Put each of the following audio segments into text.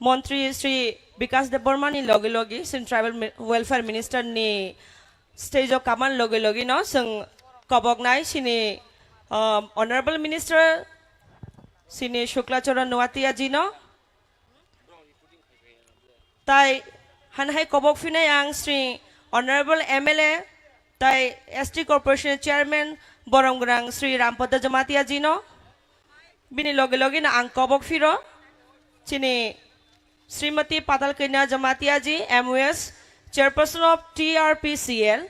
मन्त्री श्री विकास देव बर्मा नि लगे लगे जों ट्राइबल वेलफेयर मिनिस्टर नि स्टेज कामान लगे लगे न जों कबकनाय सिनि ऑनरेबल मिनिस्टर सिनि शुक्लाचरण नवातिया जी न ताई हानहाय कबक फिनाय आं श्री ऑनरेबल एमएलए ताई एसटी कॉर्पोरेशन चेयरमैन बरमग्रां श्री रामपद जमातिया जी न बिनि लगे लगे न आं कबक फिरो चिनि Shrimati Patal Kanya Jamatia ji MOS chairperson of TRPCL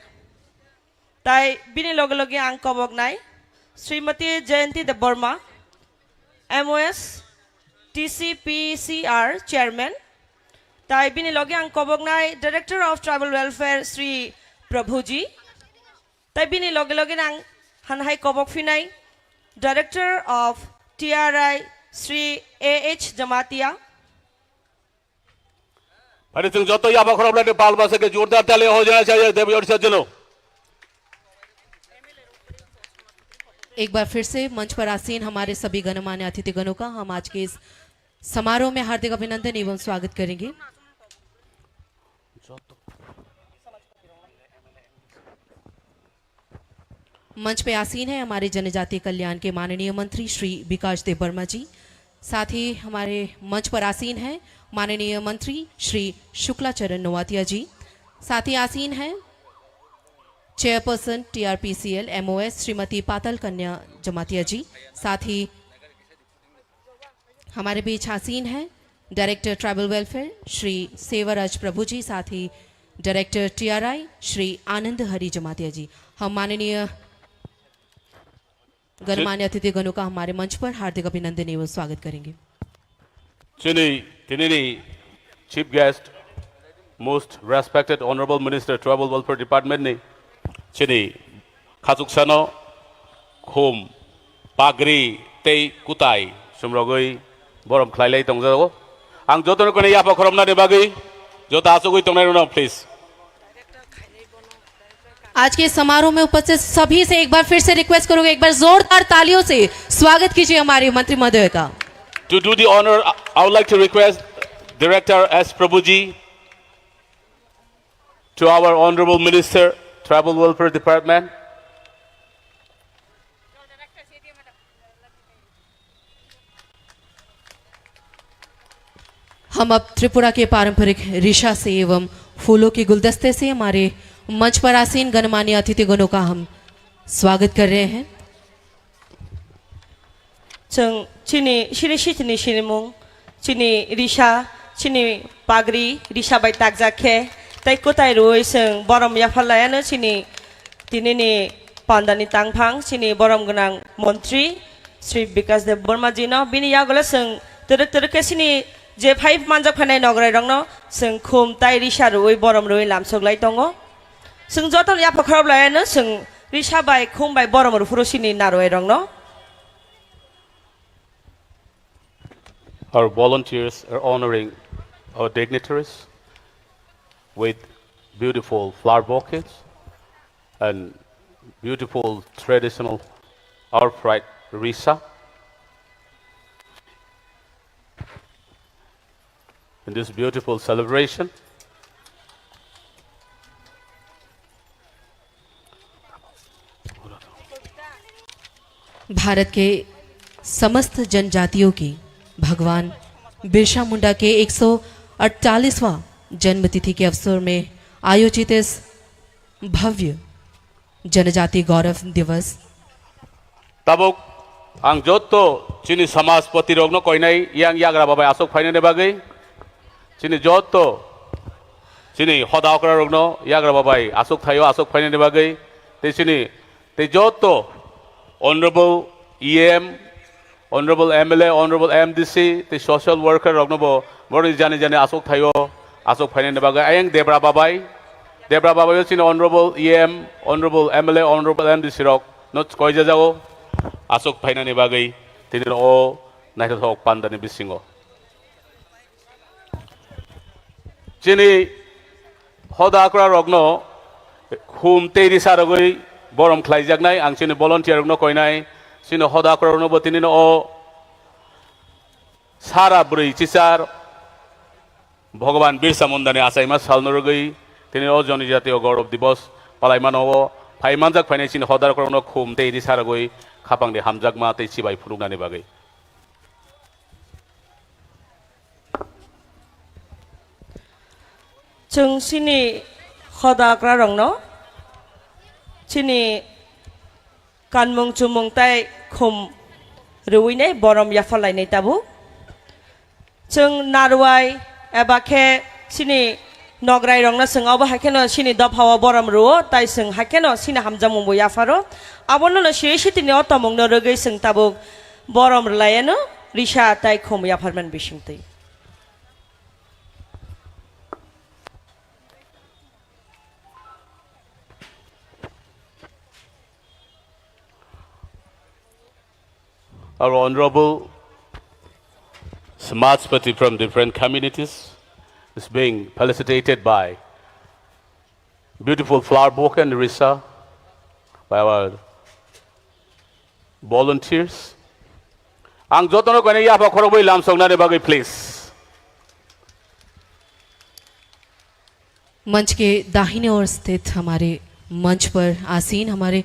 ताई बिनि लगे लगे आं कबकनाय Shrimati Jayanti Dev Barma MOS TCPCR chairman ताई बिनि लगे आं कबकनाय director of tribal welfare Shri Prabhuji ताई बिनि लगे लगे आं हानहाय कबक फिनाय director of TRI Shri AH Jamatia अरे तुम जो तो यहाँ पर खराब लगे पाल बासे के जोरदार ताली हो जाना चाहिए देवी और सज्जनों। एक बार फिर से मंच पर आसीन हमारे सभी गणमान्य अतिथिगणों का हम आज के इस समारोह में हार्दिक अभिनंदन एवं स्वागत करेंगे। मंच पे आसीन है हमारे जनजातीय कल्याण के माननीय मंत्री श्री विकास देव बर्मा जी। साथ ही हमारे मंच पर आसीन है माननीय मंत्री श्री शुक्लाचरण नवातिया जी। साथ ही आसीन है chairperson TRPCL MOS Shrimati Patal Kanya Jamatia जी। साथ ही हमारे बीच आसीन है डायरेक्टर ट्राइबल वेलफेयर श्री सेवाराज प्रभु जी। साथ ही डायरेक्टर TRI श्री आनंद हरि जमातिया जी। हम माननीय गणमान्य अतिथिगणों का हमारे मंच पर हार्दिक अभिनंदन एवं स्वागत करेंगे। Chief guest most respected honourable minister tribal welfare department ने चिनी खाजुकसानो खुम पागरी ते कुताई सुमरगई बरम खलाइलाई तंगजागो आं जतन कोने या पखरमना दे बागै जत आसुगै तंगनाय न प्लीज। आज के समारोह में उपस्थित सभी से एक बार फिर से रिक्वेस्ट करूंगा, एक बार जोरदार तालियों से स्वागत कीजिए हमारे मंत्री महोदय का। To do the honor, I would like to request Director S. Prabhuji to our Honorable Minister, Tribal Welfare Department. हम अब त्रिपुरा के पारंपरिक ऋषा से एवं फूलों के गुलदस्ते से हमारे मंच पर आसीन गणमान्य अतिथिगणों का हम स्वागत कर रहे हैं। जों चिनी सिरिसिनि सिरिमुं चिनी रिसा चिनी पागरी रिसा बाय ताकजाखे ताई कोताय रुई जों बरम याफालायानो चिनी दिनैनि पान्दानि तांफां चिनी बरम गोनां मन्त्री श्री विकास देव बर्मा जी न बिनि यागले जों तरक तरके चिनी जे 5 मानजाक फानाय नगराय रंनो जों खुम ताई रिसा रुई बरम रुई लामसगलाय दङो जों जतन याफा खराबलायानो जों रिसा बाय खुम बाय बरम रुफुरसिनि नारवाय रंनो। Our volunteers are honoring our dignitaries with beautiful flower bouquets and beautiful traditional upright risa. In this beautiful celebration, Bharat के समस्त जनजातियों की भगवान बिरसा मुंडा के 148वां जन्मतिथि के अवसर में आयोजित इस भव्य जनजातीय गौरव दिवस tabuk ang jotto chini samaj potirogno koinai yang yagra babai asok phainane bagai chini jotto chini hodakra rogno yagra babai asok thayo asok phainane bagai te chini te jotto honorable EM Honorable MLA, Honorable MDC, the social worker, Rognobo, Mori Jani Jani Asok Tayo, Asok Paine Baga, Ayang Debra Babai, Honorable EM, Honorable MLA, Honorable MDC Rock, not Koijago, Asok Paine Bagai, Tidin O, Night Hawk Panda Nibisingo. Jenny Hodakra Rogno, whom Teddy Saragoi, Borom Klaijagnai, and Chini volunteer Rogno Koinai. Sino hoda krono botini no sara buri cisar भगवान बिरसा मुंडानि आसाइमा सालनरगै तिनि ओ जनजातीय गौरव दिवस पालाइमानव फाइमानजाक फाइनाय चिनि हदार करनो खुम ते इदि सारगै खापांदे हामजाक मा ते सिबाय फुरुंनानि बागै जों सिनि हदाग्रा रंनो चिनि कानमुं चुमुं ताय खुम रुइनाय बरम याफालायनाय ताबु जों नारवाय एबा खे सिनि नगराय रंना सिङावबो हाकेनो सिनि दफावा बरम रुओ ताय सिं हाकेनो सिनि हामजामुंबो याफारो आबोनो सिरि सितिनि अतमुंनो रगै सिं ताबु बरम लायनो रिसा ताय खुम याफारमान बिसिंतै Our honorable Samajpati from different communities is being felicitated by beautiful flower bouquet and risa by our volunteers. Ang jotono ko niya pa khoroboi lamsong na bagay please. मंच के दाहिने ओर स्थित हमारे मंच पर आसीन हमारे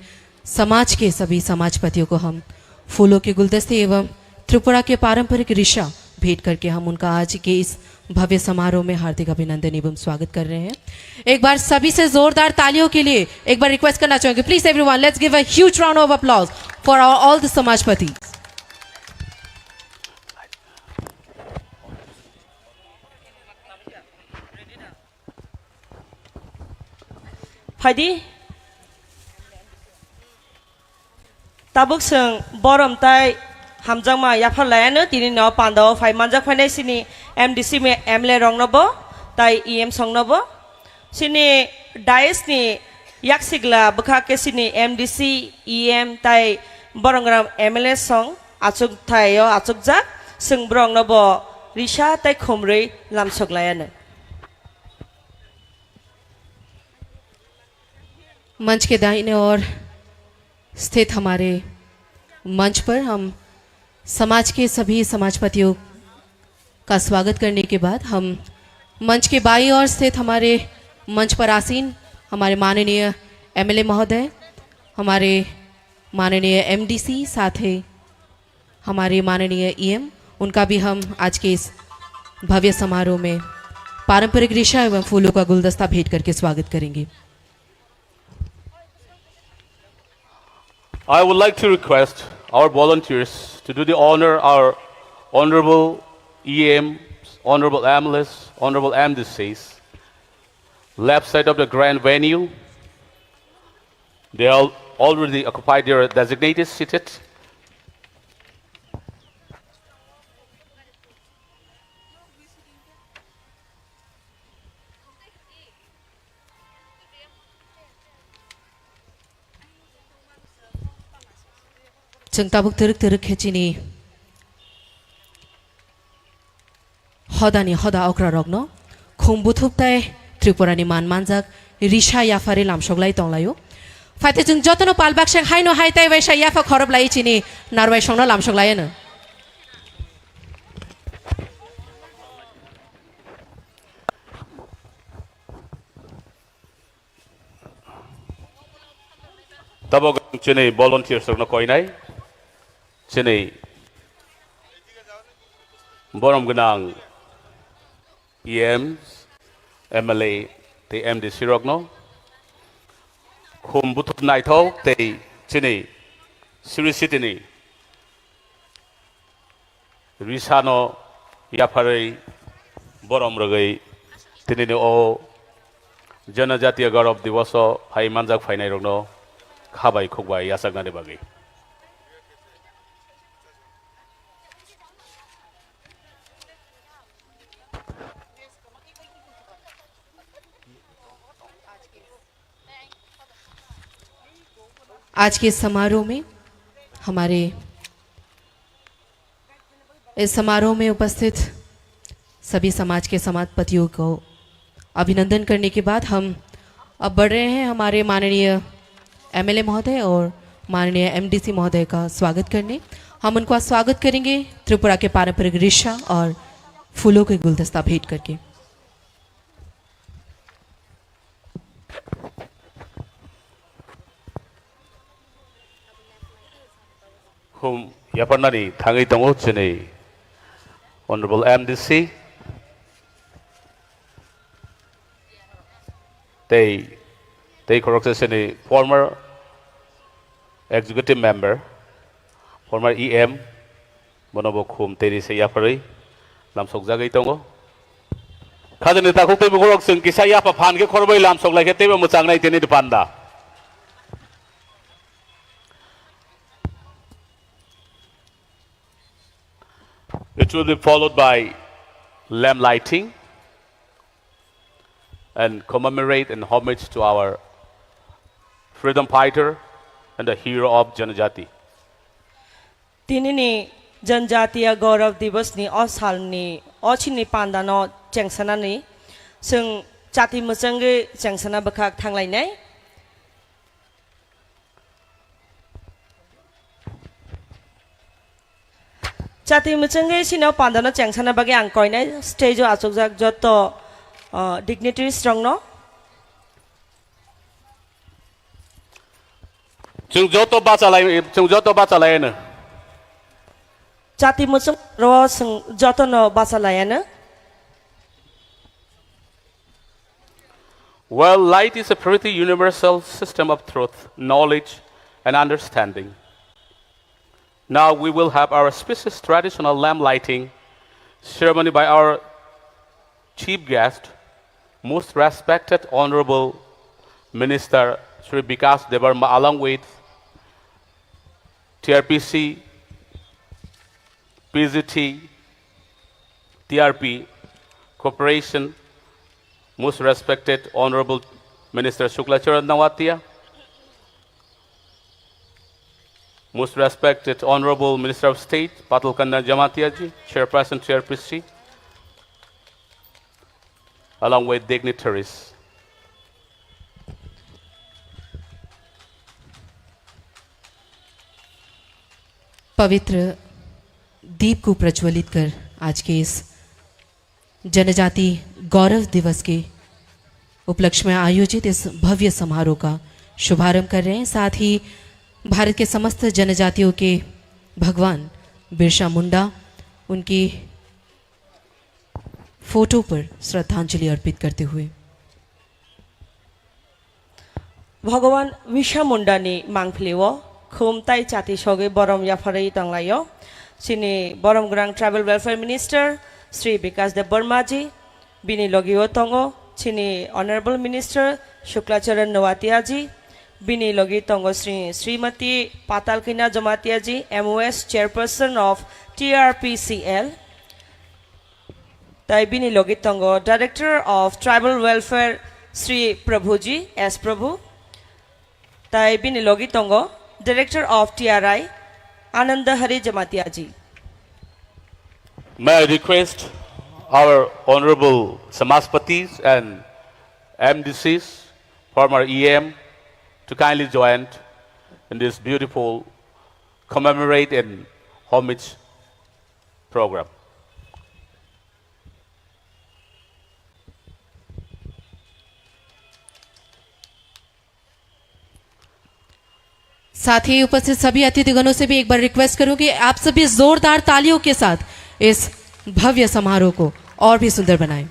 समाज के सभी समाजपतियों को हम फूलों के गुलदस्ते एवं त्रिपुरा के पारंपरिक रिशा भेंट करके हम उनका आज के इस भव्य समारोह में हार्दिक अभिनंदन एवं स्वागत कर रहे हैं। एक बार सभी से जोरदार तालियों के लिए एक बार रिक्वेस्ट करना चाहूंगी, please everyone let's give a huge round of applause for all the समाजपति। फाइदी tabuk seng borom tai hamjang ma ya phalaya tini no pando phai manjak phai sini MDC me emle rong nobo tai em song nobo sini dais ni yak sigla bukha ke sini MDC em tai borongram MLA song achuk thai yo achuk jak seng brong nobo risha tai khomrei lam soglaya मंच के दाहिने ओर स्थित हमारे मंच पर हम समाज के सभी समाजपतियों का स्वागत करने के बाद हम मंच के बाईं ओर स्थित हमारे मंच पर आसीन हमारे माननीय MLA महोदय, हमारे माननीय MDC, साथ ही हमारे माननीय EM, उनका भी हम आज के इस भव्य समारोह में पारंपरिक रिशा एवं फूलों का गुलदस्ता भेंट करके स्वागत करेंगे। I would like to request our volunteers to do the honor our honorable EMs, honorable MLAs, honorable MDCs, left side of the grand venue. They all already occupied their designated seated. जों Tabuk तुरुक तुरुक खेचिनी हदानी हदा अक्रा रग्न खुम्बुथुपताय त्रिपुरानि मान मानजाक रिशा याफारे लामसगलाई तंलायो फाते जों जतनो पालबाक्सं हाइनो हाइताय वैसा याफा खरबलाई चिनी नारवाय संनो लामसगलायनो Tabok chini volunteers no koinai chini borom gunang EMs, MLA, the MDC rogno khum butup naitho te chini siri sitini risano yaphare borom rogai tinini o Janajatiya Gaurav Divas phai manjak phainai rogno खाबाय खोबाय यासागनानि बागै आज के समारोह में हमारे इस समारोह में उपस्थित सभी समाज के समाजपतियों को अभिनंदन करने के बाद हम अब बढ़ रहे हैं हमारे माननीय MLA महोदय और माननीय MDC महोदय का स्वागत करने। हम उनका स्वागत करेंगे त्रिपुरा के पारंपरिक रिशा और फूलों के गुलदस्ता भेंट करके। whom yapanani thangi tongo chini Honorable MDC they correct chini former executive member former EM bonobo khum teri se yapari lam sok jagai tongo khajani ta khokte bugorok sing kisa yapa phan ke khorbai lam sok lai ke tebe muchang nai teni dipanda It will be followed by lamp lighting and commemorate and homage to our freedom fighter and the hero of Janajati. Tinini Janajatiya Gaurav Divas ni osal ni ochini panda no chengsana ni sung jati musange chengsana bakak thanglai nai jati musange sino panda no chengsana bagi angkoi nai stage asokjak joto dignitaries strong no Chung joto baca lai na jati musang ro sung joto no basalayana Well, light is a pretty universal system of truth, knowledge, and understanding. Now we will have our specious traditional lamp lighting ceremony by our chief guest, most respected Honorable Minister Sri Vikas Debarma, along with TRPC, PGT, TRP, Corporation, most respected Honorable Minister Shuklacharan Nawatiya, most respected Honorable Minister of State Patalkanda Jamatiya ji, Chairperson TRPC, along with dignitaries. पवित्र दीप को प्रज्वलित कर आज के इस जनजाति गौरव दिवस के उपलक्ष्य में आयोजित इस भव्य समारोह का शुभारंभ कर रहे हैं। साथ ही भारत के समस्त जनजातियों के भगवान बिरसा मुंडा उनकी फोटो पर श्रद्धांजलि अर्पित करते हुए भगवान बिरसा मुंडा नि मांगफिलिओ खुमताई जाति सगे बरम याफारै तंगलायो सिनि बरम ग्रां ट्राइबल वेलफेयर मिनिस्टर श्री विकास देव बर्मा जी बिनि लगिओ तंगो सिनि ऑनरेबल मिनिस्टर शुक्लाचरण नवातिया जी बिनि लगी तंगो Shrimati Patalkanya Jamatia ji MOS chairperson of TRPCL ताई बिनि लगी तंगो director of tribal welfare Shri Prabhu ji S Prabhu ताई बिनि लगी तंगो Director of TRI, Ananda Hari Jamatiya ji. May I request our honorable Samaspatis and MDCs, former EM, to kindly join in this beautiful commemorate and homage program. साथ ही उपस्थित सभी अतिथिगणों से भी एक बार request करूंगी आप सभी जोरदार तालियों के साथ इस भव्य समारोह को और भी सुंदर बनाएं।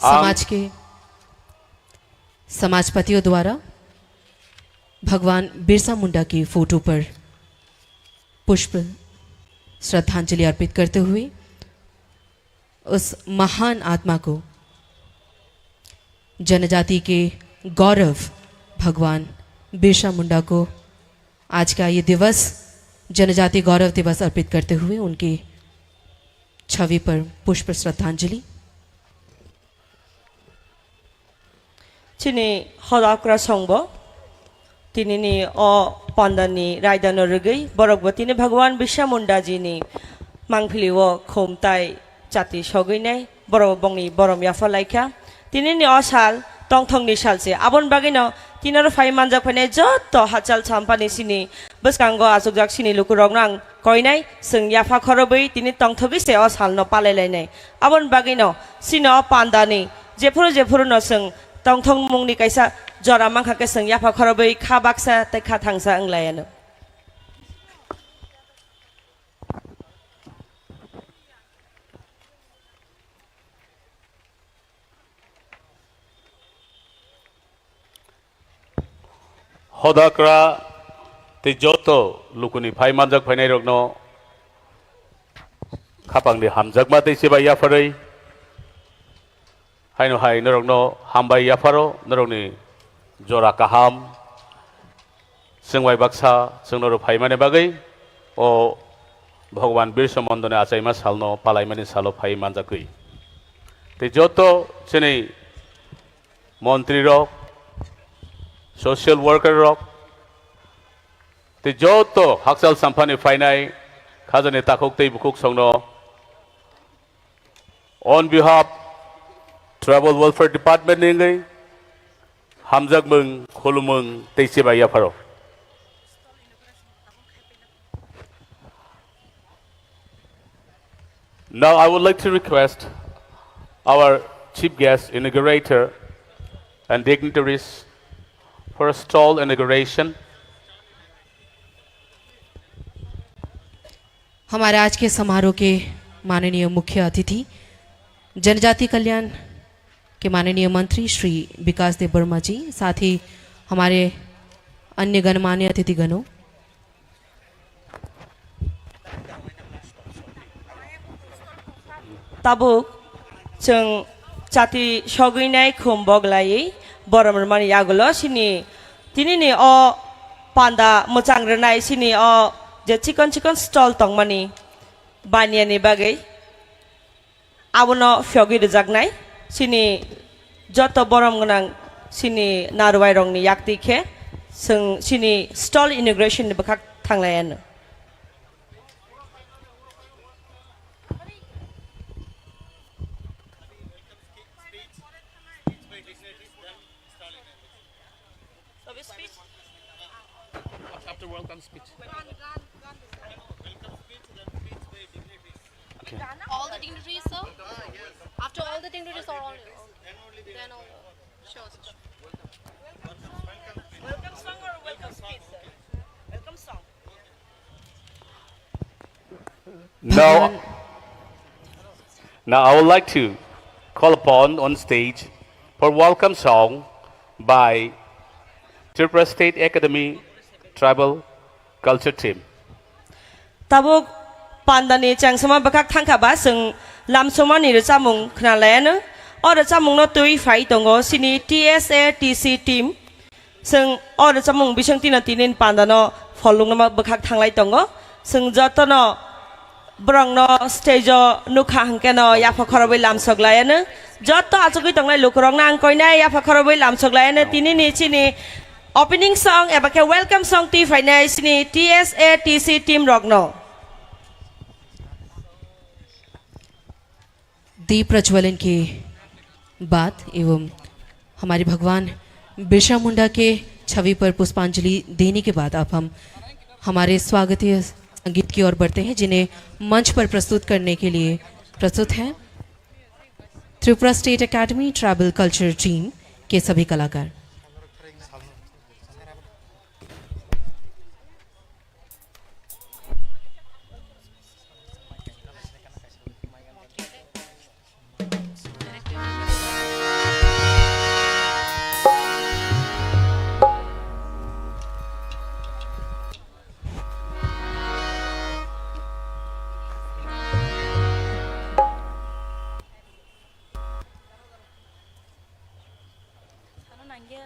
समाज के समाजपतियों द्वारा भगवान बिरसा मुंडा की फोटो पर पुष्प श्रद्धांजलि अर्पित करते हुए उस महान आत्मा को जनजाति के गौरव भगवान बिरसा मुंडा को आज का ये दिवस जनजाति गौरव दिवस अर्पित करते हुए उनकी छवि पर पुष्प श्रद्धांजलि। चिनी हदाक्रा संगो तिनी ओ पंदनी रायदान रगई बरकबती ने भगवान बिरसा मुंडा जी ने मांगफिलिओ खोमताई जाति सगैनाय बर बंगनि बरम याफा लाइखा तिनी असाल तंथंनि सालसे आबन बागैनो तिनारो फाइ मानजाक फैनाय जत हाचाल साम्पानि सिनि बसकांगो आजुकजाक सिनि लुकुरंनां कयनाय जों याफा खरबै तिनि तंथगिसे असाल न पालायलायनाय आबन बागैनो सिनो पान्दानि जेफोर न जों tong thong mung ni kaisa jora mang kha ke seng ya pha kharabai kha baksa tai kha thangsa anglayano hodakra te joto lukuni phai manjak phainai rokno khapang ni hamjak ma te siba ya pharai haino hai norokno hambai ya pharo norokni jora kaham sengwai baksa sengnoro phai mane bagai o bhagwan birsa mondone achaima salno palai mani salo phai manjakui te joto chini মন্ত্রী rock social worker rok te joto haksal sampani fainai khajane takok tei bukuk songno on behalf travel welfare department ningai hamjak mung khulumung teise baya pharo now I would like to request our chief guest inaugurator and dignitaries for a stall inauguration. हमारे आज के समारोह के माननीय मुख्य अतिथि जनजाति कल्याण के माननीय मंत्री श्री विकास देव वर्मा जी, साथ ही हमारे अन्य गणमान्य अतिथिगणों, tabuk जों जाति सगैनाय खुम्बगलायै बरमरमानि यागुलो सिनि तिनिनि अ पान्दा मोजांग्रोनाय सिनि अ जे चिकन चिकन स्टल तंगमानि बानियानि बागै आबनो फ्यगि रजागनाय सिनि जत बरम गोनां सिनि नारवाय रंनि याक्तिखे जों सिनि stall इनग्रेशन बखाक थांलायानो After welcome speech. Okay. All the dignitaries, sir? After all the dignitaries are all then all sure. Welcome song or welcome speech, sir? Welcome song. Now I would like to call upon on stage for welcome song by Tripura State Academy Tribal Culture Team. Tabuk pandani changsama bakak thangkaba जों lamsomani rocamung khnalayano o rocamung no tui fai tongo sini TSATC team जों o rocamung bisangtina tinin pandano folungnama bakak thanglai tongo जों jotono brongno stage nukha hangkeno yafa khorobai lamsoglayano joto achugui tongnai lukrong na angkoinai yafa khorobai lamsoglayano tinini chini opening song ebake welcome song ti fainai sini TSATC team rokno दीप प्रज्वलन के बाद एवं हमारे भगवान बिरसा मुंडा के छवि पर पुष्पांजलि देने के बाद अब हम हमारे स्वागतीय संगीत की ओर बढ़ते हैं, जिन्हें मंच पर प्रस्तुत करने के लिए प्रस्तुत हैं Tripura state academy tribal culture team के सभी कलाकार। Nange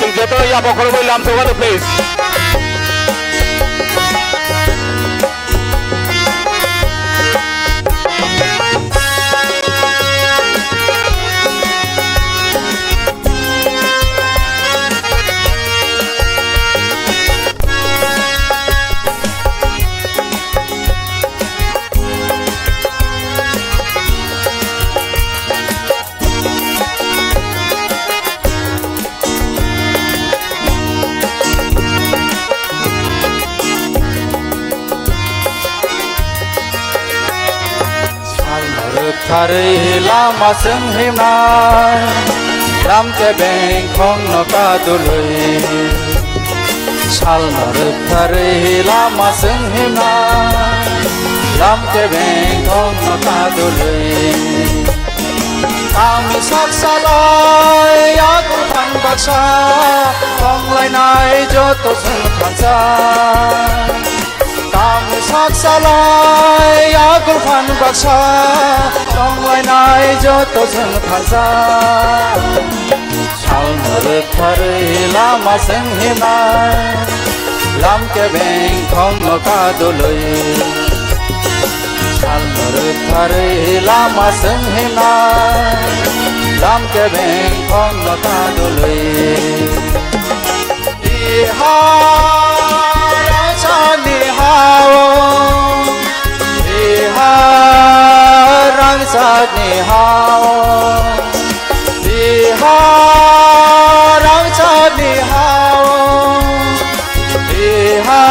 ang joto ya bokol boy lam tuwa please. Thari lama seng himai ram ke beng khong no ka dului sal maruk thari lama seng himai ram ke beng khong no ka dului kami sak salai aku phan baksa khong lai nai jo to sung khansa kami sak salai aku phan baksa khong lai nai jo to sung khansa sal maruk thari lama seng himai ram ke beng khong no ka dului sal maruk thari lama seng himai ram ke beng khong no ka dului iha ni hao iha rang sa ni hao iha rang sa ni hao iha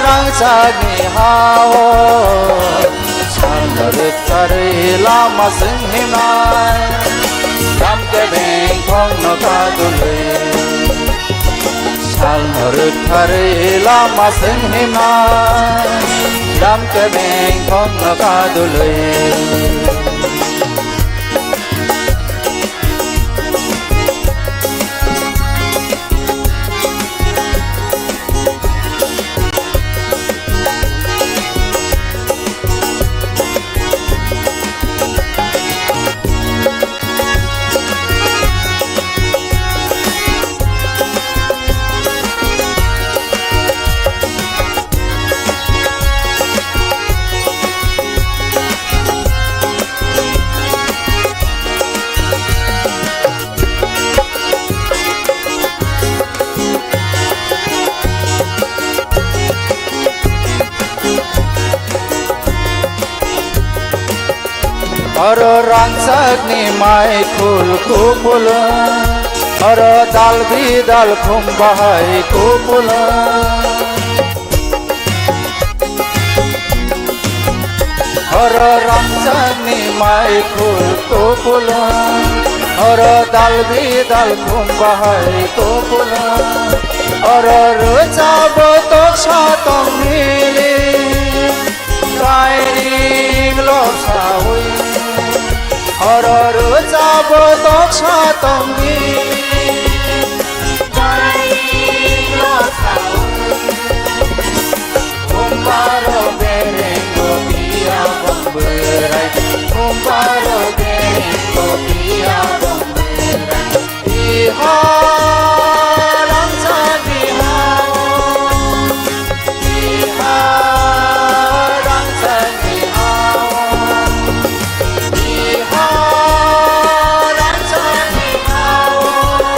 rang sa ni hao sal maruk thari lama seng himai ram ke beng khong no ka dului sal maruk thari lama seng himai ram ke beng khong no ka dului Aro rangsak ni mai khul kupul Aro dal bidal khumbahai kupul Aro rangsak ni mai khul kupul Aro dal bidal khumbahai kupul Aro ruca botok satong mili Kairing lop sawi Aro ruca botok satong mili Kairing lop sawi Kumparo bereng kopia bamberai Kumparo bereng kopia bamberai Iha rangsa dihao Iha rangsa dihao Iha rangsa dihao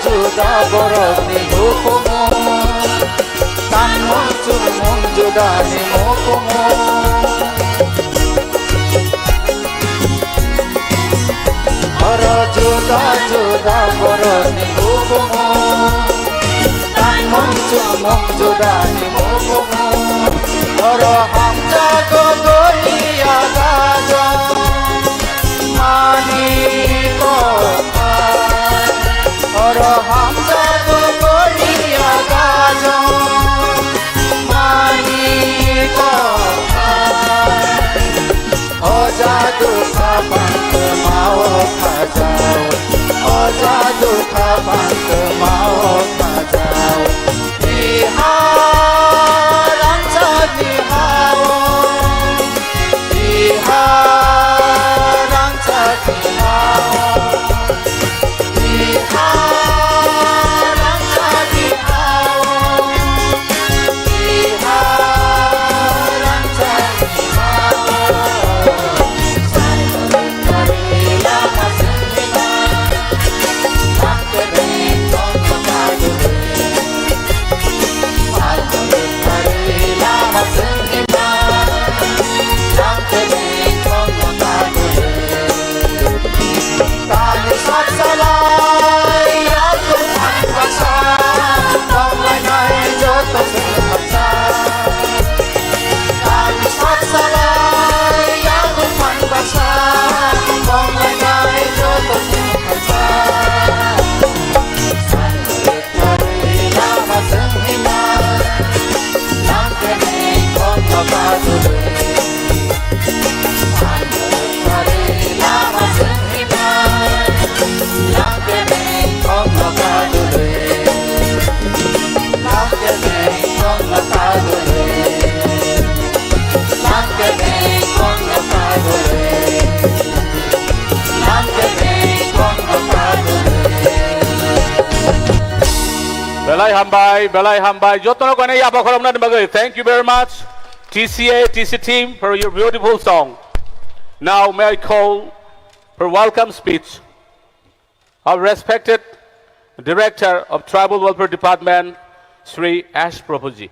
juda boroni hukumu tan muncul munjudani hukumu Oro juda juda boroni hukumu tan muncul munjudani hukumu Oro hamza gogoria gaja mani ko Oro hamza gogoria gaja mani ko O jadu khabant mao khajao O jadu khabant mao khajao Biharan jadi hao Biharan jadi hao Biharan jadi hao Biharan jadi hao Belai hambai. Jotono kone ya pakorom na bagai. Thank you very much, TCA, TC team, for your beautiful song. Now may I call for welcome speech our respected Director of Tribal Welfare Department, Sri Ash Prabhuji.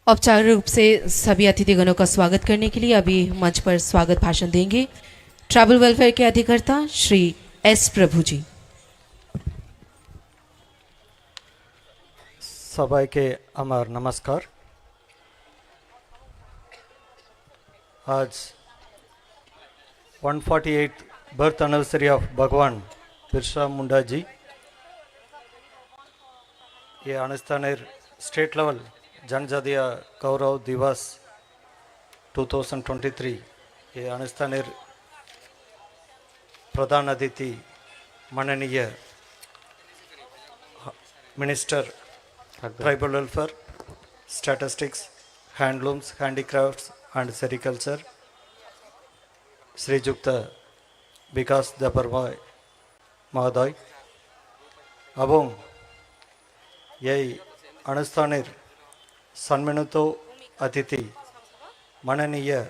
औपचारिक रूप से सभी अतिथिगणों का स्वागत करने के लिए अभी मंच पर स्वागत भाषण देंगे ट्राइबल वेलफेयर के अधिकर्ता श्री एस प्रभु जी। সবাইকে আমার নমস্কার। आज 148th birth anniversary of Bhagwan Birsa Munda ji, ये अनुष्ठानेर स्टेट लेवल जनजातीय गौरव दिवस 2023 ये अनुष्ठानेर प्रधान अतिथि माननीय minister tribal welfare, statistics, handlooms, handicrafts and sericulture Shrijukta Vikas Debbarma महोदय এবং এই অনুষ্ঠানের সম্মানিত অতিথি মাননীয়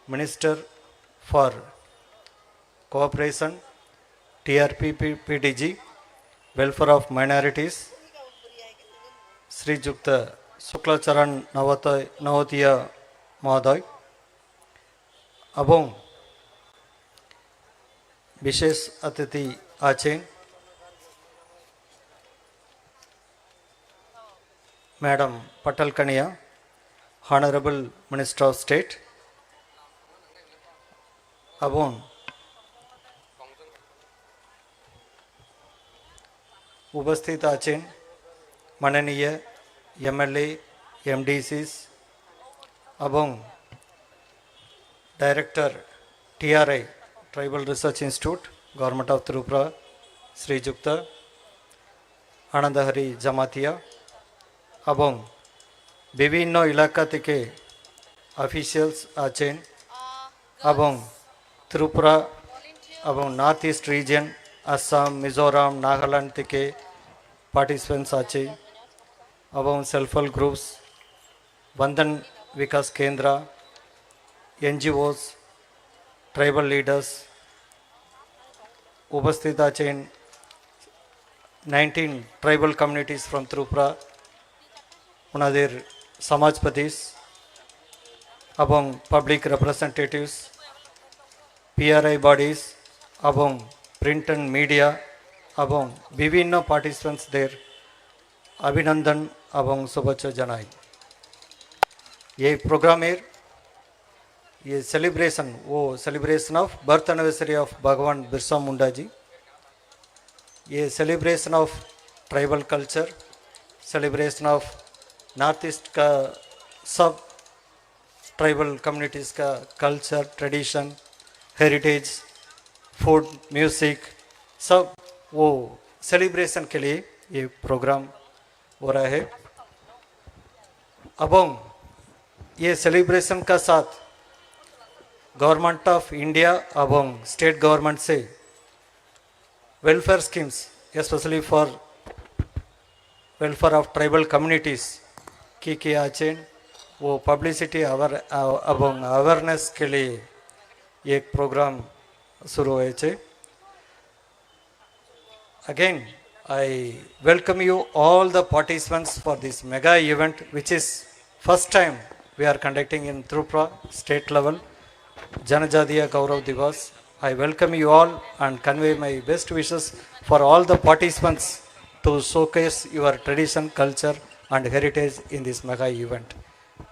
minister for cooperation TRPPDG welfare of minorities Shrijukta Shuklacharan Noatia महोदय এবং विशेष अतिथि आছেন मैडम पटल कनिया हॉनरेबल मिनिस्टर ऑफ स्टेट এবং उपस्थित आছেন माननीय MLA MDCs এবং director TRI tribal research institute government of Tripura Shrijukta Anandahari Jamatia এবং বিভিন্ন এলাকা থেকে অফিসিয়ালস আছেন এবং ত্রিপুরা এবং north east region Assam Mizoram Nagaland থেকে পার্টিসিপেন্টস আছে এবং self help groups Bandhan Vikas Kendra NGOs tribal leaders उपस्थित आছেন 19 ट्राइबल कम्युनिटीज फ्रॉम त्रिपुरा ওনাদের সমাজপতিস এবং পাবলিক রিপ্রেজেন্টেটিভস পিআরআই বডিজ এবং প্রিন্ট এন্ড মিডিয়া এবং বিভিন্ন পার্টিসিপেন্টসদের অভিনন্দন এবং শুভেচ্ছা জানাই। এই প্রোগ্রামের ये सेलिब्रेशन वो celebration of birth anniversary of भगवान बिरसा मुंडा जी, ये celebration of tribal culture, celebration of north east का सब ट्राइबल कम्युनिटीज़ का culture, tradition, heritage, food, music सब वो सेलिब्रेशन के लिए ये प्रोग्राम हो रहा है। अब ये सेलिब्रेशन का साथ गवर्नमेंट ऑफ इंडिया एवं स्टेट गवर्नमेंट से welfare schemes specially for welfare of tribal communities की किया चेन वो पब्लिसिटी एवं अवेयरनेस के लिए एक प्रोग्राम शुरू हुए थे। Again I welcome you all the participants for this mega event which is first time we are conducting in Tripura state level. Janajatiya Gaurav Divas. I welcome you all and convey my best wishes for all the participants to showcase your tradition, culture and heritage in this mega event.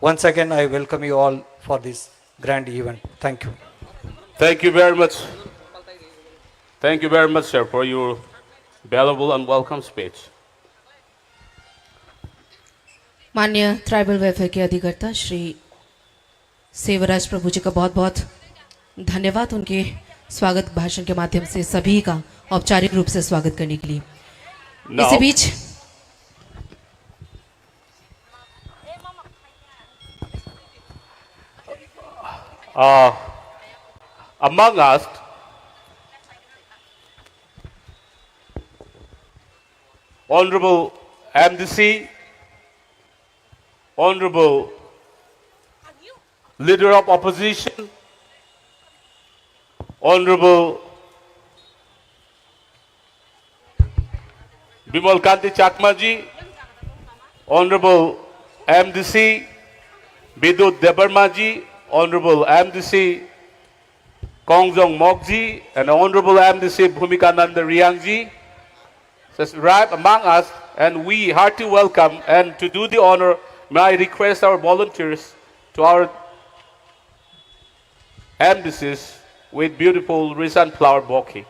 Once again, I welcome you all for this grand event. Thank you. Thank you very much. Thank you very much, sir, for your valuable and welcome speech. माननीय tribal welfare के अधिकर्ता श्री सेवराज प्रभु जी का बहुत बहुत धन्यवाद उनके स्वागत भाषण के माध्यम से सभी का औपचारिक रूप से स्वागत करने के लिए। Now, इसी बीच among us, Honorable MDC, Honorable Leader of Opposition, Honorable Bimal Kanti Chakmaji, Honorable MDC Bidut Debarmaji, Honorable MDC Kongjong Mokji, and Honorable MDC Bhumikananda Riangji has arrived among us, and we heartily welcome. And to do the honor, may I request our volunteers to our embassies with beautiful recent flower bouquet.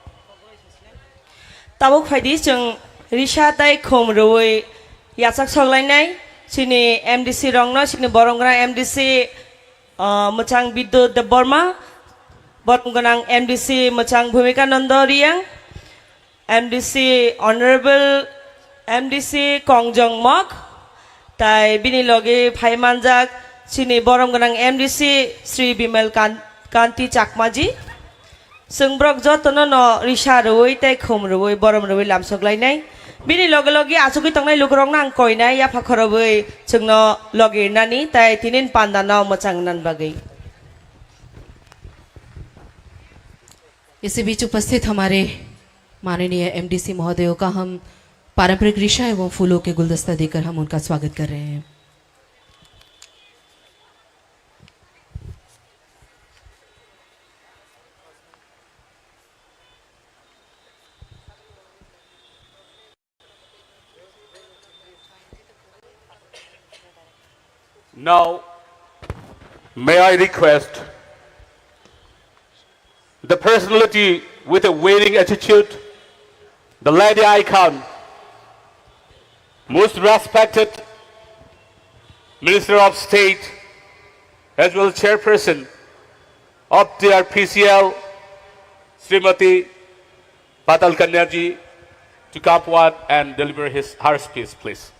Tabuk faidi jeng Risha tai khom roi yasak soglai sini MDC rongno sini borongra MDC Machang Bidut de Borma, borongganang MDC Machang Bhumikananda Riang, MDC Honorable MDC Kongjong Mok, tai bini loge phai manjak sini borongganang MDC Sri Bimal Kanti Chakmaji, Sungbrok jotono no Risha roi tai khom roi borom roi lamsoglai bini loge loge asuki tongnai lukrong nang koinai ya phakharoi chungno loge nani tai tinin pandana machang nan bagai। इसी बीच उपस्थित हमारे माननीय MDC महोदयों का हम पारंपरिक रिशा एवं फूलों के गुलदस्ता देकर हम उनका स्वागत कर रहे हैं। Now, may I request the personality with a waiting attitude, the lady icon, most respected Minister of State, as well as Chairperson of the RPCL, Srimati Patal Kanyaji, to come forward and deliver her speech, please.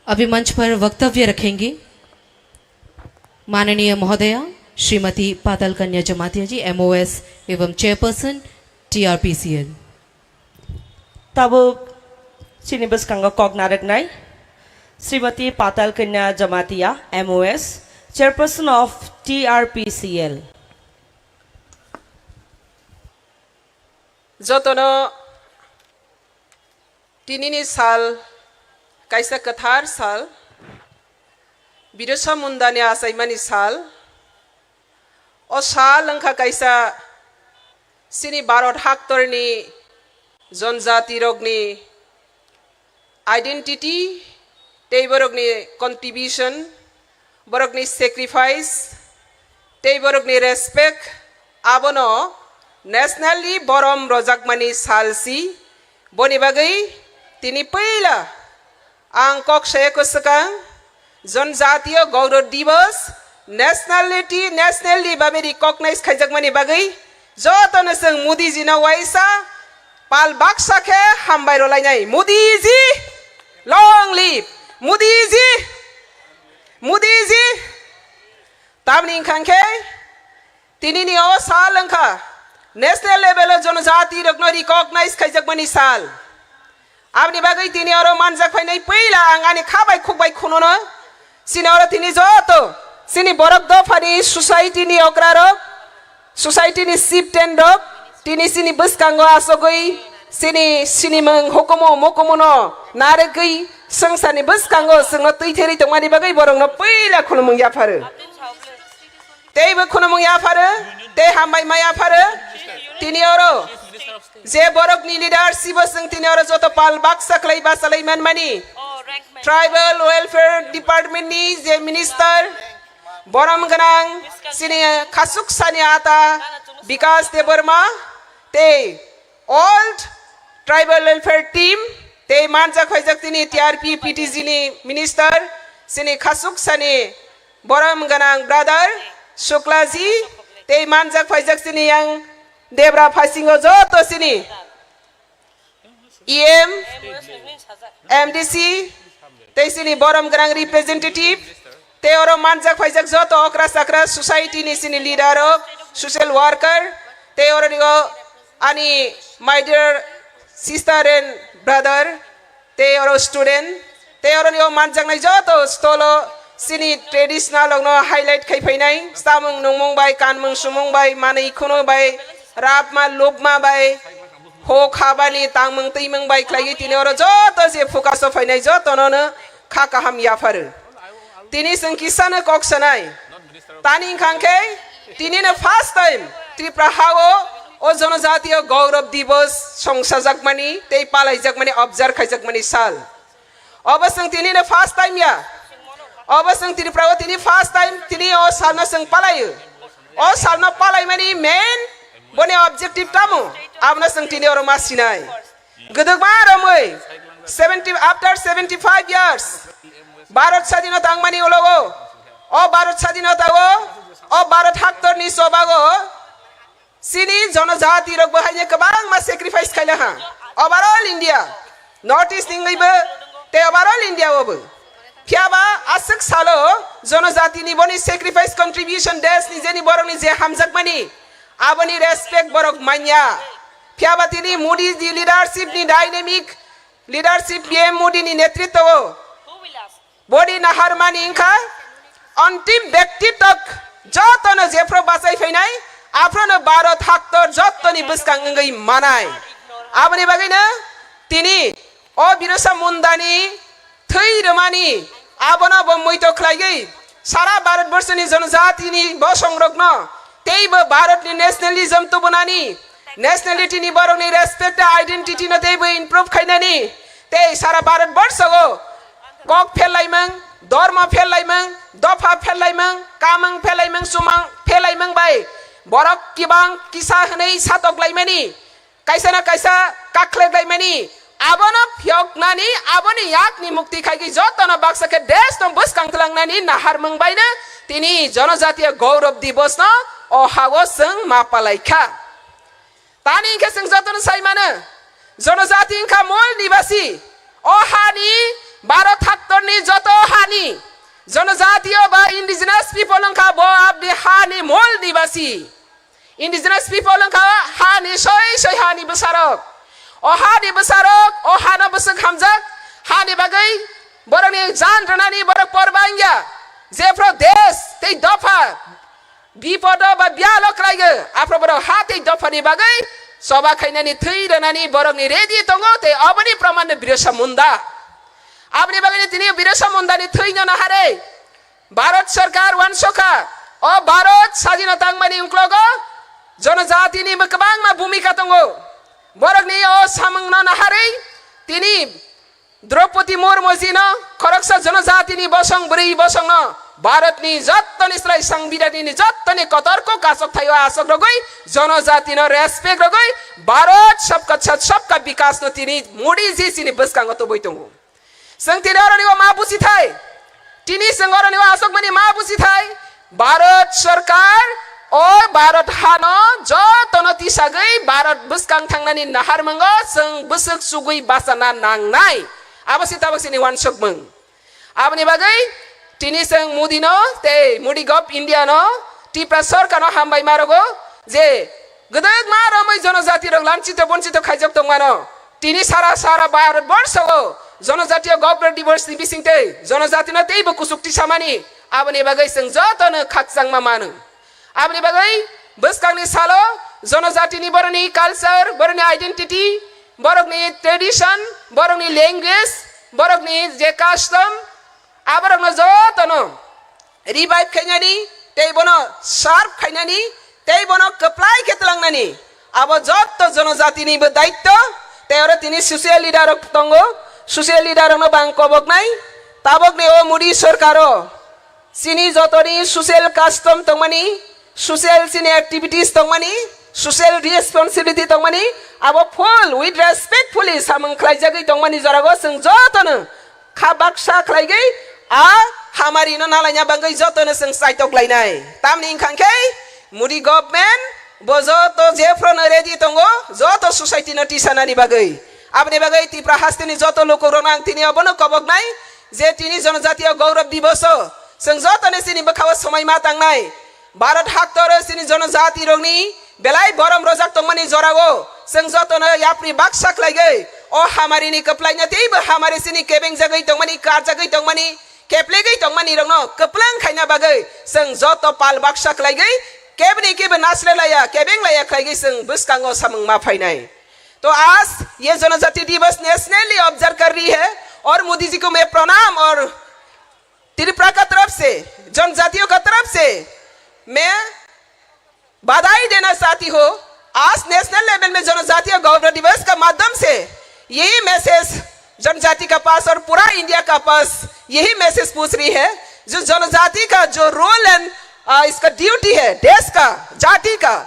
अभी मंच पर वक्तव्य रखेंगे माननीय महोदया श्रीमती पातल कन्या Jamatia ji, MOS एवं chairperson TRPCL। Tabuk sini beskanggo kog nareknai Srimati Patal Kanya Jamatiya, MOS, Chairperson of TRPCL. जतनो तिनिनि साल कायसा कथार साल बिरसा मुंडानि आसायमानि साल ओ साल अंखा कायसा सिनि भारत हाक्तरनि जनजाति रगनि आइडेंटिटी ते बरगनि कंट्रीब्यूशन बरगनि सैक्रिफाइस ते बरगनि रेस्पेक्ट आबनो नेशनली बरम रजाकमानि सालसी बनि बागै तिनी पहिला आं कक्षायको सकां जनजातीय गौरव दिवस नेशनली बाबे रिकॉग्नाइज खाइजाकमानि बागै जतन जों मोदीजीनो वाइसा पाल बाक्साखे हामबाय रलायनाय मोदीजी लॉन्ग लिव मोदीजी ताबनि खांखे तिनिनि ओ साल अंखा नेशनल लेवल जनजाति रगनो रिकॉग्नाइज खाइजाकमानि साल आबनि बागै तिनी अरो मानजाक फाइनाय पहिला आं आनि खाबाय खुबाय खुनोनो सिनि अरो तिनी जतो सिनि बरक दफानि सोसाइटिनि अग्रारक सोसाइटिनि सिपटेन रक तिनी सिनि बसकांगो आसगै सिनि मंग हुकुमो मकुमनो नारगै संसारनि बसकांगो जोंनो तैथेरि दंमानि बागै बरंनो पहिला खुनुमं याफारो तेबो खुनुमं याफारो ते हामबाय मायाफारो तिनी अरो जे बरकनि लिडारशिप जों तिनी अरो जतो पाल बाक्सा खलै बासालै मानमानि ट्राइबल वेलफेयर डिपार्टमेंटनि जे मिनिस्टार बरम गनां सिनि खासुक सानि आता विकास दे बर्मा ते ओल्ड ट्राइबल वेलफेयर टीम ते मानजा खैजक तिनी टीआरपी पीटीजी नि मिनिस्टर सिनि खासुक सानि बरम गनां ब्रादार शुक्लाजी ते मानजा खैजक सिनि yang देब्रा फासिंगो जतो सिनि EM MDC ते सिनि बरम गनां रिप्रेजेंटेटिभ ते अरो मानजाक फाइजाक जतो अक्रा सक्रा सोसाइटी नि सिनि लीडर सोशल वर्कर ते अरो निगो अनि my dear sister and brother ते अरो स्टूडेंट ते अरो निगो मानजाक नाय जतो स्टोलो सिनि ट्रेडिशनल नो हाइलाइट खैफैनाय सामंग नंमंग बाय कानमंग सुमंग बाय माने इखुनो बाय रापमा लोबमा बाय हो खाबानि तांमंग तैमंग बाय क्लाइ तिने अरो जतो जे फोकास फैनाय जतो ननो खा काहाम याफारो तिनी संकिसानो कक्सनाय तानी खांखे तिनी ने फर्स्ट टाइम त्रिपुरा हाओ ओ जनजातीय गौरव दिवस संसाजाकमानि ते पालायजाकमानि ऑब्जर्व खाइजाकमानि साल अबसं तिनी ने फर्स्ट टाइम या अबसं त्रिपुरा तिनी फर्स्ट टाइम तिनी ओ सालना सं पालायो ओ सालना पालायमानि मेन बने ऑब्जेक्टिव तामो आबना सं तिनी और मासिनाय गदगमा रमै 70 आफ्टर 75 इयर्स भारत स्वाधीनता आंगमानि उलगो ओ भारत स्वाधीनता ओ भारत हाक्तरनि सबागो सिनि जनजाति रग बहायने गोबां मा सैक्रिफाइस खायला हा ओवरऑल इंडिया नॉर्थ ईस्ट इंगैबो ते ओवरऑल इंडिया ओबो फियाबा आसक सालो जनजातिनि बनि सैक्रिफाइस कंट्रीब्यूशन देश नि जेनि बरंनि जे हामजाकमानि आबनि रेस्पेक्ट बरक मान्या फियाबा तिनि मोदी जी लीडरशिप नि डायनामिक लीडरशिप पीएम मोदी नि नेतृत्व बडी नाहारमानि इंखा अंतिम व्यक्ति तक जतन जेफ्रो बासाय फैनाय आफ्रोनो भारत हाक्तर जतनि बसकांगै मानाय आबनि बागैनो तिनी ओ बिरसा मुंडानि थै रमानि आबना बमैतो खलायै सारा भारत वर्षनि जनजातिनि बसंरग्न तेबो भारतनि नेशनलिज्म तो बनानि नेशनलिटी नि बरंनि रेस्पेक्ट आइडेंटिटी न तेबो इम्प्रूव खाइनानि ते सारा भारत वर्षगो कक फेलाइमंग धर्म फेलाइमंग दफा फेलाइमंग कामंग फेलाइमंग सुमंग फेलाइमंग बाय बरक किबां किसा हनै सातकलाइमानि कैसा न कैसा काखलेलाइमानि आबनो फ्यकनानि आबनि याकनि मुक्ति खाइगि जतन बाक्सके देश न बसकांथलांनानि नाहारमंग बायनो तिनी जनजातीय गौरव दिवस न अहागो जों मापालायखा तानि के जों जतन साइमानो जनजाति इंखा मूल निवासी अहानि भारत हाक्तरनि जत हानि जनजातीय बा इंडिजिनस पीपल अंखा बो आपनि हानि मूल निवासी इंडिजिनस पीपल अंखा हानि सय हानि बसारक अहानि बसारक अहाना बसक हामजाक हानि बागै बरनि जान रनानि बर परबांगिया जेफ्रो देश ते दफा विपद बा ब्यालक लागे आफ्रो बर हाते दफानि बागै soba khainani thui ranani borokni ready tongo te aboni praman birasa munda abni bagani tini birasa munda ni thui na hare Bharat Sarkar wansokha o Bharat Sadinata mani unklogo जनजाति ni bekebang ma bhumika tongo borok ni o samang na hare tini Draupadi Murmu ji no kharaksa जनजाति ni bosong buri bosong no Bharat ni जत्तनी इसलाई संविधान ni जत्तनी Qatar को कासक थायो आसक रगोई जनजाति न respect रगोई Bharat सबका विकास न तिनी मुडी जी सिनी बसकांग तो बोइतंगु संग तिनी अरनि वा माबुसी थाय तिनी संग अरनि वा आसक मनी माबुसी थाय भारत सरकार और भारत हानो जतन तिसागै भारत बसकांग थांनानि नाहार मंग संग बसक सुगै बासाना नांनाय आबसि ताबसिनि वानसक मंग आबनि बागै Tini sang mudi no, te mudi gop India no, ti prasor kano hambai marogo, je gedeg maro mai जनजाति rong lancito boncito khajak tong mano. Tini sara Bharat Barsha go, Janajatiya Gaurav Divas ni bisingte, जनजाति no tei bokusuk ti samani, abani bagai sang joto no khaksang mamanu. Abani bagai buskang ni salo, जनजाति ni boroni culture, boroni identity, borok ni tradition, borok ni language, borok ni je custom, abarok no joto no revive khainani tei bono sharp khainani tei bono kaplai ketlangnani abo joto जनजाति ni daitto tei ora tini social leader tongo social leader no bangko boknai tabok ni o mudi sarkaro sini jotori social custom tongmani social sini activities tongmani social responsibility tongmani abo full with respectfully samang khlaijagui tongmani jarago sing joto no khabaksa khlaigai a hamari no nalanya bangai joto no sing saitok lainai tamni khangkai mudi government bojoto jefro no ready tongo joto society no tisanani bagai abni bagai ti prahastini joto loko ronang tini abono kobognai je tini janajatiya gaurav divas sing joto ne sini bakhawa samai ma tangnai bharat haktore sini janajati rongni belai borom rojak tongmani jorago sing joto no yapri baksak laigai o hamari ni kaplai na teiba hamari sini kebeng jagai tongmani kar jagai tongmani keplegi tongmani rongno keplang khaina bagai sing joto pal baksak laigai kebni kebe nasle laya kebeng laya khlaigai sing buskango samang ma phainai तो आज ये जनजाति दिवस nationally observe कर रही है और मोदी जी को मैं प्रणाम और त्रिपुरा का तरफ से जनजातियों का तरफ से मैं बधाई देना चाहती हूँ आज नेशनल लेवल में जनजातीय गौरव दिवस का माध्यम से यही मैसेज जनजाति का पास और पूरा इंडिया का पास यही मैसेज पूछ रही है जो जनजाति का जो रोल एंड इसका ड्यूटी है देश का जाति का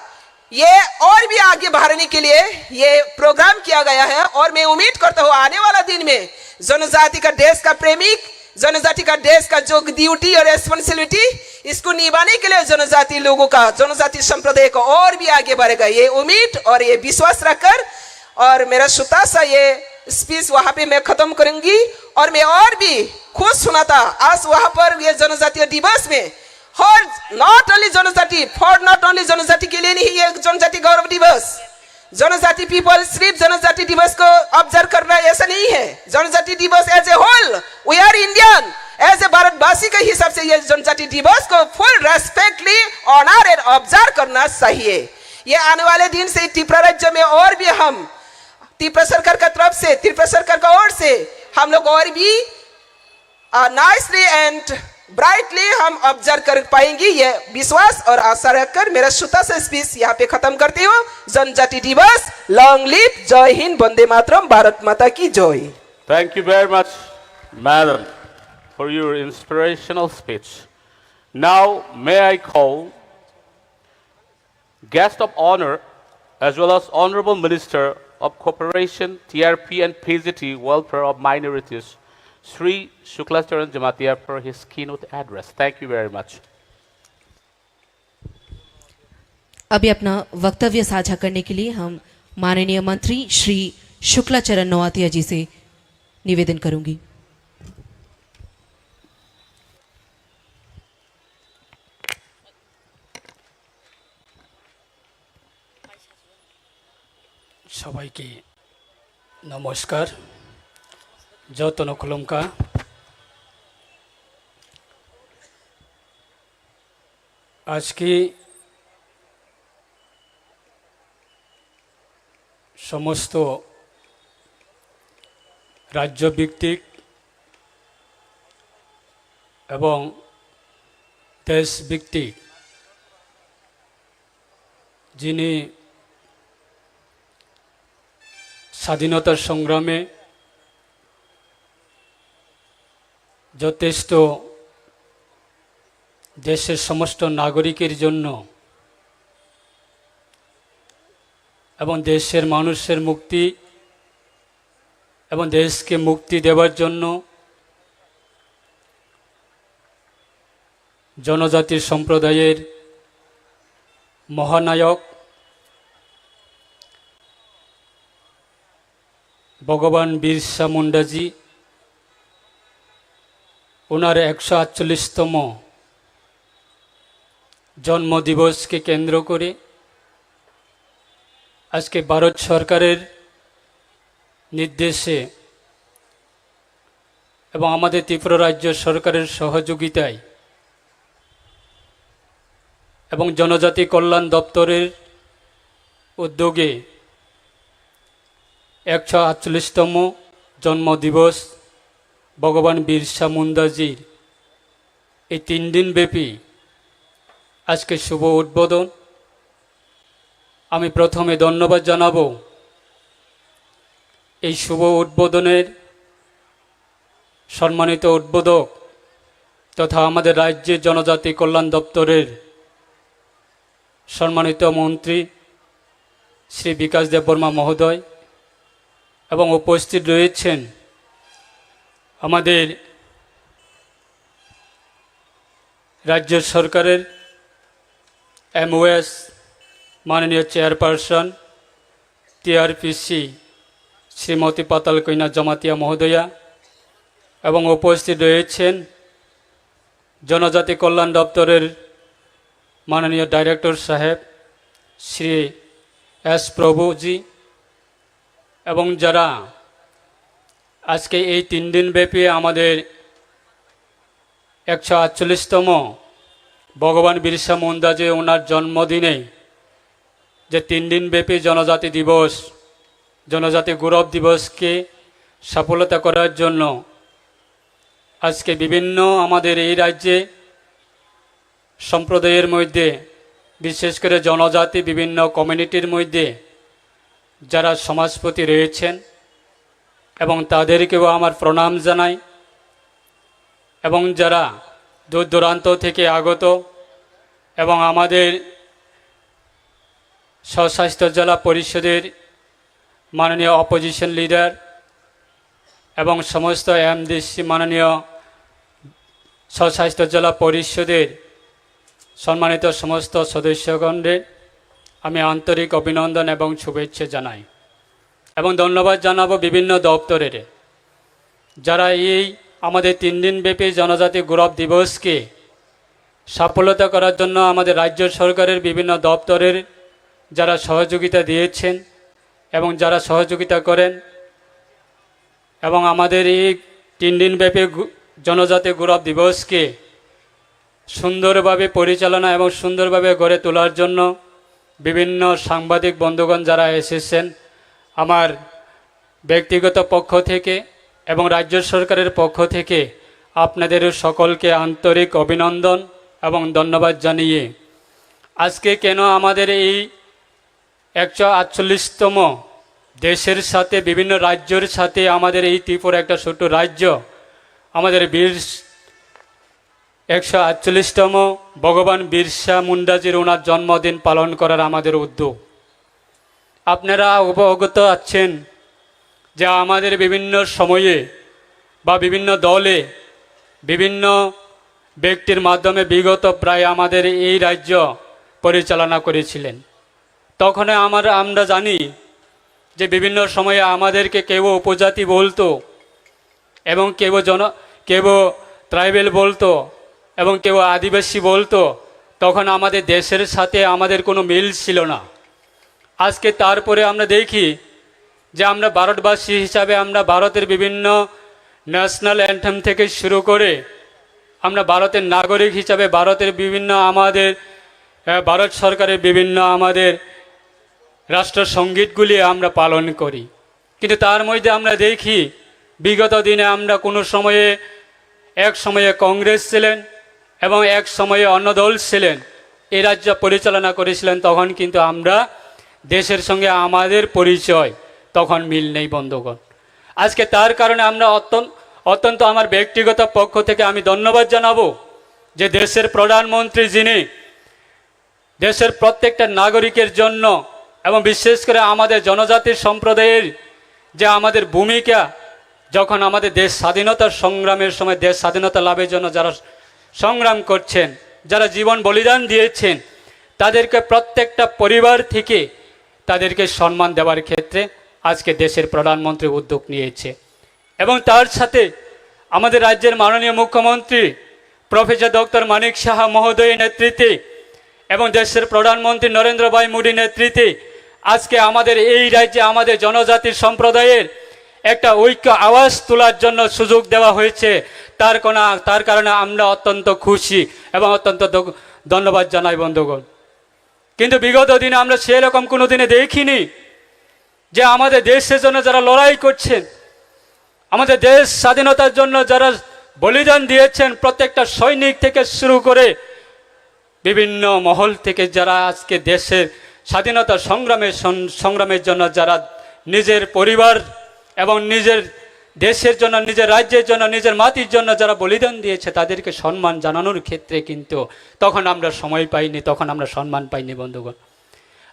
ये और भी आगे बढ़ने के लिए ये प्रोग्राम किया गया है और मैं उम्मीद करता हूँ आने वाला दिन में जनजाति का देश का प्रेमिक जनजाति का देश का जो ड्यूटी और रेस्पॉन्सिबिलिटी इसको निभाने के लिए जनजाति लोगों का जनजाति संप्रदाय को और भी आगे बढ़ेगा ये उम्मीद और ये विश्वास रखकर और मेरा छोटा सा ये स्पीच वहाँ पे मैं खत्म करूंगी और मैं और भी खुश सुना था आज वहाँ पर ये जनजातीय दिवस में और नॉट ओनली जनजाति फॉर नॉट ओनली जनजाति के लिए नहीं ये जनजाति गौरव दिवस जनजाति पीपल सिर्फ जनजाति दिवस को ऑब्जर्व करना ऐसा नहीं है जनजाति दिवस as a whole we are Indian as a भारतवासी के हिसाब से ये जनजाति दिवस को full respectly honour and observe करना चाहिए ये आने वाले दिन से त्रिपुरा राज्य में और भी हम त्रिपुरा सरकार का तरफ से त्रिपुरा सरकार का ओर से हम लोग और भी नाइसली एंड ब्राइटली हम ऑब्जर्व कर पाएंगे ये विश्वास और आशा रखकर मेरा छोटा सा स्पीच यहाँ पे खत्म करती हूँ जनजाति दिवस लॉन्ग लिव जय हिंद वंदे मातरम भारत माता की जय Thank you very much, Madam, for your inspirational speech. Now, may I call guest of honor as well as Honorable Minister of Cooperation, TRP and PZT Welfare of Minorities, Sri Shuklacharan Jamatiya for his keynote address. Thank you very much. अभी अपना वक्तव्य साझा करने के लिए हम माननीय मंत्री श्री शुक्लाचरण नौतिया जी से निवेदन करूंगी। सबाइके नमस्कार जतन खुलुमका आज की সমস্ত রাজ্যভিত্তিক এবং দেশভিত্তিক যিনি স্বাধীনতার সংগ্রামে যথেষ্ট দেশের সমস্ত নাগরিকের জন্য এবং দেশের মানুষের মুক্তি এবং দেশকে মুক্তি দেওয়ার জন্য জনজাতি সম্প্রদায়ের মহানায়ক ভগবান বিরসা মুন্ডাজি ওনার 148তম জন্মদিবসকে কেন্দ্র করে আজকে ভারত সরকারের নির্দেশে এবং আমাদের ত্রিপুরা রাজ্য সরকারের সহযোগিতায় এবং জনজাতি কল্যাণ দপ্তরের উদ্যোগে 148তম জন্মদিবস ভগবান বিরসা মুন্ডাজির এই 3 দিন ব্যাপী আজকে শুভ উদ্বোধন। আমি প্রথমে ধন্যবাদ জানাবো এই শুভ উদ্বোধনের সম্মানিত উদ্বোধক তথা আমাদের রাজ্যের জনজাতি কল্যাণ দপ্তরের সম্মানিত মন্ত্রী শ্রী বিকাশ দেববর্মা মহোদয় এবং উপস্থিত রয়েছেন আমাদের রাজ্য সরকারের MOS মাননীয় চেয়ারপারসন TRPC শ্রীমতী পাতাল কন্যা জমাতিয়া মহোদয়া এবং উপস্থিত রয়েছেন জনজাতি কল্যাণ দপ্তরের মাননীয় ডাইরেক্টর সাহেব শ্রী S প্রভুজি এবং যারা আজকে এই 3 দিন ব্যাপী আমাদের 148তম ভগবান বিরসা মুন্ডাজি ওনার জন্মদিনে যে 3 দিন ব্যাপী জনজাতি দিবস জনজাতি গৌরব দিবসকে সফলতা করার জন্য আজকে বিভিন্ন আমাদের এই রাজ্যে সম্প্রদায়ের মধ্যে বিশেষ করে জনজাতি বিভিন্ন কমিউনিটির মধ্যে যারা সমাজপতি রয়েছেন এবং তাদেরকেও আমার প্রণাম জানাই এবং যারা দূর দূরান্ত থেকে আগত এবং আমাদের স্বস্বাস্থ্য জেলা পরিষদের মাননীয় অপোজিশন লিডার এবং সমস্ত MDC মাননীয় স্বস্বাস্থ্য জেলা পরিষদের সম্মানিত সমস্ত সদস্যগণদের আমি আন্তরিক অভিনন্দন এবং শুভেচ্ছা জানাই এবং ধন্যবাদ জানাবো বিভিন্ন দপ্তরের যারা এই আমাদের 3 দিন ব্যাপী জনজাতি গৌরব দিবসকে সফলতা করার জন্য আমাদের রাজ্য সরকারের বিভিন্ন দপ্তরের যারা সহযোগিতা দিয়েছেন এবং যারা সহযোগিতা করেন এবং আমাদের এই 3 দিন ব্যাপী জনজাতি গৌরব দিবসকে সুন্দরভাবে পরিচালনা এবং সুন্দরভাবে গড়ে তোলার জন্য বিভিন্ন সাংবাদিক বন্ধুগণ যারা এসেছেন আমার ব্যক্তিগত পক্ষ থেকে এবং রাজ্য সরকারের পক্ষ থেকে আপনাদের সকলকে আন্তরিক অভিনন্দন এবং ধন্যবাদ জানিয়ে আজকে কেন আমাদের এই 148তম দেশের সাথে বিভিন্ন রাজ্যের সাথে আমাদের এই ত্রিপুরা একটা ছোট্ট রাজ্য আমাদের 148তম ভগবান বিরসা মুন্ডাজির ওনার জন্মদিন পালন করার আমাদের উদ্যোগ। আপনারা অবগত আছেন যে আমাদের বিভিন্ন সময়ে বা বিভিন্ন দলে বিভিন্ন ব্যক্তির মাধ্যমে বিগত প্রায় আমাদের এই রাজ্য পরিচালনা করেছিলেন। তখন আমরা জানি যে বিভিন্ন সময়ে আমাদেরকে কেউ উপজাতি বলতো এবং কেউ ট্রাইবেল বলতো এবং কেউ আদিবাসী বলতো। তখন আমাদের দেশের সাথে আমাদের কোনো মিল ছিল না। আজকে তারপরে আমরা দেখি যে আমরা ভারতবাসী হিসাবে আমরা ভারতের বিভিন্ন ন্যাশনাল অ্যান্থেম থেকে শুরু করে আমরা ভারতের নাগরিক হিসাবে ভারতের বিভিন্ন আমাদের ভারত সরকারের বিভিন্ন আমাদের রাষ্ট্রসঙ্গীতগুলি আমরা পালন করি, কিন্তু তার মধ্যে আমরা দেখি বিগত দিনে আমরা কোনো সময়ে এক সময়ে কংগ্রেস ছিলেন এবং এক সময়ে অন্য দল ছিলেন, এই রাজ্য পরিচালনা করেছিলেন, তখন কিন্তু আমরা দেশের সঙ্গে আমাদের পরিচয় তখন মিল নেই বন্ধুগণ। আজকে তার কারণে আমরা অত্যন্ত আমার ব্যক্তিগত পক্ষ থেকে আমি ধন্যবাদ জানাবো যে দেশের প্রধানমন্ত্রী যিনি দেশের প্রত্যেকটা নাগরিকের জন্য এবং বিশেষ করে আমাদের জনজাতির সম্প্রদায়ের যে আমাদের ভূমিকা, যখন আমাদের দেশ স্বাধীনতার সংগ্রামের সময় দেশ স্বাধীনতা লাভের জন্য যারা সংগ্রাম করছেন, যারা জীবন বলিদান দিয়েছেন, তাদেরকে প্রত্যেকটা পরিবার থেকে তাদেরকে সম্মান দেওয়ার ক্ষেত্রে আজকে দেশের প্রধানমন্ত্রী উদ্যোগ নিয়েছে। এবং তার সাথে আমাদের রাজ্যের মাননীয় মুখ্যমন্ত্রী প্রফেসর ডক্টর মানিক সাহা মহোদয়ের নেতৃত্বে এবং দেশের প্রধানমন্ত্রী নরেন্দ্র ভাই মোদীর নেতৃত্বে আজকে আমাদের এই রাজ্যে আমাদের জনজাতির সম্প্রদায়ের একটা ঐক্য আওয়াজ তোলার জন্য সুযোগ দেওয়া হয়েছে। তার কারণে আমরা অত্যন্ত খুশি এবং অত্যন্ত ধন্যবাদ জানাই বন্ধুগণ। কিন্তু বিগত দিনে আমরা সেরকম কোনো দিনে দেখিনি যে আমাদের দেশের জন্য যারা লড়াই করছেন, আমাদের দেশ স্বাধীনতার জন্য যারা বলিদান দিয়েছেন, প্রত্যেকটা সৈনিক থেকে শুরু করে বিভিন্ন মহল থেকে যারা আজকে দেশের স্বাধীনতা সংগ্রামের জন্য যারা নিজের পরিবার এবং নিজের দেশের জন্য, নিজের রাজ্যের জন্য, নিজের মাটির জন্য যারা বলিদান দিয়েছে, তাদেরকে সম্মান জানানোর ক্ষেত্রে কিন্তু তখন আমরা সময় পাইনি, তখন আমরা সম্মান পাইনি বন্ধুগণ।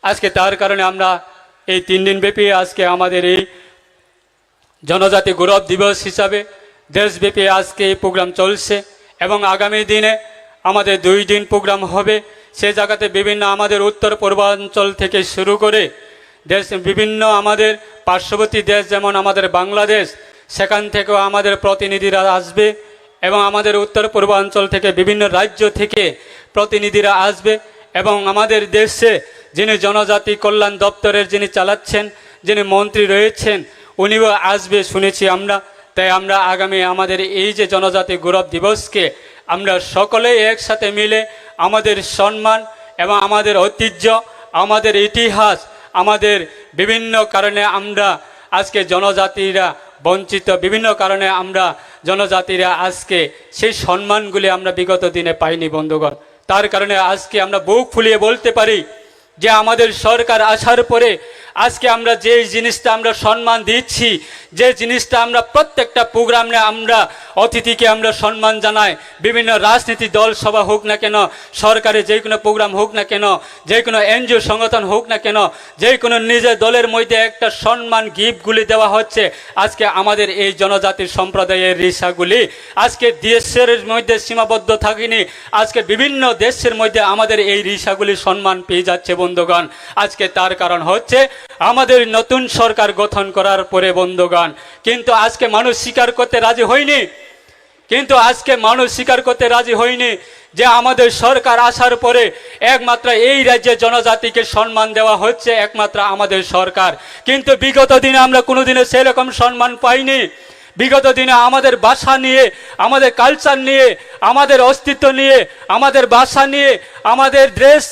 আজকে তার কারণে আমরা এই 3 দিন ব্যাপী আজকে আমাদের এই জনজাতি গৌরব দিবস হিসাবে দেশব্যাপী আজকে এই প্রোগ্রাম চলছে এবং আগামী দিনে আমাদের 2 দিন প্রোগ্রাম হবে। সে জায়গাতে বিভিন্ন আমাদের উত্তর পূর্বাঞ্চল থেকে শুরু করে বিভিন্ন আমাদের পার্শ্ববর্তী দেশ যেমন আমাদের বাংলাদেশ, সেখান থেকেও আমাদের প্রতিনিধিরা আসবে এবং আমাদের উত্তর পূর্বাঞ্চল থেকে বিভিন্ন রাজ্য থেকে প্রতিনিধিরা আসবে এবং আমাদের দেশে যিনি জনজাতি কল্যাণ দপ্তরের যিনি চালাচ্ছেন, যিনি মন্ত্রী রয়েছেন, উনিও আসবে শুনেছি আমরা। তাই আমরা আগামী আমাদের এই যে জনজাতি গৌরব দিবসকে আমরা সকলেই একসাথে মিলে আমাদের সম্মান এবং আমাদের ঐতিহ্য, আমাদের ইতিহাস, আমাদের বিভিন্ন কারণে আমরা আজকে জনজাতিরা বঞ্চিত, বিভিন্ন কারণে আমরা জনজাতিরা আজকে সেই সম্মানগুলি আমরা বিগত দিনে পাইনি বন্ধুগণ। তার কারণে আজকে আমরা বুক ফুলিয়ে বলতে পারি যে আমাদের সরকার আসার পরে আজকে আমরা যে জিনিসটা আমরা সম্মান দিচ্ছি, যে জিনিসটা আমরা প্রত্যেকটা প্রোগ্রামে আমরা অতিথিকে আমরা সম্মান জানাই, বিভিন্ন রাজনীতি দল সভা হোক না কেন, সরকারে যে কোনো প্রোগ্রাম হোক না কেন, যে কোনো এনজিও সংগঠন হোক না কেন, যে কোনো নিজের দলের মধ্যে একটা সম্মান গিফটগুলি দেওয়া হচ্ছে। আজকে আমাদের এই জনজাতির সম্প্রদায়ের রিসাগুলি আজকে দেশের মধ্যে সীমাবদ্ধ থাকেনি, আজকে বিভিন্ন দেশের মধ্যে আমাদের এই রিসাগুলি সম্মান পেয়ে যাচ্ছে বন্ধুগণ। আজকে তার কারণ হচ্ছে আমাদের নতুন সরকার গঠন করার পরে বন্ধুগণ, কিন্তু আজকে মানুষ স্বীকার করতে রাজি হয়নি, যে আমাদের সরকার আসার পরে একমাত্র এই রাজ্যে জনজাতিকে সম্মান দেওয়া হচ্ছে একমাত্র আমাদের সরকার। কিন্তু বিগত দিনে আমরা কোনোদিনে সেরকম সম্মান পাইনি। বিগত দিনে আমাদের ভাষা নিয়ে, আমাদের কালচার নিয়ে, আমাদের অস্তিত্ব নিয়ে, আমাদের ভাষা নিয়ে, আমাদের ড্রেস,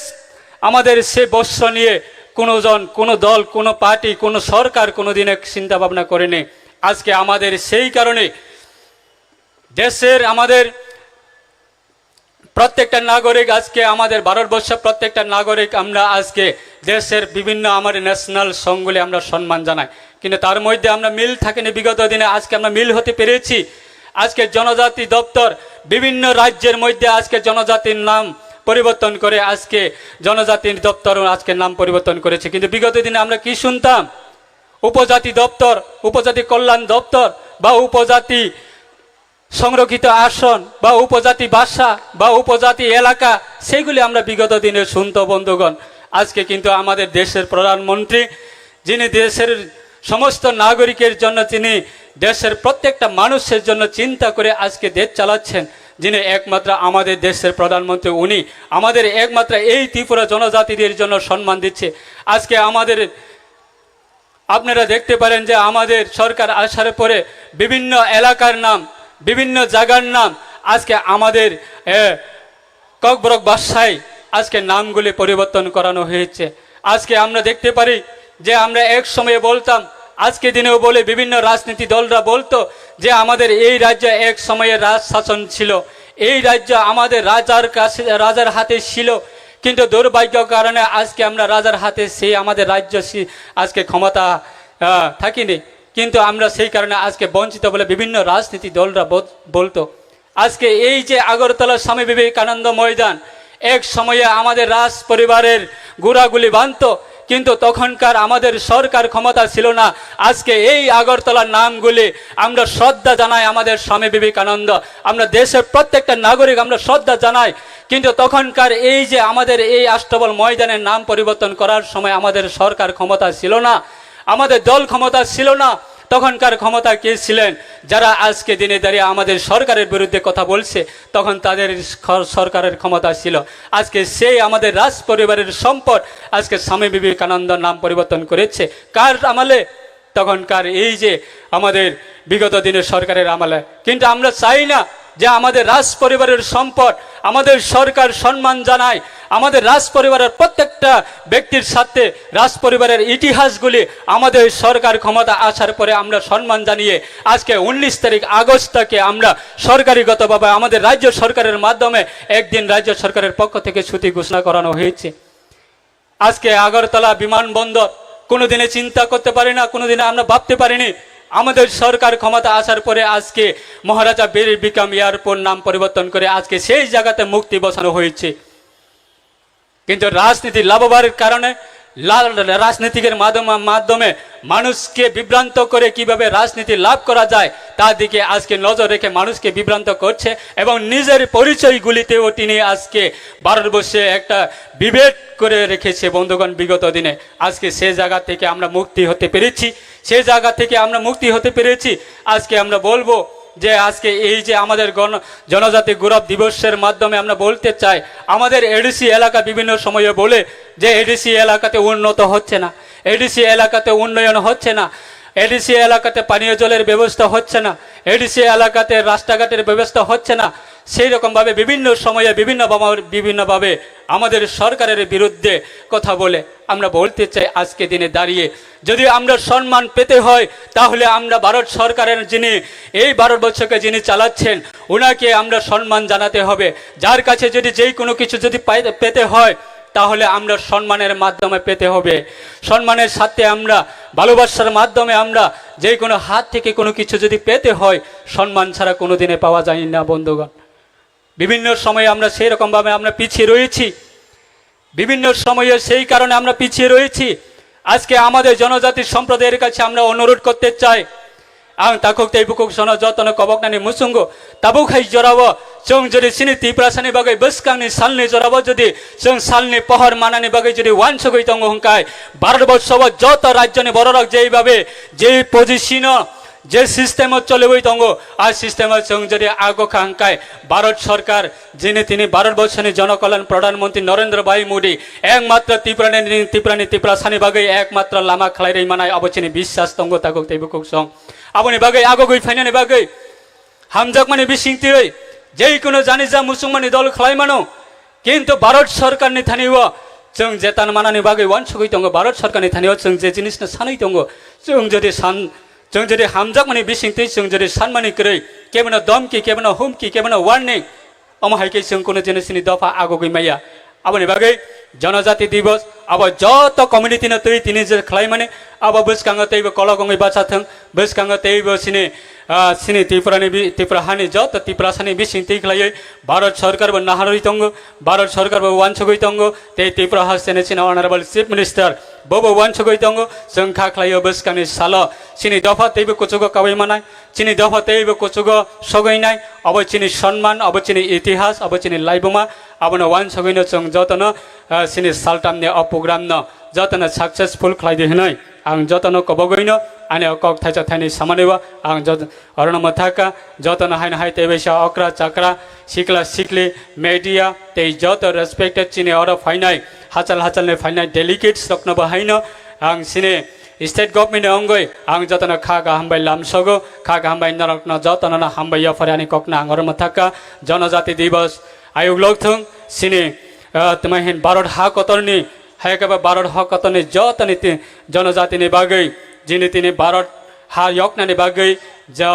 আমাদের সে বস্ত্র নিয়ে কোনোজন, কোনো দল, কোনো পার্টি, কোনো সরকার কোনোদিনে চিন্তা ভাবনা করেনি। আজকে আমাদের সেই কারণে দেশের আমাদের প্রত্যেকটা নাগরিক, আজকে আমাদের ভারতবর্ষের প্রত্যেকটা নাগরিক আমরা আজকে দেশের বিভিন্ন আমাদের ন্যাশনাল সংগুলি আমরা সম্মান জানাই, কিন্তু তার মধ্যে আমরা মিল থাকেনি বিগত দিনে। আজকে আমরা মিল হতে পেরেছি। আজকে জনজাতি দপ্তর বিভিন্ন রাজ্যের মধ্যে আজকে জনজাতির নাম পরিবর্তন করে আজকে জনজাতির দপ্তর আজকে নাম পরিবর্তন করেছে। কিন্তু বিগত দিনে আমরা কি শুনতাম? উপজাতি দপ্তর, উপজাতি কল্যাণ দপ্তর বা উপজাতি সংরক্ষিত আসন বা উপজাতি ভাষা বা উপজাতি এলাকা, সেগুলি আমরা বিগত দিনে শুনতো বন্ধুগণ। আজকে কিন্তু আমাদের দেশের প্রধানমন্ত্রী, যিনি দেশের সমস্ত নাগরিকের জন্য, তিনি দেশের প্রত্যেকটা মানুষের জন্য চিন্তা করে আজকে দেশ চালাচ্ছেন, যিনি একমাত্র আমাদের দেশের প্রধানমন্ত্রী, উনি আমাদের একমাত্র এই ত্রিপুরা জনজাতিদের জন্য সম্মান দিচ্ছে। আজকে আমাদের আপনারা দেখতে পারেন যে আমাদের সরকার আসার পরে বিভিন্ন এলাকার নাম, বিভিন্ন জায়গার নাম আজকে আমাদের ককবরক ভাষায় আজকে নামগুলি পরিবর্তন করানো হয়েছে। আজকে আমরা দেখতে পারি যে আমরা এক সময়ে বলতাম, আজকে দিনেও বলে বিভিন্ন রাজনীতি দলরা বলতো যে আমাদের এই রাজ্যে এক সময়ে রাজ শাসন ছিল, এই রাজ্য আমাদের রাজার হাতে ছিল, কিন্তু দুর্ভাগ্যের কারণে আজকে আমরা রাজার হাতে সেই আমাদের রাজ্য আজকে ক্ষমতা থাকিনি, কিন্তু আমরা সেই কারণে আজকে বঞ্চিত বলে বিভিন্ন রাজনীতি দলরা বলতো। আজকে এই যে আগরতলা স্বামী বিবেকানন্দ ময়দান এক সময়ে আমাদের রাজ পরিবারের গুড়াগুলি বাঁধত, কিন্তু তখনকার আমাদের সরকার ক্ষমতা ছিল না। আজকে এই আগরতলার নামগুলি আমরা শ্রদ্ধা জানাই আমাদের স্বামী বিবেকানন্দ, আমরা দেশের প্রত্যেকটা নাগরিক আমরা শ্রদ্ধা জানাই, কিন্তু তখনকার এই যে আমাদের এই আষ্টবল ময়দানের নাম পরিবর্তন করার সময় আমাদের সরকার ক্ষমতা ছিল না, আমাদের দল ক্ষমতা ছিল না। তখনকার ক্ষমতা কে ছিলেন? যারা আজকে দিনে দাঁড়িয়ে আমাদের সরকারের বিরুদ্ধে কথা বলছে, তখন তাদের সরকারের ক্ষমতা ছিল। আজকে সেই আমাদের রাজ পরিবারের সম্পদ আজকে স্বামী বিবেকানন্দ নাম পরিবর্তন করেছে কার আমলে? তখনকার এই যে আমাদের বিগত দিনের সরকারের আমলে। কিন্তু আমরা চাই না যে আমাদের রাজ পরিবারের সম্পদ আমাদের সরকার সম্মান জানায়, আমাদের রাজ পরিবারের প্রত্যেকটা ব্যক্তির সাথে রাজ পরিবারের ইতিহাসগুলি আমাদের সরকার ক্ষমতা আসার পরে আমরা সম্মান জানিয়ে আজকে 19 তারিখ আগস্টকে আমরা সরকারিগতভাবে আমাদের রাজ্য সরকারের মাধ্যমে একদিন রাজ্য সরকারের পক্ষ থেকে ছুটি ঘোষণা করানো হয়েছে। আজকে আগরতলা বিমানবন্দর কোনোদিনে চিন্তা করতে পারি না, কোনোদিনে আমরা ভাবতে পারিনি আমাদের সরকার ক্ষমতা আসার পরে আজকে মহারাজা বীর বিক্রম এয়ারপোর্ট নাম পরিবর্তন করে আজকে সেই জায়গাতে মুক্তি বসানো হয়েছে। কিন্তু রাজনীতি লাভবানের কারণে রাজনীতিকের মাধ্যমে মানুষকে বিভ্রান্ত করে কিভাবে রাজনীতি লাভ করা যায় তার দিকে আজকে নজর রেখে মানুষকে বিভ্রান্ত করছে, এবং নিজের পরিচয়গুলিতেও তিনি আজকে ভারতবর্ষে একটা বিভেদ করে রেখেছে। বন্ধুগণ, বিগত দিনে আজকে সে জায়গা থেকে আমরা মুক্তি হতে পেরেছি, সে জায়গা থেকে আমরা মুক্তি হতে পেরেছি। আজকে আমরা বলবো যে আজকে এই যে আমাদের জনজাতি গৌরব দিবসের মাধ্যমে আমরা বলতে চাই, আমাদের এডিসি এলাকা বিভিন্ন সময়ে বলে যে এডিসি এলাকাতে উন্নত হচ্ছে না, এডিসি এলাকাতে উন্নয়ন হচ্ছে না, এডিসি এলাকাতে পানীয় জলের ব্যবস্থা হচ্ছে না, এডিসি এলাকাতে রাস্তাঘাটের ব্যবস্থা হচ্ছে না। সেই রকমভাবে বিভিন্ন সময়ে বিভিন্নভাবে আমাদের সরকারের বিরুদ্ধে কথা বলে আমরা বলতে চাই, আজকে দিনে দাঁড়িয়ে যদি আমরা সম্মান পেতে হয় তাহলে আমরা ভারত সরকারের যিনি এই ভারতবর্ষকে যিনি চালাচ্ছেন ওনাকে আমরা সম্মান জানাতে হবে। যার কাছে যদি যেই কোনো কিছু যদি পেতে হয় তাহলে আমরা সম্মানের মাধ্যমে পেতে হবে, সম্মানের সাথে আমরা ভালোবাসার মাধ্যমে আমরা যে কোনো হাত থেকে কোনো কিছু যদি পেতে হয় সম্মান ছাড়া কোনো দিনে পাওয়া যায় না। বন্ধুগণ, বিভিন্ন সময়ে আমরা সেই রকমভাবে আমরা পিছিয়ে রয়েছি, বিভিন্ন সময়ে সেই কারণে আমরা পিছিয়ে রয়েছি। আজকে আমাদের জনজাতি সম্প্রদায়ের কাছে আমরা অনুরোধ করতে চাই, ang takok tay bukok sono jotono kobok nani musungo tabuk hai jorabo chung jodi sini tiprasani bagai beskang ni salni jorabo jodi chung salni pohor manani bagai jodi wan sogoi tongo hongkai bharatborsho joto rajyo ni bororok jei babe jei position যে system চলে ওই তঙ্গ আর system যদি আগো খাঙ্কায় ভারত সরকার যিনি তিনি ভারতবর্ষের জনকল্যাণ প্রধানমন্ত্রী নরেন্দ্র ভাই মোদী একমাত্র তীব্রানি বাগে একমাত্র লামা খালাই মানায় অবচিনি বিশ্বাস তঙ্গ তাগক তেবুক সং আপনি বাগে আগো গই ফাইনানি বাগে হামজাক মানে বিসিংতি যেই কোনো জানি যা মুসলমানি দল খালাই মানো কিন্তু ভারত সরকার নি থানিও जों जेतान मानानि बागै वानसुगै दङ भारत सरकारनि थानायाव जों जे जिनिसनो सानै दङ जों जुदि हामजाकमानि बिसिंथि जों जुदि सानमानि गरै केबनो दमकि केबनो हुमकि केबनो वार्निं अमहायकै जों कोनो जिनिसनि दफा आगोगै माया आबनि बागै जनजाति दिवस अब जत कम्युनिटिनो तै तिनि जे खालायमाने अब बसकांग तैबो कलगङै बाचाथों बसकांग तैबो सिनि तिप्राहानि जत तिप्रासानि बिसिंथि खालायै भारत सरकार बो नाहारै दङ भारत सरकार बो वानसुगै दङ तै तिप्राहा सेनेसिन अनारेबल चिफ मिनिस्टार बोबो वानसुगै दङ जों खाख्लायो बसकांनि साल सिनि दफा तैबो कुचुगो कावै मानाय चिनि दफा तैबो कुचुगो सगैनाय अब चिनि सम्मान अब चिनि इतिहास अब चिनि लाइबमा अबनो वानसुगैनो जों जतनो सिनि सालटामनि प्रोग्रामनो जतनो सक्सेसफुल खालायदि हनै आं जतनो कबगैनो आने अकक थाइचा थाइनि सामानेवा आं अरण मथाका जतनो हाइन हाइ तेबेसा अक्रा चक्रा सिक्ला सिक्ली मेडिया ते जत रेस्पेक्टेड चिनि अर फाइनाय हाचल ने फाइनाय डेलिगेट्स रक्न बहाइन आं सिनि स्टेट गभर्नमेंट अंगै आं जतनो खागा हामबाय लामसगो खागा हामबाय नरकन जतनो हामबाय फरानि ककना आं अर मथाका जनजाति दिवस आयोग लथों सिनि तमाहिन भारत हा कतरनि हायकाबा भारत हकतनि जतनि जनजातिनि बागै जिनि तिनि भारत हा यक्नानि बागै जा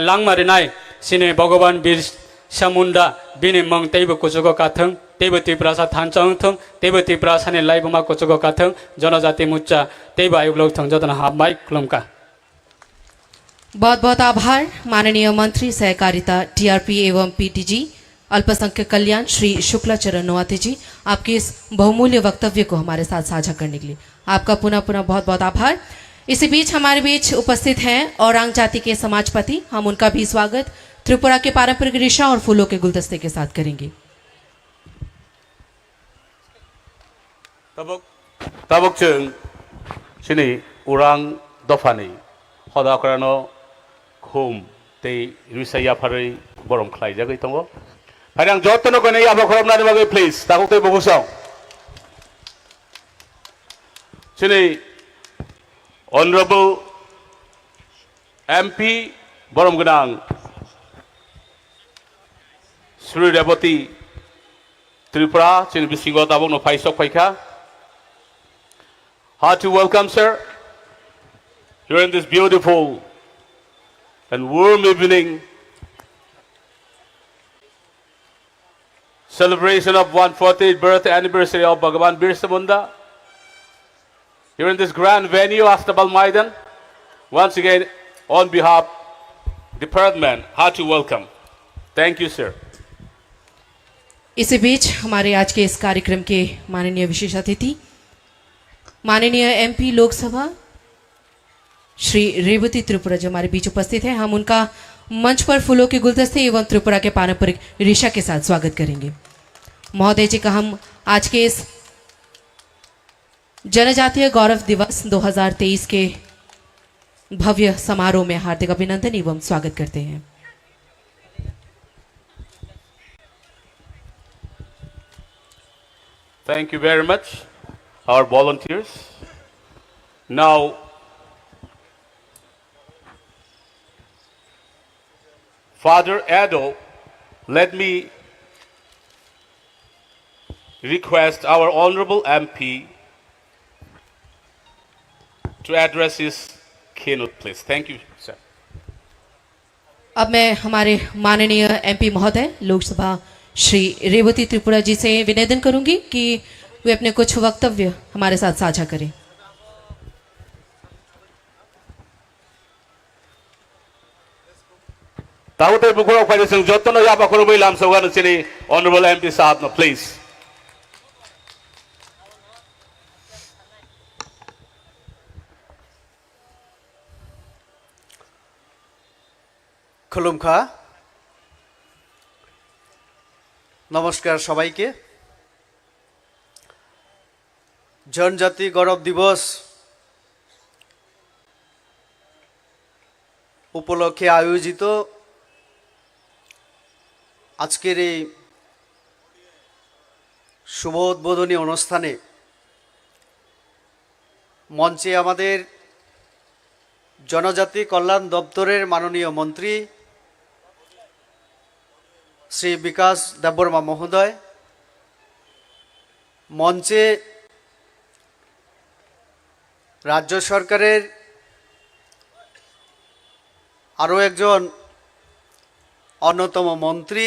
लांमारिनाय सिनि भगवान बिरसा मुन्डा बिनि मं तैबो कुचुको काथं तैबो तिप्रासा थानचांथं तैबो तिप्रासानि लाइबमा कुचुको काथं जनजाति मुच्चा तैबो आयुग्लौ थं जतन हाबाय खुलुमका। बहुत बहुत आभार माननीय मंत्री सहकारिता टीआरपी एवं पीटीजी अल्पसंख्यक कल्याण श्री शुक्लाचरण नोआते जी, आपके इस बहुमूल्य वक्तव्य को हमारे साथ साझा करने के लिए आपका पुनः पुनः बहुत बहुत आभार। इसी बीच हमारे बीच उपस्थित हैं औरांग जाति के समाजपति, हम उनका भी स्वागत त्रिपुरा के पारंपरिक रिशा और फूलों के गुलदस्ते के साथ करेंगे। ताबुक जों सिनि उरां दफानि हदाक्रानो खुम ते रिसाया फारै बरम खालायजागै दङ फाय आं जतन गनाय आबा खालामनानै बागै प्लिज ताबुक ते बगुसाव सिनि Honorable MP Borom Ganang Sri Reboti Tripura Chin Bisingo Tabong no Paisok Paika. Hard to welcome, sir, here in this beautiful and warm evening celebration of 140th birthday anniversary of Bhagavan Birsa Munda. Here in this grand venue, Agartala Maidan, once again, on behalf of the department, hearty welcome. Thank you, sir. इसी बीच हमारे आज के इस कार्यक्रम के माननीय विशेष अतिथि माननीय एमपी लोकसभा श्री रेवती त्रिपुरा जो हमारे बीच उपस्थित हैं, हम उनका मंच पर फूलों के गुलदस्ते एवं त्रिपुरा के पारंपरिक रिशा के साथ स्वागत करेंगे। महोदय जी का हम आज के इस जनजातीय गौरव दिवस 2023 के भव्य समारोह में हार्दिक अभिनंदन एवं स्वागत करते हैं। Thank you very much, our volunteers. Now, Father Ado, let me request our Honorable MP to address his keynote, please. Thank you, sir. अब मैं हमारे माननीय एमपी महोदय लोकसभा श्री रेवती त्रिपुरा जी से विनोदन करूंगी कि वे अपने कुछ वक्तव्य हमारे साथ साझा करें। तावते बुखुरा फाइदे संग जतन याबा खरबै लाम सौगान सिनि Honorable MP साहब न please. खुलुमखा नमस्कार सबाइके जनजाति गौरव दिवस उपलक्षे आयोजित आजकेर এই শুভ উদ্বোধনী অনুষ্ঠানে মঞ্চে আমাদের জনজাতি কল্যাণ দপ্তরের মাননীয় মন্ত্রী श्री विकास देबबर्मा महोदय मंचे राज्य सरकारेर आरो एकजन अन्यतम मंत्री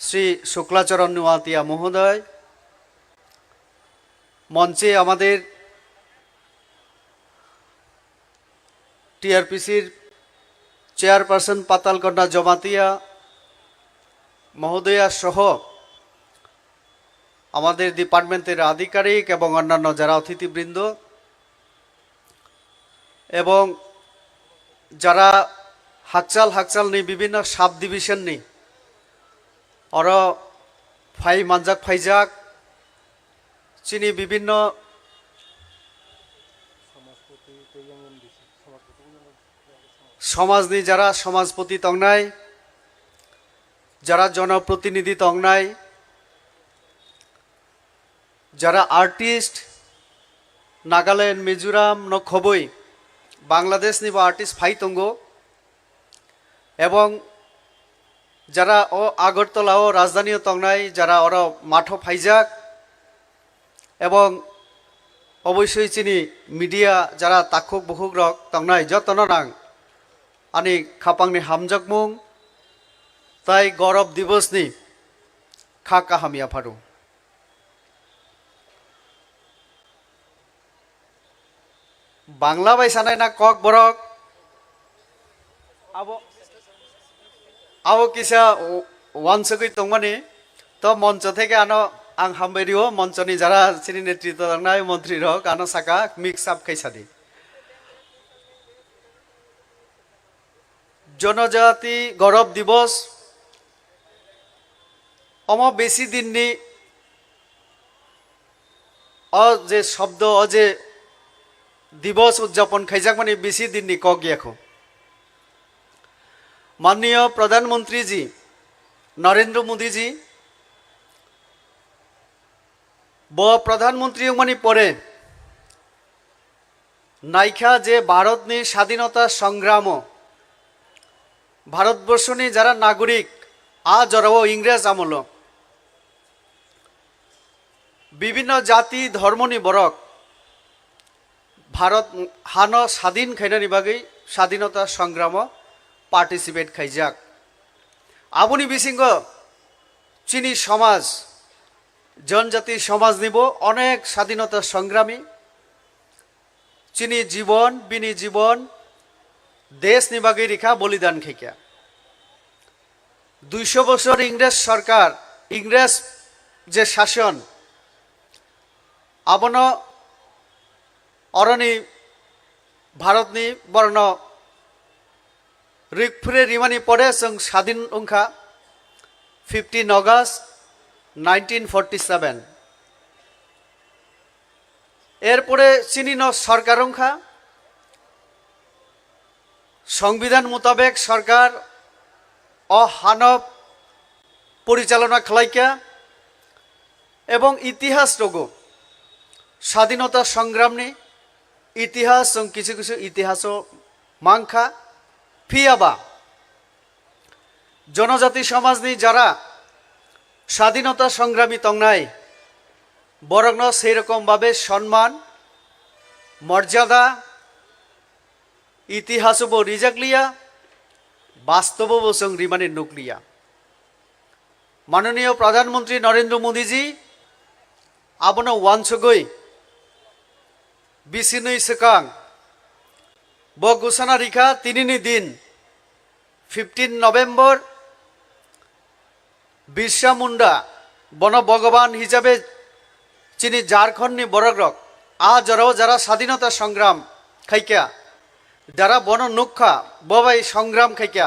श्री शुक्लाचरण नोआतिया महोदय मंचे आमादेर टीआरपीसीर चेयरपार्सन पातालकन्या जमातिया महोदया सह आमादेर डिपार्टमेंटेर आधिकारिक एवं अन्यान्य जारा अतिथिबृंद एवं जारा हाकचाल हाकचालनि विभिन्न साब डिविशननि और फाइ मानजाक फाइजाक चिनी विभिन्न समाजनि जारा समाजपति तंगनाय যারা জনপ্রতিনিধি তংনাই যারা আর্টিস্ট নাগাল্যান্ড মিজোরাম ন খবই বাংলাদেশ নিব আর্টিস্ট ফাইতঙ্গ এবং যারা ও আগরতলা ও রাজধানী তংনাই যারা ওর মাঠ ফাইজাক এবং অবশ্যই চিনি মিডিয়া যারা তাকুক বহুক রক তংনাই যতন নাং আনি খাপাংনি হামজাকমুং তাই গৌরব দিবসনি খা কাহামিয়া ফারু বাংলা বাইসানাই না কক বরক আবো আবো কিসা ওয়ানসগৈ তংমানি তো মঞ্চ থেকে আনো আং হামবেরিও মঞ্চনি যারা চিনি নেতৃত্ব দাंनाय মন্ত্রী রক আনো সাকা মিক্স আপ খাইসাদি জনজাতি গৌরব দিবস অম বেশি দিননি অ যে শব্দ অ যে দিবস উদযাপন খাইজাক মানে বেশি দিননি কক গিয়াখো माननीय प्रधानमंत्री जी नरेंद्र मोदी जी ब प्रधानमंत्री मानी परे नाइखा जे भारतनी स्वाधीनता संग्राम भारतवर्षनी जरा नागरिक आ जराओ इंग्रेज आमल विभिन्न जाति धर्मनी बरक भारत हान स्वाधीन खाइनानि बागै स्वाधीनता संग्राम पार्टिसिपेट खाइजाक आबुनि बिसिंग चीनी समाज जनजाति समाज निब अनेक स्वाधीनता संग्रामी चीनी जीवन बिनी जीवन देश निबागे रेखा बलिदान खेकिया 200 बछर इंग्रेज सरकार इंग्रेज जे शासन आबन अरनी भारतनी बर्ण रिकफुरे रिमानी पड़े जों स्वाधीन अंखा 15 अगस्त 1947 एरपरे चीनी न सरकार अंखा संविधान मुताबिक सरकार अहानव परिचालना खालाइका एवं इतिहास रगो स्वाधीनता संग्रामनी इतिहास जों किछु किछु इतिहास मांखा फियाबा जनजाति समाजनी जरा स्वाधीनता संग्रामी तंगनाय बरग्न सेई रकम भावे सम्मान मर्यादा इतिहासबो रिजाकलिया वास्तवबो जों रिमानि नुकलिया माननीय प्रधानमंत्री नरेंद्र मोदी जी आबनो वानसगै बिसिनै सेकां ब घोषणा रिखा तिनिनि दिन 15 नवेम्बर बिरसा मुंडा बन भगवान हिसाबे चीनी झारखंडनी बरग्रक आ जराओ जरा स्वाधीनता संग्राम खाइका जरा बन नुखा बबाई संग्राम खाइका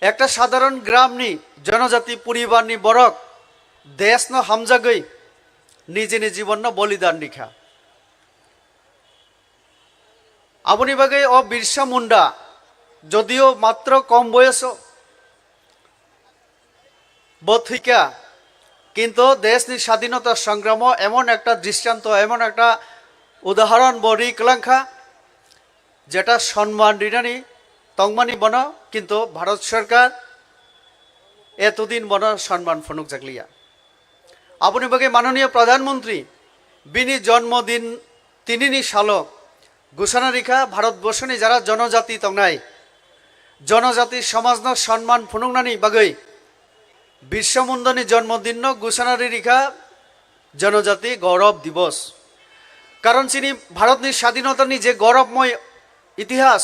एक साधारण ग्रामनी जनजाति परिवारनी बरक देश न हामजागै निजेनि जीवन न बलिदान रिखा आबुनि बागै अ बिरसा मुंडा जदिओ मात्र कम बयस बथिका किन्तु देशनि स्वाधीनता संग्राम एमन एक दृष्टान्त एमन एक उदाहरण बरी कलांखा जेटा सम्मान रिनानी तंगमानी बन किन्तु भारत सरकार एतदिन बन सम्मान फनुक जागलिया आबुनि बागै माननीय प्रधानमंत्री बिनी जन्मदिन तिनिनि सालो घोषणा रेखा भारतवर्षनि जरा जनजाति तंगनाय जनजाति समाज न सम्मान फुनुंगनानि बागै बिरसा मुंडानि जन्मदिन न घोषणा रेखा जनजाति गौरव दिवस कारण चिनी भारतनि स्वाधीनतानि जे गौरवमय इतिहास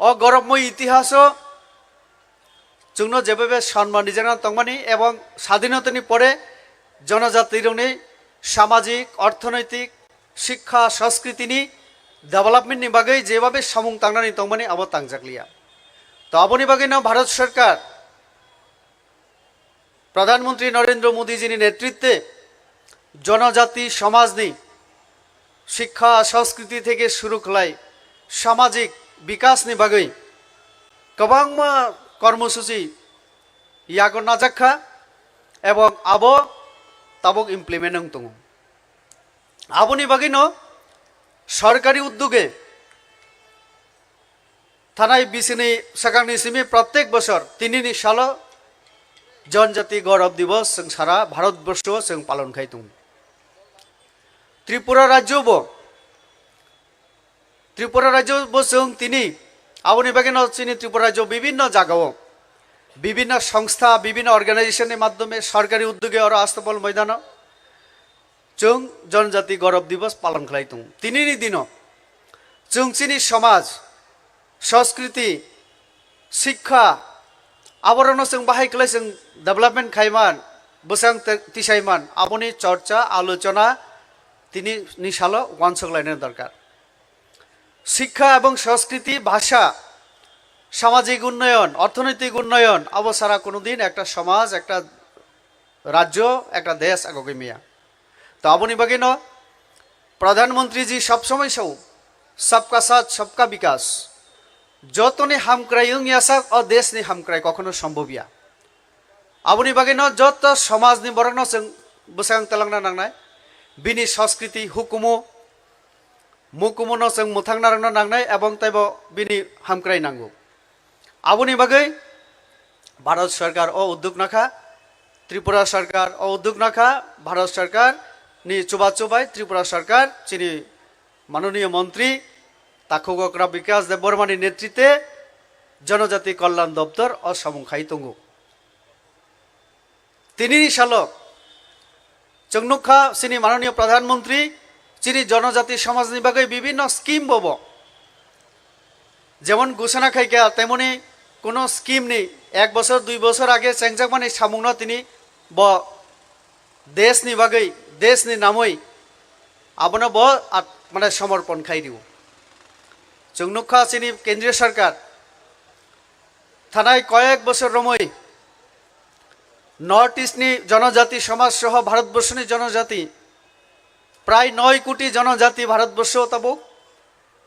गौरवमय इतिहास जोंनो जेबेबे सम्मान रिजाना तंगमानि एवं स्वाधीनतानि परे जनजातिनि सामाजिक अर्थनैतिक शिक्षा संस्कृति डेभलपमेंटनि बागै जेबाबे सामुं तांनानै तंगमानि आबो तांजाकलिया तो आबोनि बागै न भारत सरकार प्रधानमंत्री नरेंद्र मोदी जी नेतृत्वे जनजाति समाजनी शिक्षा संस्कृति थेके शुरू खालाय सामाजिक विकासनि बागै गोबां कर्मसूची यागो नाजाखा एवं आबो ताबक इमप्लिमेंट दङ आबोनि बागै न सरकारी उद्योगे थानाय बिसिनि सागांनि सिमी प्रत्येक बছর 3 साल जनजाति गौरव दिवस जों सारा भारतवर्ष जों पालन खालामदों त्रिपुरा राज्य जों तिनी आबोनि बागैनो चिनी त्रिपुरा राज्य विभिन्न जायगाओं विभिन्न संस्था विभिन्न अर्गानाइजेशन माध्यमे सरकारी उद्योगे और आस्तबल मैदान जों जनजाति गौरव दिवस पालन खालामदों तिनी दिनों जों चिनी समाज संस्कृति शिक्षा आवरण जों बाहाय खालाय जों डेवलपमेंट खायमान बसां तिसायमान आबोनि चर्चा आलोचना तिनी निशालो वांसगलायनो दरकार शिक्षा एवं संस्कृति भाषा सामाजिक उन्नयन अर्थनैतिक उन्नयन अब सारा कोनो दिन एक समाज एक राज्य एक देश आगे मिया तो आबोनि बागैनो प्रधानमंत्री जी सब समय सौ सबका साथ सबका विकास जतने हामक्राय यासा और देश नि हामक्राय कखनो सम्भविया आबोनि बागैनो जत समाज नि बरनो जों बसां तलांना नांनाय बिनि संस्कृति हुकुमो मुकुमनो जों मुथांना रांना नांनाय एवं तैबो बिनि हामक्राय नांगौ आबोनि बागै भारत सरकार ओ उद्योग नाखा त्रिपुरा सरकार ओ उद्योग नाखा भारत सरकार नि चुबाचुबाय त्रिपुरा सरकार चिनी माननीय मंत्री ताखुगोकरा विकास देव बर्मानि नेतृत्वे जनजाति कल्याण दफ्तर और सामुखाई तंगो तिनी सालो जोंनुखा चिनी माननीय प्रधानमंत्री चिनी जनजाति समाजनि बागै विभिन्न स्कीम बबो जेमन घोषणा खाइका तेमनि कोनो स्कीम नि एक बছর 2 বছর आगे चेंगजाकमानि सामुंगनो तिनी ब देशनि बागै देशनि नामै आबनो ब माने समर्पण खाइदिउ जोंनुखा चिनी केंद्रीय सरकार थानाय कयेक बছর रमै नर्थ इस्टनि जनजाति समाज सह भारतवर्षनि जनजाति प्राय 9 कोटी जनजाति भारतवर्ष तब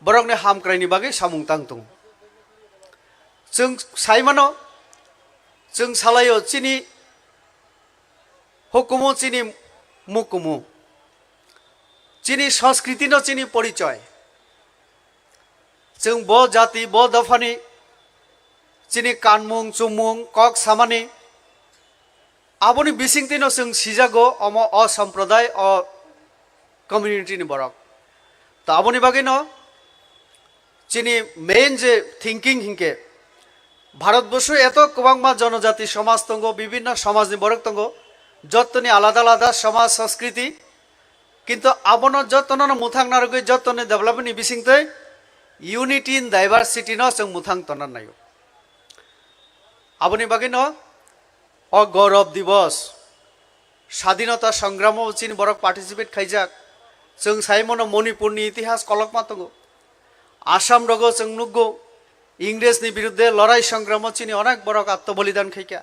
बरंनि हामक्रायनि बागै सामुं तांतुं जों साइमानो जों सालायो चिनी हुकुमो चिनी मुकुमो चिनी संस्कृतिनो चिनी परिचय जों ब जाति ब दफानि चिनी कानमुं चुमुं कक सामानि आबोनि बिसिंतिनो जों सिजागो अम असम्प्रदाय अ कम्युनिटी बरक तो आबोनि बागैनो चिनी मेन जे थिंकिंग हिंके भारतवर्ष एत गोबांमा जनजाति समाज दंगो विभिन्न समाजनि बरक दंगो जतनि आलादा आलादा समाज संस्कृति किन्तु आबोनो जतनो मुथांना रगै जतनि डेभलपमेन्टनि बिसिंतै यूनिटी इन डाइभार्सिटी न जों मुथां तनन नायो आबोनि बागैनो अ गौरव दिवस स्वाधीनता संग्राम चिनी बरक पार्टिसिपेट खाइजाक जों साइमनो मणिपुरनि इतिहास कलकमा दंगो आसाम रगो जों नुगो इंग्रेजनि बिरुद्धे लड़ाई संग्राम चिनी अनेक बरक आत्मबलिदान खाइका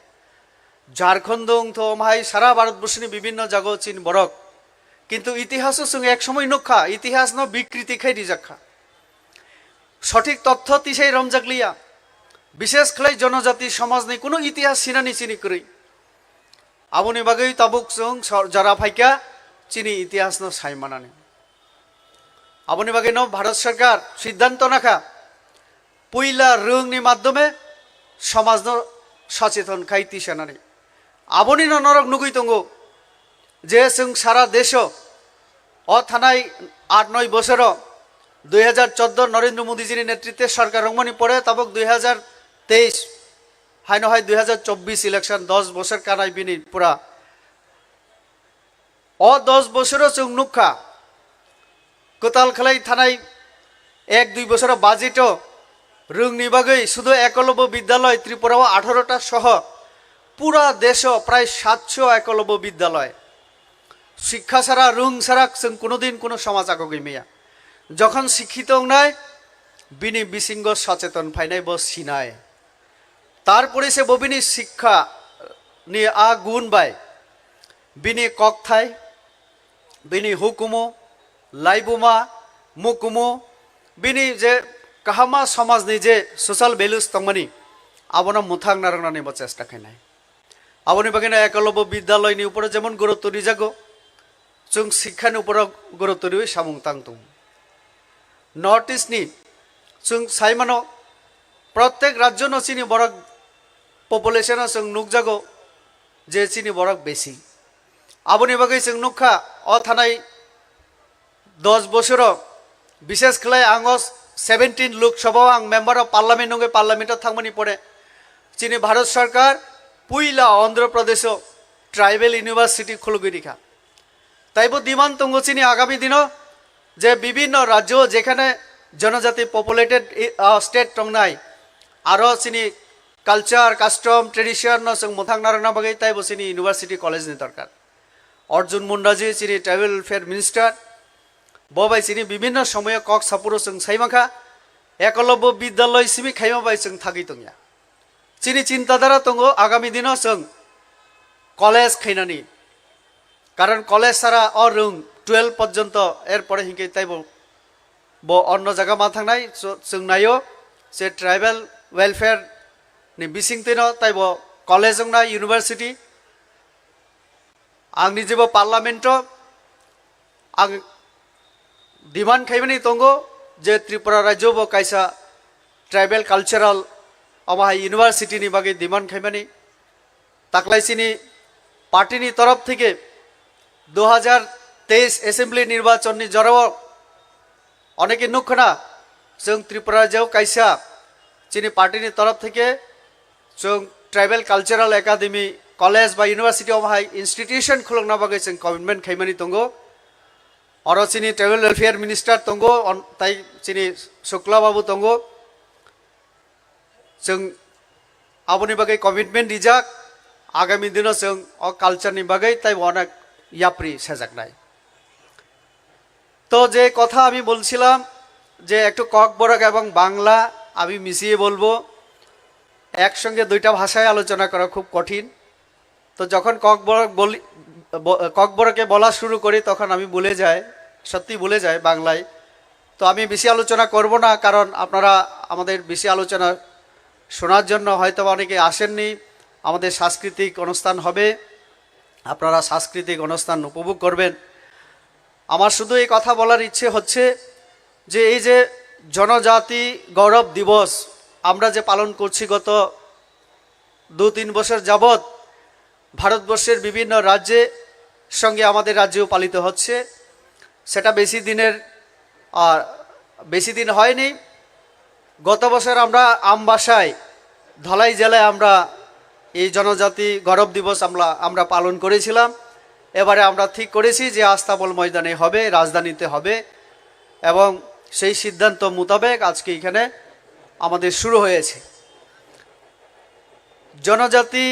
झारखंड तो माहाय सारा भारतवर्षनि विभिन्न जागो चिनी बरक किन्तु इतिहास जों एक समय नखा इतिहास न विकृति खाइ दिजाखा सठिक तथ्य तिसाई रमजाकलिया विशेष खालाय जनजाति समाजनि कोनो इतिहास सिनानि चिनी करै आबोनि बागै ताबुक जों जरा फाइका चिनी इतिहास न साइमानानि आबोनि बागै न भारत सरकार सिद्धांत नाखा पहिला रोंनि माध्यमे समाज न सचेतन खाइ तिसानानि आबोनि नरक नुगै दंगो जे जों सारा देश अ थानाय 8-9 बছर 2014 नरेंद्र मोदी जी नेतृत्वे सरकार रंगमणि पड़े तबक 2023 हाय न हाय 2024 इलेक्शन 10 बছর कानाय बिनि पूरा अ 10 बছर जों नुखा कोताल खालाय थानाय 1-2 बছर बाजेट रोंनि बागै शुधु एकलव्य विद्यालय त्रिपुरा 18टा सह पूरा देश प्राय 700 एकलव्य विद्यालय शिक्षा सारा रों सारा जों कोनो दिन कोनो समाज आगे गैया जखन शिक्षित नाय बिनि बिसिंग सचेतन फाइनाय ब सिनाय तारपरे से बबिनि शिक्षा नि आ गुण बाय बिनि ककथाय बिनि हुकुमो लाइबुमा मुकुमो बिनि जे काहामा समाज नि जे सोशल भैल्यूज तंगमनि आबोना मुथां नारंनानि ब चेष्टा खायनाय आबोनि बागैनो एकलव्य विद्यालयनि ऊपर जेमन गुरुत्व दिजागो जों शिक्षानि ऊपर गुरुत्व दिबै सामुं तांतुं नॉर्थ ईस्ट नि जों साइमानो प्रत्येक राज्य न चिनी बरक पपुलेशन जों नुकजागो যে চিনি বরক বেশি আবনি বাকি जों नुखा अ थानाय 10 বছর বিশেষ খেলায় आङो 17 লোকসভাও आं मेम्बार अफ पार्लामेंट नङै पार्लामेंटआव थांमोननि परे चिनी भारत सरकार पुइला Andhra Pradesh tribal university खुलगिरिखा ताइबो demand दङ चिनी आगामी दिनों जे विभिन्न राज्य जेखाने जनजाति पपुलेटेड स्टेट दंनाय आरो चिनी कल्चर कास्टम ट्रेडिशन जों मोथांनारना बागै ताइबो चिनी यूनिवर्सिटी कलेज नि दरकार अर्जुन मुंडाजी चिनी ट्राइबल वेलफेयर मिनिस्टार बबाई चिनी विभिन्न समय कक सापुरो जों साइमाखा एकलव्य विद्यालय सिमी खाइमाबाय जों थागै दंया चिनी चिंताधारा दङ आगामी दिनों जों कलेज खैनानि कारण कलेज सारा अरुं 12 पर्यंत एरपरे हिंके ताइबो बो अन्य जगह मा थांनाय जों नायो जे ट्राइबल वेलफेयर नि बिसिंतेनो ताइबो कलेज ना यूनिवर्सिटी आंनि जेबो पार्लामेंट आं डिमांड खाइमानि दङ जे त्रिपुरा राज्य बो कायसा ट्राइबल कल्चरल अमाहाय यूनिवर्सिटी नि बागै डिमांड खाइमानि ताकलाइसिनी पार्टी नि तरफ थेके 2023 एसेम्बली निर्वाचन नि जराव अनेके नुखना जों त्रिपुरा राज्योआव कायसा चिनी पार्टी नि तरफ थेके जों ट्राइबल कल्चरल एकाडेमी कलेज बा यूनिवर्सिटी अमाहाय इंस्टीट्यूशन खुलंना बागै जों कमिटमेंट खाइमानि दङ और चिनी ट्राइबल वेलफेयर मिनिस्टार दङ ताइ चिनी शुक्ला बाबू दङ जों आबोनि बागै कमिटमेंट दिजाक आगामी दिनों जों कल्चर नि बागै ताइ अनेक याप्रि सेजाकनाय तो जे कथा आमी बोलছিলাম যে একটু ককবরক এবং বাংলা আমি মিশিয়ে বলবো একসঙ্গে দুইটা ভাষায় আলোচনা করা খুব কঠিন তো যখন ককবরকে বলা শুরু করি তখন আমি ভুলে যাই সত্যি ভুলে যাই বাংলায় তো আমি বেশি আলোচনা করব না কারণ আপনারা আমাদের বেশি আলোচনা শোনার জন্য হয়তো অনেকে আসেননি আমাদের সাংস্কৃতিক অনুষ্ঠান হবে আপনারা সাংস্কৃতিক অনুষ্ঠান উপভোগ করবেন আমার শুধু এই কথা বলার ইচ্ছে হচ্ছে যে এই যে জনজাতি গৌরব দিবস আমরা যে পালন করছি গত 2-3 বছর যাবত ভারতবর্ষের বিভিন্ন রাজ্যে সঙ্গে আমাদের রাজ্যেও পালিত হচ্ছে সেটা বেশি দিন হয়নি গত বছর আমরা আমবাসায় ধলাই জেলায় আমরা এই জনজাতি গৌরব দিবস আমরা পালন করেছিলাম এবারে আমরা ঠিক করেছি যে আস্তাবল ময়দানে হবে রাজধানীতে হবে এবং সেই সিদ্ধান্ত মোতাবেক আজকে এখানে আমাদের শুরু হয়েছে জনজাতি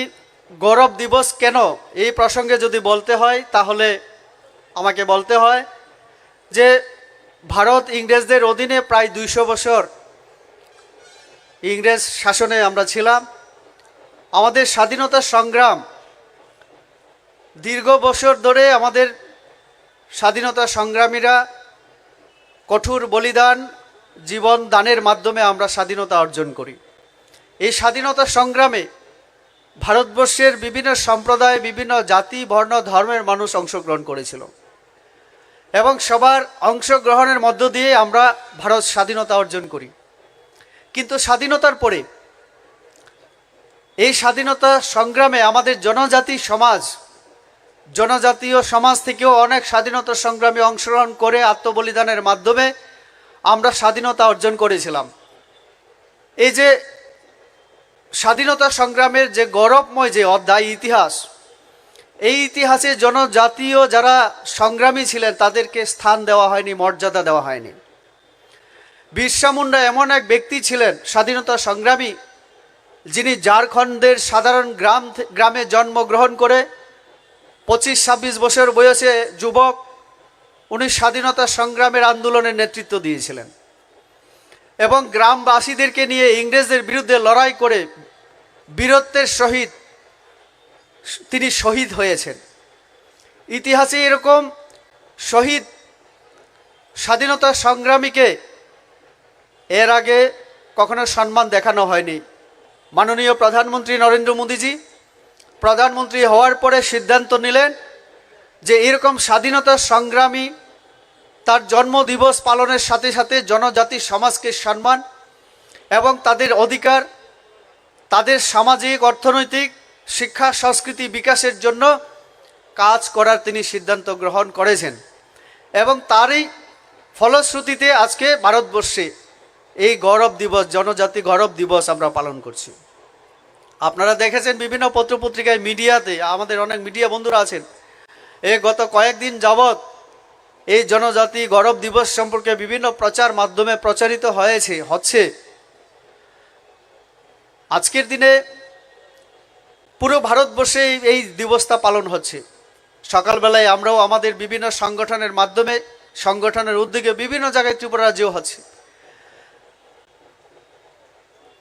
গৌরব দিবস কেন এই প্রসঙ্গে যদি বলতে হয় তাহলে আমাকে বলতে হয় যে ভারত ইংরেজদের অধীনে প্রায় 200 বছর ইংরেজ শাসনে আমরা ছিলাম আমাদের স্বাধীনতা সংগ্রাম দীর্ঘ বছর ধরে আমাদের স্বাধীনতা সংগ্রামীরা কঠোর বলিদান জীবন দানের মাধ্যমে আমরা স্বাধীনতা অর্জন করি এই স্বাধীনতা সংগ্রামে ভারতবর্ষের বিভিন্ন সম্প্রদায় বিভিন্ন জাতি বর্ণ ধর্মের মানুষ অংশগ্রহণ করেছিল এবং সবার অংশগ্রহণের মধ্য দিয়ে আমরা ভারত স্বাধীনতা অর্জন করি কিন্তু স্বাধীনতার পরে এই স্বাধীনতা সংগ্রামে আমাদের জনজাতীয় সমাজ থেকেও অনেক স্বাধীনতা সংগ্রামে অংশগ্রহণ করে আত্মবলিদানের মাধ্যমে আমরা স্বাধীনতা অর্জন করেছিলাম এই যে স্বাধীনতা সংগ্রামের যে গৌরবময় যে অধ্যায় ইতিহাস এই ইতিহাসে জনজাতীয় যারা সংগ্রামী ছিলেন তাদেরকে স্থান দেওয়া হয়নি মর্যাদা দেওয়া হয়নি বিরসা মুন্ডা এমন এক ব্যক্তি ছিলেন স্বাধীনতা সংগ্রামী যিনি ঝাড়খণ্ডের সাধারণ গ্রামে জন্মগ্রহণ করে 25-26 বছর বয়সে যুবক উনি স্বাধীনতা সংগ্রামের আন্দোলনের নেতৃত্ব দিয়েছিলেন এবং গ্রামবাসীদেরকে নিয়ে ইংরেজদের বিরুদ্ধে লড়াই করে বীরত্বের সহিত তিনি শহীদ হয়েছেন ইতিহাসে এরকম শহীদ স্বাধীনতা সংগ্রামীকে এর আগে কখনো সম্মান দেখানো হয়নি মাননীয় প্রধানমন্ত্রী নরেন্দ্র মোদীজি প্রধানমন্ত্রী হওয়ার পরে সিদ্ধান্ত নিলেন যে এরকম স্বাধীনতা সংগ্রামী তার জন্মদিবস পালনের সাথে সাথে জনজাতি সমাজকে সম্মান এবং তাদের অধিকার তাদের সামাজিক অর্থনৈতিক শিক্ষা সংস্কৃতি বিকাশের জন্য কাজ করার তিনি সিদ্ধান্ত গ্রহণ করেছেন এবং তারই ফলশ্রুতিতে আজকে ভারতবর্ষে এই গৌরব দিবস, জনজাতি গৌরব দিবস আমরা পালন করছি। আপনারা দেখেছেন বিভিন্ন পত্রপত্রিকায়, মিডিয়াতে, আমাদের অনেক মিডিয়া বন্ধুরা আছেন, এই গত কয়েকদিন যাবৎ এই জনজাতি গৌরব দিবস সম্পর্কে বিভিন্ন প্রচার মাধ্যমে প্রচারিত হচ্ছে। আজকের দিনে পুরো ভারতবর্ষে এই দিবসটা পালন হচ্ছে। সকালবেলায় আমরাও আমাদের বিভিন্ন সংগঠনের মাধ্যমে, সংগঠনের উদ্যোগে বিভিন্ন জায়গায় ত্রিপুরা রাজ্যেও হচ্ছে।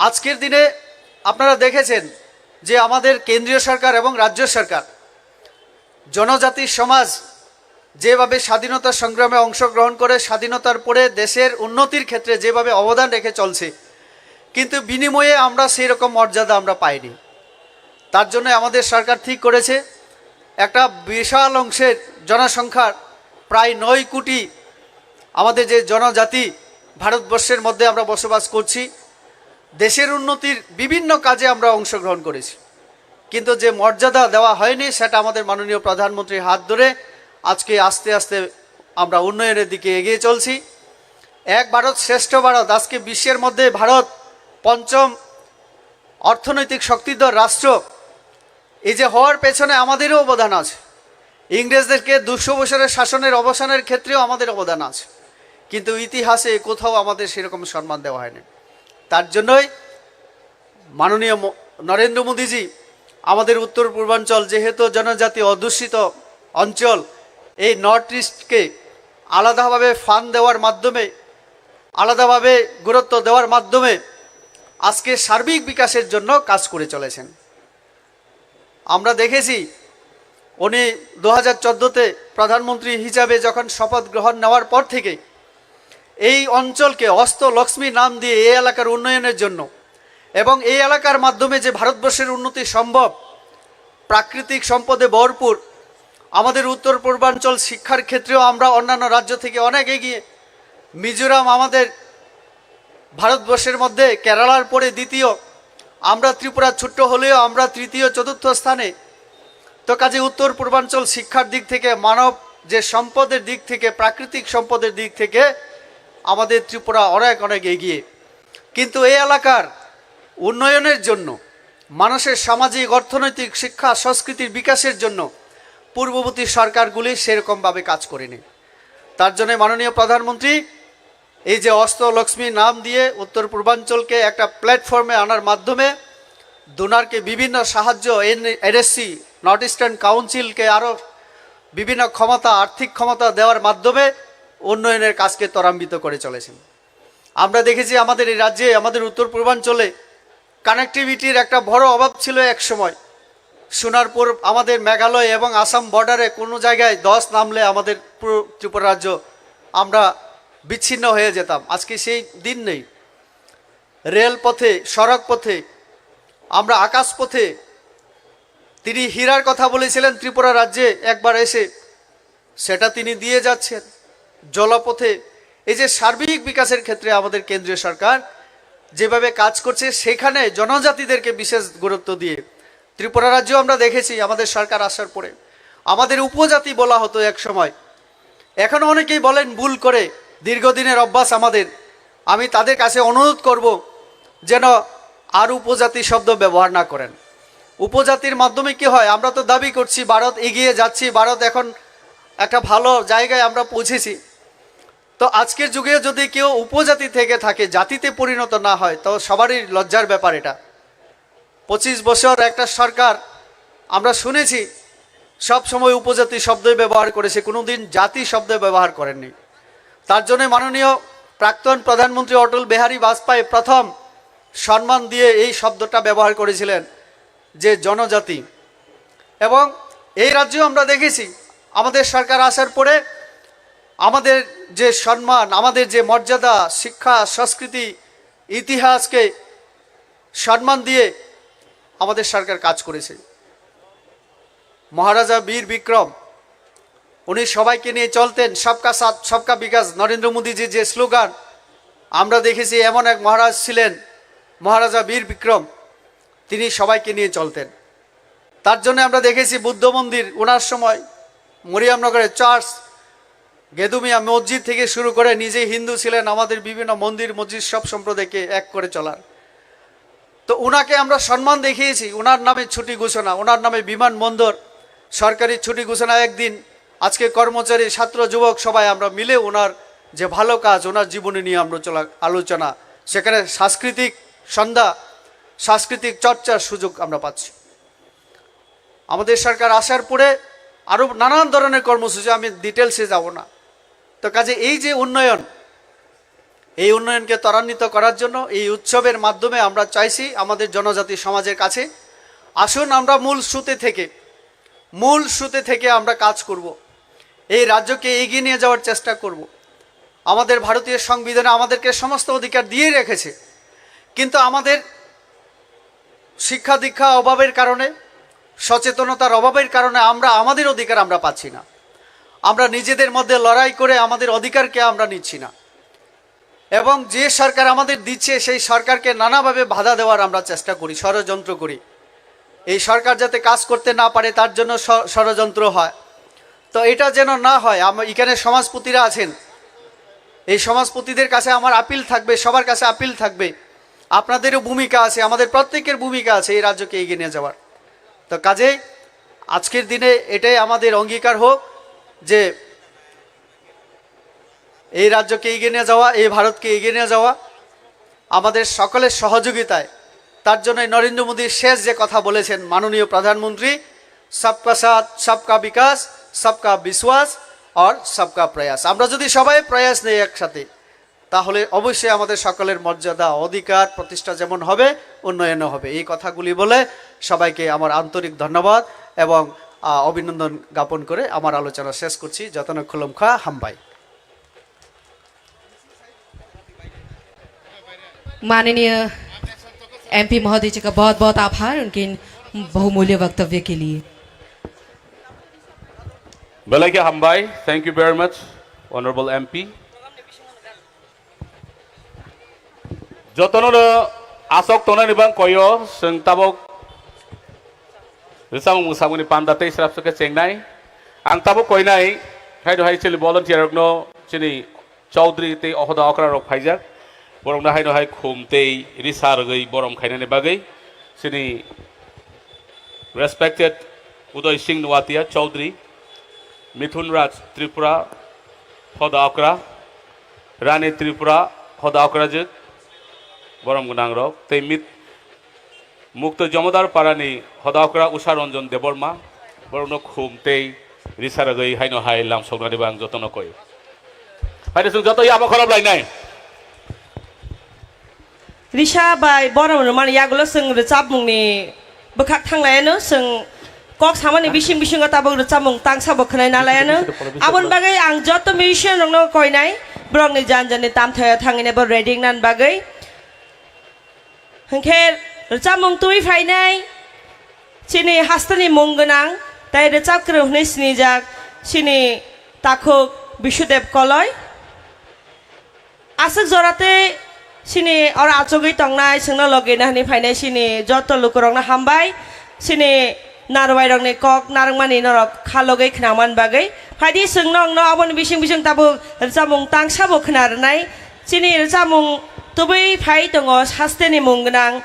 আজকের দিনে আপনারা দেখেছেন যে আমাদের কেন্দ্রীয় সরকার এবং রাজ্য সরকার জনজাতি সমাজ যেভাবে স্বাধীনতা সংগ্রামে অংশগ্রহণ করে স্বাধীনতার পরে দেশের উন্নতির ক্ষেত্রে যেভাবে অবদান রেখে চলছে, কিন্তু বিনিময়ে আমরা সেই রকম মর্যাদা আমরা পাইনি। তার জন্য আমাদের সরকার ঠিক করেছে একটা বিশাল অংশের জনসংখ্যার প্রায় 9 কোটি আমাদের যে জনজাতি ভারতবর্ষের মধ্যে আমরা বসবাস করছি, দেশের উন্নতির বিভিন্ন কাজে আমরা অংশগ্রহণ করেছি, কিন্তু যে মর্যাদা দেওয়া হয়নি সেটা আমাদের মাননীয় প্রধানমন্ত্রীর হাত ধরে আজকে আস্তে আস্তে আমরা উন্নয়নের দিকে এগিয়ে চলছি। এক ভারত শ্রেষ্ঠ ভারত, আজকে বিশ্বের মধ্যে ভারত 5ম অর্থনৈতিক শক্তিধর রাষ্ট্র। এই যে হওয়ার পেছনে আমাদেরও অবদান আছে। ইংরেজদেরকে 200 বছরের শাসনের অবসানের ক্ষেত্রেও আমাদের অবদান আছে, কিন্তু ইতিহাসে কোথাও আমাদের সেরকম সম্মান দেওয়া হয়নি। তার জন্যই মাননীয় নরেন্দ্র মোদীজি আমাদের উত্তর পূর্বাঞ্চল, যেহেতু জনজাতি অধ্যুষিত অঞ্চল, এই নর্থ ইস্টকে আলাদাভাবে ফান্ড দেওয়ার মাধ্যমে, আলাদাভাবে গুরুত্ব দেওয়ার মাধ্যমে আজকে সার্বিক বিকাশের জন্য কাজ করে চলেছেন। আমরা দেখেছি উনি 2014-তে প্রধানমন্ত্রী হিসাবে যখন শপথ গ্রহণ নেওয়ার পর থেকে এই অঞ্চলকে অষ্টলক্ষ্মী নাম দিয়ে এই এলাকার উন্নয়নের জন্য এবং এই এলাকার মাধ্যমে যে ভারতবর্ষের উন্নতি সম্ভব, প্রাকৃতিক সম্পদে ভরপুর আমাদের উত্তর পূর্বাঞ্চল, শিক্ষার ক্ষেত্রেও আমরা অন্যান্য রাজ্য থেকে অনেক এগিয়ে। মিজোরাম আমাদের ভারতবর্ষের মধ্যে কেরালার পরে দ্বিতীয়, আমরা ত্রিপুরা ছোট্ট হলেও আমরা তৃতীয় চতুর্থ স্থানে। তো কাজে উত্তর পূর্বাঞ্চল শিক্ষার দিক থেকে, মানব যে সম্পদের দিক থেকে, প্রাকৃতিক সম্পদের দিক থেকে আমাদের ত্রিপুরা অনেক অনেক এগিয়ে। কিন্তু এই এলাকার উন্নয়নের জন্য, মানুষের সামাজিক, অর্থনৈতিক, শিক্ষা, সংস্কৃতির বিকাশের জন্য পূর্ববর্তী সরকারগুলি সেরকমভাবে কাজ করেনি। তার জন্য মাননীয় প্রধানমন্ত্রী এই যে অষ্টলক্ষ্মী নাম দিয়ে উত্তর পূর্বাঞ্চলকে একটা প্ল্যাটফর্মে আনার মাধ্যমে ডোনারকে বিভিন্ন সাহায্য, এনএসসি, নর্থ ইস্টার্ন কাউন্সিলকে আরও বিভিন্ন ক্ষমতা, আর্থিক ক্ষমতা দেওয়ার মাধ্যমে উন্নয়নের কাজকে ত্বরান্বিত করে চলেছেন। আমরা দেখেছি আমাদের এই রাজ্যে, আমাদের উত্তর পূর্বাঞ্চলে কানেক্টিভিটির একটা বড় অভাব ছিল এক সময়। সোনারপুর, আমাদের মেঘালয় এবং আসাম বর্ডারে কোনো জায়গায় 10 নামলে আমাদের পুরো ত্রিপুরা রাজ্য আমরা বিচ্ছিন্ন হয়ে যেতাম। আজকে সেই দিন নেই। রেলপথে, সড়ক পথে, আমরা আকাশ পথে, তিনি হীরার কথা বলেছিলেন ত্রিপুরা রাজ্যে একবার এসে, সেটা তিনি দিয়ে যাচ্ছেন। জলপথে, এই যে সার্বিক বিকাশের ক্ষেত্রে আমাদের কেন্দ্রীয় সরকার যেভাবে কাজ করছে, সেখানে জনজাতিদেরকে বিশেষ গুরুত্ব দিয়ে ত্রিপুরা রাজ্য আমরা দেখেছি আমাদের সরকার আসার পরে আমাদের উপজাতি বলা হতো এক সময়। এখন অনেকেই বলেন ভুল করে, দীর্ঘদিনের অভ্যাস আমাদের। আমি তাদের কাছে অনুরোধ করব যেন আর উপজাতি শব্দ ব্যবহার না করেন। উপজাতির মাধ্যমে কি হয়, আমরা তো দাবি করছি ভারত এগিয়ে যাচ্ছি, ভারত এখন একটা ভালো জায়গায় আমরা পৌঁছেছি। তো আজকের যুগে যদি কেউ উপজাতি থেকে থাকে, জাতিতে পরিণত না হয়, তো সবারই লজ্জার ব্যাপার এটা। 25 বছর একটা সরকার আমরা শুনেছি সব সময় উপজাতি শব্দই ব্যবহার করেছে, কোনোদিন জাতি শব্দ ব্যবহার করেননি। তার জন্য মাননীয় প্রাক্তন প্রধানমন্ত্রী অটল বিহারী বাজপেয়ী প্রথম সম্মান দিয়ে এই শব্দটা ব্যবহার করেছিলেন যে জনজাতি। এবং এই রাজ্যেও আমরা দেখেছি আমাদের সরকার আসার পরে আমাদের যে সম্মান, আমাদের যে মর্যাদা, শিক্ষা, সংস্কৃতি, ইতিহাসকে সম্মান দিয়ে আমাদের সরকার কাজ করেছে। মহারাজা বীর বিক্রম উনি সবাইকে নিয়ে চলতেন, সবকা সাথ সবকা বিকাশ। নরেন্দ্র মোদীজির যে স্লোগান আমরা দেখেছি, এমন এক মহারাজ ছিলেন মহারাজা বীর বিক্রম, তিনি সবাইকে নিয়ে চলতেন। তার জন্য আমরা দেখেছি বুদ্ধ মন্দির ওনার সময় মরিয়ামনগরের চার্চ গেদুমিয়া মসজিদ থেকে শুরু করে নিজে হিন্দু ছিলেন, আমাদের বিভিন্ন মন্দির মসজিদ সব সম্প্রদায়কে এক করে চলার। তো ওনাকে আমরা সম্মান দেখিয়েছি, ওনার নামে ছুটি ঘোষণা, ওনার নামে বিমানবন্দর, সরকারি ছুটি ঘোষণা একদিন। আজকে কর্মচারী ছাত্র যুবক সবাই আমরা মিলে ওনার যে ভালো কাজ, ওনার জীবনী নিয়ে আমরা আলোচনা, সেখানে সাংস্কৃতিক সন্ধ্যা, সাংস্কৃতিক চর্চার সুযোগ আমরা পাচ্ছি। আমাদের সরকার আসার পরে আরও নানান ধরনের কর্মসূচি, আমি ডিটেলসে যাব না। তো কাজে এই যে উন্নয়ন, এই উন্নয়নকে ত্বরান্বিত করার জন্য এই উৎসবের মাধ্যমে আমরা চাইছি আমাদের জনজাতি সমাজের কাছে, আসুন আমরা মূল সুতে থেকে আমরা কাজ করব, এই রাজ্যকে এগিয়ে নিয়ে যাওয়ার চেষ্টা করব। আমাদের ভারতীয় সংবিধানে আমাদেরকে সমস্ত অধিকার দিয়ে রেখেছে, কিন্তু আমাদের শিক্ষা দীক্ষা অভাবের কারণে, সচেতনতার অভাবের কারণে আমরা আমাদের অধিকার আমরা পাচ্ছি না। আমরা নিজেদের মধ্যে লড়াই করে আমাদের অধিকারকে আমরা নিচ্ছি না, এবং যে সরকার আমাদের দিচ্ছে সেই সরকারকে নানাভাবে বাধা দেওয়ার আমরা চেষ্টা করি, ষড়যন্ত্র করি। এই সরকার যাতে কাজ করতে না পারে তার জন্য ষড়যন্ত্র হয়। তো এটা যেন না হয়। এখানে সমাজপতিরা আছেন, এই সমাজপতিদের কাছে আমার আপিল থাকবে, সবার কাছে আপিল থাকবে, আপনাদেরও ভূমিকা আছে, আমাদের প্রত্যেকের ভূমিকা আছে এই রাজ্যকে এগিয়ে নিয়ে যাওয়ার। তো কাজেই আজকের দিনে এটাই আমাদের অঙ্গীকার হোক যে এই রাজ্যকে এগিয়ে নিয়ে যাওয়া, এই ভারতকে এগিয়ে নিয়ে যাওয়া আমাদের সকলের সহযোগিতায়। তার জন্যই নরেন্দ্র মোদীর শেষ যে কথা বলেছেন মাননীয় প্রধানমন্ত্রী, সবকা সাথ সবকা বিকাশ সবকা বিশ্বাস আর সবকা প্রয়াস। আমরা যদি সবাই প্রয়াস নেই একসাথে, তাহলে অবশ্যই আমাদের সকলের মর্যাদা, অধিকার, প্রতিষ্ঠা যেমন হবে, উন্নয়নও হবে। এই কথাগুলি বলে সবাইকে আমার আন্তরিক ধন্যবাদ এবং অভিনন্দন জ্ঞাপন করে আমার আলোচনা শেষ করছি। যতন খুলমখা হামবাই। माननीय एमपी महोदय जी का बहुत बहुत आभार उनके इन बहुमूल्य वक्तव्य के लिए। Belai Hambai, thank you very much, Honorable MP. Jotono asok tona ni bang koyo seng tabok Risam musamuni pandate serap suke cengnai. Ang tabok koinai hai do hai chili volunteer no chini Chaudhry te ohoda okra rok phaijak. Borong na hai no hai Khumpui risar gai borom khainani bagai. Chini respected Uday Singh Nuatia Chaudhry, Mithun Raj Tripura hoda okra, Rani Tripura hoda okra jek borom gunang rok te mit Mukto Jomodar Parani hoda okra Usha Ranjan Deborma borong no Khumpui risar gai hai no hai lam sognani bang jotono koi. Hai sung joto ya khorab lai nai. Risha by borom man yagulo sung recap mung ni bekak thang laino sung kok sama ni bising bising kata bang recap mung tang sa bokhnai na laino abon bagai ang joto mission rong no koi nai brong ni jan jan ni tam thaya thang ni bo reading nan bagai hengke recap mung tui phai nai chini hastani mung ganang tai recap kreuh ni sini jak chini takhok Bishudev koloi asuk jorate sini ora achogi tongnai singna logi na ni phainai sini joto lukurong na hambai sini narwai rong ni kok narangmani norok khalogai khnaman bagai phaidi singnong no abon bising bising tabu jamung tangsa bo khnarnai sini jamung tubai phai tongo sasteni munggnang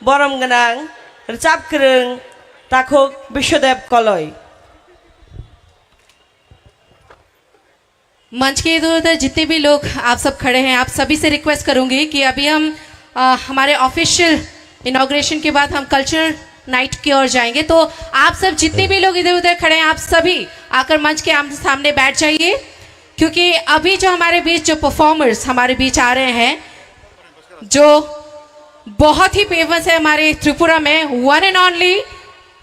borom gnang rchap krung takhok Bishudev koloi। मंच के इधर उधर जितने भी लोग आप सब खड़े हैं, आप सभी से रिक्वेस्ट करूंगी कि अभी हम हमारे ऑफिशियल इनॉग्रेशन के बाद हम कल्चर नाइट की ओर जाएंगे। तो आप सब जितने भी लोग इधर उधर खड़े हैं, आप सभी आकर मंच के सामने बैठ जाइए, क्योंकि अभी जो हमारे बीच जो परफॉर्मर्स हमारे बीच आ रहे हैं, जो बहुत ही फेमस है हमारे त्रिपुरा में, one and only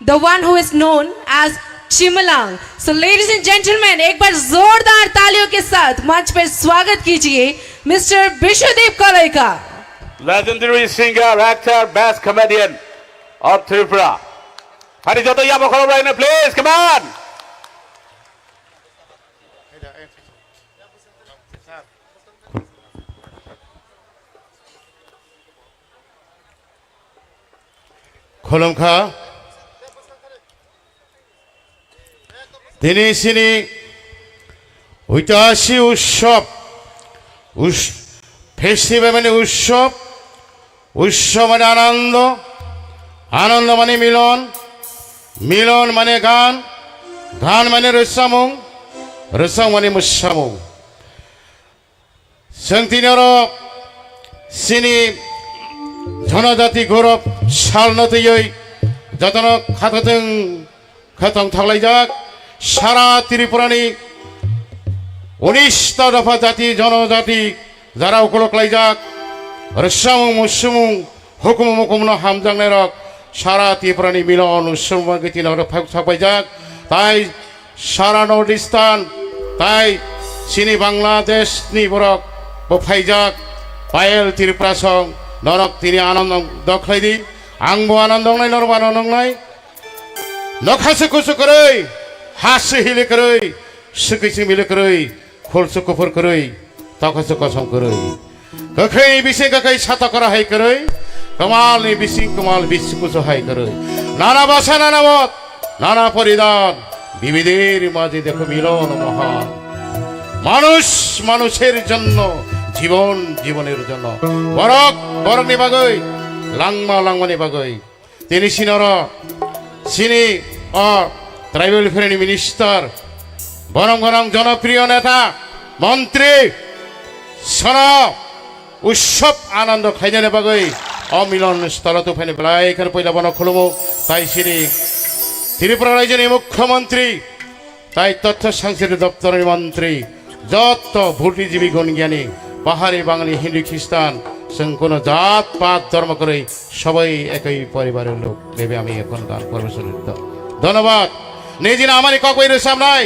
the one who is known as Chimlang. So ladies and gentlemen, एक बार जोरदार तालियों के साथ मंच पर स्वागत कीजिए मिस्टर बिशुदेव कलई का। Legendary singer, actor, bass comedian of Tripura. Hari joto ya khorab lai na please, come on. Kholomkha দিনে সিনি ঐতিহাসিক উৎসব ফেস্টিভ্যাল মানে উৎসব, উৎসব মানে আনন্দ, আনন্দ মানে মিলন, মিলন মানে গান, গান মানে রসামুং, রসাম মানে মুসামুং। जों सिनी जनजाति गौरव सालनतयै जतन खाथों खाथं थागलायजाक सारा त्रिपुरानि 19टा दफा जाति जनजाति जारा उकलकलायजाक रसामुं मुसुमुं हुकुम मुकुमनो हामजांनाय रक सारा त्रिपुरानि मिलन उत्सव गतिनाव थाबायजाक ताई सारा नर्थ इस्टार्न ताई सिनी बांग्लादेशनि बरक बफायजाक पायल त्रिपुरा सं नरक तिनि आनंद दखलायदि आंबो आनंद दंनाय नरक आनंद दंनाय नखासे कुसु करै हासे हिले करै सुखैसे मिले करै खोलसु कुफुर करै तखसु कसम करै गखै बिसे गखै साता करा हाय करै कमाल नि बिसिं कमाल बिसु कुसु हाय करै नाना भाषा नाना मत नाना परिधान विविधेर माঝে देखो मिलन महान মানুষ মানুষের জন্য জীবন জীবনের জন্য বরক বরক নিবাগৈ লাংমা লাংমানি বাগৈ তিনি সিনর সিনি ট্রাইবেল ফ্রেন্ড মিনিস্টার বরং বরং জনপ্রিয় নেতা মন্ত্রী সনা উৎসব আনন্দ খাইনে বাগৈ অমিলন স্থলত ফেনে বেলায় এখানে পয়লা বন খুলমো তাই সিনি ত্রিপুরা রাজ্যের মুখ্যমন্ত্রী তাই তথ্য সংস্কৃতি দপ্তরের মন্ত্রী যত বুদ্ধিজীবী গণজ্ঞানী পাহাড়ি বাঙালি হিন্দু খ্রিস্টান কোনো জাত পাত ধর্ম করে সবাই একই পরিবারের লোক ভেবে আমি এখন গান পরিবেশন ধন্যবাদ নিজে না আমার কক বইরে সামনাই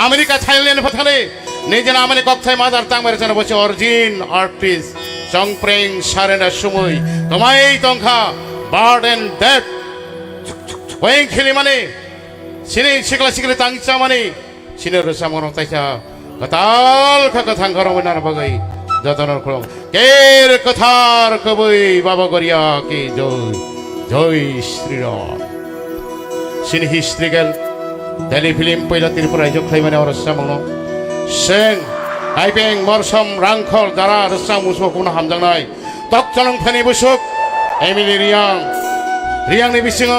আমেরিকা থাইল্যান্ড ফথালে নিজে না আমার কক থাই মাদার তাং মেরে জানা বসে অরিজিন আর্টিস্ট চংপ্রেং সারেনা সময় তোমাই তংখা বার্ড এন্ড ডেথ ওই খেলি মানে সিনে শিকলা শিকলে তাংচা মানে সিনের রসামন তাইছা কতাল খাথাং ঘরমনার বাগাই যতনর খুলম কের কথার কবই বাবা গরিয়া কি জয় জয় শ্রীরাম সিনি হিস্ট্রিক্যাল টেলি ফিল্ম পয়লা ত্রিপুরা রাজ্য খাইমানে রসামন সেং আইপেং মরসম রাংখল যারা রসাম মুসুক কোনো হামজাংনাই তক চলং ফানি বুসুক এমিলি রিয়াং রিয়াংনি বিসিং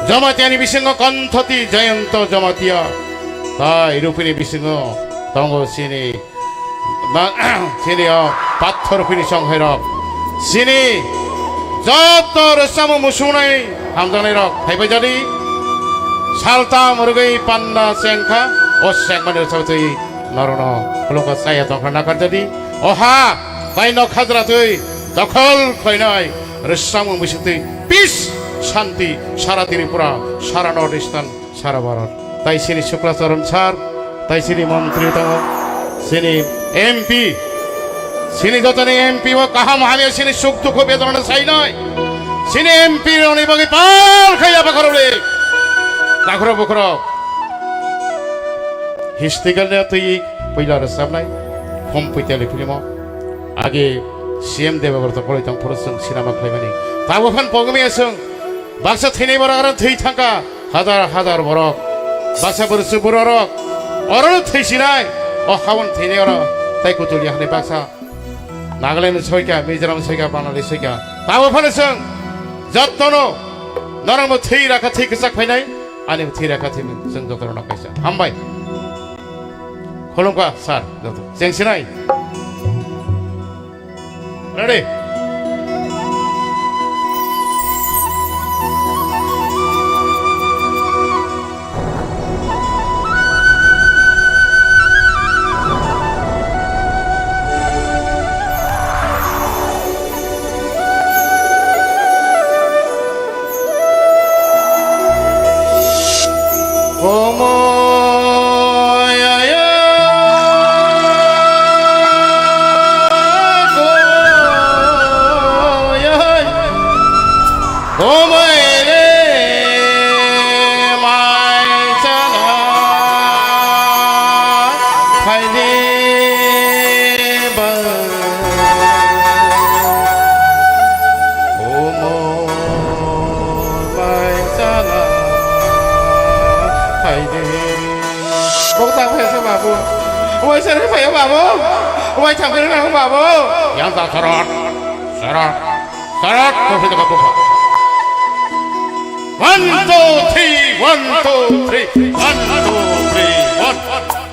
জমাতিয়ানি বিসিং কণ্ঠতি জয়ন্ত জমাতিয়া তাই রূপিনী বিসিং তঙ্গ সিনি সিনি পাথর ফিনি সংহাই রক সিনি যত রসাম মুসুনাই হামজাংনাই রক খাইবাই জানি সালতা মুরগৈ পান্না চেংখা ও চেং মানে রসাবতৈ নরন খুলুকা চাইয়া দখল নাকার জানি অহা তাই নখাজরা তুই দখল খয়নাই রসাম মুসুতৈ পিস শান্তি সারা ত্রিপুরা সারা নর্থ ইস্টার্ন সারা ভারত তাই সিনি শুক্লাচরণ স্যার তাই সিনি মন্ত্রী তম সিনি এমপি সিনি যতনে এমপি ও কাহা মহামে সিনি সুখ দুঃখ বেদনা চাই নয় সিনি এমপি অনিবাগে পাল খাইয়া পাখরে নাখর বখর হিস্ট্রিক্যাল তুই পয়লা রসাম নাই খুম্পুই টেলিফিল্ম আগে সিএম দেবব্রত পড়াইতাম ফরসং সিনেমা খাইমানি তাও ফান পগমি আসং বাক্সা থৈনাই বরক আর থৈ থাকা হাজার হাজার বরক বাক্সা বরসু বরক অরণ থৈছিনাই ও খাওন থৈনাই অর তাই কুতুলি হানে বাক্সা নাগাল্যান্ড সৈকা মিজোরাম সৈকা বাংলাদেশ সৈকা তাও ফান সং যত্ন নরম থৈ রাখা থৈ কসাক ফাইনাই আনি থৈ রাখা থৈ जों যতন নকাইছা হামবাই খলমকা স্যার যত চেংছিনাই ready Haydi babu. Oi sari payo babu. Oi champion na babu. Yang tak sorot. Sorot. Sorot ko fito ka po. 1 2 3 1 2 3 1 2 3 1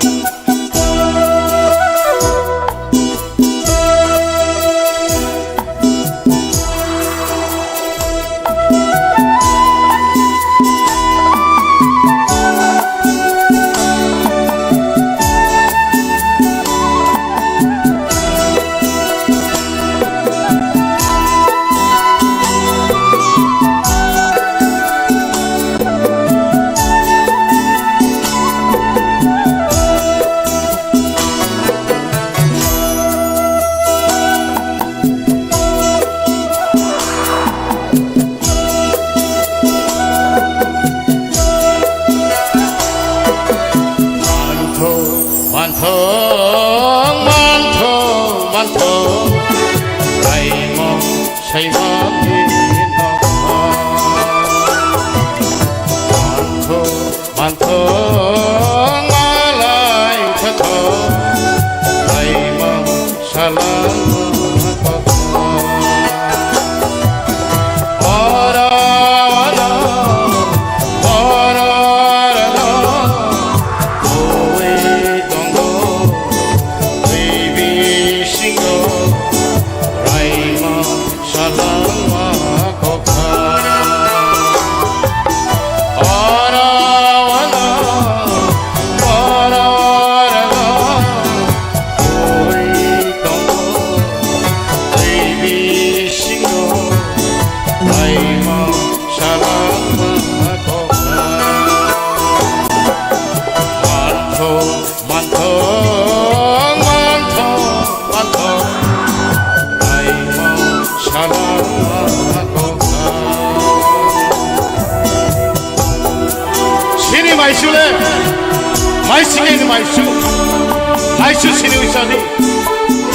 마이슈 신이 있어니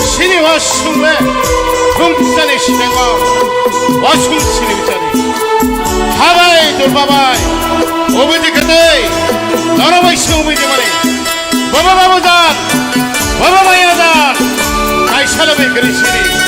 신이 와 숭래 퉁산의 신행과 와숭 신이 있어니 하바이 돌바바이 오베디 그때 너라바이 시오베디 말이 바바바보자 바바바야자 아이 샬라베 그리 신이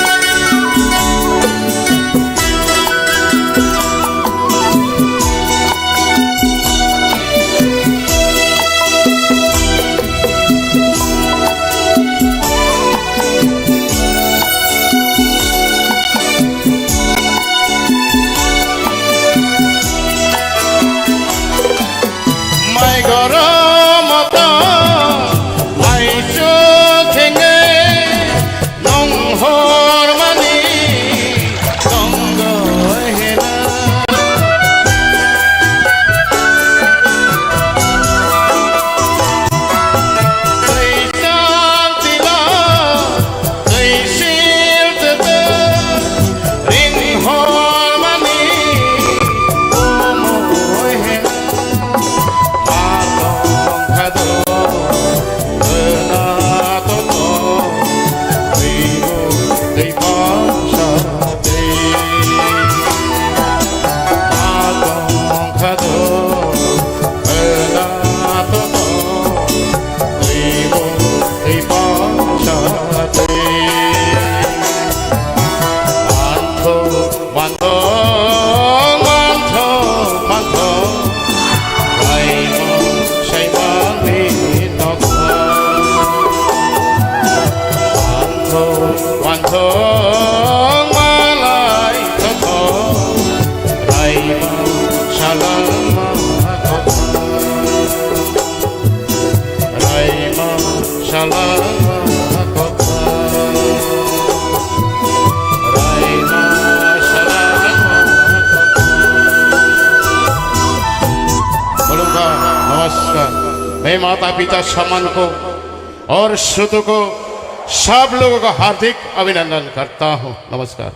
मैं माता पिता सम्मान को और श्रोतों को सब लोगों का हार्दिक अभिनंदन करता हूं। नमस्कार।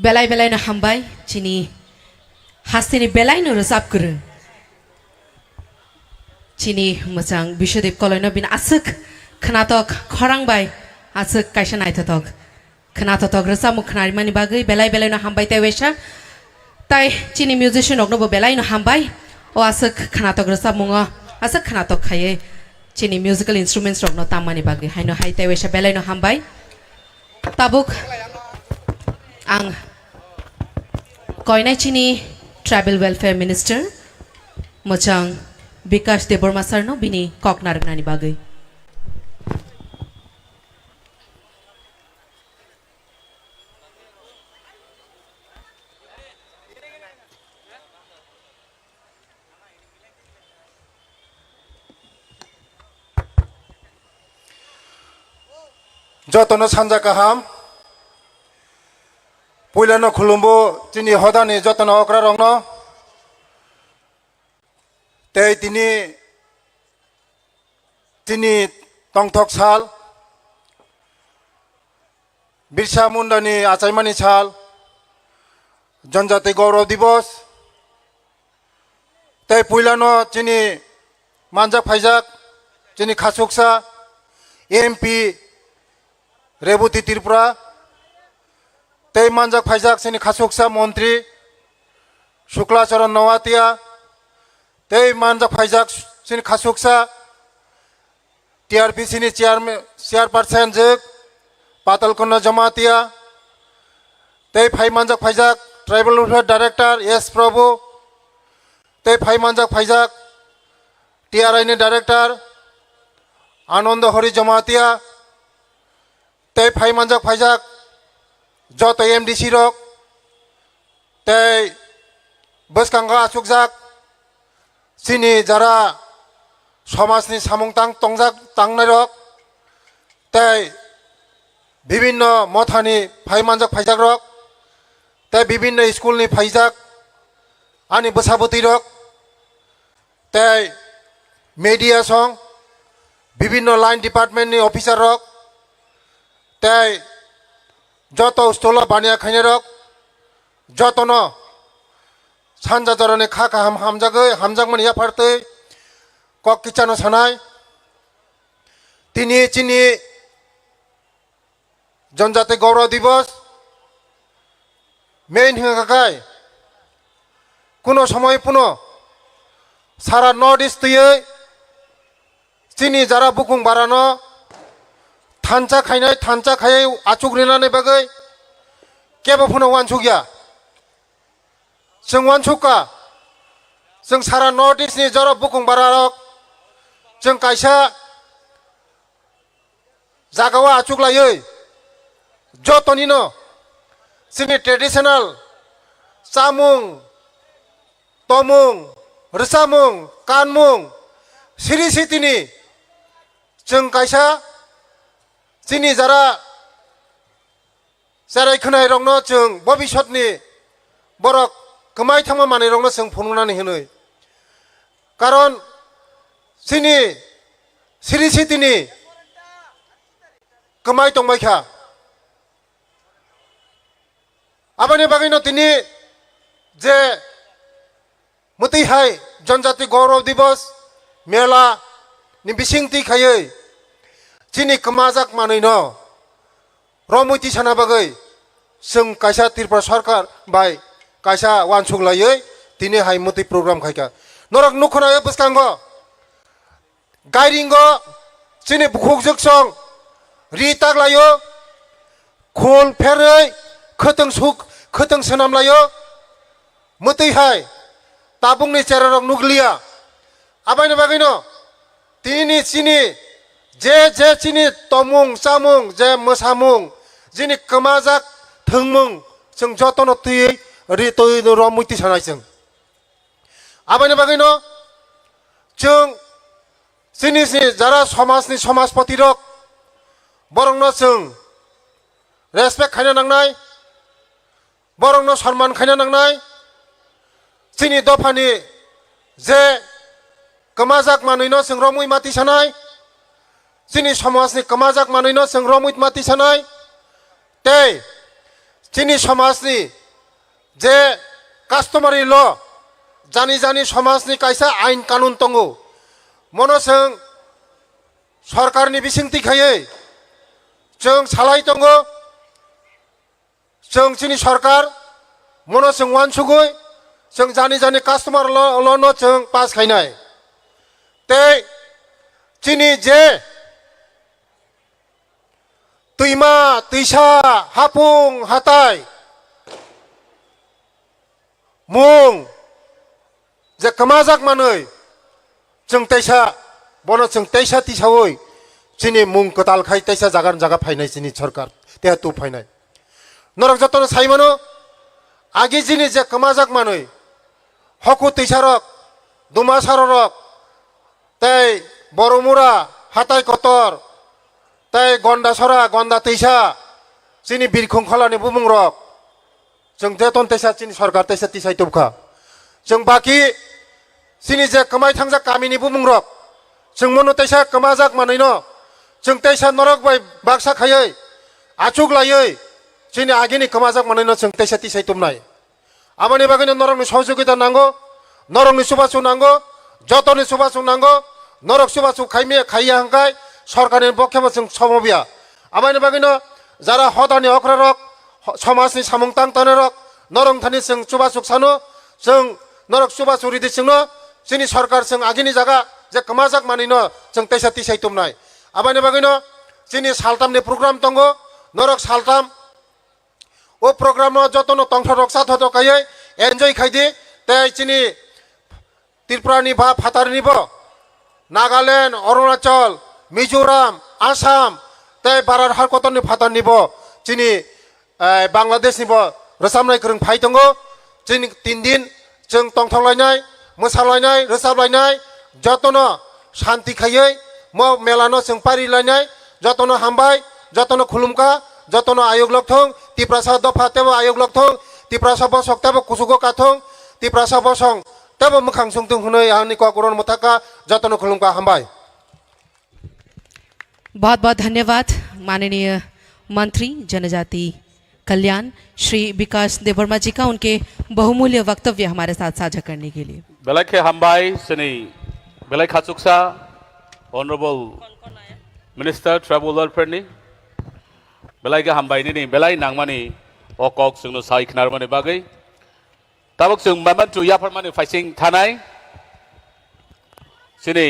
belai belai na hambai chini hasini belai no rosap kuru chini machang Bishadip Koloino bin asuk khnatok khorangbai asuk kaisa naithatok khnatok rasamuk khnarimani bagai belai belai no hambai tewesa tai chini musician ogno bo belai no hambai o asuk khnatok rasamunga asuk khnatok khaye chini musical instruments ogno tamani bagai haino hai tewesa belai no hambai tabuk ang koinai chini Tribal Welfare Minister Mochang Bikash Deborma Sarno bini kok nargnani bagai যতন সানজা কাহাম পইলানো খুলুম্বো চিনি হদানি যতন অকরা রংন তেই তিনি টংথক সাল বিরসা মুন্ডানি আচাইমানি সাল জনজাতি গৌরব দিবস তেই পইলানো চিনি মানজাক ফাইজাক চিনি খাসুকসা এমপি রেবতী ত্রিপুরা তেই মানজাক ফাইজাক চিনি খাসুকসা মন্ত্রী শুক্লাচরণ নওয়াতিয়া তেই মানজাক ফাইজাক চিনি খাসুকসা টিআরপি চিনি চেয়ারপারসন জেক পাতালকন্যা জমাতিয়া তেই ফাই মানজাক ফাইজাক tribal welfare director S Prabhu তেই ফাই মানজাক ফাইজাক টিআরআইনি ডাইরেক্টর আনন্দ হরি জমাতিয়া তেই ফাই মানজাক ফাইজাক যত এমডিসি রক তেই বসকাঙ্গা আচুকজাক চিনি যারা সমাজনি সামুং তংজাক তাংনাই রক তেই বিভিন্ন মথানি ফাই মানজাক ফাইজাক রক তেই বিভিন্ন স্কুলনি ফাইজাক আনি বসাবতী রক তেই মিডিয়া সং বিভিন্ন লাইন ডিপার্টমেন্টনি অফিসার রক তেই যত স্থল বানিয়া খাইনে রক যতন সানজা জরনে খা খা হামজাগৈ হামজাকমানি ইয়াফারতৈ কক কিচানো সানাই তিনি চিনি জনজাতি গৌরব দিবস মেইন হিংকাকাই কোনো সময় পুনো সারা নর্থ ইস্ট চিনি যারা বুকুং বাড়ানো থানচা খাইনাই আচুগ্রিনাनै बागै केबो फुनो वानसुगिया जों वानसुका जों सारा नर्थ इस्टनि जरा बुकुं बारारक जों कायसा जागावा आचुग्लायै जतनिनो जोंनि ट्रेडिशनेल चामुं तमुं रोसामुं कानमुं सिरि सितिनि जों कायसा চিনি যারা যারাই खोनाय रंनो जों भबिष्यतनि बरक गोमाय थांमा माने रंनो जों फुनुनानै होनो कारण जोंनि सिरि सितिनि गोमाय दंबायखा आबानि बागैनो दिनै जे मतिहाय जनजाति गौरव दिवस मेला नि बिसिंथि खायै चिनि कमाजाक मानैनो रमैति साना बागै जों कायसा त्रिपुरा सरकार बाय कायसा वानसुग्लायै दिनै हाय मति प्रग्राम खायका नरक नुखनाय बसकांग गायरिंग चिनि बुखुकजोक सं रितागलायो खोल फेरै खोतों सोनामलायो मति हाय ताबुंनि चेरारक नुगलिया आबायनि बागैनो दिनै चिनि जे चिनि तमुं चामुं जे मोसामुं जिनि कमाजाक थोंमुं जों जतन थैयै रितयै रमैति सानाय जों आबायनि बागैनो जों जोंनि जारा समाजनि समाजपति रक बरंनो जों रेसपेक्ट खायनो नांनाय बरंनो सन्मान खायनो नांनाय जोंनि दफानि जे कमाजाक मानैनो जों रमै माति सानाय जोंनि समाजनि कमाजाक मानैनो जों रमै माति सानाय तै जोंनि समाजनि जे कास्टमारि ल जानि समाजनि कायसा आइन कानुन दङ मनो जों सरकारनि बिसिंथि खायै जों सालाय दङ जों जोंनि सरकार मनो जों वानसुगै जों जानि कास्टमार लनो जों पास खायनाय ते जोंनि जे दैमा दैसा हाफुं हाथाय मुं जे कमाजाक मानै जों तैसा बनो जों तैसा तिसावै जोंनि मुं कताल खाय तैसा जागा फायनाय जोंनि सरकार ते तु फायनाय नरक जतन साइमानो आगे जिनि जे कमाजाक मानै हकु तैसारक दुमासारक तै बरमुरा हाथाय कतर तै गन्दासरा गन्दा तैसा जोंनि बिरखंखलानि बुमुंरक जों जेतन तैसा जोंनि सरकार तैसा तिसाय तुबखा जों बाकी जोंनि जे कमाय थांजा गामिनि बुमुंरक जों मनो तैसा कमाजाक मानैनो जों तैसा नरक बाय बाक्सा खायै आचुक लायै जोंनि आगेनि कमाजाक मानैनो जों तैसा तिसाय तुबनाय आमानि बागैनो नरकनि सहयोगिता नांगौ नरकनि सुबासु नांगौ जतनि सुबासु नांगौ नरक सुबासु खायमे खाइया हांखाय सरकारनि पक्षेबो जों समबिया आमानि बागैनो जारा हदानि अख्रारक समाजनि सामुं तांतानरक नरंथानि जों सुबासु सानो जों नरक सुबासु रिदि जोंनो जोंनि सरकार जों आगेनि जागा जे कमाजाक मानैनो जों तैसा तिसाय तुबनाय आमानि बागैनो जोंनि सालतामनि प्रग्राम दङ नरक सालताम ओ प्रग्रामनो जतनो तंथरक साथो खायै एन्जय खायदि ते जोंनि त्रिपुरानि बा फातारनिबो नागालेण्ड अरुणाचल मिजोराम आसाम ते भारत हालकतननि फातारनिबो जोंनि बांलादेशनिबो रोजाबनाय गोरों फाय दङ जोंनि 3 दिन जों तंथलायनाय मोसालायनाय रोजाबलायनाय जतनो शान्ति खायै मेलानो जों पारिलायनाय जतनो हामबाय जतनो खुलुमका जतनो आयोग लक्थं तिप्रासा दफा तेबो आयोग लक्थं तिप्रासा बसक तेबो कुसुगो काथं तिप्रासा बसं तेबो मोखां सुंथं हुनै आंनि ककरन मथाका जतनो खुलुमका हामबाय। बहुत बहुत धन्यवाद माननीय मंत्री जनजाति कल्याण श्री विकास देवर्मा जी का उनके बहुमूल्य वक्तव्य हमारे साथ साझा करने के लिए। बेलाखे हामबाय सनी बेलाय खाचुकसा ऑनरेबल मिनिस्टर ट्राइबल वेलफेयरनि बेलायगे हामबायनि बेलाय नांमानि अकक जोंनो साइखनार माने बागै ताबक जों मामान टु याफार माने फाइसिं थानाय सिनि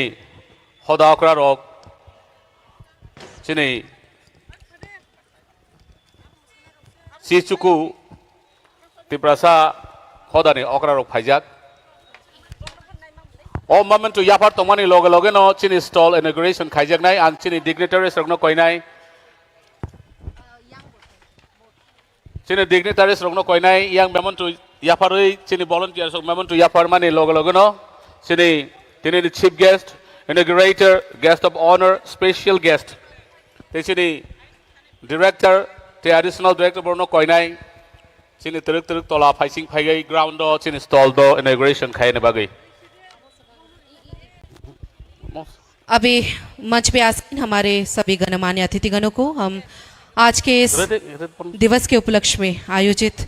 हदाकरा रक सिनि सिचुकु तिप्रासा हदानि अकरा रक फाइजाक ओ मामान टु याफार तमानि लगे लगे न चिनि स्टॉल इनॉग्रेशन खाइजाकनाय आं चिनि डिग्निटारिस रकनो कयनाय चिनि डिग्निटारिस रकनो कयनाय yang memang tu yaparui चिनि volunteers memang tu yapar mani logo logo no चिनि तिनी the chief guest inaugurator guest of honor special guest ते चिनि director ते additional director borno कयनाय चिनि तरक तरक तोला फाइसिंग फाइगै ground do Chini stall do inauguration खायने बागै अभी मंच पे आसीन हमारे सभी गणमान्य अतिथिगणों को हम आज के इस दिवस के उपलक्ष्य में आयोजित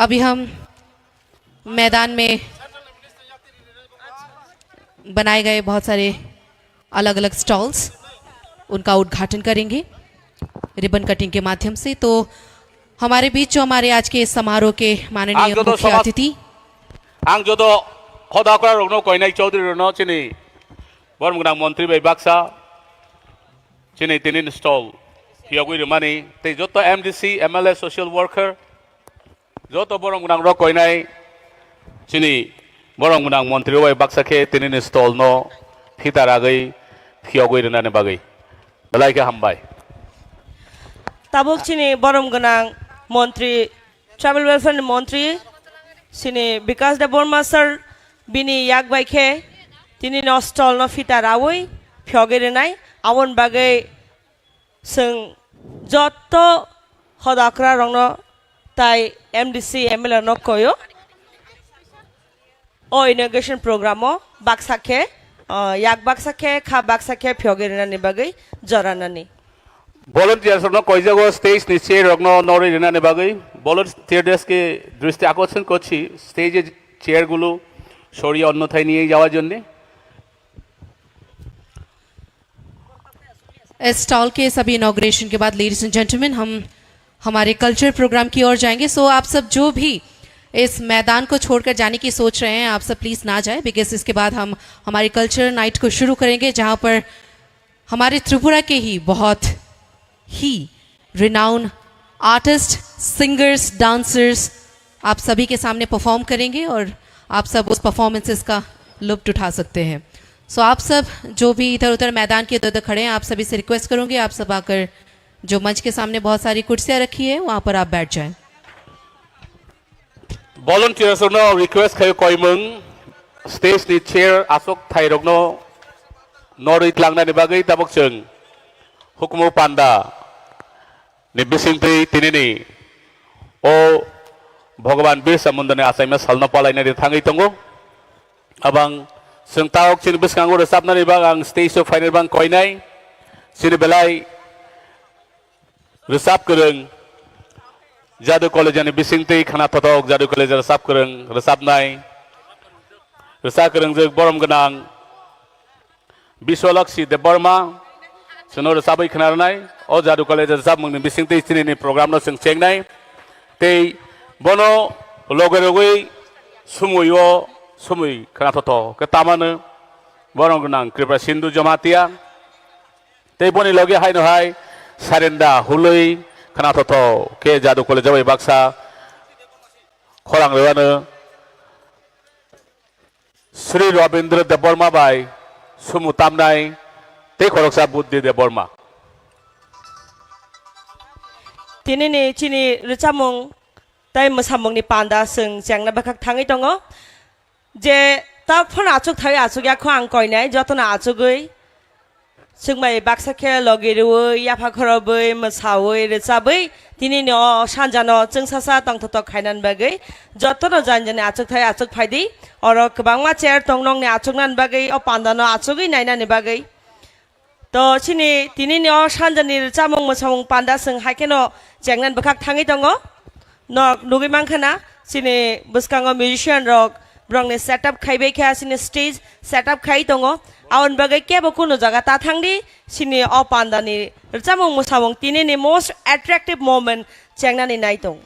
अभी हम मैदान में बनाए गए बहुत सारे अलग अलग स्टॉल्स उनका उद्घाटन करेंगे रिबन कटिंग के माध्यम से। तो हमारे बीच जो हमारे आज के समारोह के माननीय मुख्य अतिथि आं जो तो हदाकरा रगनो कयनाय चौधरी रनो चिनि बरमगुना मंत्री बाय बाक्सा चिनि तिनिन स्टॉल हियागुइ रमानी ते जो तो एमडीसी एमएलए सोशल वर्कर जो तो बरमगुना रो कयनाय चिनि बरमगुना मंत्री बाय बाक्सा के तिनिन स्टॉल नो फितारागै हियागुइ रनाने बागै बलायके हामबाय ताबुक चिनि बरमगुना मंत्री ट्राइबल वेलफेयर मंत्री चिनि विकास देवर्मा सर बिनी याक बाइखे तिनी न स्टॉल न फितारावै फियागै रनाय आवon बागै जों जत्तो হদাকরা রং তাই এমডিসি এমএলএ নকয়ো ও ইনগ্রেশন প্রোগ্রামও বাক্সাকে yak baksake kha baksake phyogerani bagai joranani volunteers rokno koijago stage ni chair rokno nori rinani bagai volunteers ke দৃষ্টি আকর্ষণ করছি স্টেজে চেয়ার গুলো সরিয়ে অন্যথায় নিয়ে যাওয়ার জন্য इस स्टॉल के सभी इनॉग्रेशन के बाद लेडीज एंड जेंटलमैन हम हमारे कल्चर प्रोग्राम की ओर जाएंगे सो आप सब जो भी इस मैदान को छोड़कर जाने की सोच रहे हैं आप सब प्लीज़ ना जाए बिकॉज इसके बाद हम हमारी कल्चर नाइट को शुरू करेंगे जहां पर हमारे त्रिपुरा के ही बहुत ही रिनाउन आर्टिस्ट सिंगर्स डांसर्स आप सभी के सामने परफॉर्म करेंगे और आप सब उस परफॉर्मेंसेस का लुत्फ उठा सकते हैं सो आप सब जो भी इधर उधर मैदान के इधर उधर खड़े हैं आप सभी से रिक्वेस्ट करूंगी आप सब आकर जो मंच के सामने बहुत सारी कुर्सियां रखी है वहां पर आप बैठ जाएं volunteers rokno request khayo koimung stage ni chair asok thai rokno nori tlangnani bagai tabok chung hukumu panda ni bisingtei tinini o bhagwan birsa mundane asaima salna palaina de thangai tongo abang sung taok chin biskango resapnani bagang stage of final bang koinai sini belai resap kereng Jadu College ani bisingtei khana totok Jadu College resap kereng resap nai resap kereng je borom ganang Biswalaksi de Burma sono resabai khana nai o Jadu College resap mung bisingtei chini ni program no sing cheng nai tei bono logerogoi sumui khana toto ke tamane borom ganang kripa sindu jamatia tei boni loge hai no hai sarenda huloi khana toto ke Jadu College bai baksa khorang lewano Sri Rabindra Deborma bai sumutamnai te khoroksa buddhi Deborma tinini chini richamung tai mosamung ni panda sung jangna bakak thangai tongo je ta phon achuk thai achuk ya khang koinai jotona achugoi sungmai baksake logiru yafa khoroboi mosawoi rechabai tinini o sanjano jungsasa tongthoto khainan bagai jotono janjani achuk thai achuk phaidi oro kwbangma chair tongnong ni achuknan bagai o pandano achugoi nainani bagai to chini tinini o sanjani rechamung mosawung panda sung haikeno jangnan bakak thangai tongo nok nugi mangkhana chini buskango musician rok brongni setup khaibai kha chini stage setup khai tongo aun bagai kebo kuno jaga ta thangdi chini o pandani rechamung mosawung tinini most attractive moment changnani nai tong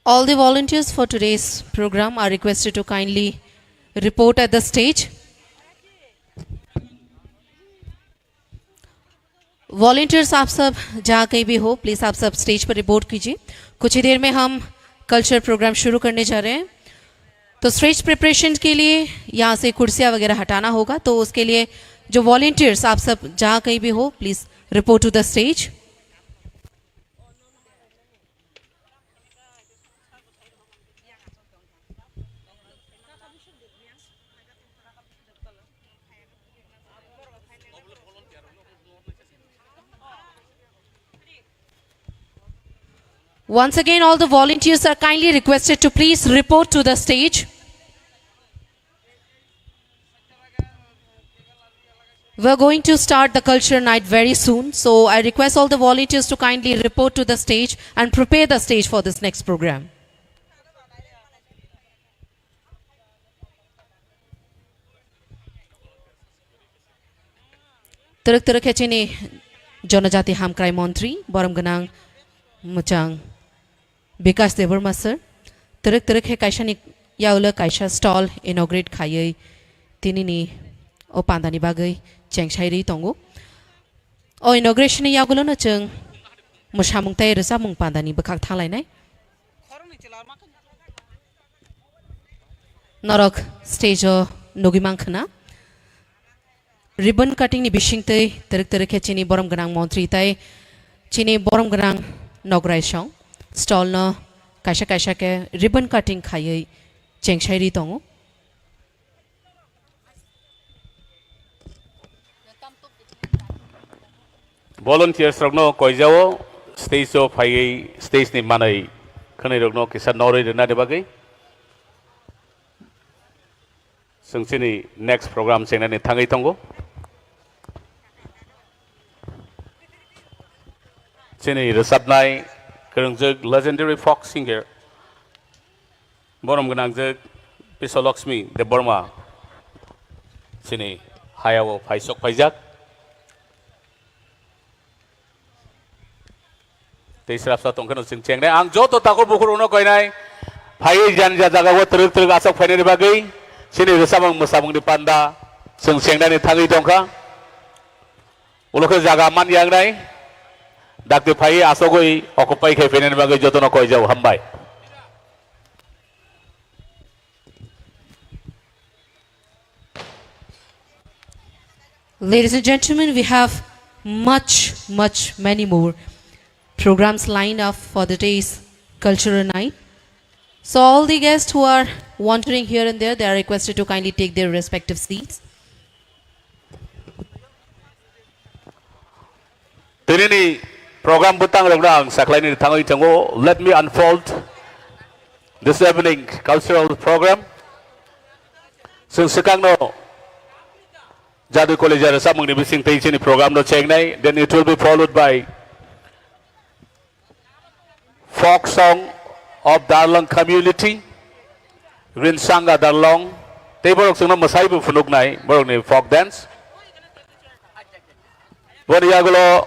All the volunteers for today's program are requested to kindly report at the stage. Volunteers आप सब जहाँ कहीं भी हो please आप सब stage पर report कीजिए कुछ ही देर में हम कल्चर प्रोग्राम शुरू करने जा रहे हैं तो स्टेज प्रिपरेशन के लिए यहाँ से कुर्सियाँ वगैरह हटाना होगा तो उसके लिए जो वॉलंटियर्स आप सब जहाँ कहीं भी हो please report to the stage Once again, all the volunteers are kindly requested to please report to the stage. We're going to start the culture night very soon, so I request all the volunteers to kindly report to the stage and prepare the stage for this next program. Teruk teruk hechini Janajatiya Hamkrai Mantri Borom Ganang Muchang Bikas Deborma sir teruk teruk he kaisa ni yaula kaisa stall inaugurate khayai tinini o pandani bagai chengsairi tongo o inauguration ni yagulo na cheng musamung tai resamung pandani bakak thalai nai norok stage o nogimang khana ribbon cutting ni bishing tai teruk teruk he chini borom ganang mantri tai chini borom ganang nograi song stall no kaisa kaisa ke ribbon cutting khayai chengsairi tongo volunteers rokno koijao stage o phai stage ni manai khani rokno kisa noroi rena de bagai sini next program sengna ni thangai tongo sini resapnai kerungjek legendary folk singer borom ganangjek Pisoloxmi de Burma sini hayao phaisok phaijak teisrap sa tongkano sing cheng ne ang joto takor bukur uno koinai phai jan ja jaga wo truk truk asok phaine ni bagai sini resabang musabang di panda sing cheng ni thangi tongkha ulokhe jaga man yang nai dakte phai asogoi occupy khe phaine ni bagai joto no koi jau hambai. Ladies and gentlemen, we have many more programs lined up for the day's cultural night. So all the guests who are wandering here and there, they are requested to kindly take their respective seats. Tinini program butang rang saklai ni thangai tango. Let me unfold this evening cultural program. Sing sekang no Jadu College Samung ni bising tei ni program no cheng nai, then it will be followed by folk song of Darlong community, Rinsanga Darlong. Tei borok sing no masai bu funuk nai, borok ni folk dance. Boriagulo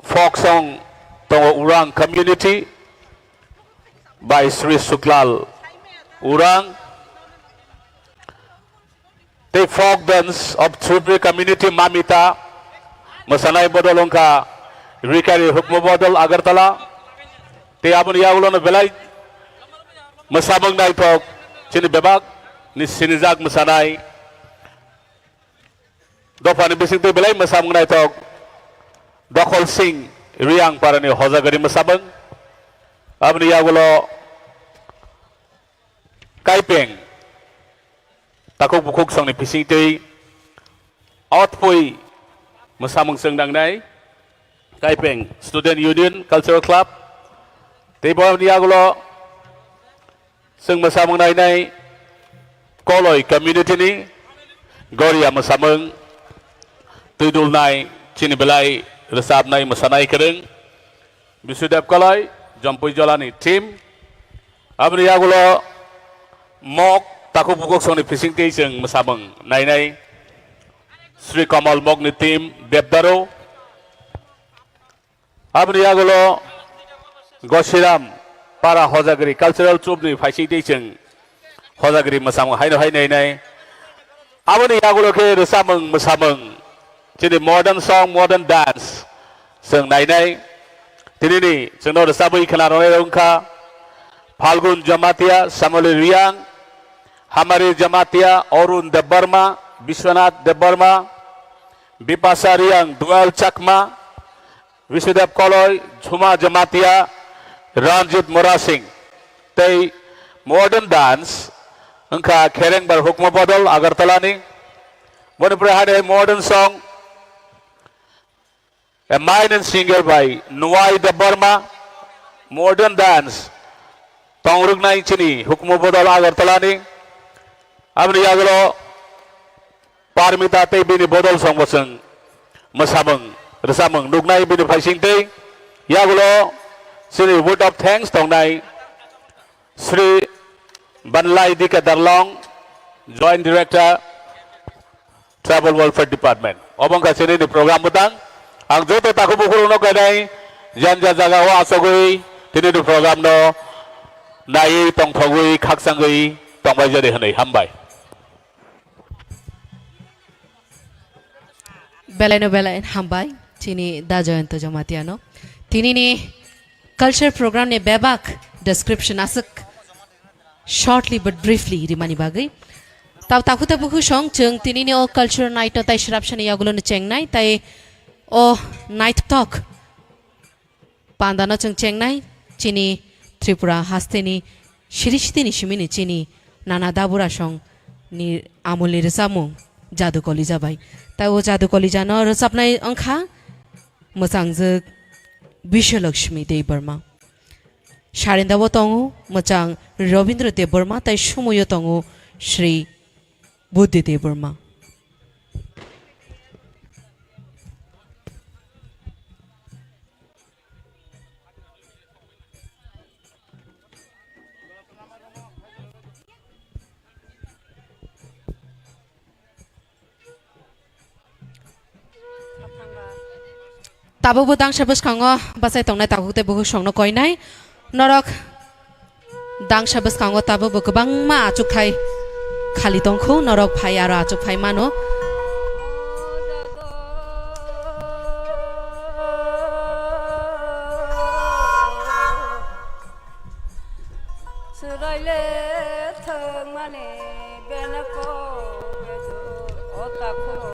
folk song tongo Urang community by Sri Suklal Urang. The folk dance of Tripuri community Mamita Masanai Bodolongka Rikari Hukmo Bodol Agartala Te Abun Yaulon Belai Masabang Naitok Chini Bebak Nisinizak Masanai Dopani Bising Te Belai Masabang Naitok Dokol Singh Riang Parani Hozagari Masabang Abun Yagulo Kaipeng Takuk bukuk song ni pising tei outpui masamang seng dang nai Kaipeng Student Union Cultural Club tei bawah ni agulo seng masamang nai nai koloi community ni Goria masamang tudul nai chini belai resap nai masanai kereng bisudap koloi jampui jolani team abri agulo mok Takuk bukuk song ni fishing tei seng masabang nai nai Sri Kamal Mok ni team Debdaro abni agulo Gosiram para Hozagri cultural troupe ni faisi tei seng Hozagri masabang hai no hai nai nai abni agulo ke resabang masabang chini modern song modern dance seng nai nai tinini seng no resabui khana rone rongkha Falgun Jamatia Samoli Riang हमारे जमातिया अरुण देवर्मा विश्वनाथ देवर्मा बिपाशा रियांग दुआल चकमा विश्वदेव कॉलोय झुमा जमातिया रंजित मोरा सिंह तई modern dance उनका खेरेंग बर हुक्म बदल अगरतला नि मणिपुर हाडे modern song a mine and singer by Nuai Debbarma modern dance तोंगरुग नाई चिनी हुक्म बदल अगरतला नि Abri agulo parmita tei bini bodol song boseng masabang resamang nugnai bini faising tei yagulo Sri word of thanks tong nai Sri Banlai Dika Darlong Joint Director Travel Welfare Department obong ka sini di program butang ang joto taku bukuru no kadai janja jaga wa asogui tini di program no nai tong thogui khaksangui tong bai jadi hanai hambai Belain hambai chini da joyento jamatiano tini ni culture program ne bebak description asak shortly but briefly rimani bagai taw takuta buku song cheng tini ni o culture night tai shrapshani yagulo ne cheng nai tai o night talk pandano cheng nai chini Tripura hasteni shirishitini shimini chini nana dabura song ni amuli resamung jadu koli jabai tai o jadu koli jano resapnai angkha मोजांजों विश्वलक्ष्मी Dev Burma सारेन्दाव तंगो मोजां रवीन्द्र देव Burma ताई सुमयो तंगो Shri Buddhadev Burma Tabo दांसा बसखाङो बासाय तंनाय ताबुते बहु संनो कयनाय नरक दांसा बसखाङो ताबो गोबां मा आचुखाय खालि दंखौ नरक फाय आरो आचुखाय मानो सुरायले थों माने बेनको बेजो ओताखो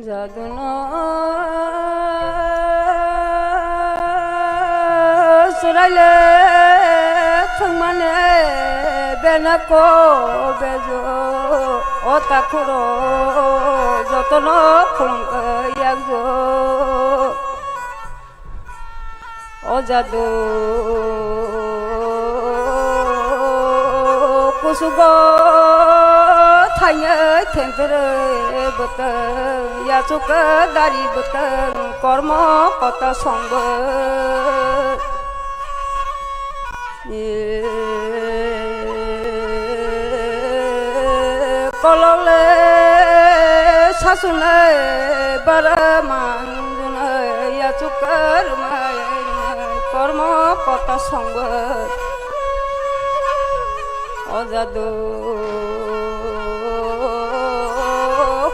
जादुनो सुरायले थंमाने बेनको बेजो ओताखुरो जतनो खुलंक यागजो ओ जादु कुसुगो थायो थेंफोरे बोतों याचुक दारि बोतों कर्म कत संग कलले सासुने बारमांजुने याचुक कर्म कत संग अजादु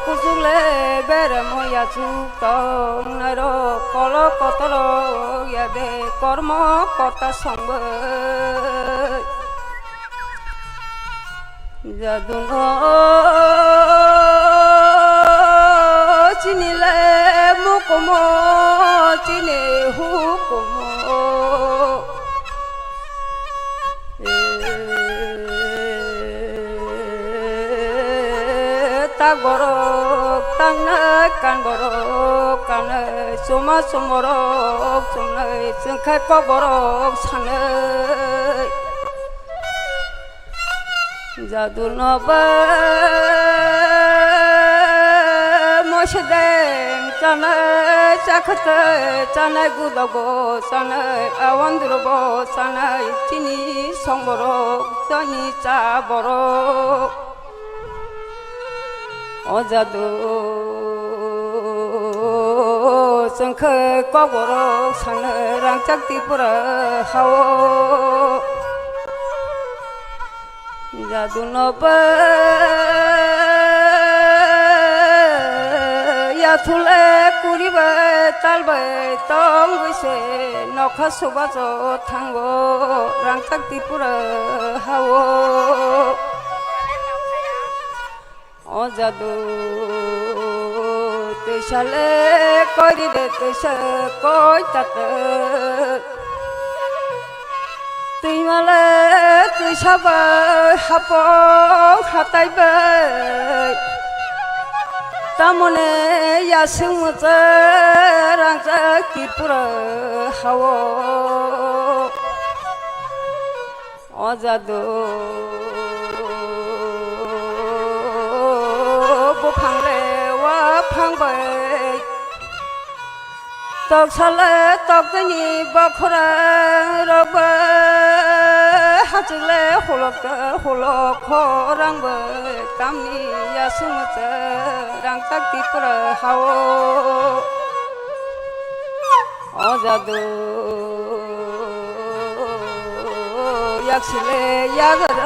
कुसुले बेरमो याचुक नरो कल कतर यादे कर्म कत संग जादुन चिनिले मुकम चिने हुकुम तागरक तांनाय कानबरक कानाय समा समरक समनाय जोंखाय पगरक सानाय जादुनबा मसदें जानाय जाखथाय जानाय गुदगो जानाय आवन्द्रबो जानाय चिनि संबरक जानि चाबरक अजादु जोंखो कबरक सानो रांचाक्तिपुरा हावो जादुनबा याथुले कुरिबाय तालबाय तंगैसे नखा सबाज थांगो रांचाक्तिपुरा हावो अजादु तैसाले करिदे तैसा कय ताते तैमाले तैसाबाय हापक हातायबाय तामने यासोंमोजे रांचाक्तिपुरा हावो अजादु फांले वा फांबाय तक साले तकनि बखरा रबा हाजले हलक हलक रांबाय तामनि यासोंमोजे रांचाक्तिपुरा हावो अजादु याक्सिले यागर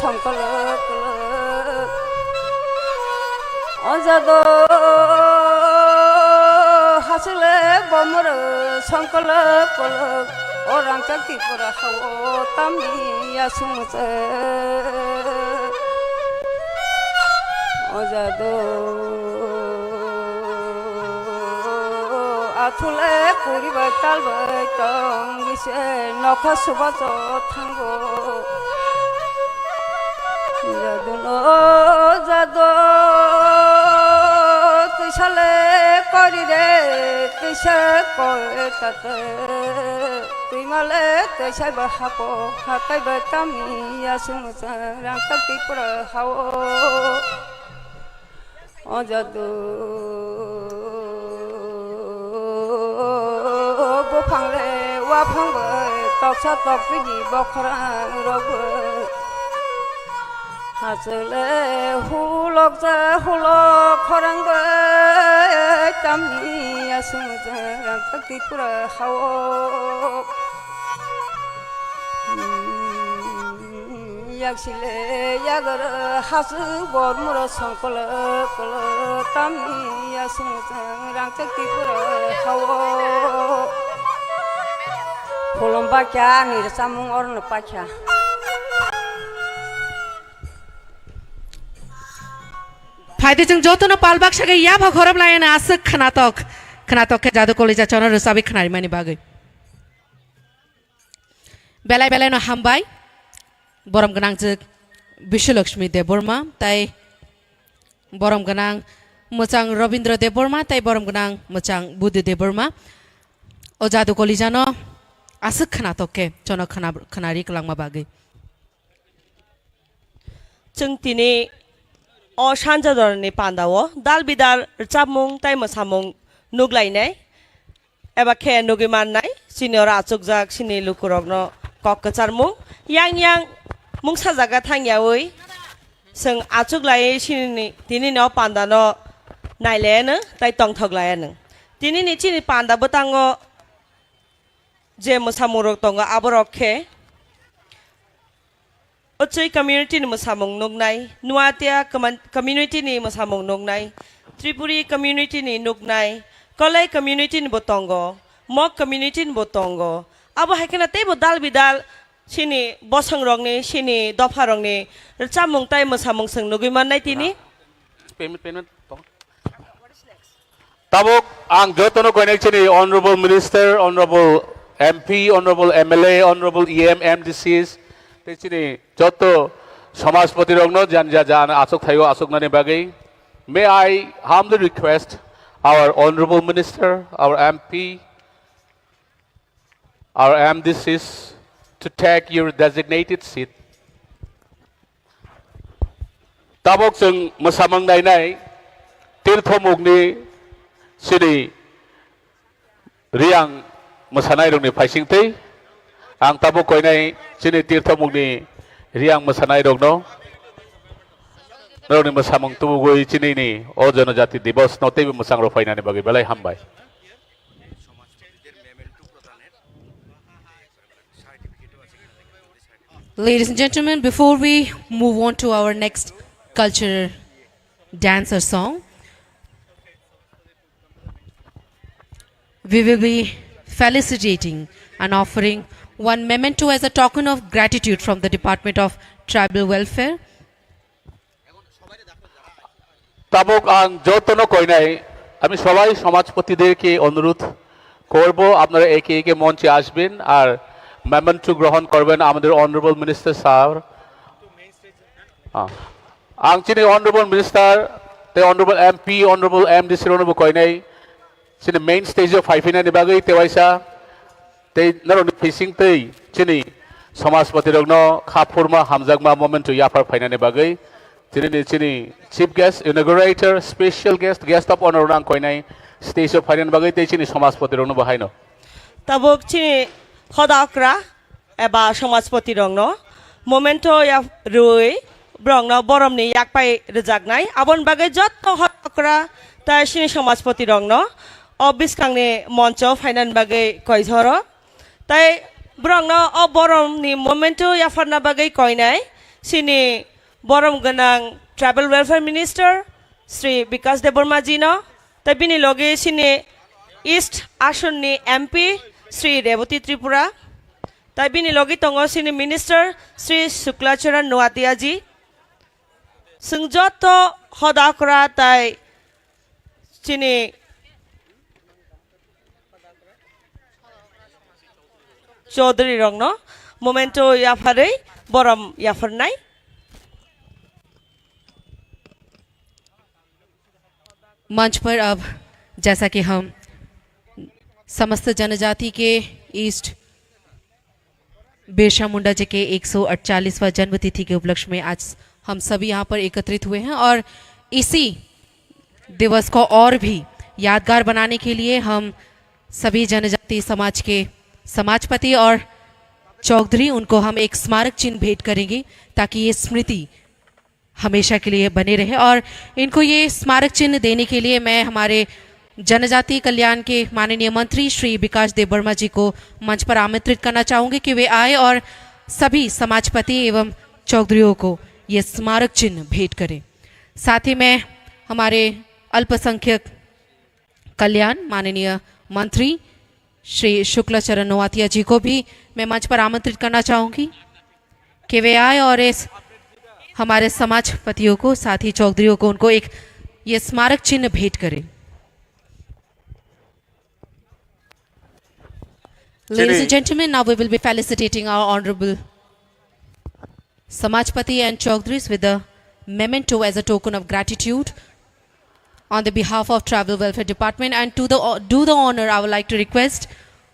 संकलक অজাদো হাসলে বমর সংকল কলক ওরাং চাকতি পরা হাও তামি আসুমছে অজাদো আথুলে পরিবার তালবাই টং গিসে নখা সুবাচ থাঙ্গো জাদু তুই সালে করি রে তুই সে কয়ে তাতে তুই মালে তুই সাইব হাপো হাতাইব তামি আসুম রাংকাতি পড়া হাও ও জাদু বফাংলে ওয়াফাংবে তকসা তকবিনি বখরা রবে হাসলে হুলক যে হুলক খরাংবে তামি আসুম রাংকাতি পড়া হাও yakshile yagar hasu bormur sankol kol tami asung rang chakti pura hawo pholom bakya nir samung orn pakya फायदे जों जतन पालबाक सागे या भा घरब लायना आसक खनातक के जादू कलेजा चन रसाबि खनारि मानि बागै बेलाय बेलाय न हामबाय बरम गनां जोग विश्वलक्ष्मी देबबर्मा ताई बरम गनां मोजां रवीन्द्र देबबर्मा ताई बरम गनां मोजां बुद्ध देबबर्मा ओ जादु कलिजानो आसक खनातके चन खनारि कलांमा बागै जों दिनै अ सानजादरनि पान्दावो दाल बिदाल चाबमुं ताई मोसामुं नुग्लायनाय एबा खे नुगिमाननाय सिनियर आचुकजाक सिनि लुकुरगनो कक्कचारमुं yang yang mung sajaga thangyawoi जों आचुकलायै सिनि दिनै न पान्दानो नायलायानो ताई तंथगलायानो दिनै चिनि पान्दाबो तांगो जे मोसामुरक दंगो आबरखे Ucai community ni musamung nugnai, Nuatia community ni musamung nugnai, Tripuri community ni nugnai, Kolai community ni botongo, Mok community ni botongo. Abo hakena tebo dal bidal sini bosang rong ni sini dofa rong ni recamung tai musamung seng nugiman nai tini. Payment. Tabuk ang jotono konek sini honorable minister, honorable MP, honorable MLA, honorable EM, MDCs. Sini joto समाजपति रंगनो जान आसुक थायो आसुक नाने बागै may I humbly request our honorable minister, our MP, our MDCs to take your designated seat. Tabok जों मोसामों नायनाय तीर्थमुगनि सिनि रियां मोसानाय रंनि फाइसिंथै आं tabok koinai sini तीर्थमुगनि रियां मोसानाय रंनो रंनि मोसामों तुबुगै चिनिनि अ जनजाति दिवस नतेबो मोसां रफायनानै बागै बेलाय हामबाय Ladies and gentlemen, before we move on to our next cultural dance or song, we will be felicitating and offering one memento as a token of gratitude from the Department of Tribal Welfare. তাবক আং যতন কইনাই আমি সবাই সমাজপতিদেরকে অনুরোধ করব আপনারা একে একে মঞ্চে আসবেন আর মেমেন্টো গ্রহণ করবেন আমাদের অনারেবল মিনিস্টার স্যার আং চিনি অনারেবল মিনিস্টার তে অনারেবল এমপি অনারেবল এমডিসি রনবো কইনাই চিনি মেইন স্টেজ অফ ফাইফিনানি বাগৈ তেওয়াইসা তে নরনি ফিসিং তৈ চিনি সমাজপতি রংনো খাফুরমা হামজাগমা মোমেন্টো ইয়াফার ফাইনানি বাগৈ চিনি chief guest inaugurator special guest of honour রাং কইনাই স্টেজ অফ ফাইনানি বাগৈ তে চিনি সমাজপতি রংনো বাহাইনো তাবক চিনি খদাকরা এবা সমাজপতি রংনো মোমেন্টো ইয়া রুই ব্রংনো বরমনি ইয়াকপাই রজাগনাই আবন বাগৈ যত খদাকরা তা সিনি সমাজপতি রংনো অবিস কাংনি মঞ্চ ফাইনান বাগৈ কইঝর তাই ব্রংনো অ বরমনি মোমেন্টো ইয়াফারনা বাগৈ কইনাই সিনি বরম গনাং ট্রাইবেল ওয়েলফেয়ার মিনিস্টার শ্রী বিকাশ দেববর্মাজি ন তাই বিনি লগে সিনি ইস্ট আসননি এমপি শ্রী রেবতী ত্রিপুরা তাই বিনি লগে দङ সিনি মিনিস্টার শ্রী শুক্লাচরণ নোয়াতিয়াজি जों जत हदाकरा ताई चिनी चौधरी रंग न मोमेंटो याफारे बरम याफरनाय मंच पर अब जैसा कि हम समस्त जनजाति के ईस्ट बिरसा मुंडा जी के 148वां जन्मतिथि के उपलक्ष्य में आज हम सभी यहाँ पर एकत्रित हुए हैं और इसी दिवस को और भी यादगार बनाने के लिए हम सभी जनजाति समाज के समाजपति और चौधरी उनको हम एक स्मारक चिन्ह भेंट करेंगे ताकि ये स्मृति हमेशा के लिए बने रहे। और इनको ये स्मारक चिन्ह देने के लिए मैं हमारे जनजाति कल्याण के माननीय मंत्री श्री विकास देबवर्मा जी को मंच पर आमंत्रित करना चाहूँगी कि वे आए और सभी समाजपति एवं चौधरियों को ये स्मारक चिन्ह भेंट करें। साथ ही मैं हमारे अल्पसंख्यक कल्याण माननीय मंत्री श्री शुक्लाचरण नोआतिया जी को भी मैं मंच पर आमंत्रित करना चाहूँगी कि वे आए और इस हमारे समाजपतियों को साथ ही चौधरियों को उनको एक ये स्मारक चिन्ह भेंट करें। Ladies and gentlemen, now we will be felicitating our honorable Samajpati and Chaudhris with a memento as a token of gratitude on the behalf of Tribal Welfare Department. And to do the honor, I would like to request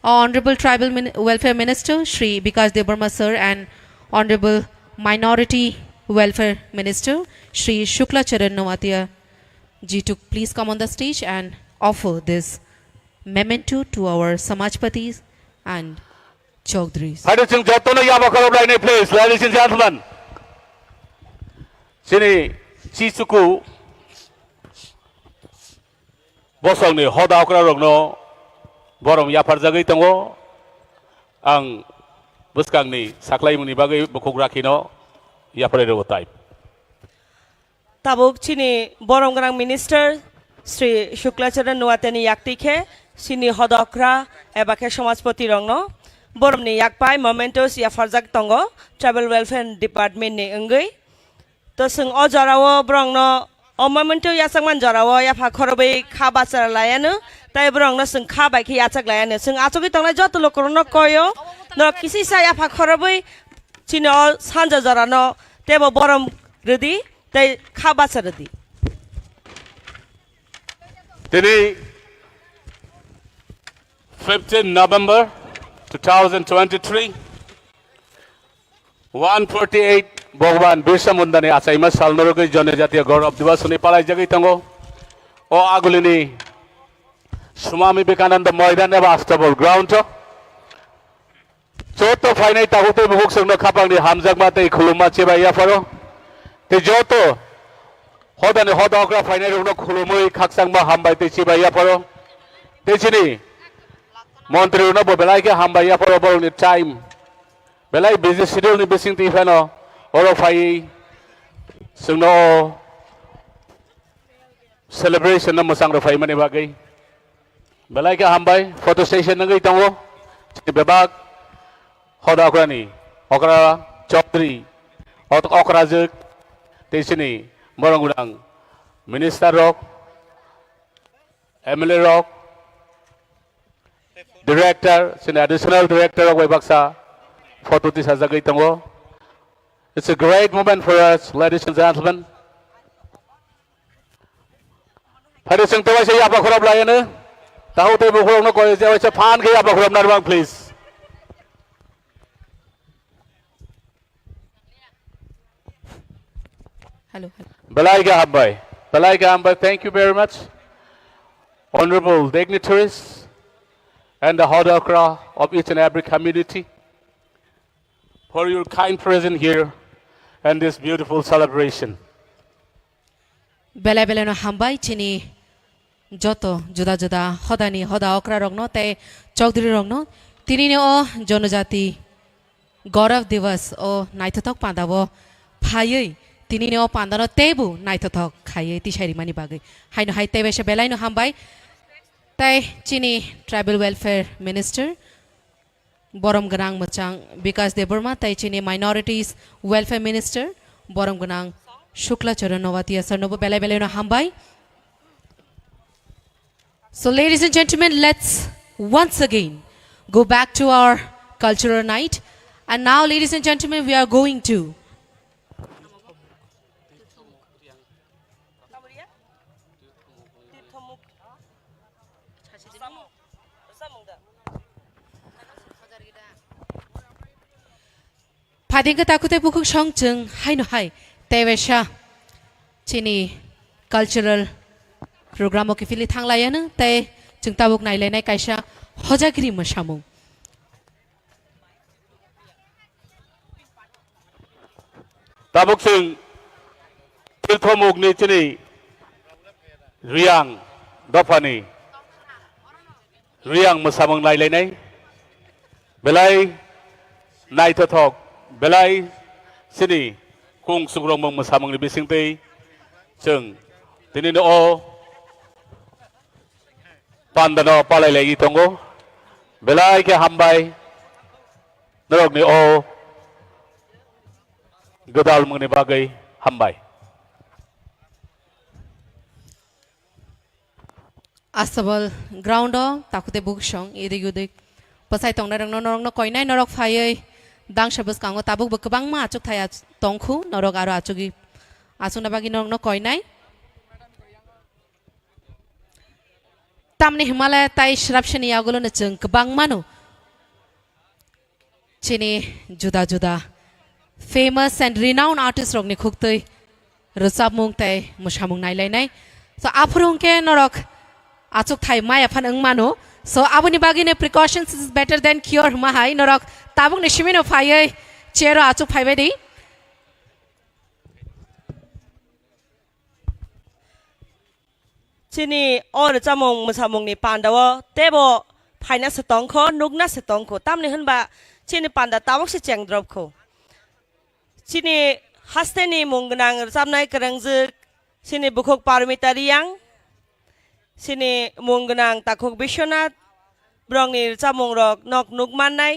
our Honorable Tribal Welfare Minister Shri Vikas Debarma Sir and Honorable Minority Welfare Minister Shri Shukla Charan Nawatiya ji to please come on the stage and offer this memento to our Samajpatis and Chaudhris. Ladies and gentlemen, please, ladies and gentlemen. Sini Chisuku Bosongni Hoda Okra Rogno Borom Yapar Jagai Tango Ang Buskangni Saklai Muni Bagai Bukugrakino Yapare Type. Tabuk Chini Borom Grang Minister Sri Shuklacharan Nuateni Yaktike Sini Hoda Okra Ebake Samajpati Rongno Borom ni yakpai momentos ya farzak tongo Tribal Welfare Department ni engai to sing o jarawo brongno o momento ya sangman jarawo ya pha khorobai kha bachar layanu tai brongno sing kha bai ki achak layanu sing achogi tongnai joto lokrono koyo no kisi sa ya pha khorobai chino sanja jarano tebo borom redi tai kha bachar redi Today 15 November 2023 148 Bhagwan Birsa Munda ni achaima salnorogoi Janajatiya Gaurav Divas ni palai jagai tango o agulini Swami Vivekananda Maidan eba stable ground to joto fainai tagote bukuk sangno khapang ni hamjak mate khuluma cheba ya faro te joto hodani hodokra fainai rogno khulumoi khaksang ma hambai te cheba ya faro te chini Montri no belai ke hamba ya for bol ni time belai busy schedule ni bising ti fano oro fai sungno celebration na masang ro fai mani bagai belai ke hambai photo station ngai tango ti bebak hodaokrani okra choptri okra juk te sini morangudang minister rok MLA rok Director, sini additional director of Webaksa, photo this has a great tango. It's a great moment for us, ladies and gentlemen. Hari sing tawa siya apa khurab layan eh? Tahu tayo bukhurab no koi siya siya fan kaya apa khurab narwang please. Hello. Belai ka hambay. Thank you very much, honorable dignitaries and the Hodokra of each and every community for your kind presence here and this beautiful celebration. Bela bela no hambai chini joto juda juda hodani hoda okra rogno te chaudhuri rogno tini ne o Janajati Gaurav Divas o naithatok padabo phayei তিনি নেও পান্দানো তেবু নাইথক খাইয়ে তিসারিমানি বাগै হাইনো high তেবেসে বেলাইনো হামবাই তাই চিনি tribal welfare minister বরম গনাং মচাং বিকাশ দেববর্মা তাই চিনি minorities welfare minister বরম গনাং শুক্লা চরণ নওয়াতিয়া সরনবো বেলাই বেলাইনো হামবাই. So ladies and gentlemen, let's once again go back to our cultural night. And now, ladies and gentlemen, we are going to Padingka takute bukuk songcheng hai no hai tewesha chini cultural program ki fili thanglayana te chungtabuk nailenai kaisa hojagri mosamung tabuk sing tilthomuk ni chini riang dofani riang mosamung nailenai belai naithothok belai sini kung sugrong mong mosamung ni bisingtei chung tinino o pandano palai lagi tongo belai ke hambai norok ni o godal mengni bagai hambai asabal ground takute buk song ide yudik pasai tongna rang norok no koinai norok phaiei dang sabus kango tabuk bekebang ma achuk thaya tongkhu norok aro achugi asuna bagi norok no koinai tamni Himalaya tai shrapshani yagulo na chung kebang manu chini juda juda famous and renowned artist rok ni khuktoi rosap mung tai musamung nailainai so apurung ke norok achuk thai mai afan ang manu so abuni bagi ne precautions is better than cure mahai norok tabuk ni shimino phaiei chero achuk phaibai dei chini or chamong musamong ni pandawo tebo phaina setong kho nugna setong kho tamni hunba chini panda tabok se cheng drop kho chini hasteni mungnang samnai karangje chini bukhok parmitariang chini mungnang takhok bishonat brongni chamong rok nok nugmannai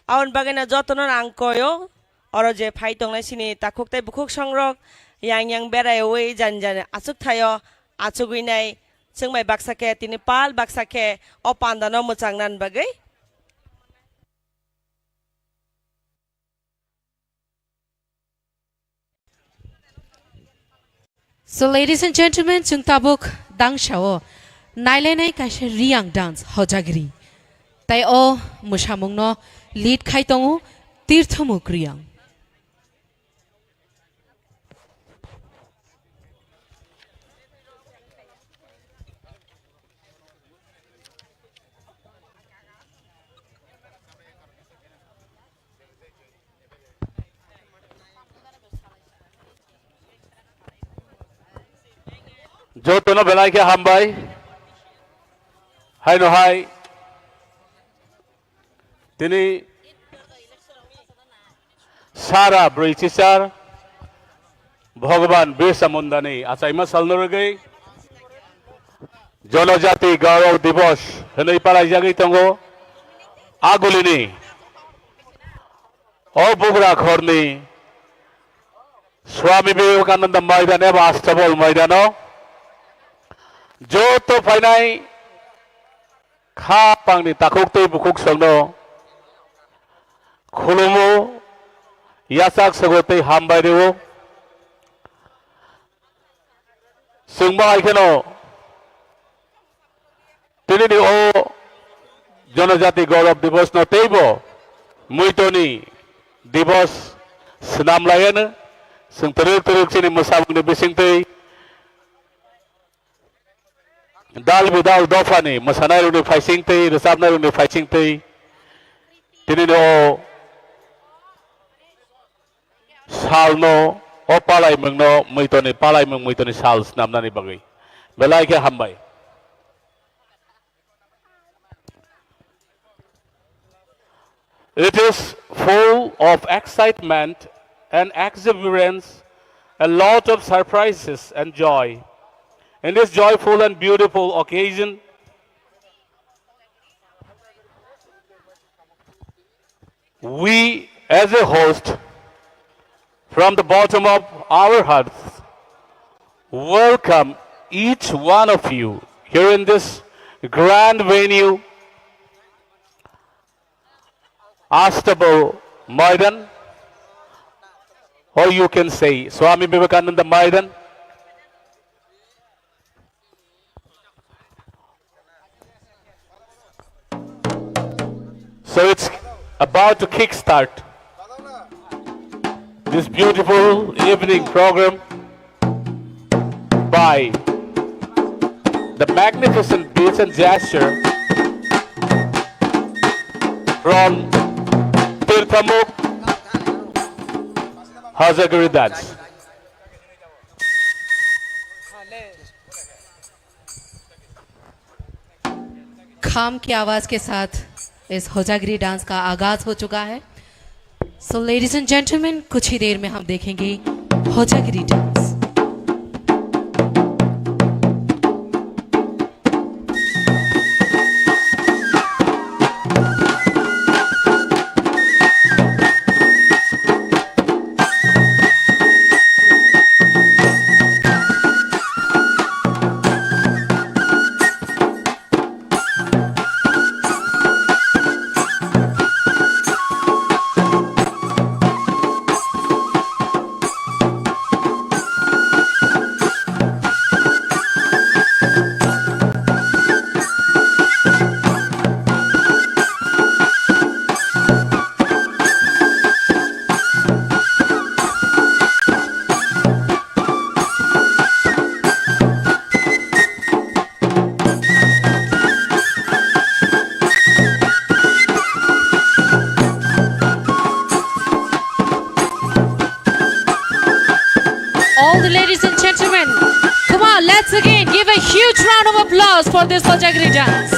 aun bagena jotono angkoyo oro je phai tongnai chini takhok tai bukhok songrok yang berai oi jan jan achuk thayo achuguinai chungmai baksake tini pal baksake o pandano muchangnan bagai So ladies and gentlemen, chungtabuk dangshao nailenai kaisa riang dance hojagri tai o musamung no lead khai tongu tirthomuk riang jotono belai ke hambai hai no hai tini sara brichisar bhagwan birsa mundani achaima salnorgai Janajatiya Gaurav Divas henai palai jagai tongo agulini o bugra khorni Swami Vivekananda Maidan eba astabol maidano joto fainai kha pangni takhuk tei bukhuk songno khulumu yasak sagotei hambai rewo sungba aikeno tinini o Janajatiya Gaurav Divas no teibo muitoni divas senam layan sung teruk sini musamung ni bisingtei dal bidal dofani masanai runi faising tei resapnai runi faising tei tinino salno o palai mengno muitoni palai meng muitoni sal snamnani bagai belai ke hambai it is full of excitement and exuberance a lot of surprises and joy. In this joyful and beautiful occasion, we as a host, from the bottom of our hearts, welcome each one of you here in this grand venue, Agartala Maidan, or you can say Swami Vivekananda Maidan. So it's about to kickstart this beautiful evening program by the magnificent beats and gesture from Tirthamuk Hazagiri dance. खाम की आवाज के साथ इस Hojagiri dance का आगाज हो चुका है। सो लेडीज एंड जेंटलमैन, कुछ ही देर में हम देखेंगे Hojagiri dance. Let's again give a huge round of applause for this Hojagiry dance.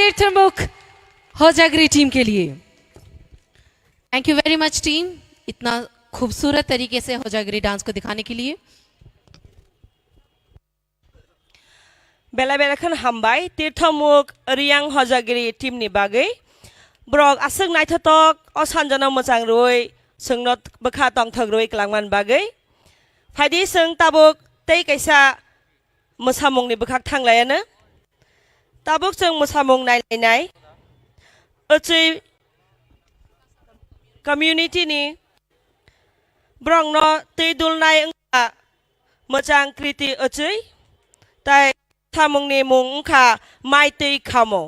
Tirthamukh Hojagiri team के लिए। Thank you very much team, इतना खूबसूरत तरीके से होजागिरी डांस को दिखाने के लिए। बेला बेलाखन हामबाय तीर्थमुख रियां हजागिरि टीमनि बागै ब्रक आसों नायथाथक असानजाना मोजां रुइ सोंनो बखा तंथक रुइ क्लांमान बागै फायदि सों ताबुक तै कैसा मोसामुंनि बखाक थांलायानो ताबुक जों मोसामुं नायलायनाय ओचै कम्युनिटिनि ब्रंनो तै दुलनाय ओंखा मोजां कृति ओचै ताय सामुंनि मुं ओंखा माइ तै खामो।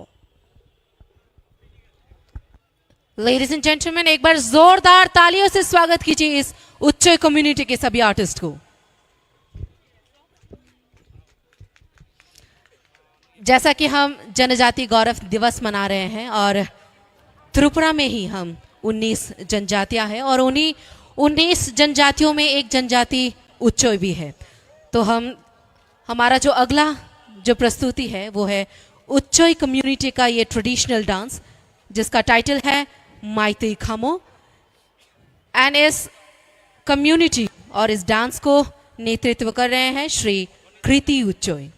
लेडीज एंड जेंटलमैन, एक बार जोरदार तालियों से स्वागत कीजिए इस उच्च कम्युनिटी के सभी आर्टिस्ट को। जैसा कि हम जनजाति गौरव दिवस मना रहे हैं और त्रिपुरा में ही हम 19 जनजातियां हैं और उन्हीं 19 जनजातियों में एक जनजाति उच्चोय भी है। तो हमारा जो अगला जो प्रस्तुति है वो है उच्चोय कम्युनिटी का ये ट्रेडिशनल डांस जिसका टाइटल है माइती खामो। एंड इस कम्युनिटी और इस डांस को नेतृत्व कर रहे हैं श्री कृति उच्चोय।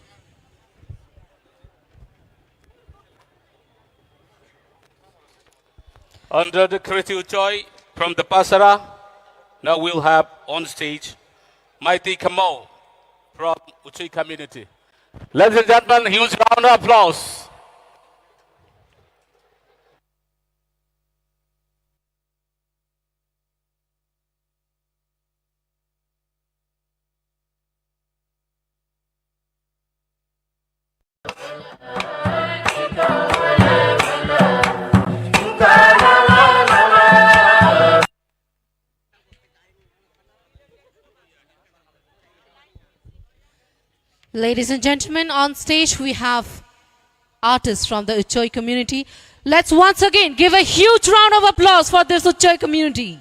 Under the Kriti Uchoy from the Pasara, now we'll have on stage Mighty Kamo from Uchoy community. Ladies and gentlemen, huge round of applause. Ladies and gentlemen, on stage we have artists from the Uchoy community. Let's once again give a huge round of applause for this Uchoy community.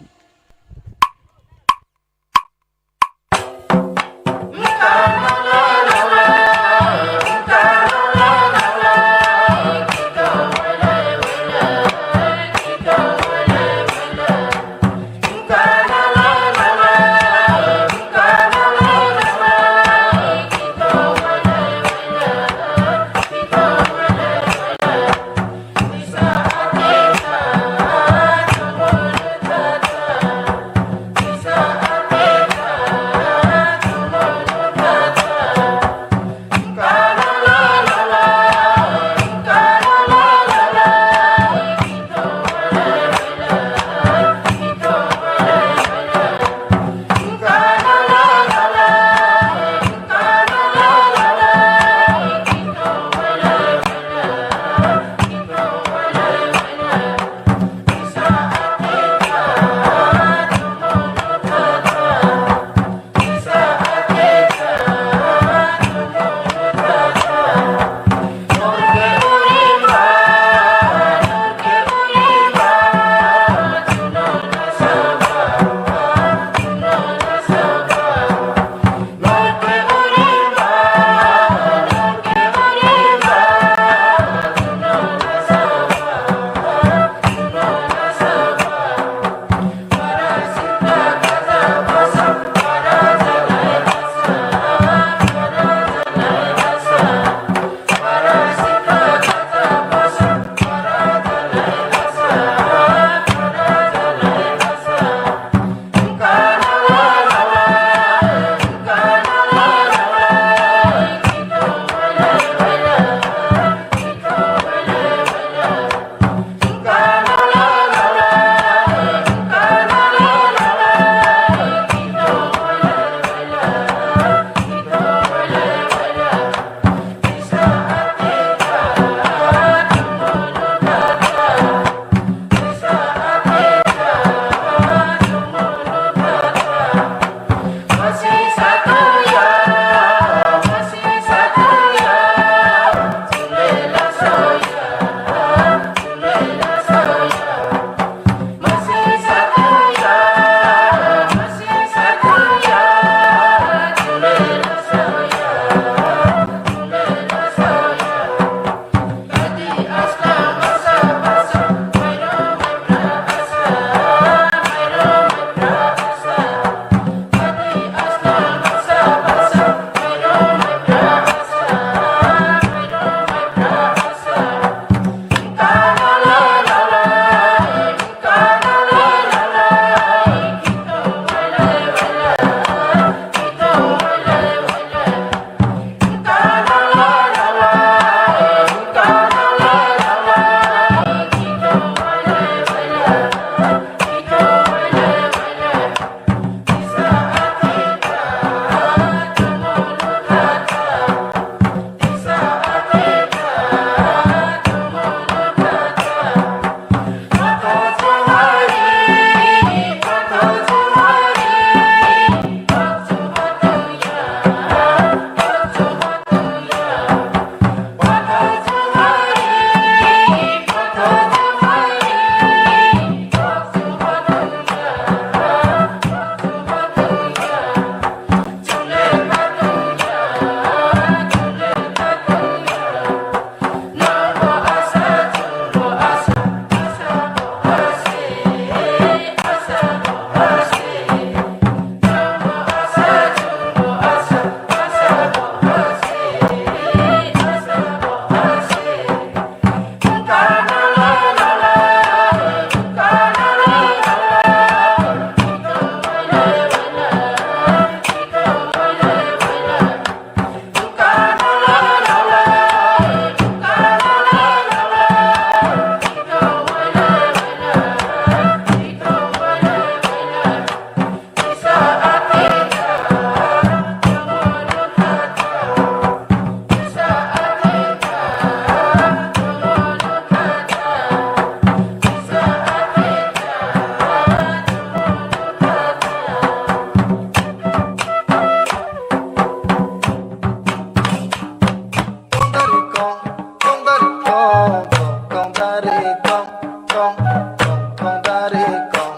dari kong kong kong kong dari kong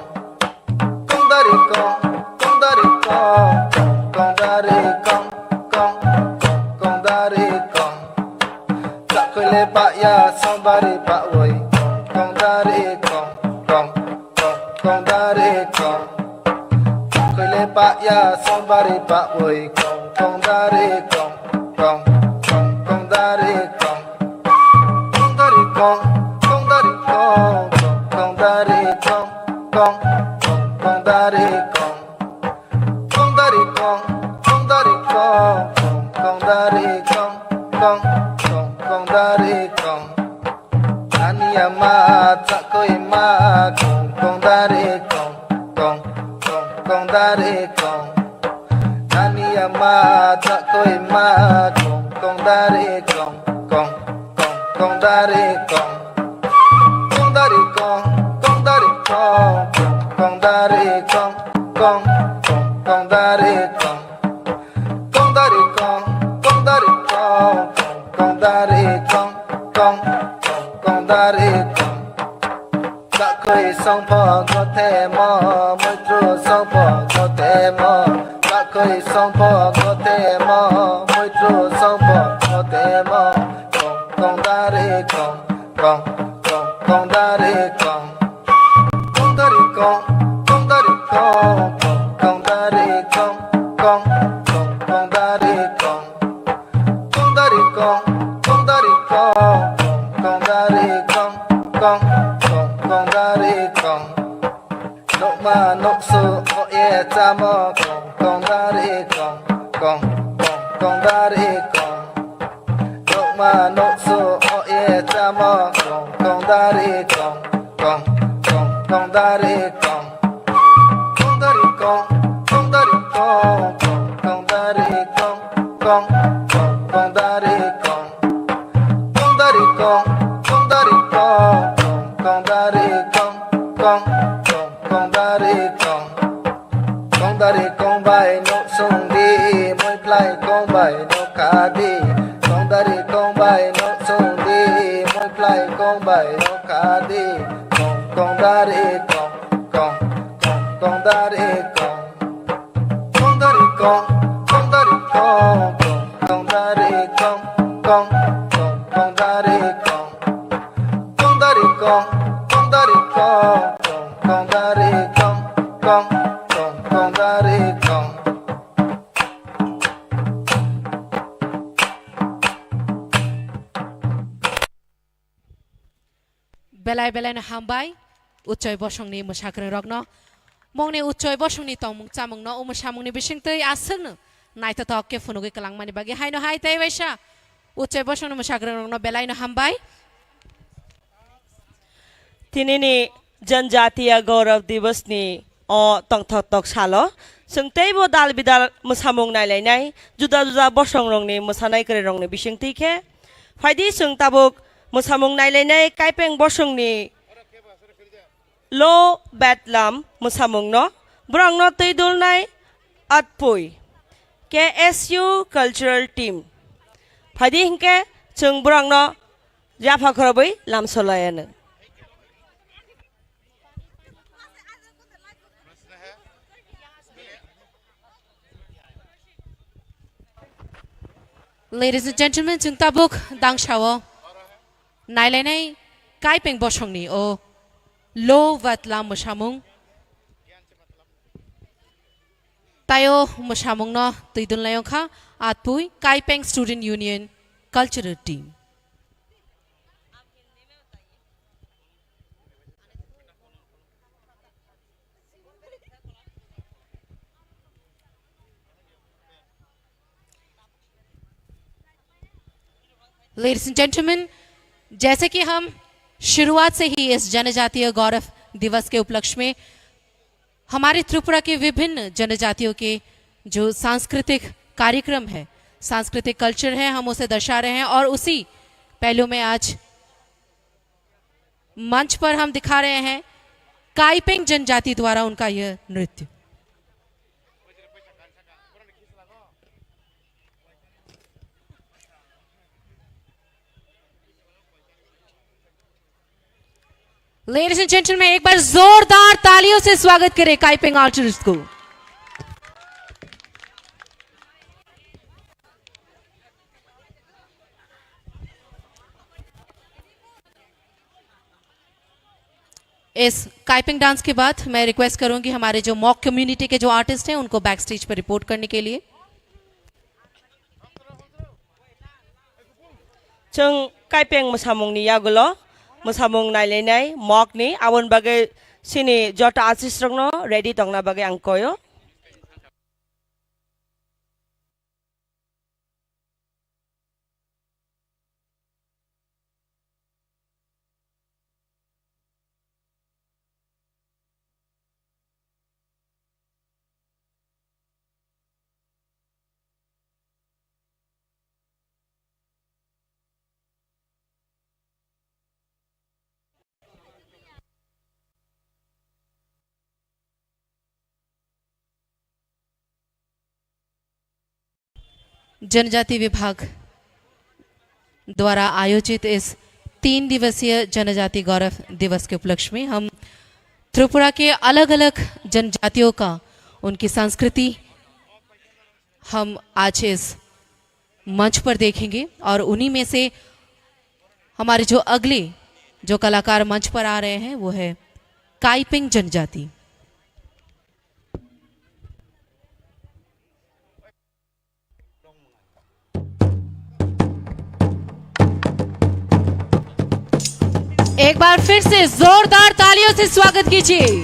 kong dari kong kong dari kong kong dari kong kong kong kong dari kong tak khơi lê pak ya song bari pak woi kong dari kong kong kong kong dari kong tak khơi lê pak ya song bari pak woi kong dari kong kong kong kong dari kong kong dari kong kong dari kong kong dari kong kong kong kong dari kong kong dari kong kong dari kong kong dari kong kong kong kong dari kong ania ma tak koi ma kong dari kong kong kong kong dari kong ania ma tak koi ma kong dari kong kong kong kong dari kong kong dari kong kong dari kong kong dari kong kong kong kong dari kong kong dari kong kong dari kong kong dari kong kong kong kong dari kong đã khơi sông phò có thể mò mới true sông phò có thể mò đã khơi sông phò có thể mò mới true sông phò có thể mò kong kong dari kong kong kong kong dari kong kong dari kong kong dari kong kong dari kong kong kong kong dari kong kong dari kong kong dari kong kong dari kong kong kong kong dari kong nộ ma nộ su o ye cha mo kong dari kong kong kong kong dari kong nộ ma nộ su o ye cha mo kong dari kong kong kong kong dari kong kong dari kong kong dari kong kong dari kong kong kong kong dari kong kong dari kong kong dari kong kong dari kong kong kong kong dari kong kong dari kong bay nộ sung đi mỗi play kong bay nộ cá đi kong dari kong bay nộ sung đi mỗi play kong bay nộ cá đi kong kong dari kong kong kong kong dari kong kong dari kong kong dari kong kong dari kong kong kong kong dari kong kong dari kong kong dari kong kong dari kong kong kong kong dari kong belai belai na hambai ucoy bosong ni musakre rogno mongni ucoy bosong ni tong chamung no umusamung ni bising tei aseng no naita tok ke funugi kalang mani bagi hai no hai tei wesa ucoy bosong ni musakre rogno belai na hambai tinini Janajatiya Gaurav Divas ni o tong thok tok salo sung tei bo dal bidal musamung nai lai nai juda juda bosong rong ni musanai kre rong ni bising tei ke faidi sung tabuk musamung nai lai nai kaipeng bosong ni lo batlam musamung no brang no tei dul nai atpui KSU cultural team faidi hingke sung brang no jafa khorobai lam solayane Ladies and gentlemen, chung tabuk dang shawo nai lai nai kai peng bosong ni o lo vatlam musamung tayo musamung no tuidun layong kha atpui kai peng student union cultural team Ladies and gentlemen, जैसे कि हम शुरुआत से ही इस जनजातीय गौरव दिवस के उपलक्ष्य में हमारे त्रिपुरा के विभिन्न जनजातियों के जो सांस्कृतिक कार्यक्रम है सांस्कृतिक कल्चर है हम उसे दर्शा रहे हैं और उसी पहलू में आज मंच पर हम दिखा रहे हैं काइपेंग जनजाति द्वारा उनका यह नृत्य Ladies and gentlemen, एक बार जोरदार तालियों से स्वागत करें काइपिंग आर्टिस्ट को। इस काइपिंग डांस के बाद मैं रिक्वेस्ट करूंगी हमारे जो मॉक कम्युनिटी के जो आर्टिस्ट हैं उनको बैक स्टेज पर रिपोर्ट करने के लिए। जों काइपें मोसामुंनि यागुलो मोसामुं नायलायनाय मकनि आवन बागै सिनि जट आर्टिस्ट रंनो रेडी दंना बागै आं कयो। जनजाति विभाग द्वारा आयोजित इस 3 दिवसीय जनजाति गौरव दिवस के उपलक्ष्य में हम त्रिपुरा के अलग अलग जनजातियों का उनकी संस्कृति हम आज इस मंच पर देखेंगे और उन्हीं में से हमारे जो अगले जो कलाकार मंच पर आ रहे हैं वो है काइपिंग जनजाति। एक बार फिर से जोरदार तालियों से स्वागत कीजिए।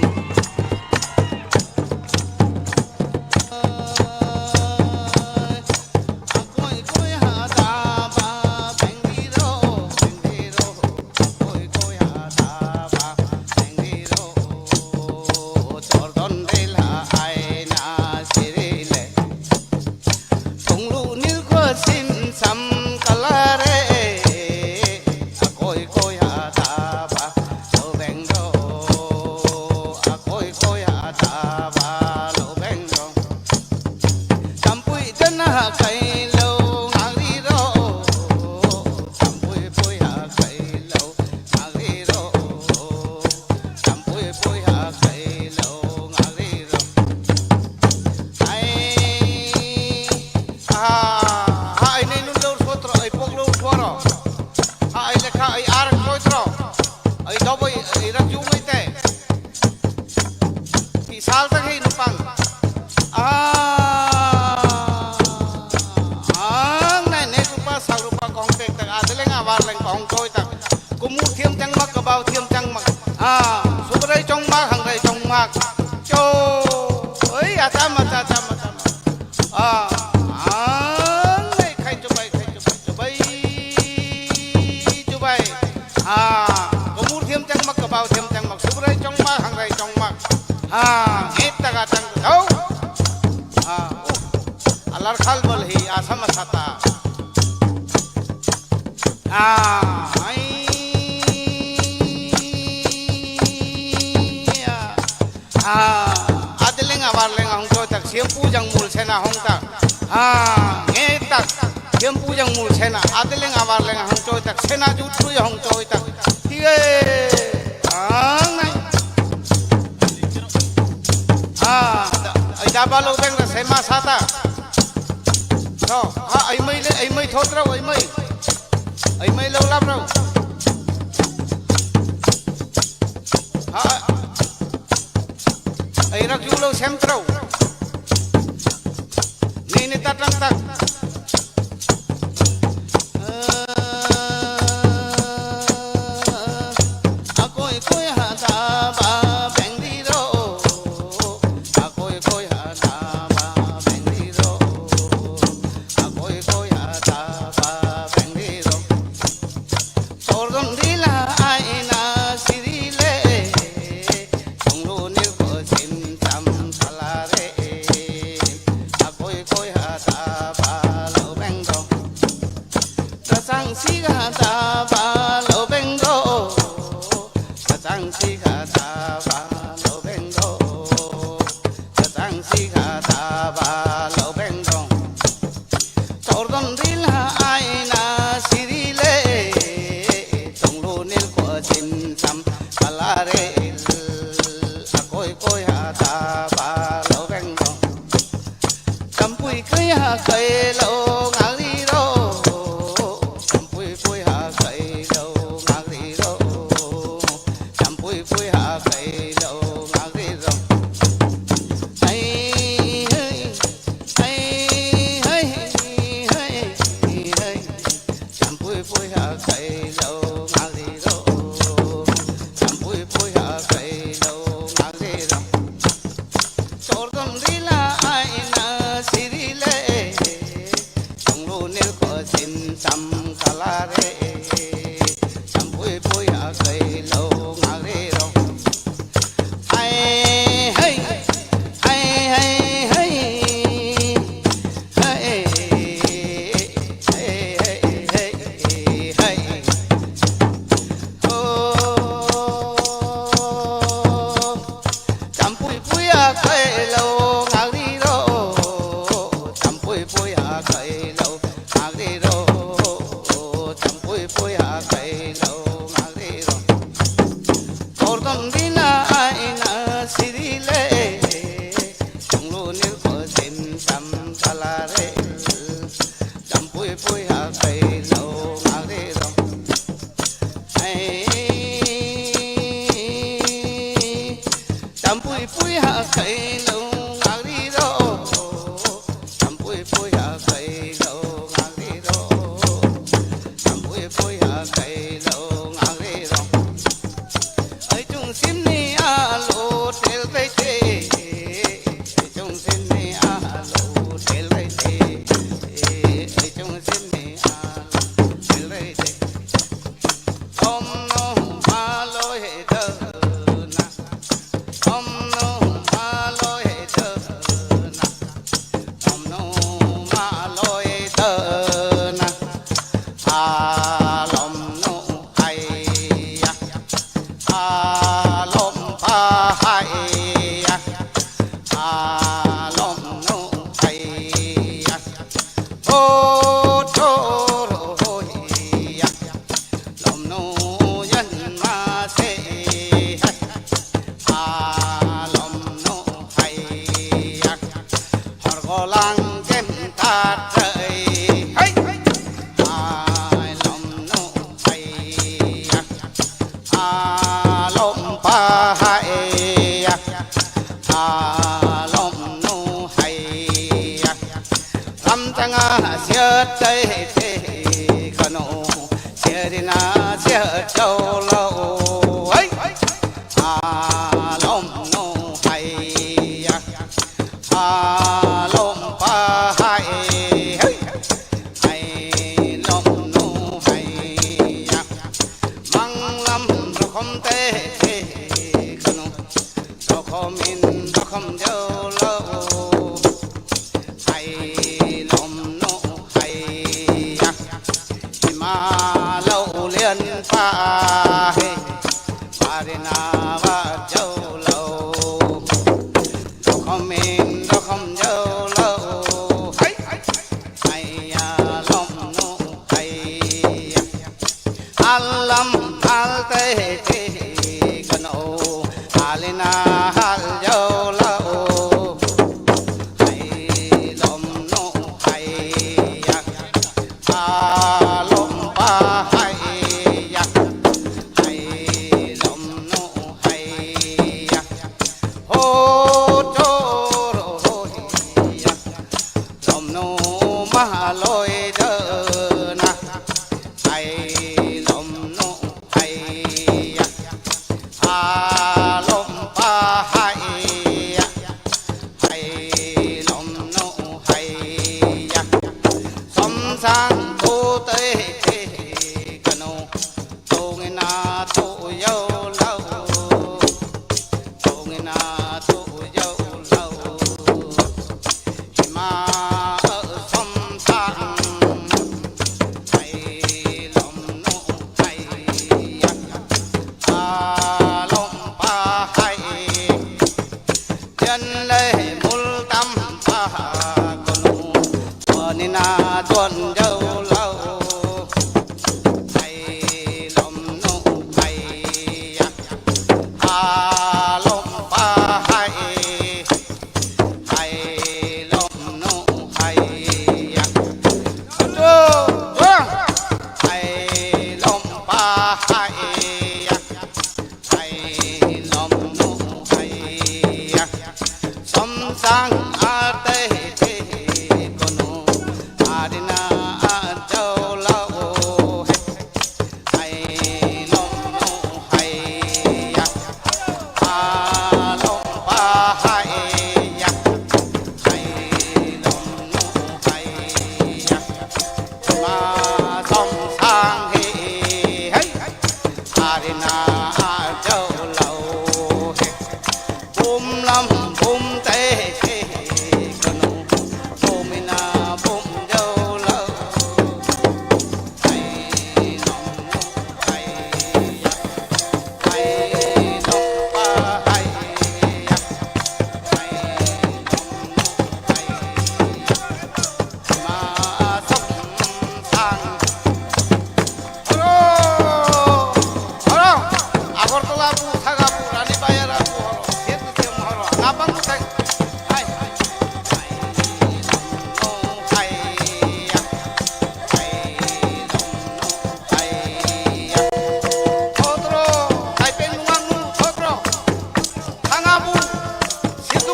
Situ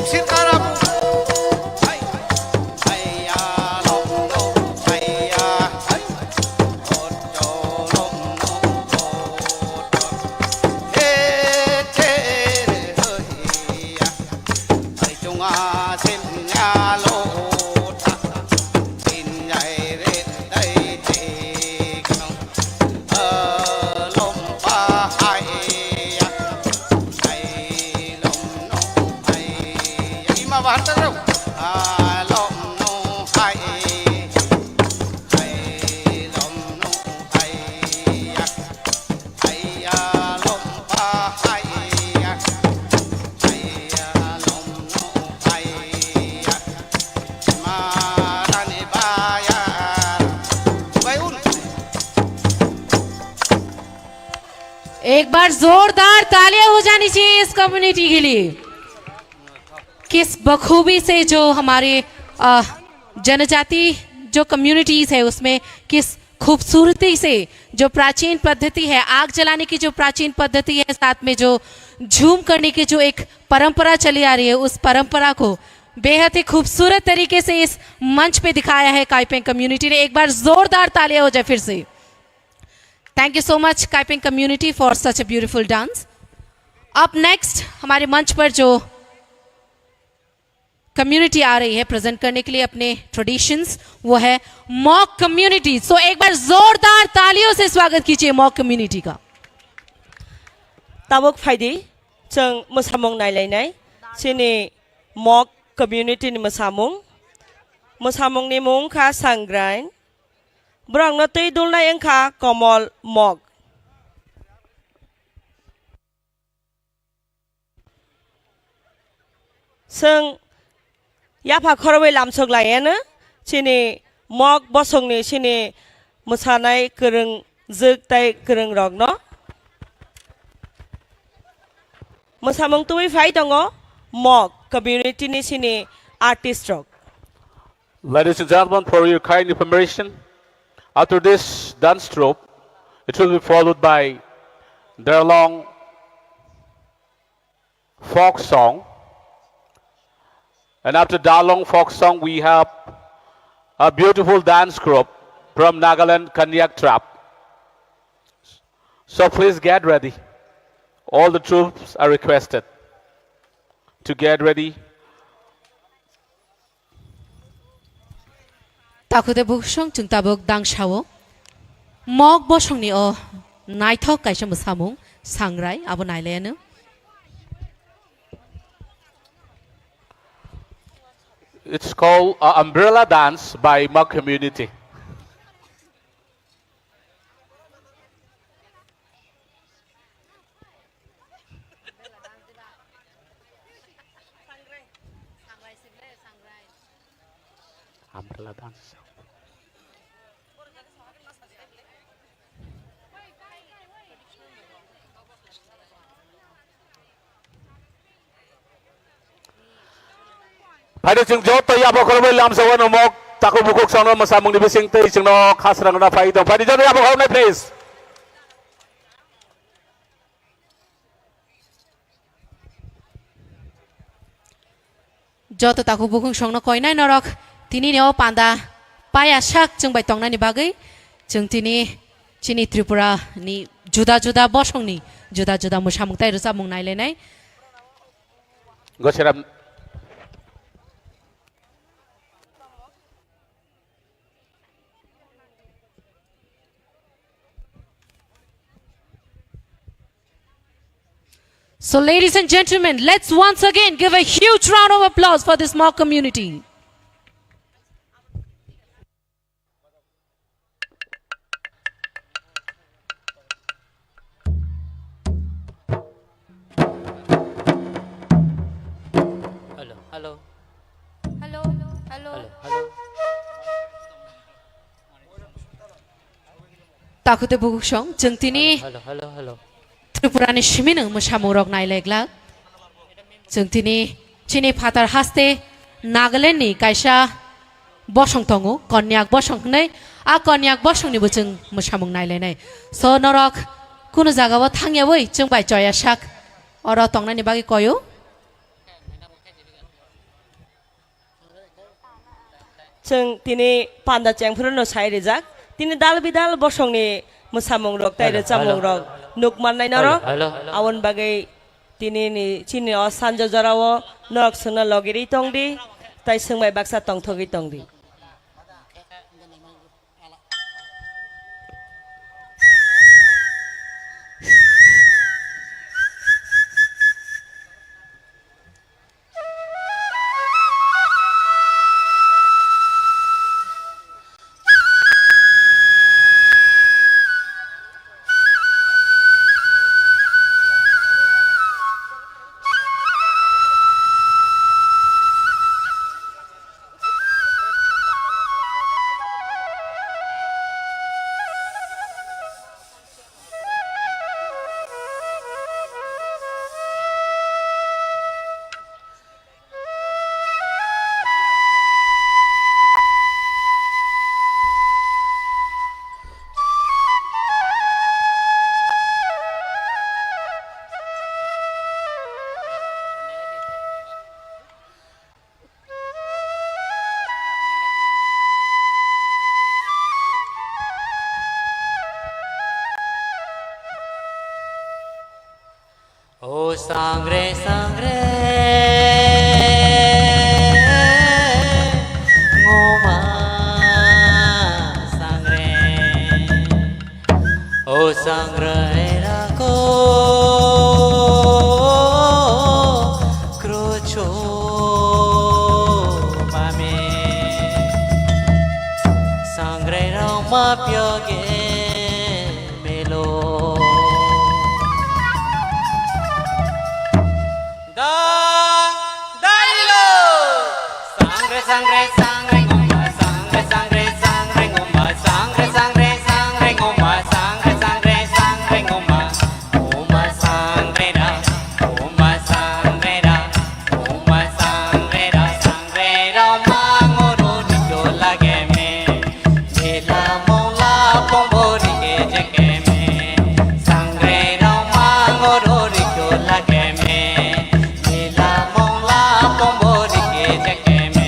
एक बार जोरदार तालियां हो जानी चाहिए इस कम्युनिटी के लिए। किस बखूबी से जो हमारे जनजाति जो कम्युनिटीज है उसमें किस खूबसूरती से जो प्राचीन पद्धति है, आग जलाने की जो प्राचीन पद्धति है, साथ में जो झूम करने की जो एक परंपरा चली आ रही है, उस परंपरा को बेहद ही खूबसूरत तरीके से इस मंच पे दिखाया है काइपेंग कम्युनिटी ने। एक बार जोरदार तालियां हो जाए फिर से। Thank you so much Kaipeng community for such a beautiful dance. अब नेक्स्ट हमारे मंच पर जो कम्युनिटी आ रही है प्रेजेंट करने के लिए अपने ट्रेडिशंस, वो है मॉक कम्युनिटी। सो एक बार जोरदार तालियों से स्वागत कीजिए मॉक कम्युनिटी का। ताबुक फाइदी जों मोसामुं नायलायनाय जोंनि मॉक कम्युनिटी नि मोसामुंनि मुंखा सांग्राय ब्रंनो तै दुलनाय अंखा कमल मॉक जों याफा खरबै लामसोग्लायानो जोंनि मग बसंनि जोंनि मोसानाय गोरों जोगताय गोरों रग न मोसामुं तुबै फाइ दङ मग कम्युनिटीनि जोंनि आर्टिस्ट रग। Ladies and gentlemen, for your kind information, after this dance troupe, it will be followed by their long folk song. And after that long folk song, we have a beautiful dance group from Nagaland, Kanyak Trap. So please get ready. All the troops are requested to get ready. ताखुदे बुसं जों Tabuk दांसावो मग बसंनि अ नायथक कायसा मोसामुं सांग्राय आबो नायलायानो। It's called Umbrella Dance by Mug Community. Umbrella Dance. Pada jeng jauh tu ya bakal boleh lam sawan umok takut bukuk sana masa mung di bising tu jeng no khas rang na fai tu. Pada jauh ya bakal boleh please. Jauh tu takut bukuk sana koi nai norok tini neo panda paya sak jeng bai tong na ni bagai jeng tini cini Tripura ni juda juda bosong ni juda juda musamung tai rusa mung nai le nai. Gosiram. So ladies and gentlemen, let's once again give a huge round of applause for this mock community. Hello, hello, Hello, hello. hello, hello. Takute bugusong jeng tini Hello, hello, hello. Tripurani shimino musamurok nailegla jeng tini chini phatar haste Nagaland ni kaisa bosong tongo konyak bosong nei a konyak bosong ni bujeng musamung nailenai so norok kuno jaga bo thangya boi jeng bai joya sak oro tongna ni bagi koyo जों दिनै पान्दा चेंफोरनो साइ रिजाक दिनै दाल बिदाल बसंनि मोसामुं रग ताइ रोजामुं रग नुक माननाय नरक आवन बागै दिनै नि चिनि अ सानजो जरावो नरक सोना लगेरि तंदि ताइ सोंबाय Baksa तंथगि तंदि। O sangre sangre ngoma sangre O sangre rako crucho pame sangre roma pyoge melo Sangre, sangre, ngoma, sangre, sangre, sangre, ngoma, sangre, sangre, sangre, ngoma, sangre, sangre, sangre, ngoma, ngoma, sangre ra, ngoma, sangre ra, ngoma, sangre ra, mangoro nijo lage me, mela mola pombori ke jeke me, sangre ra, mangoro nijo lage me, mela mola pombori ke jeke me.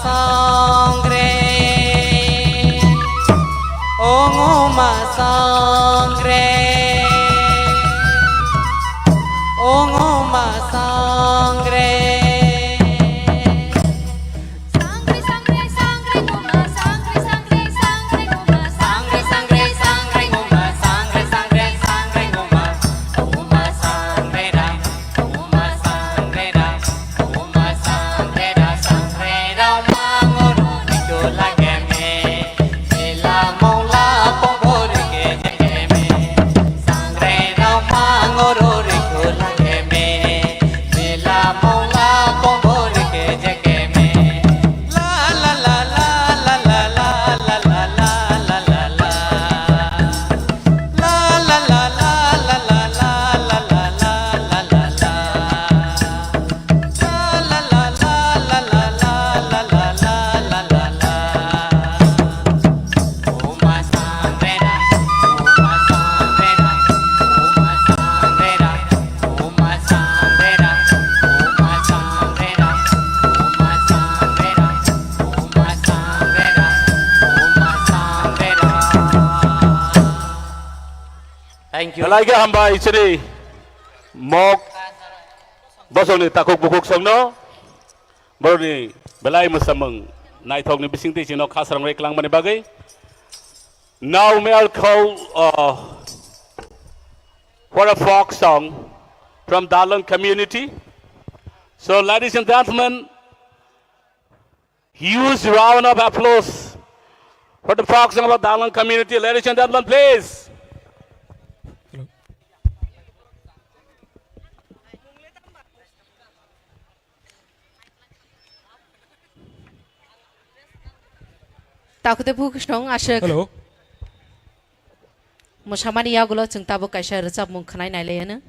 sangre Om Uma sangre Om Uma sangre Sangre, sangre, sangre, goma, sangre, sangre, sangre, goma, Sangre, sangre, sangre, goma, sangre, sangre, sangre, goma, goma, sangre, da, goma, sangre, da, goma, sangre, da, sangre, da, mangoro, nicho la geme, sila mola, pongoro, que geme, sangre, da, mangoro, nicho la geme, sila mola, pongoro, que geme, la la la la la la la la la la la la la La la la la la la la la la la la la la La la la la la la la la la la la la Uma sangrera, uma sangrera, uma sangrera, uma sangrera, uma sangrera, uma sangrera, uma sangrera, uma sangrera Thank you. Belai ke hamba isini mok bosong ni takuk bukuk song no baru ni belai musameng nai thong ni bising ti chino khas rang reklang mani bagai. Now may I call for a folk song from Dalang community. So ladies and gentlemen, huge round of applause for the folk song of Dalang community. Ladies and gentlemen, please. Takute Bukhnong Ashok. Hello. Mushamani Yagulo Tungtabo Kasha Rizab Munkanai Naileana.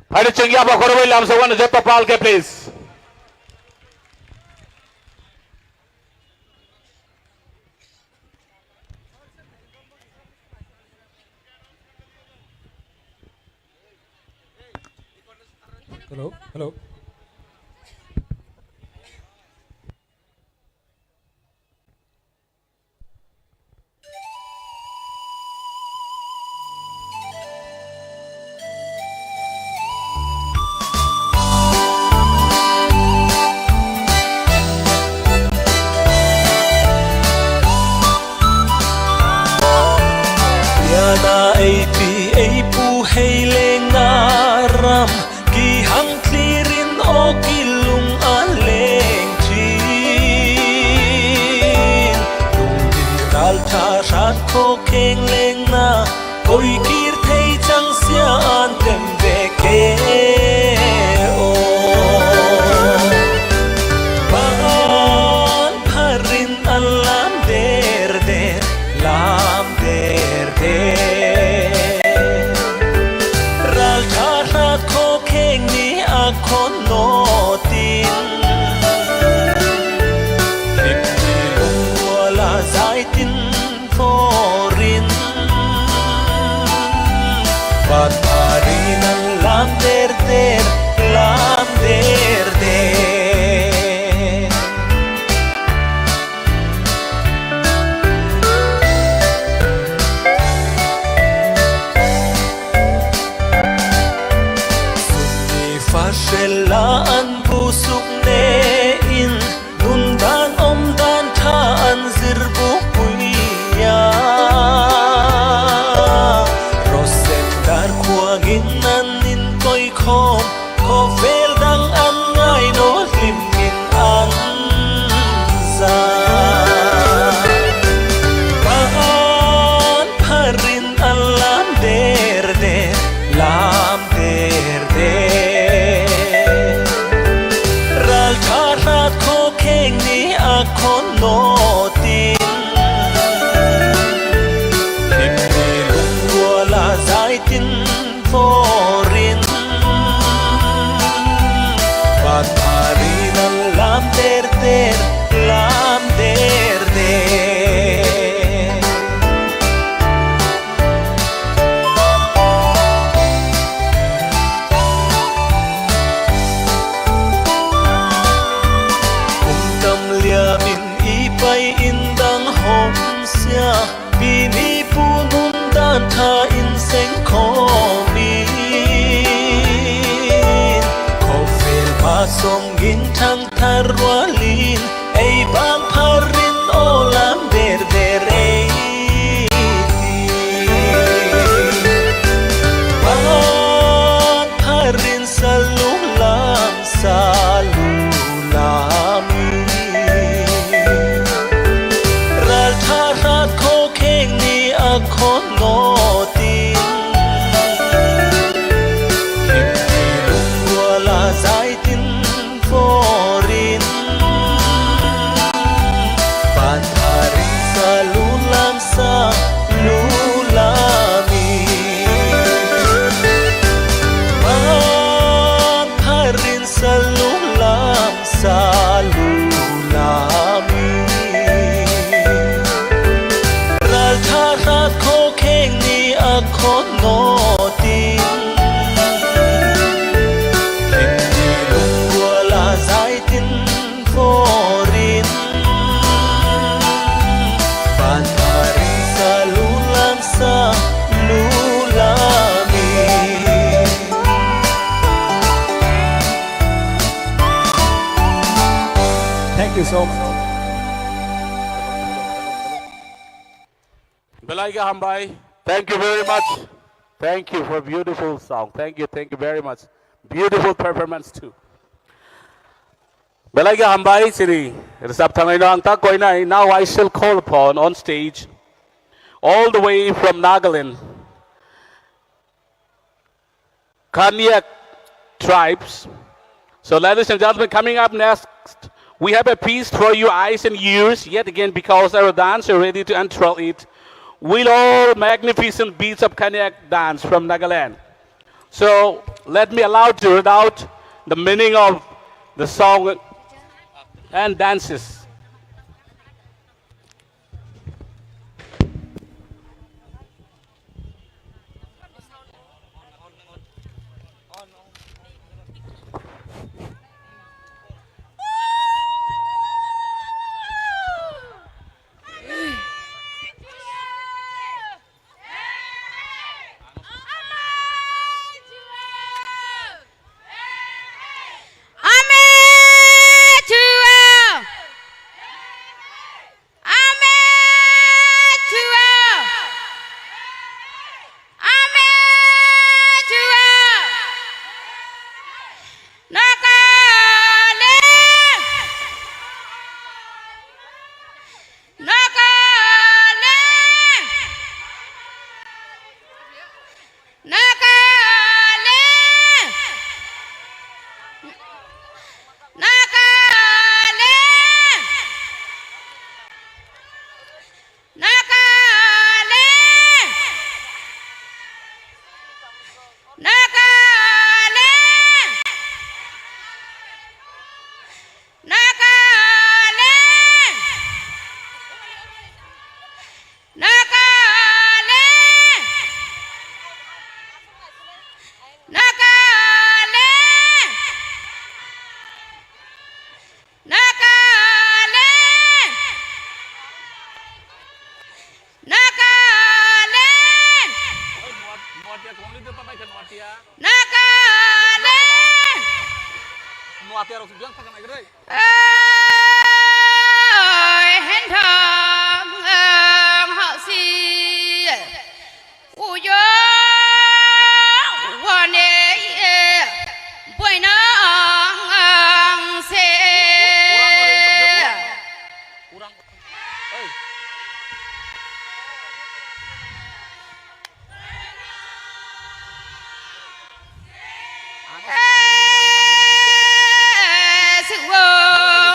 Hari Chingya Bakoro Lam Sawan Jetta Palke, please. Hello. Hello. Yana eipi eipu heile ngaram ki hang klirin o kilung aleng chin lung diral tha shat ko keng leng na koi kir thei chang sia an tem ve ke o ban pharin alam der der lam der der ral thara ko kheng ni a khon no tin lim ni lung wala zai tin forin bat arin al lam der der lam der der Fashela an busuk ne in dundan omdan tha an zirbu puya rosem dar khuagin nan in koi khom ko vel dang an ngai no lim in an za ban pharin alam der der lam der der ral tharat ko kheng ni a khon no tin lim ni lung wala zai tin forin bat harin al lam der der lam der der in seng komin ko fel ma som gin thang tharwalin ei bang parin olam der der ei bang parin salulam salulami ral tharat ko kheng ni akhon no tin himni lungwala zai tin forin pan harin salulam sa lulami pan harin salulam sa lulami ral tharat ko kheng ni akhon no tin himni lungwala zai tin forin pan harin salulam sa lulami. Thank you so much. Belaiga Hambai, thank you very much. Thank you for a beautiful song. Thank you very much. Beautiful performance too. Belaiga Hambai, Siri, Resap Tangaino Angta Koinai. Now I shall call upon on stage, all the way from Nagaland, Kanyak tribes. So ladies and gentlemen, coming up next, we have a piece for your eyes and ears, yet again because our dancer ready to enthrall it. With all magnificent beats of Kanyak dance from Nagaland. So let me allow to read out the meaning of the song and dances. Whoa.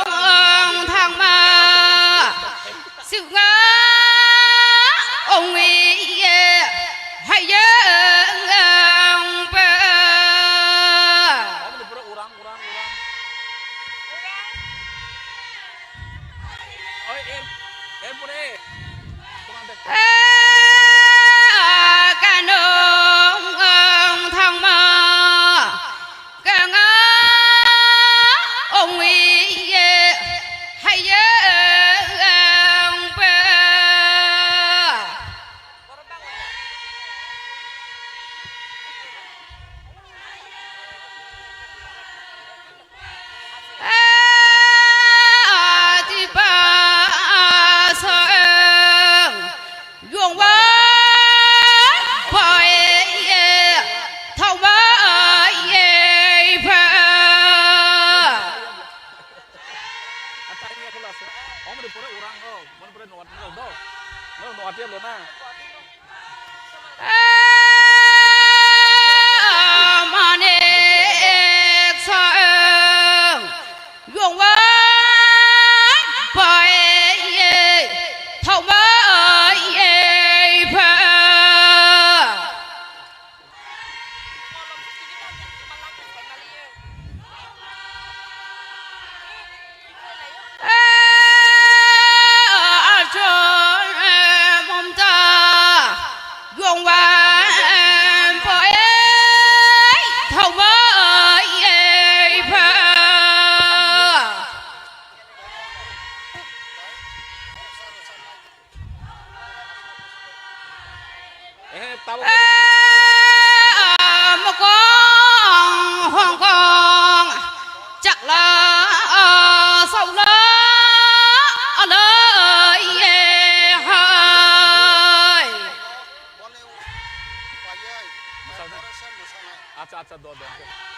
Acha acha do.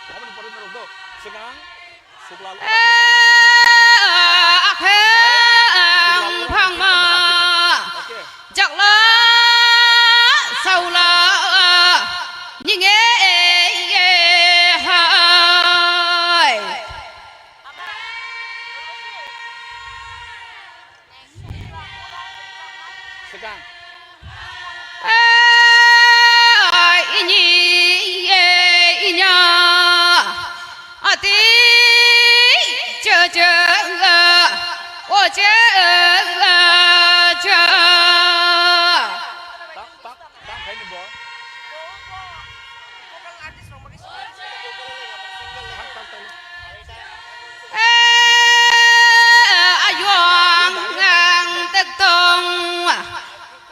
Kamu ni pori merok do. Sekarang sukla lu. phang ma chắc là sau là nhưng nghe hai Sekarang.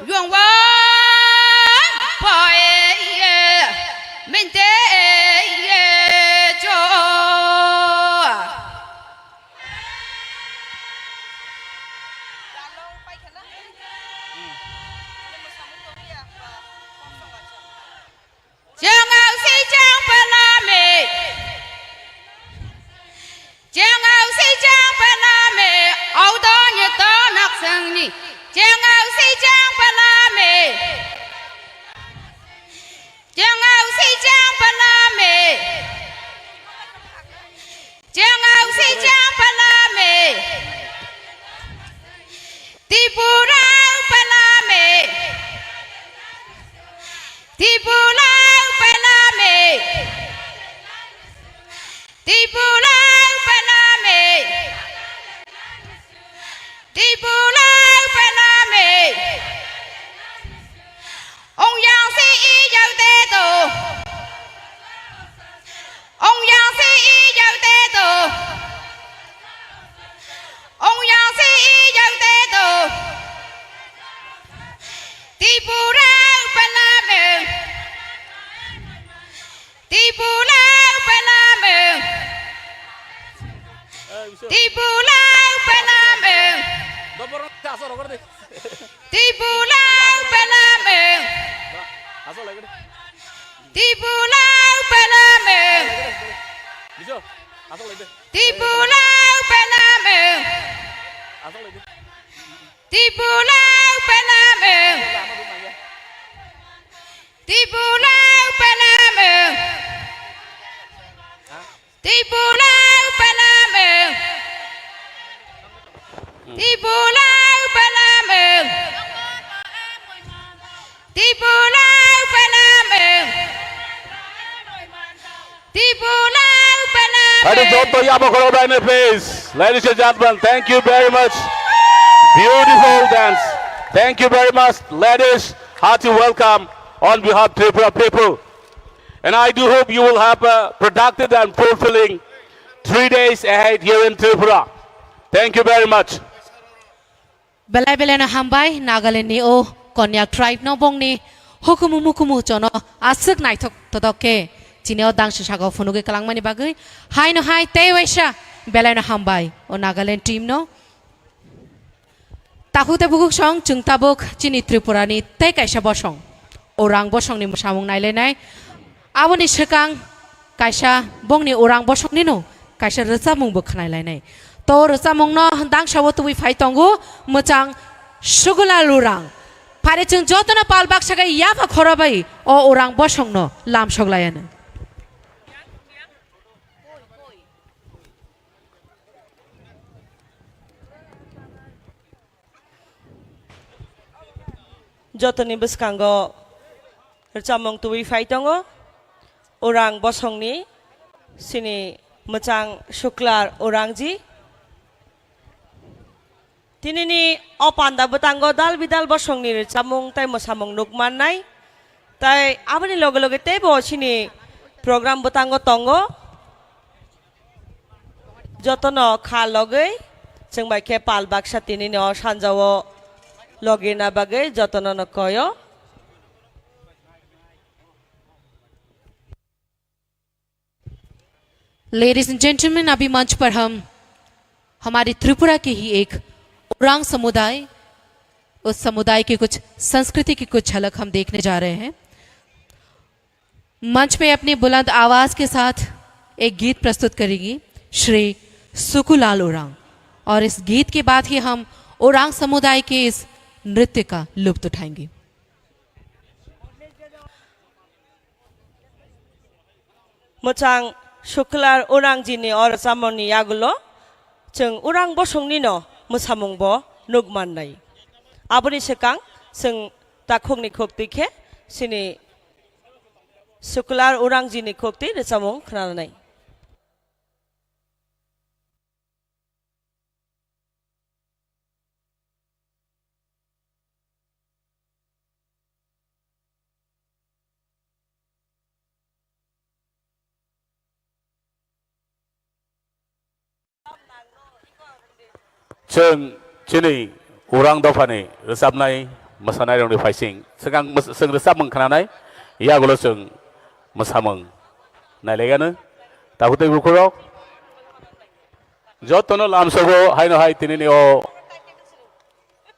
Yuang wa pai min te cho Giang ao si giang pa la me Giang ao si giang pa la me au đó như to nặc sang ni Giang ao si giang pa la me Giang ao si giang pa la me Giang ao si giang pa la me Ti purao pa la me Ti purao pa la me Ti purao pa la me Ti purao pa la me Ông giang si y dâu tê tù Ông giang si y dâu tê tù Ông giang si y dâu tê tù Ti purao pa la me Ti purao pa la me Ti purao pa la me Ti purao pa la me Ti purao pa la me Ti purao pa la me Ti purao pa la me Ti purao pa la me Ti purao pa la me Ti purao pa la me Ti purao pa la me Ti purao pa la Ladies and gentlemen, please. Ladies and gentlemen, thank you very much. Beautiful dance. Thank you very much, ladies. Hearty welcome on behalf of Tripura people. And I do hope you will have a productive and fulfilling 3 days ahead here in Tripura. Thank you very much. Belai belai na hambai Nagaland ni o Konyak tribe no bong ni hukumu mukumu chono asuk nai thok todoke chineo dang shishago funuge kalang mani bagai hai no hai te waisha belai na hambai o Nagaland team no tahu te buguk song chung tabuk chini Tripura ni te kaisa bosong orang bosong ni musamung nai lenai aboni sekang kaisa bong ni orang bosong ni no kaisa resa mung bukhnai lenai to resa mung no dang shawo tu wi phai tongu muchang sugula lurang pare chung jotona palbak sagai yafa khorabai o orang bosong no lam soglayana Jotoni beskango recamong tuwi faitongo orang bosong ni sini mechang shuklar orangji tinini opanda betanggo dal bidal bosong ni recamong tai mosamong nukman nai tai abani loge loge te bo sini program betango tongo jotono kha loge जों बाइके पाल बाक्सा तिनी न सानजावो लगिना बागै जतन न कयो Ladies and gentlemen, अभी मंच पर हम हमारी त्रिपुरा के ही एक उरांग समुदाय उस समुदाय की कुछ संस्कृति की कुछ झलक हम देखने जा रहे हैं। मंच पे अपनी बुलंद आवाज के साथ एक गीत प्रस्तुत करेगी श्री सुकुलाल ओरांग। और इस गीत के बाद ही हम ओरांग समुदाय के इस नृत्य का लुत्फ उठाएंगे। मोचां शुक्लार ओरां जिनि और सामनि यागुलो जों ओरां बसंनि न मोसामुंबो नुगमाननाय आबनि सेकां जों ताखंनि खोक्तिखे सिनि शुक्लार ओरां जिनि खोक्ति रोजामुं खोनानाय। जों दिनै उरां दावहानि रोजाबनाय मोसानाय रंनि फाइसिं सिगां जों रोजाब मोनखानाय यागुल जों मोसामों नायलायगानो दाहुते बुखुराव जतन लामसगो हायनो हाय तिनि ओ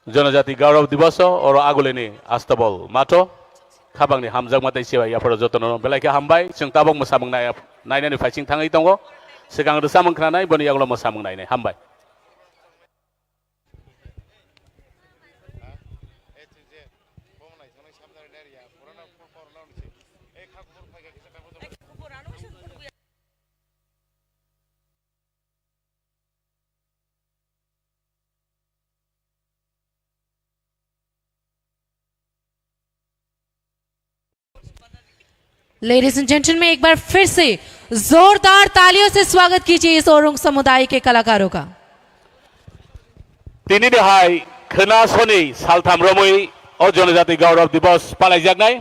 जनजाति गौरव दिवस और आगुलेनि आस्तबल मातो खाबांनि हामजाग माते सेवा याफोर जतन बेलायके हामबाय जों ताबं मोसामों नायनायनि फाइसिं थाङै दङ सिगां रोजाब मोनखानाय बनि यागुल मोसामों नायनाय हामबाय। लेडीज एंड जेंटलमैन, एक बार फिर से जोरदार तालियों से स्वागत कीजिए इस ओरंग समुदाय के कलाकारों का। तिनि देहाय खोनासनि सालथाम रमै अ जनजाति गौरव दिवस पालायजानाय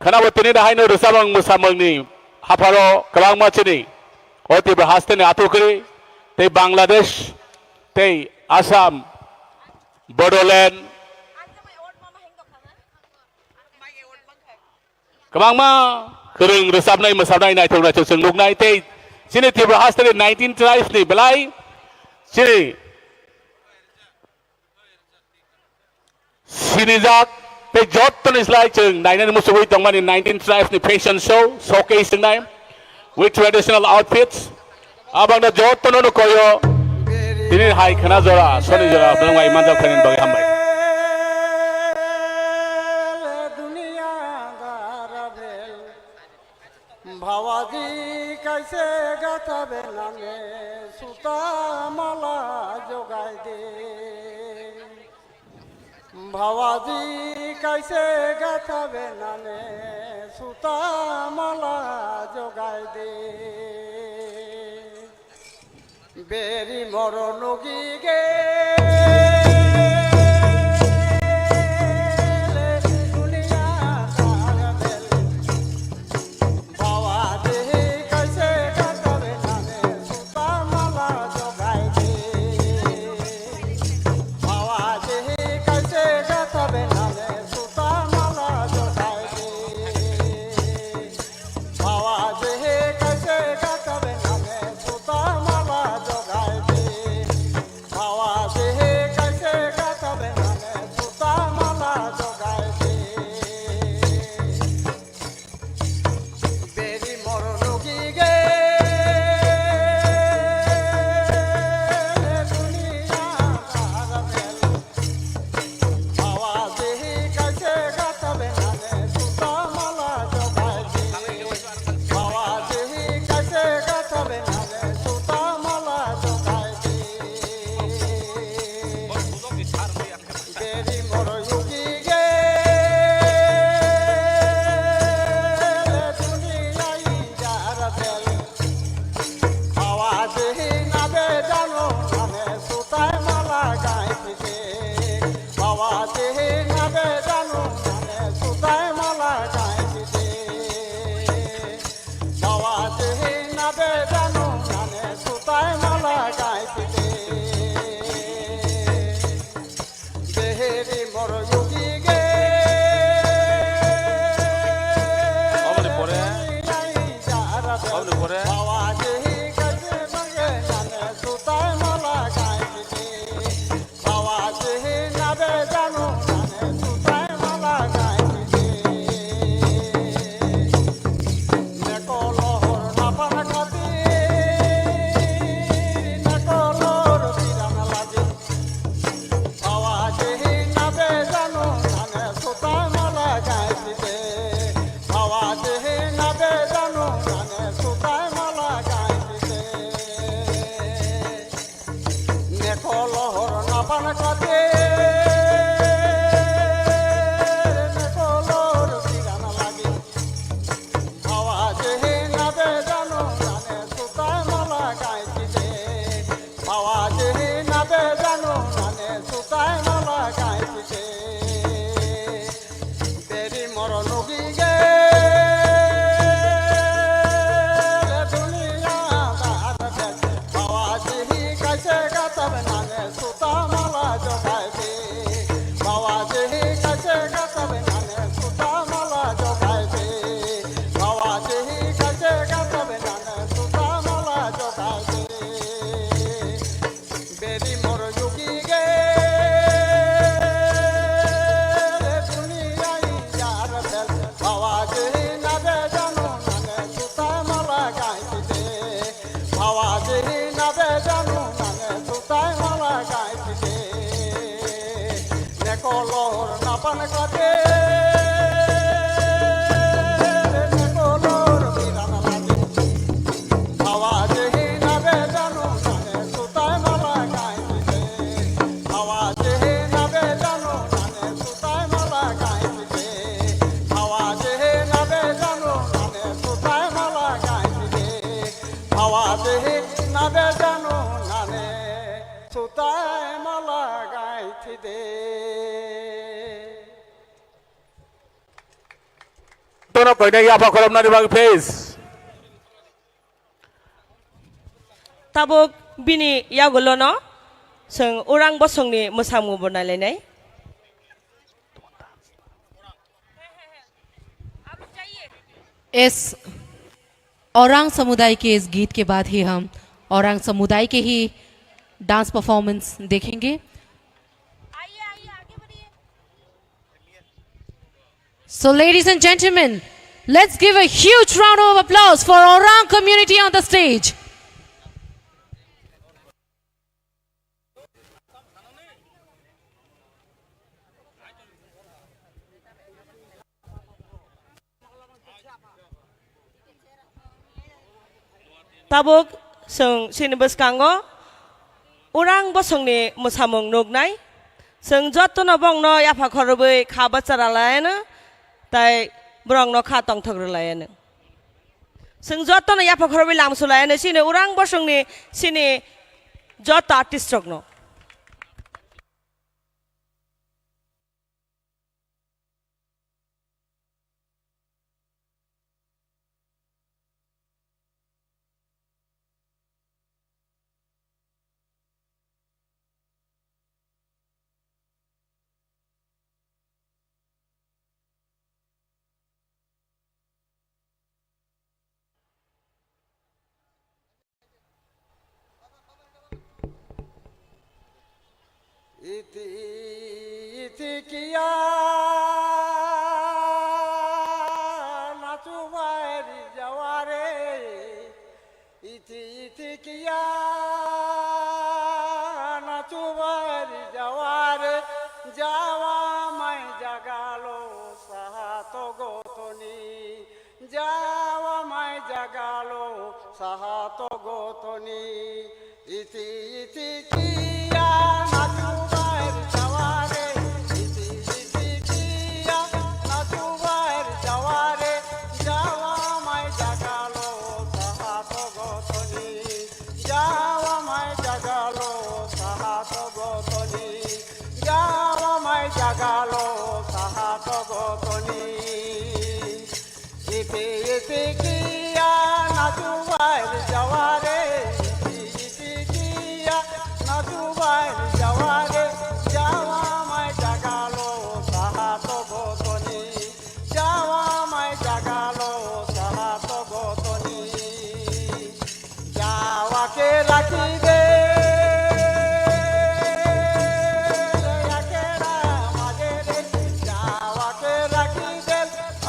खोनाबो तिनि देहायनो रोजाबां मोसामोंनि हाफारो गोबां मानसिनि अतिबो हास्तेनि आथुखरि ते बांलादेश ते आसाम बडलेण्ड गोबां मा गोरों रोजाबनाय मोसानाय नायथाव नायथाव जों नुनाय ते सिनि तीव्र हास्तेनि 19 ट्राइब्सनि बेलाय सिनि सिनिजाक ते जत्तन इस्लाय जों नायनानै मुसुबै दं माने 19 ट्राइब्सनि फेशन शो शोकेस जोंनाय with traditional outfits abang da jottono no koyo tini hai khana jora soni jora belongai manjak fainin bagi hambai भावाजी कैसे गाता बेलाने सुता माला जोगाई दे भावाजी कैसे गाता बेलाने सुता माला जोगाई दे बेरी मरनगी गे Hey কলর নাপান কাটে কলর বিরান লাগে হাওয়া যেহি নাবে জানো নানে সুতায় মালা গাইতে হাওয়া যেহি নাবে জানো নানে সুতায় মালা গাইতে হাওয়া যেহি নাবে জানো নানে সুতায় মালা গাইতে হাওয়া যেহি নাবে জানো নানে সুতায় মালা গাইতে Tono koi nai apa kolam nari bang face. tabuk bini yagulo no seng orang bosong ni musamu bonalainai इस औरंग समुदाय के इस गीत के बाद ही हम औरंग समुदाय के ही डांस परफॉर्मेंस देखेंगे। So ladies and gentlemen, let's give a huge round of applause for Orang community on the stage. tabuk seng sinibus kango orang bosong ni musamung nugnai seng joto no bong no yapa khorobai khaba charalaina tai brong no kha tong thogrlaina seng joto no yapa khorobai lamsulaina sine orang bosong ni sine joto artist rok no ইতি ইতি কিয়া নাচু বাইরি যাওয়ারে ইতি ইতি কিয়া নাচু বাইরি যাওয়ারে যাওয়া মাই Zagallo সাহাত গতনি যাওয়া মাই Zagallo সাহাত গতনি ইতি ইতি কিয়া নাচু বাইরি যাওয়ারে ইতি ইতি কিয়া নাচু বাইরি যাওয়ারে যাওয়া মাই জাগালো সাহাত গতনি যাওয়া মাই জাগালো সাহাত গতনি যাওয়া মাই জাগালো সাহাত গতনি ইতি ইতি কিয়া নাচু বাইরি যাওয়ারে যাওয়ারে যাওয়া মায় জাগালো সাহাত গতনি যাওয়া মায় জাগালো সাহাত গতনি যাওয়াকে রাখি দে আকেরা মাঝে রে যাওয়াকে রাখি দে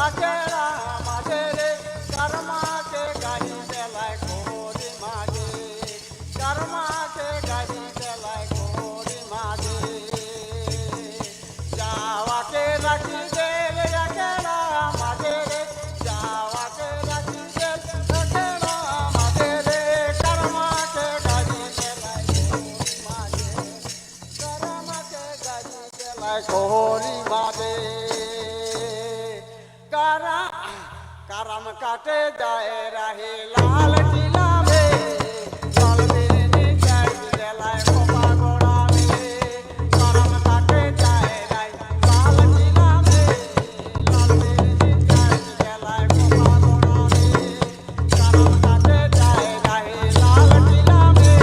আকেরা মাঝে রে কর্মাকে গাড়ি দেলায় কোরি মাঝে কর্মাকে গাড়ি দেলায় কোরি মাঝে যাওয়াকে রাখি দে আকেরা মাঝে রে যাওয়াকে রাখি দে আকেরা মাঝে রে কর্মাকে গাড়ি দেলায় কোরি মাঝে কর্মাকে গাড়ি দেলায় কোরি মাঝে करम काटे जाए रहे लाल किला में लाल बिरनी चढ़ जलाए कोपा गोड़ा में करम काटे जाए रहे लाल किला में लाल बिरनी चढ़ जलाए कोपा गोड़ा में करम काटे जाए रहे लाल किला में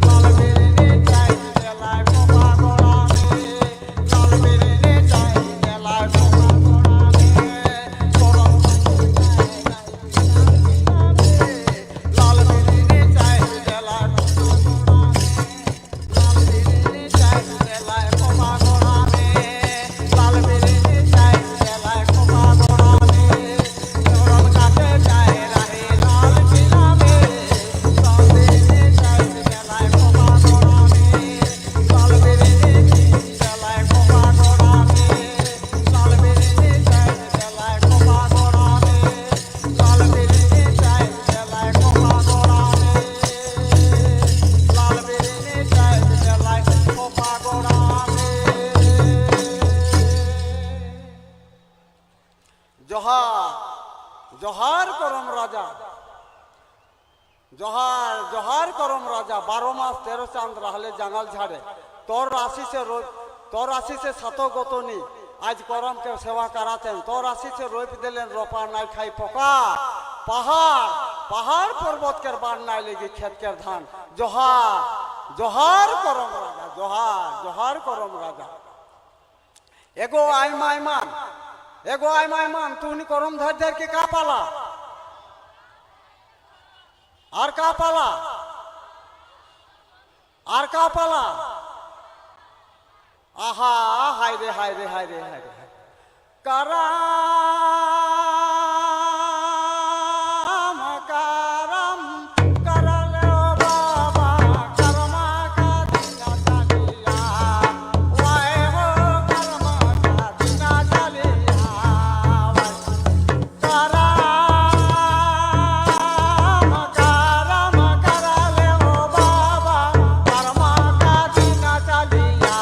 लाल बिरनी चढ़ जलाए कोपा गोड़ा में लाल बिरनी चढ़ जलाए कोपा गोड़ा में জহার করম রাজা জহার জহার করম রাজা 12 মাস 13 চাঁদ রাহলে জাঙ্গাল ঝাড়ে তোর আশিসে সাত গতনি আজ করমকে সেবা করাতেন তোর আশিসে রোপ দিলেন রোপা নাই খাই পোকা পাহাড় পাহাড় পর্বতকের বান নাই লেগে ক্ষেতকের ধান জহার জহার করম রাজা জহার জহার করম রাজা এগো আইমান তুমি করম ধার ধার के का पाला আর का पाला আর का पाला आहा हाय रे हाय रे हाय रे हाय रे करम करम करले ओ बाबा करमा का दिना चलिया वाए हो करमा का दिना चलिया करम करम करले ओ बाबा करमा का दिना चलिया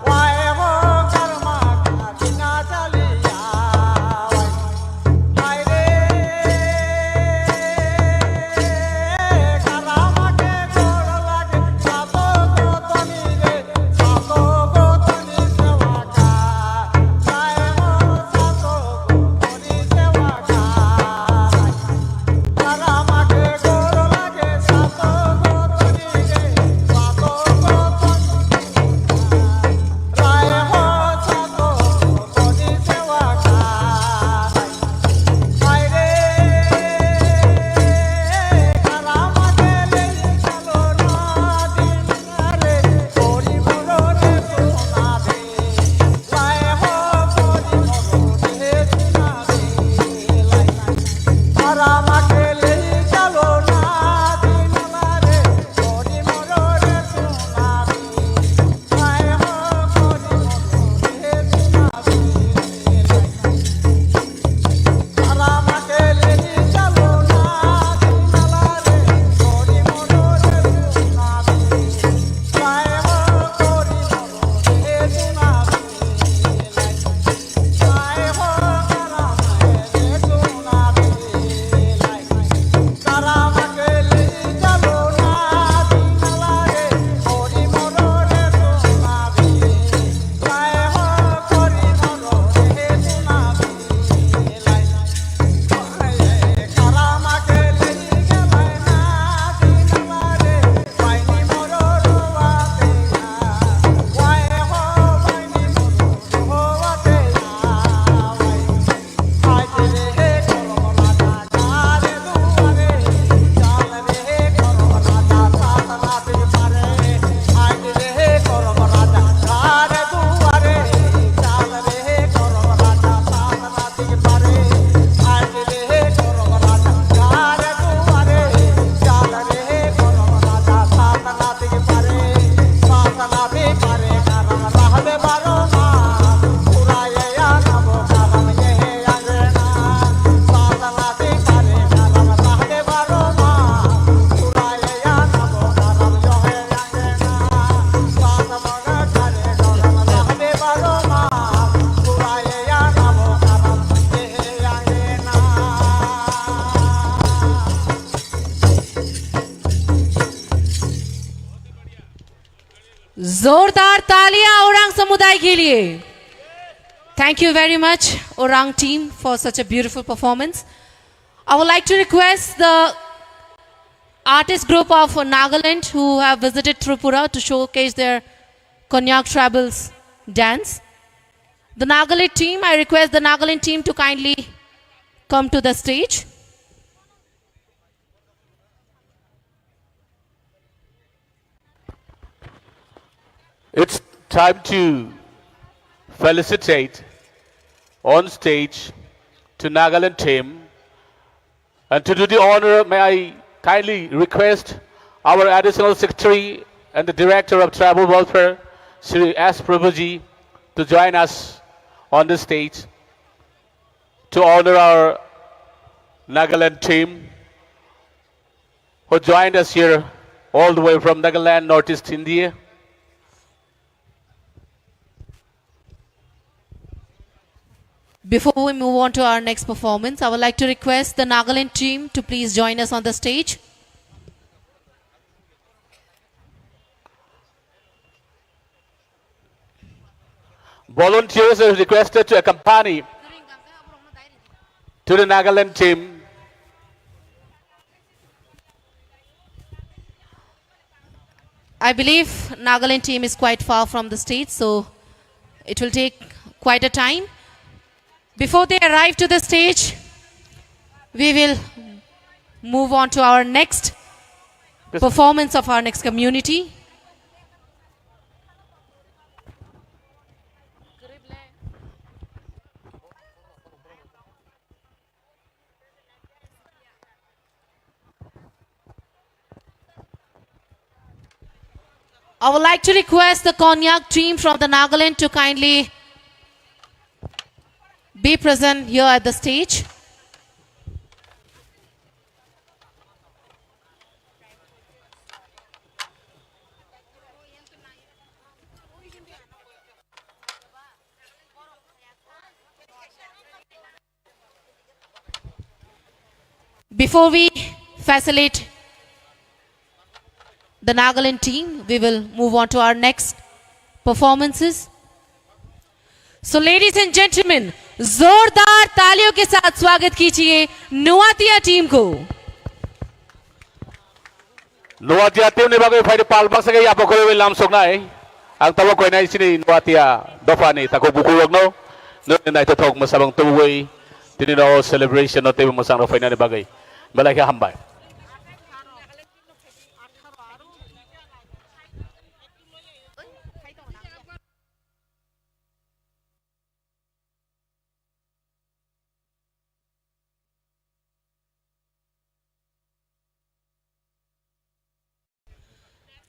वाए हो करमा का दिना चलिया हाय रे करम के गोड़ लागे सातो गोतनी रे सातो गोतनी सेवा का वाए हो सातो गोतनी सेवा का करम के गोड़ लागे सातो गोतनी रे सातो गोतनी राय हो सातो गोतनी सेवा का हाय रे करम के ले चलो ना दिन रे गोरी मोरो रे सोना दे राय हो गोरी मोरो रे सोना दे लाई करम के ले चलो ना दिन रे गोरी मोरो रे सोना दे राय हो गोरी मोरो रे सोना दे करम के ले चलो ना दिन रे गोरी मोरो रे सोना दे राय हो गोरी मोरो रे सोना दे लाई राय हो करम रे सोना दे लाई करम के ले चलो ना दिन रे गोरी मोरो रे सोना दे राय हो गोरी मोरो रे सोना दे लाई करम के ले गलाय ना दिन रे पाइनी मोरो रोवाते वाय हो पाइनी मोरो रोवाते वाय आज रे करम राजा गारे दुआरे चाल रे करम राजा सात नाथ पारे आज रे करम राजा गारे दुआरे चाल रे करम राजा सात नाथ पारे आज रे करम राजा गारे दुआरे चाल रे करम राजा सात नाथ पारे सात नाथ पारे करम रहबे बारो मास पुराए नव करम ये अंगना सात नाथ पारे करम रहबे बारो मास पुराए नव करम जो है अंगना सात मन करे करम रहबे बारो मास पुराए नव करम ये अंगना जोरदार तालियां ओरांग समुदाय के लिए. Thank you very much, Orang team, for such a beautiful performance. I would like to request the artist group of Nagaland who have visited Tripura to showcase their Konyak Tribals dance. The Nagaland team, I request the Nagaland team to kindly come to the stage. It's time to felicitate on stage to Nagaland team. And to do the honor, may I kindly request our additional secretary and the director of tribal welfare, Sri S. Prabhuji, to join us on the stage to honor our Nagaland team who joined us here all the way from Nagaland, Northeast India. Before we move on to our next performance, I would like to request the Nagaland team to please join us on the stage. Volunteers are requested to accompany to the Nagaland team. I believe Nagaland team is quite far from the stage, so it will take quite a time. Before they arrive to the stage, we will move on to our next performance of our next community. I would like to request the Cognac team from the Nagaland to kindly be present here at the stage. Before we facilitate the Nagaland team, we will move on to our next performances. So ladies and gentlemen, जोरदार तालियों के साथ स्वागत कीजिए नुआतिया team को. Nuatia team ni bagai fai palbak sagai apa kau lam sognai. Ang tawa kau nai sini Nuatia dofani takut buku logno. Nai nai tetok masabang tuwei. Tini no celebration no team masang no fai nai bagai. Balai ke hambai.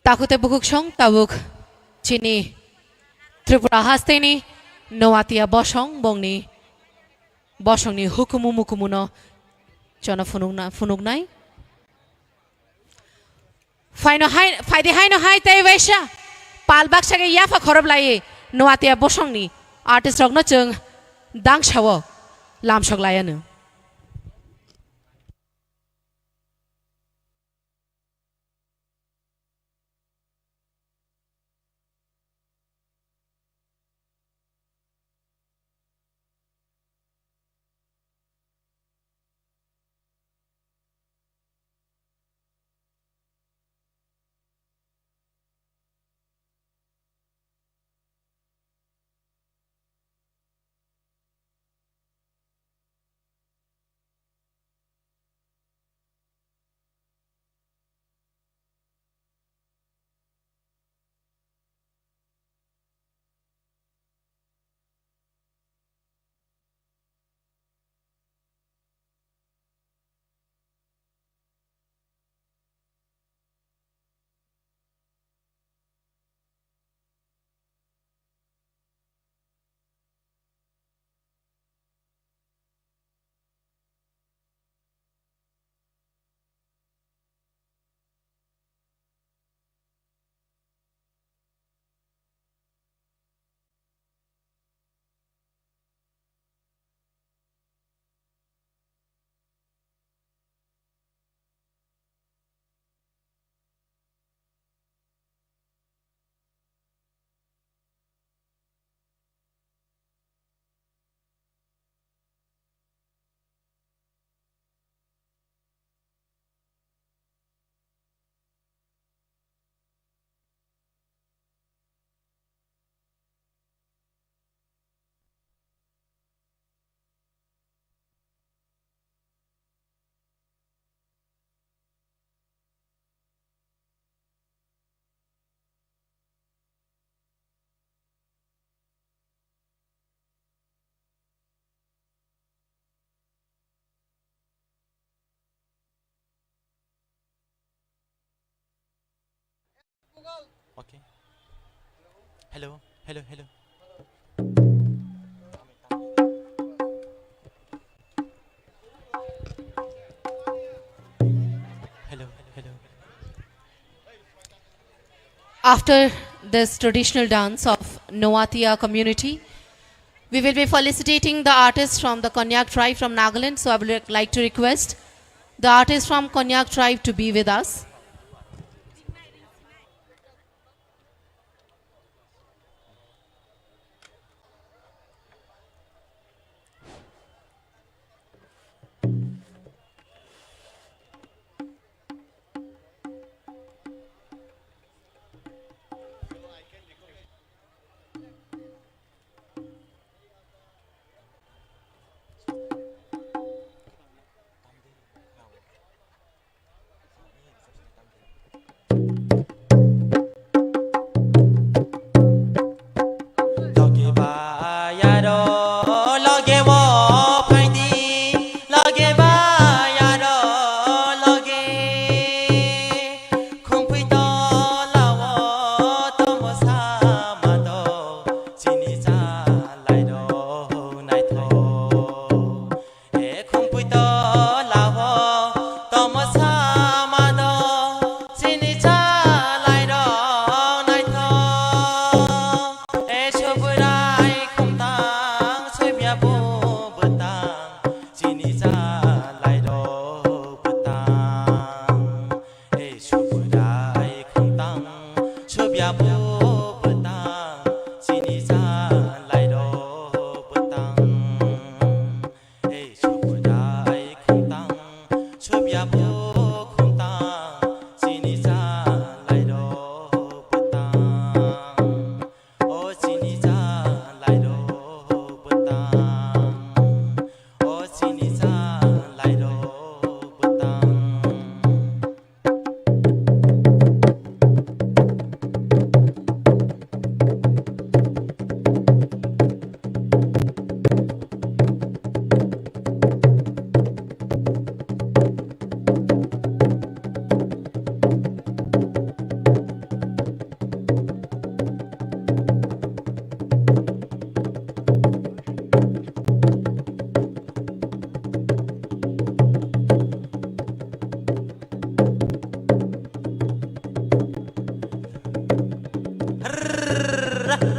Takute bukuk song tabuk chini Tripura hasteni Nuatia bosong bongni bosongni hukumu mukumuno chona funugnai. Faino hai faide haino hai tai waisha palbak sagai yafa khorob lai Nuatia bosongni artist rogno chung dang shawo lam sok layanu. Okay. Hello, hello, hello. Hello, hello. After this traditional dance of Nuatia community, We will be felicitating the artist from the Konyak tribe from Nagaland. So I would like to request the artist from Konyak tribe to be with us.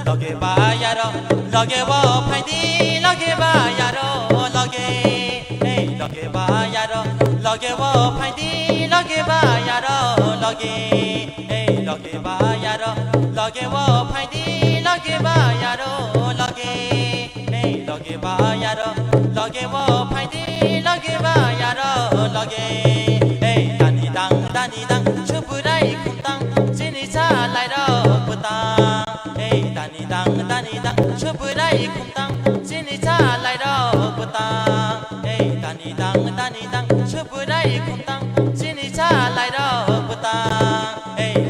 lage ba yaro lage wo phaidi lage ba yaro lage hey lage ba yaro lage wo phaidi lage ba yaro lage hey lage ba yaro lage wo phaidi lage ba yaro lage hey lage ba yaro lage wo phaidi lage ba yaro lage hey dani dang chupurai khumtang chini cha lai ro putang dani dang chupurai khumtang chini cha lai ro putang dani dang chupurai khumtang chini cha lai ro putang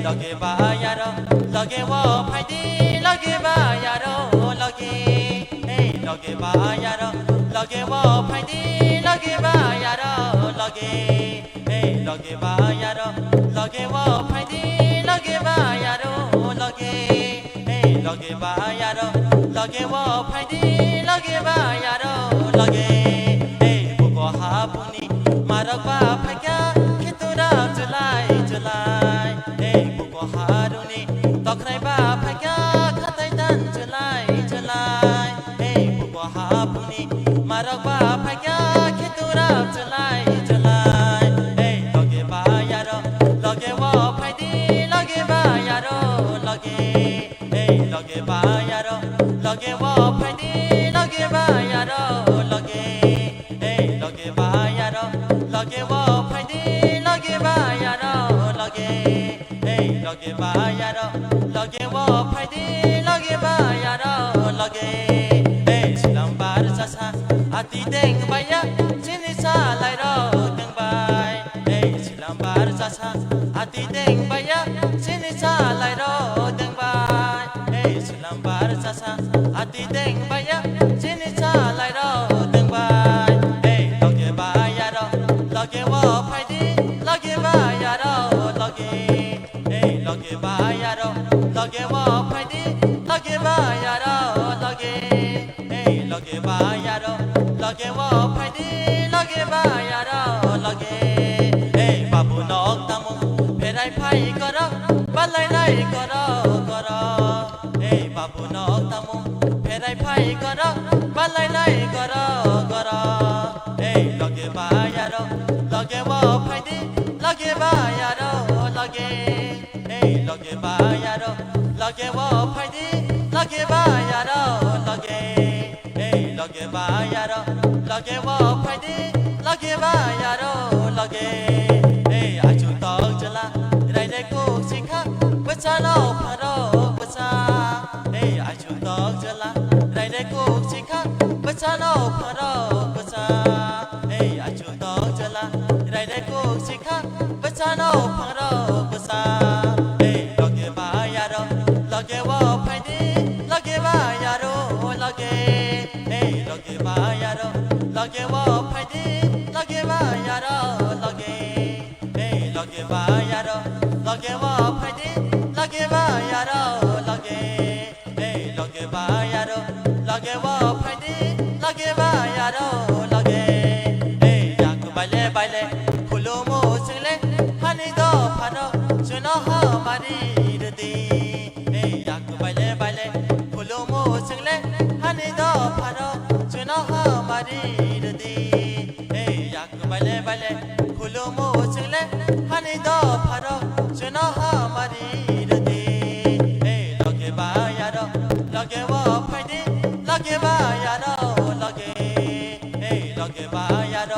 lage ba yaro lage wo phaidi lage ba yaro lage lage ba yaro lage wo phaidi lage ba yaro lage lage ba yaro lage wo phaidi lage ba yaro lage lage ba yaro lage wo phaidi lage ba yaro lage buko ha puni marak ba phakya khitura julai julai buko haruni tokrai ba phakya khatai dan julai julai buko ha puni marak ba phakya khitura julai julai lage ba yaro lage wo phaidi lage ba yaro lage lage ba yaro lage wo phaidi lage ba yaro lage lage ba yaro lage wo phaidi lage ba yaro lage lage ba yaro lage wo phaidi lage ba yaro lage silambar sasa ati deng baya chini sa lai ro deng bai silambar sasa ati deng baya chini sa lai ro deng bai silambar sasa ati deng baya chini sa lai ro deng bai lage ba yaro lage wo phaidi lage ba yaro lage lage ba yaro lage wo phaidi lage ba yaro lage lage ba yaro lage wo phaidi lage ba yaro lage babu nok tamu pherai phai karo balai lai karo karo babu nok tamu pherai phai karo লাই লাই গর গর এই লগে buyer লগে ও ফাইদে লগে buyer লগে এই লগে buyer লগে ও ফাইদে লগে বায়ার লগে এই লগে বায়ার লগে ও ফাইদে লগে বায়ার লগে এই আজু তক জলা রাইলে কো শিখা বচানো ফারো বচা এই আজু তক জলা রাইলে কো শিখা বচানো ফারো বচা এই আজু তক জলা রাইলে কো শিখা বচানো ফারো বচা এই লগে বায়ার লগে ও ফাইদে লগে বায়ার লগে এই লগে বায়ার লগে ও ফাইদে লগে বায়ার লগে এই লগে বায়ার লগে ও ফাইদে লগে বায়ার লগে এই লগে বায়ার লগে ও ফাইদে লগে বায়ার লগে এই ইয়াক বাইলে বাইলে ফুলো মো সিলে হানি দো ফারো শুনো হামারি রদি এই ইয়াক বাইলে বাইলে ফুলো মো সিলে হানি দো ফারো শুনো হামারি রদি এই ইয়াক বাইলে বাইলে ফুলো মো সিলে হানি দো ফারো শুনো হামারি রদি এই লগে বায়ার লগে ও ফাইদে লগে বায়ার লগে এই লগে বায়ার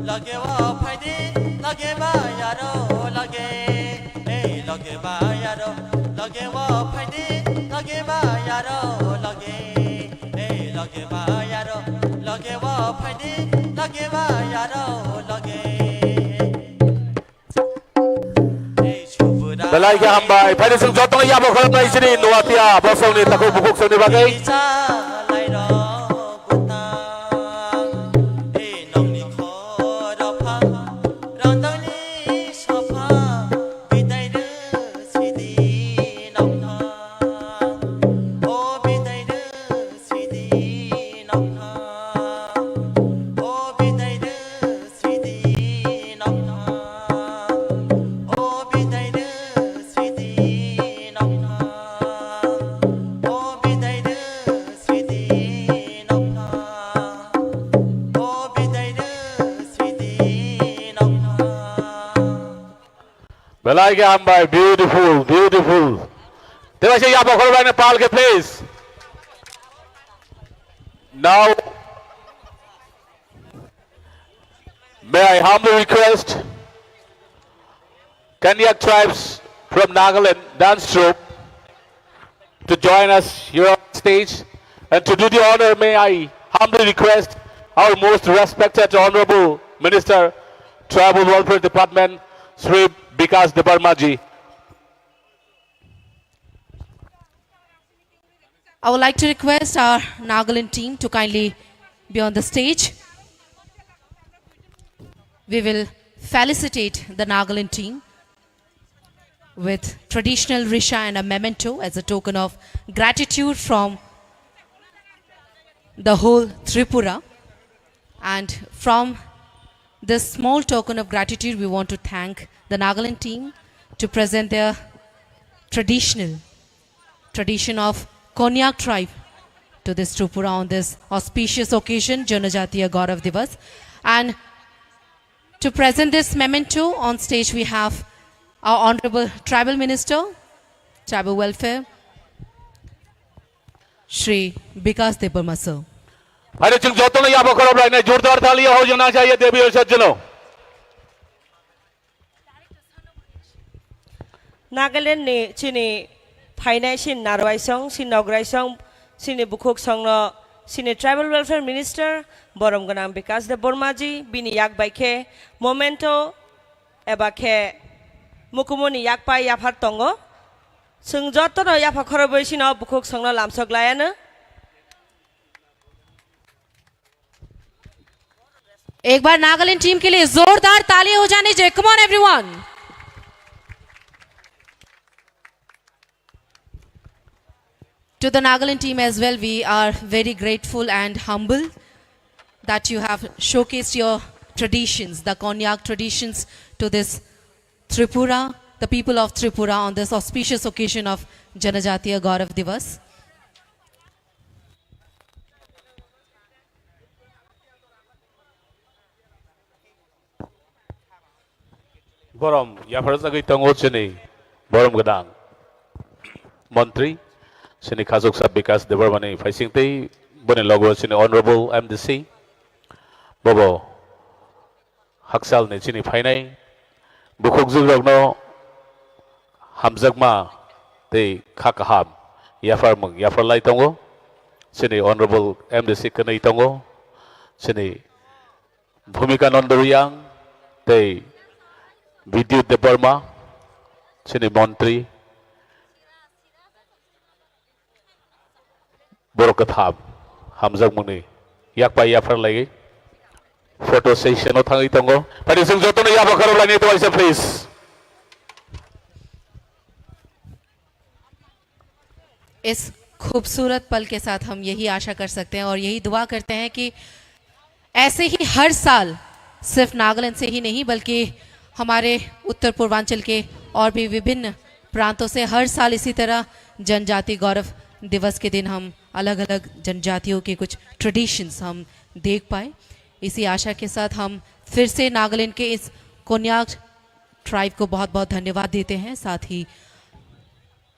লগে ও ফাইদে লগে বায়ার লগে এই লগে বায়ার লগে ও ফাইদে লগে বায়ার লগে এই লগে বায়ার লগে ও ফাইদে লগে বায়ার লগে Belai ke hambai, pada sung jotong ya bokol na isini nuatia bosong ni takut bukuk sung ni bagai. Belai ke hambai, beautiful, beautiful. Terima kasih ya bokol na Nepal ke please. Now, may I humbly request Kanyak tribes from Nagaland dance troupe to join us here on stage, and to do the honor, may I humbly request our most respected Honorable Minister, Tribal Welfare Department, Sri Vikas Deparmaji. I would like to request our Nagaland team to kindly be on the stage. We will felicitate the Nagaland team with traditional risha and a memento as a token of gratitude from the whole Tripura. And from this small token of gratitude, we want to thank the Nagaland team to present their tradition of Konyak tribe to this Tripura on this auspicious occasion, Janajatiya Gaurav Divas. And to present this memento on stage, we have our Honorable Tribal Minister, Tribal Welfare, Shri Vikas Deparma sir. अरे चिंग जोतों ने यहाँ पर खराब लाइने जोरदार तालियां हो जाना चाहिए देवी और सज्जनों. Nagaland ni sini फाइनाय सिन नारवाइसं सिन नगराइसं सिनि बुखुक संग सिनि ट्राइबल वेलफेयर मिनिस्टर बरम गनाम विकास दे बर्माजी बिनि याक बाइखे मोमेंटो एबा खे मुकुमनि याक पाइ याफार तंगो जों जतन याफा खरबैसिन बुखुक संग लामसगलायानो एक बार नागालैंड टीम के लिए जोरदार तालियां हो जानी चाहिए. Come on everyone. To the Nagaland team as well, we are very grateful and humble that you have showcased your traditions, the Konyak traditions, to this Tripura, the people of Tripura, on this auspicious occasion of Janajatiya Gaurav Divas. Borom Yafar Zagi Tongo Chini Borom Gadang Montri Sini Kazuk Sabikas Devarmani Facing Ti Bone Logo Sini Honorable MDC Bobo Haksal Ni Chini Painai Bukuk Zugno Hamzagma Te Kakaham Yafar Mung Yafar Lai Tongo Sini Honorable MDC Kanai Tongo Sini Bhumika Nondoriang Te Video de Burma Sini Montri Borokatham Hamzak Muni Yakpa Yafar lagi Photo session o thangi tongo Padi sing joto na yapa karo lani to aisa please इस खूबसूरत पल के साथ हम यही आशा कर सकते हैं और यही दुआ करते हैं कि ऐसे ही हर साल सिर्फ नागालैंड से ही नहीं बल्कि हमारे उत्तर पूर्वांचल के और भी विभिन्न प्रांतों से हर साल इसी तरह जनजाति गौरव दिवस के दिन हम अलग अलग जनजातियों के कुछ ट्रेडिशंस हम देख पाए। इसी आशा के साथ हम फिर से नागालैंड के इस कोन्याक ट्राइब को बहुत बहुत धन्यवाद देते हैं, साथ ही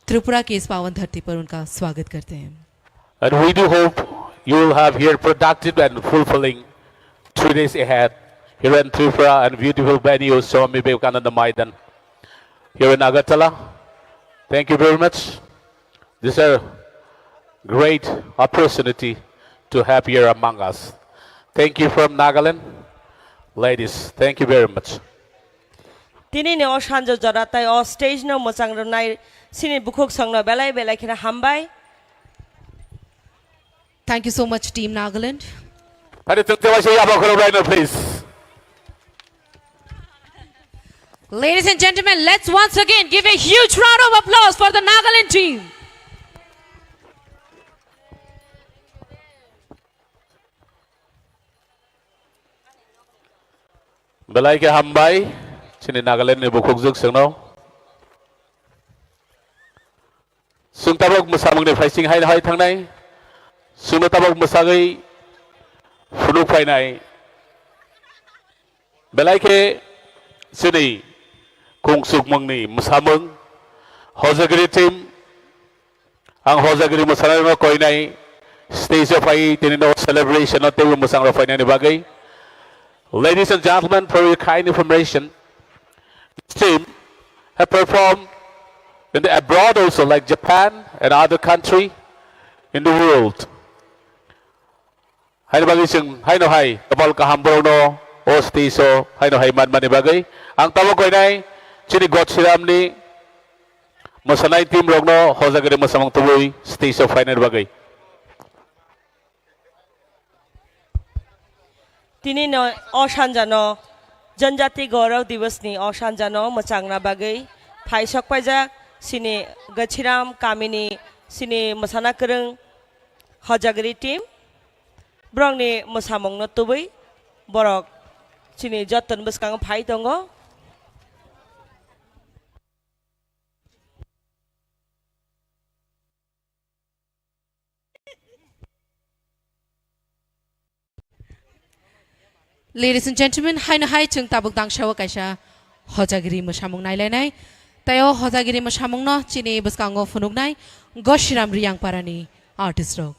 त्रिपुरा की इस पावन धरती पर उनका स्वागत करते हैं। And we do hope you will have here productive and fulfilling 3 days ahead here in Tripura and beautiful venue Swami Vivekananda Maidan here in Agartala. Thank you very much. This is a great opportunity to have here among us. Thank you from Nagaland. Ladies, thank you very much. Tini ne oshanjo jaratai o stage no mosang ronai sini bukuk sangno belai belai kira hambai. Thank you so much, Team Nagaland. Please. Ladies and gentlemen, let's once again give a huge round of applause for the Nagaland team. Belai ke hambai sini Nagaland ni bukuk zuk sangno. Sung tabok musamang ni facing hai hai thang nai. Sung tabok musagai fuluk phai nai. Belai ke sini kung suk mang ni musamang hozagiri team ang hozagiri musanay no koi nai stage of ai tinino celebration no tewu musang ro phai nai ni bagay. Ladies and gentlemen, for your kind information, this team have performed in the abroad also, like Japan and other country in the world. Hai bagay sing hai no hai kapal kahambro no o stiso hai no hai man man bagay. Ang tawag ko ay chini God siram ni masanay team rog no hozagari masamang tuloy stiso final bagay. Tini no oshanjano Janajatiya Gaurav Divas ni oshanjano machangna bagay phaisok paijak sini gachiram kamini sini masana kereng hojagri team brong ni masamong no tuboy borok sini joton beskang phai tongo. Ladies and gentlemen, hai na hai chung tabuk dang shawa kaisa hojagiri musamung nai lenai tayo hojagiri musamung no chini buskango funuk nai goshiram riyang parani artist rok.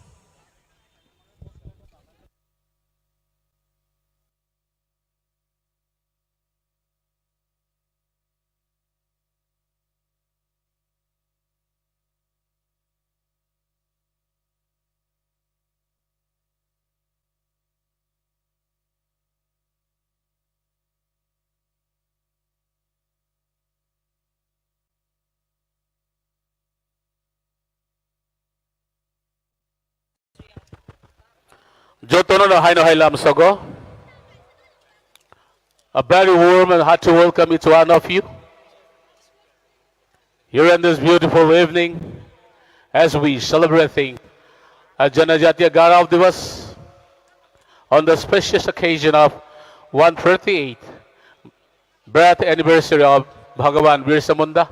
Jotono no hai lam sogo. A very warm and hearty welcome to one of you here in this beautiful evening as we celebrating Janajatiya Gaurav Divas on the special occasion of 138th birth anniversary of Bhagavan Birsa Munda.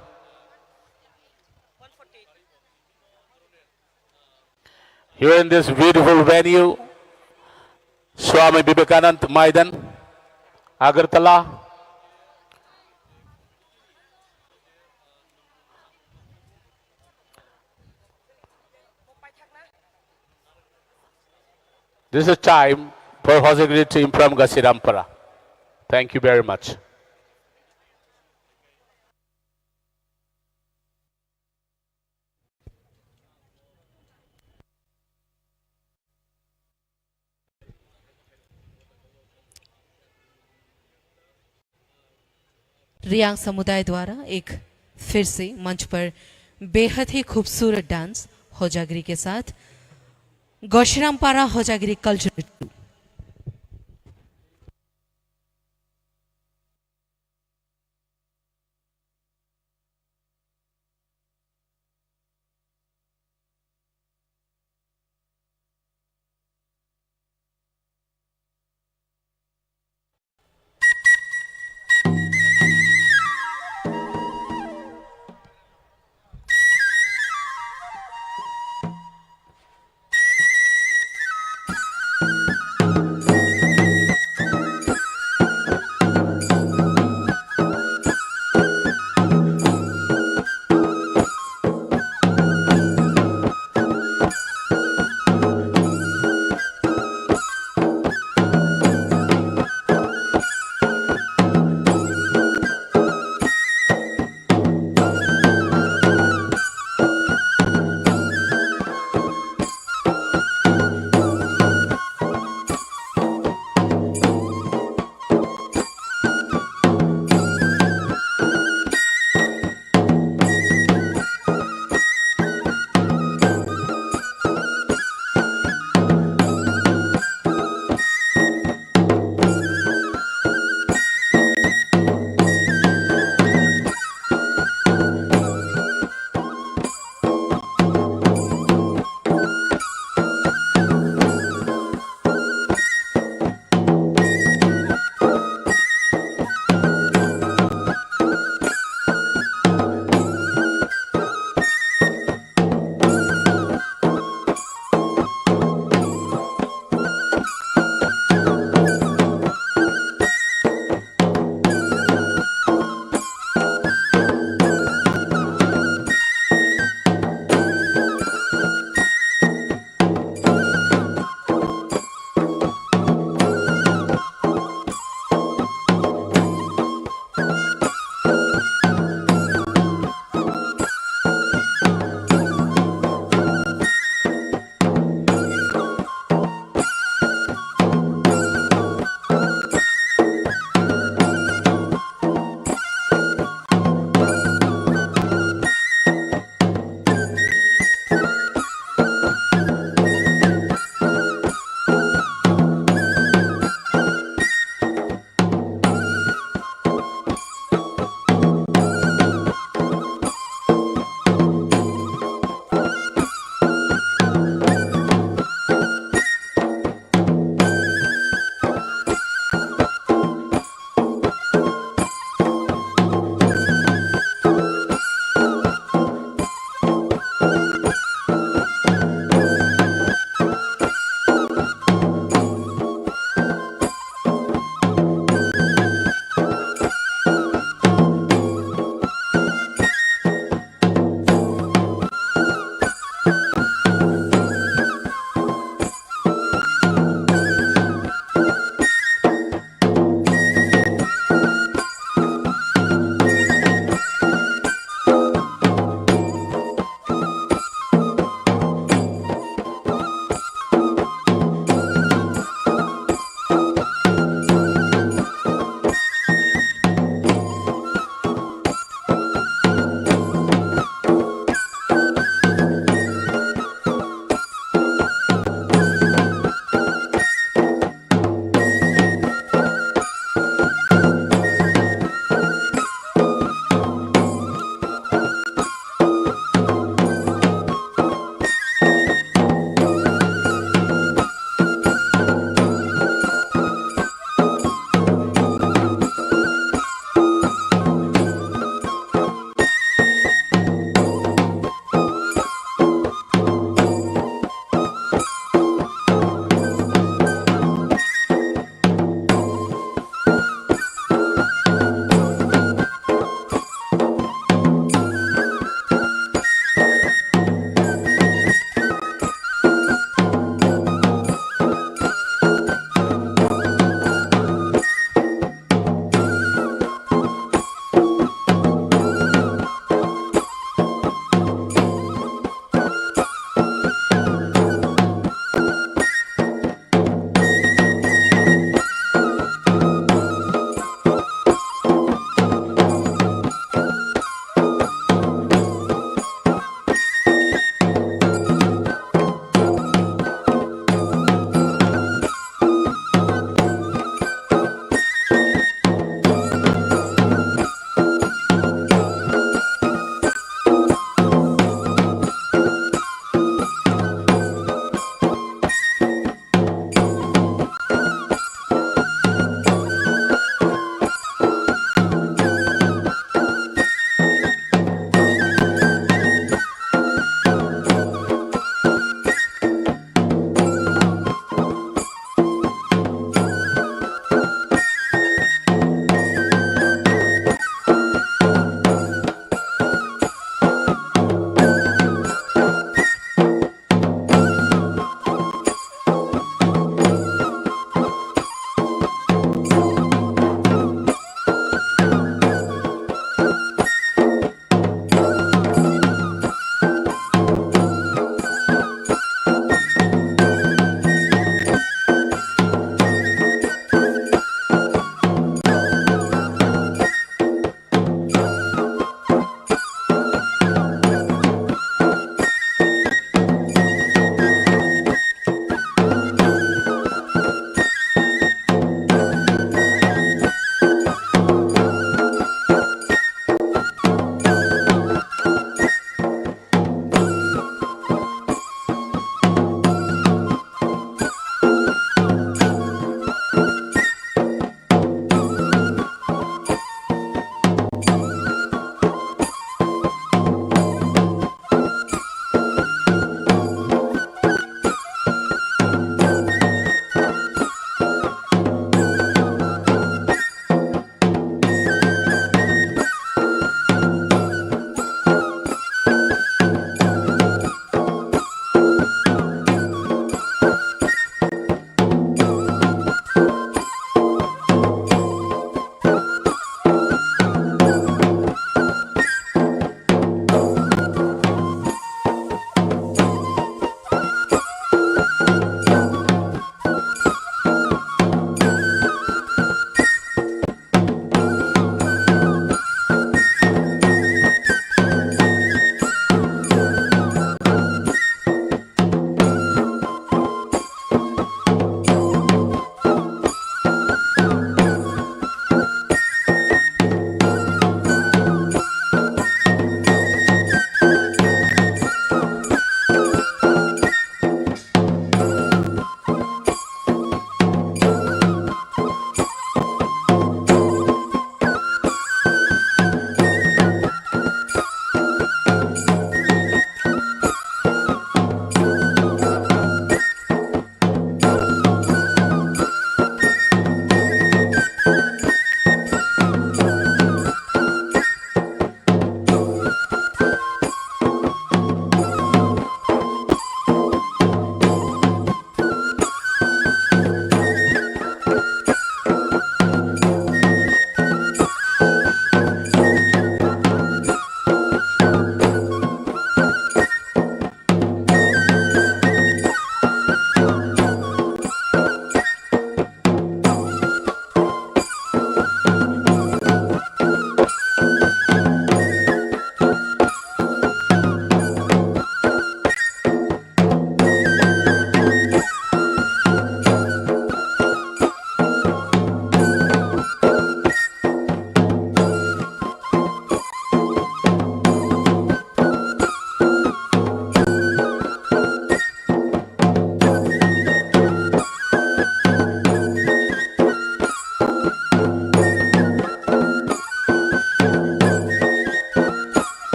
Here in this beautiful venue, Swami Vivekananda Maidan, Agartala. This is time for Hosagiri team from Gasirampara. Thank you very much. Reang समुदाय द्वारा एक फिर से मंच पर बेहद ही खूबसूरत dance Hojagiri के साथ गौशरामपारा होजागिरी कल्चरल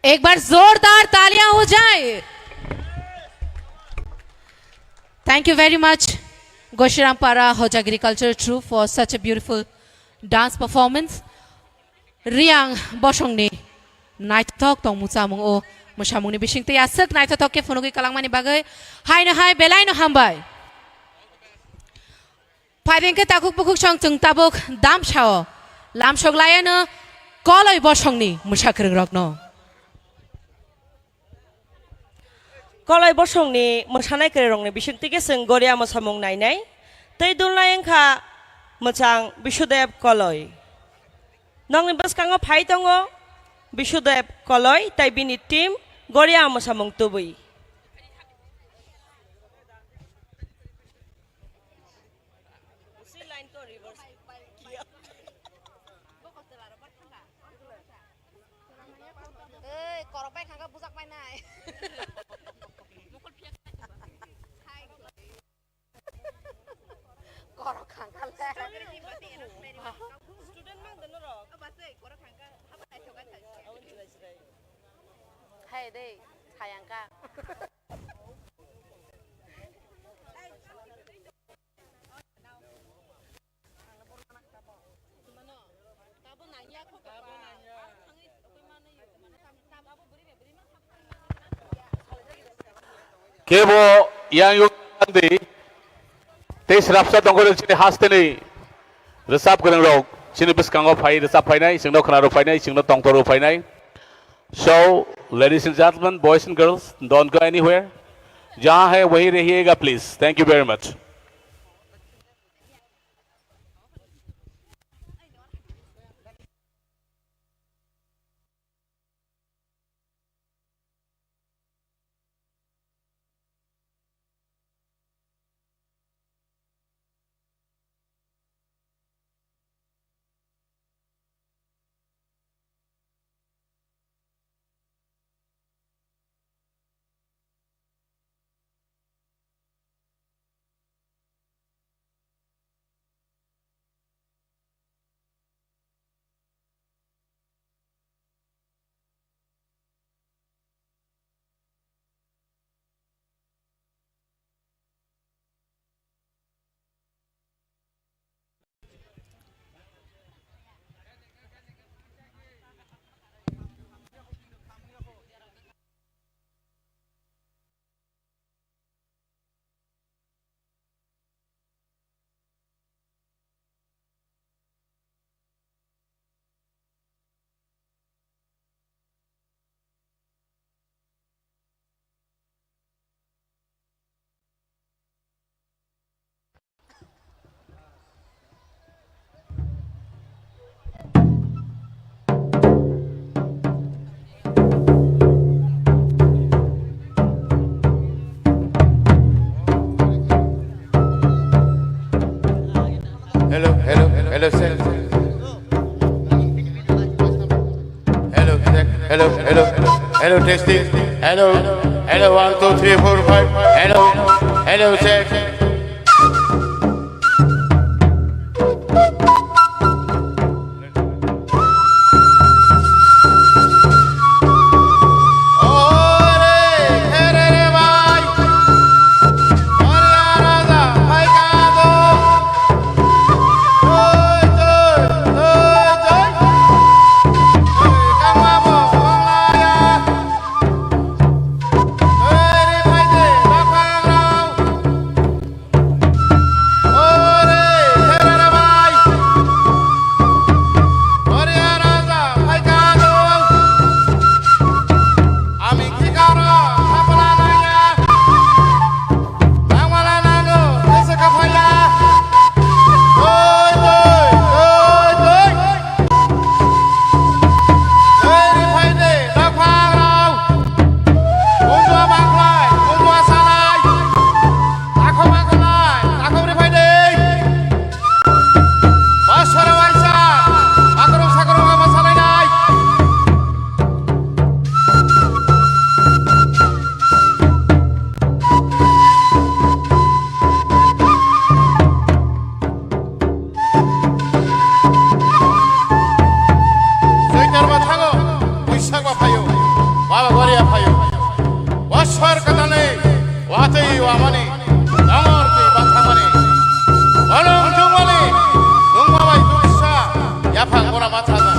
एक बार जोरदार तालियां हो जाए। Thank you very much, Goshirampara Hoj Agriculture Troupe, for such a beautiful dance performance. Riang Bosongni Naitok Tong Musamung O Musamuni Bishing Te Asuk Naitotok ke Funugi Kalangmani Bagay. Hai no hai belai no hambai. Paideng ke takuk bukuk chong tung tabuk dam chao. Lam shog laya no koloi Bosongni Mushakring Rock no. Kolai bosongni mosanai kerongni bisingtike seng Goria mosamong nainai. Tei dulnai engka mocang Bisudev koloi. Nong bas kango phai tongo Bisudev koloi tai bini tim Goria mosamong tubui. Korok khangka busak pai nai. Korok khangka le. Student mang dano ro. Base korok khangka apa ai choka thai. Hai dei, sayangka. Kebo yang yuk nanti tes rapsa tongkol sini haste ni resap kereng rok sini bus kanggo pai resap pai nai singno kenaro pai nai singno tongtoro pai nai. So ladies and gentlemen, boys and girls, don't go anywhere. जहाँ है वहीं रहिएगा please. Thank you very much. Hello, sir. Hello, testing. Hello, 1, 2, 3, 4, 5. Hello, check. Baba Goria Payo. Washar Katane, Wati Wamani, Namorti Batamani, Olum Dumani, Dumawai Dusa, Yapan Gora Matana.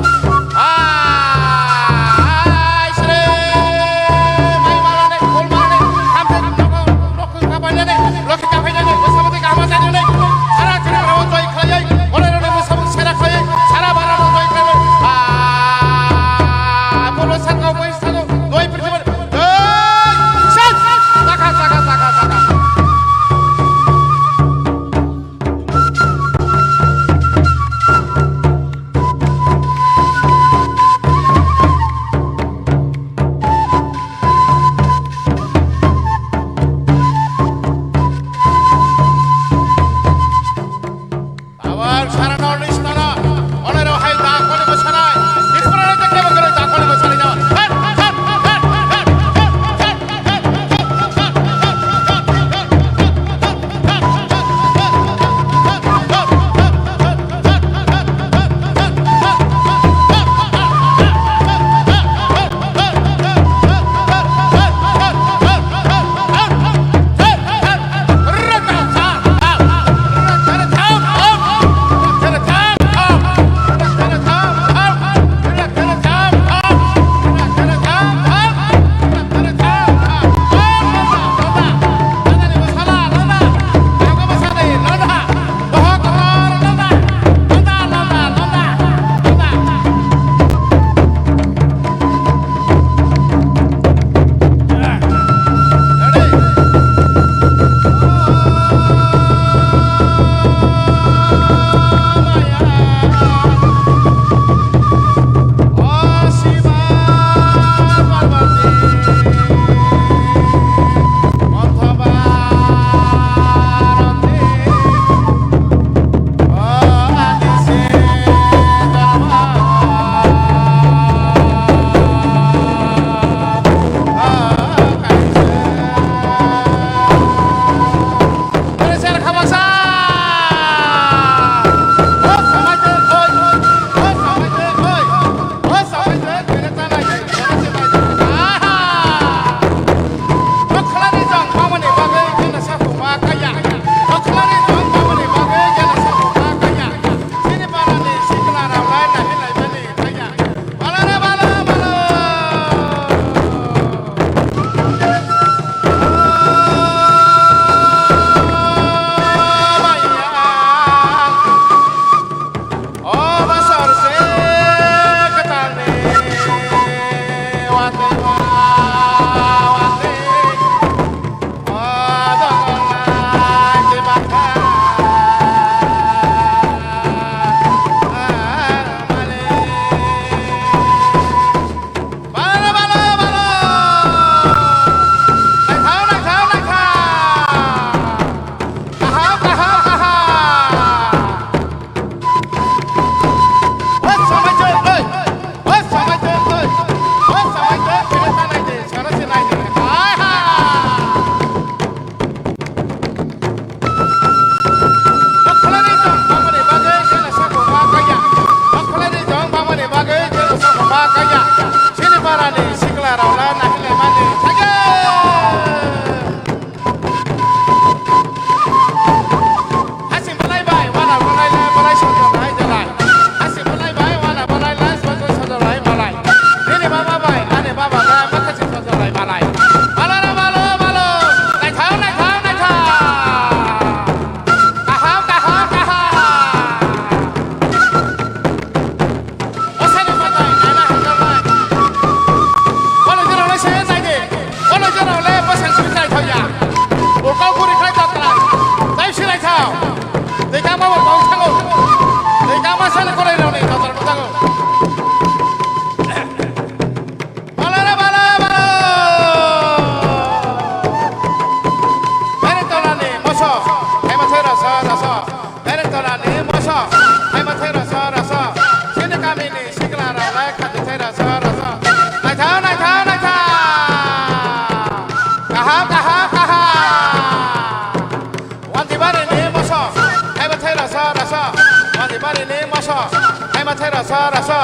Rasa, rasa,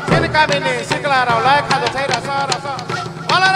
sini kami ni sikla rau lai kado thay rasa, rasa. Wala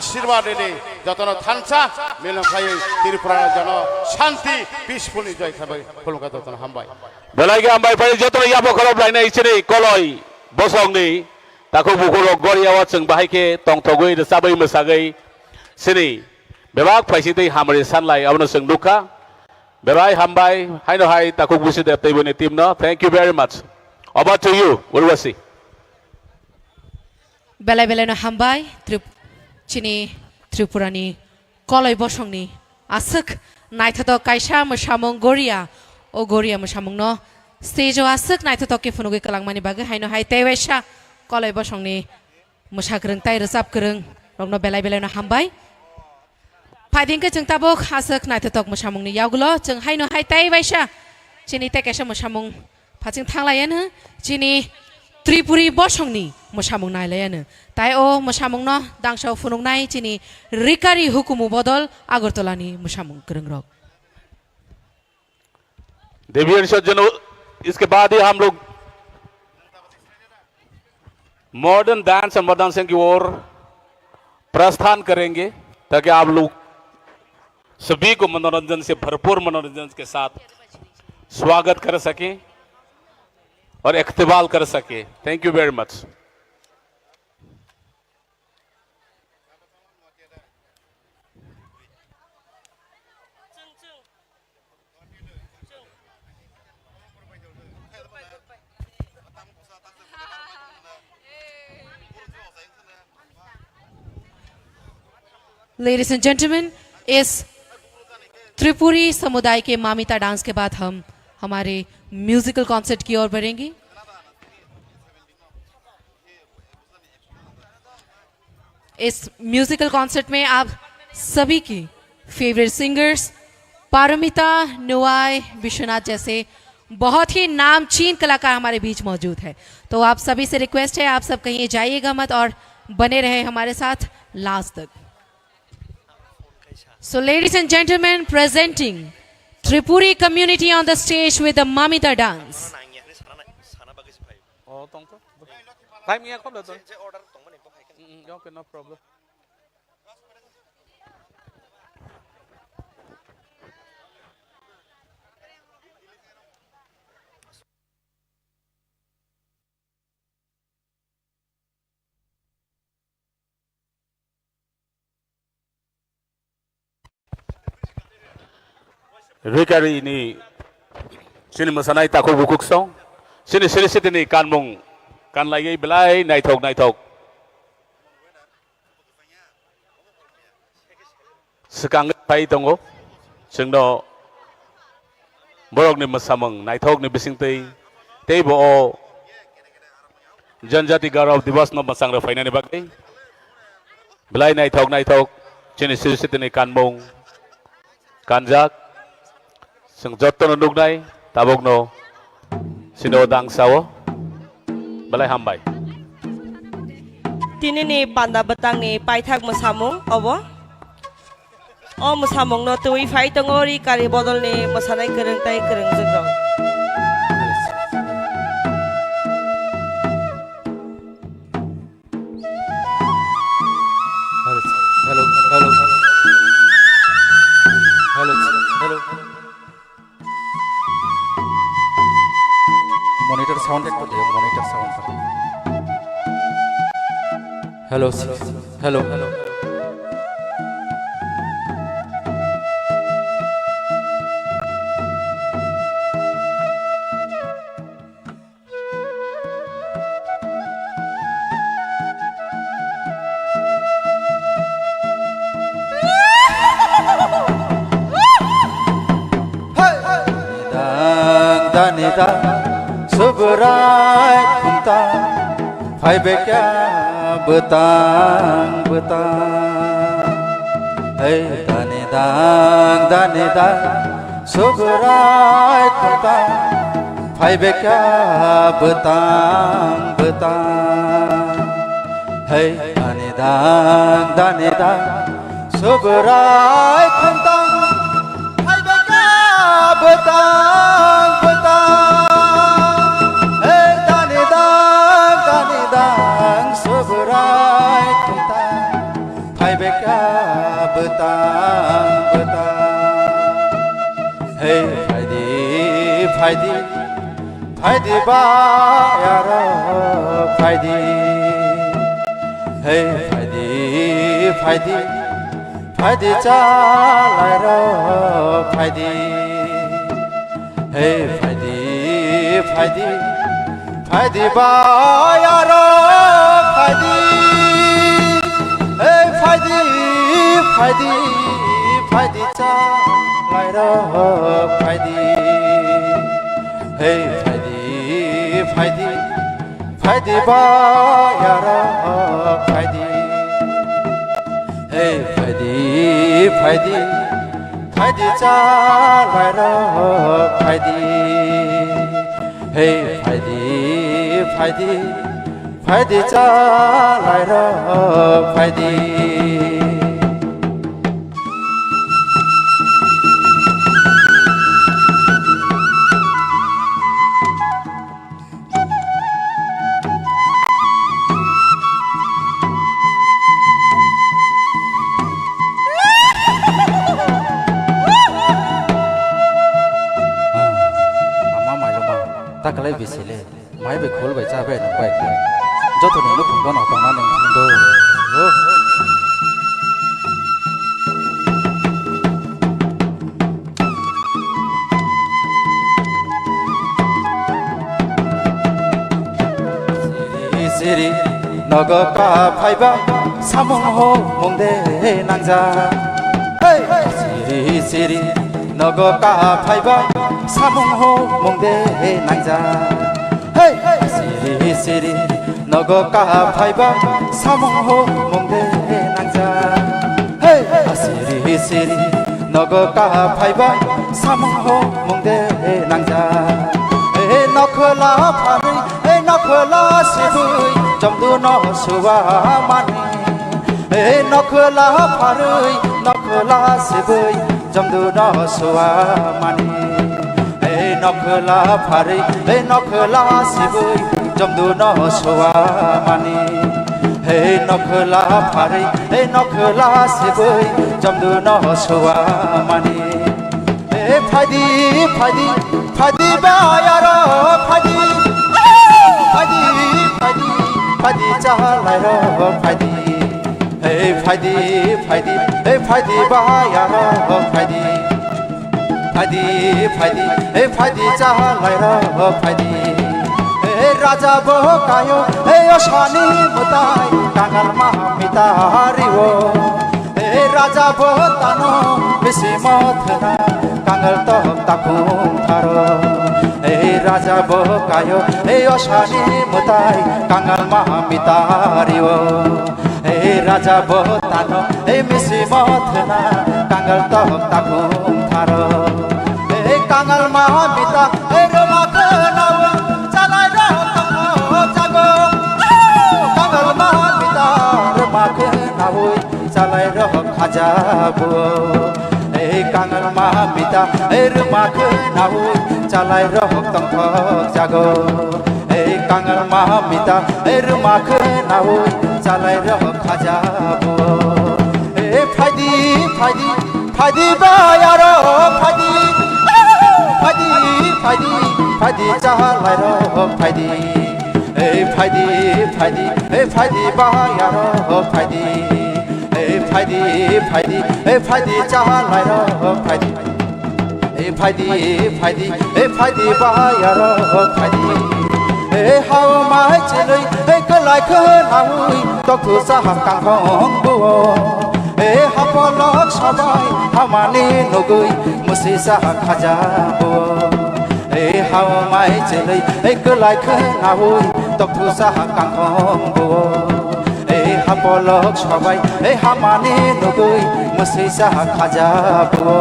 आशीर्वाद दिने जतन थानसा मिलन खायै त्रिपुरा जन शान्ति पिसफुलनि जय थाबाय खुलुमगा जतन हामबाय बेलायगे हामबाय फाय जतन याबो खरब लायनाय इसोरै कलय बसंनि ताखौ बुखुरो गरियावा जों बाहायके तंथगै रसाबै मोसागै सिनि बेबाक फायसिदै हामरे सानलाय आवनो जों दुखा बेबाय हामबाय हायनो हाय ताखौ बुसिदे तैबनि टीमनो thank you very much over to you Urvashi बेलाय बेलायनो हामबाय चिनी त्रिपुरानि कलय बसंनि आसक नायथाथ कायसा मोसामुं गरिया ओ गरिया मोसामुं न स्टेजो आसक नायथाथ के फुनुगै कलांमानि बागै हायनो हाय तेवेसा कलय बसंनि मोसाग्रों ताय रोजाबग्रों रंनो बेलाय बेलायनो हामबाय फायदिंके जों ताबो आसक नायथाथ मोसामुंनि यावगुलो जों हायनो हाय तेवेसा चिनी तेकेसा मोसामुं फाचिं थांलायानो चिनी त्रिपुरी बसंनि मोसामुं नायलायानो ताय ओ मोसामुं न दांसाव फुनुंनाय चिनी रिकारि हुकुमु बदल आगरतलानि मोसामुं गोरोंरक देवियन सज्जनों इसके बाद ही हम लोग मॉडर्न डांस और मॉडर्न डांसिंग की ओर प्रस्थान करेंगे ताकि आप लोग सभी को मनोरंजन से भरपूर मनोरंजन के साथ स्वागत कर सकें और इख्तिबाल कर सके thank you very much Ladies and gentlemen, इस त्रिपुरी समुदाय के मामिता डांस के बाद हम हमारे म्यूजिकल कॉन्सर्ट की ओर बढ़ेंगे इस म्यूजिकल कॉन्सर्ट में आप सभी की फेवरेट सिंगर्स पारमिता, नुआई, विश्वनाथ जैसे बहुत ही नामचीन कलाकार हमारे बीच मौजूद है। तो आप सभी से रिक्वेस्ट है, आप सब कहीं जाइएगा मत और बने रहे हमारे साथ लास्ट तक। So ladies and gentlemen, presenting Tripuri community on the stage with the Mamita dance. Okay, no problem. Rikari ini sini masanai takut bukuk song, sini ini kan mung kan lagi belai naitok. Sekarang pai tongo, sengdo borok ni masamang naitok ni bising tei bo Janajatiya Gaurav Divas no masang ra faina ni bagai, belai naitok, sini ini kan mung kanjak. Seng jotto no nugnai tabok no sinodang sawo balai hambai tini ni panda betang ni paithak mosamung obo o mosamung no tui fai tongori kari bodol ni mosanai kereng jegrong hello monitor sound ekটু দিও monitor sound hello danida seberai kunta hai bekya betang hey danida seberai kunta hai bekya betang hey danida seberai kunta hai bekya betang seberai kunta hai bekya betang hey faidi ba yaro faidi hey faidi chalai ro faidi hey faidi ba yaro faidi hey faidi chalai ro faidi hey faidi ba yaro faidi hey faidi chalai ro faidi hey faidi chalai ro faidi takalai bisile mai be khol bai cha bai nang bai khol joto ni lu khon no tong na nang thung do siri nogo ka phaiba samong ho mongde nangja siri nogo ka phaiba samong ho mongde nangja hey siri nogo ka phaiba samong ho mongde isiri nogo ka phaiba samho mungde nangja nokhola phari nokhola sibui jamdu no suwa mani nokhola phari nokhola sibui jamdu no suwa mani nokhola phari nokhola sibui jamdu no suwa mani nokhola phari nokhola sibui jamdu no suwa mani phadi phadi phadi bayaro phadi phadi phadi phadi chalai ro phadi phadi phadi phadi bayaro phadi phadi phadi phadi chalai ro phadi raja bo kayo oshani mutai kangal mahamita hariwo raja bo tano bisi mothna kangal to takung tharo raja bo kayo oshani mutai kangal mahamita hariwo raja bo tano bisi mothna kangal to takung tharo kangal mahamita roma kanawa chalai ro jago kangal mahamita roma kanawa chalai ro khajabo kangal mahamita roma kanawa chalai ro tongthok jago kangal mahamita roma kanawa chalai ro khajabo phadi phadi phadi bayaro phadi phadi phadi phadi chalai ro phadi phadi phadi phadi bayaro phadi phadi phadi phadi chalai ro phadi phadi phadi phadi bayaro phadi how mai cheloi kalai khanai tokhu saham kang khong buo hapolok sabai hamani nogoi musi saha khajabo how mai cheloi kalai khanai tokhu saha kang khong buo hapolok sabai hamani nogoi musi saha khajabo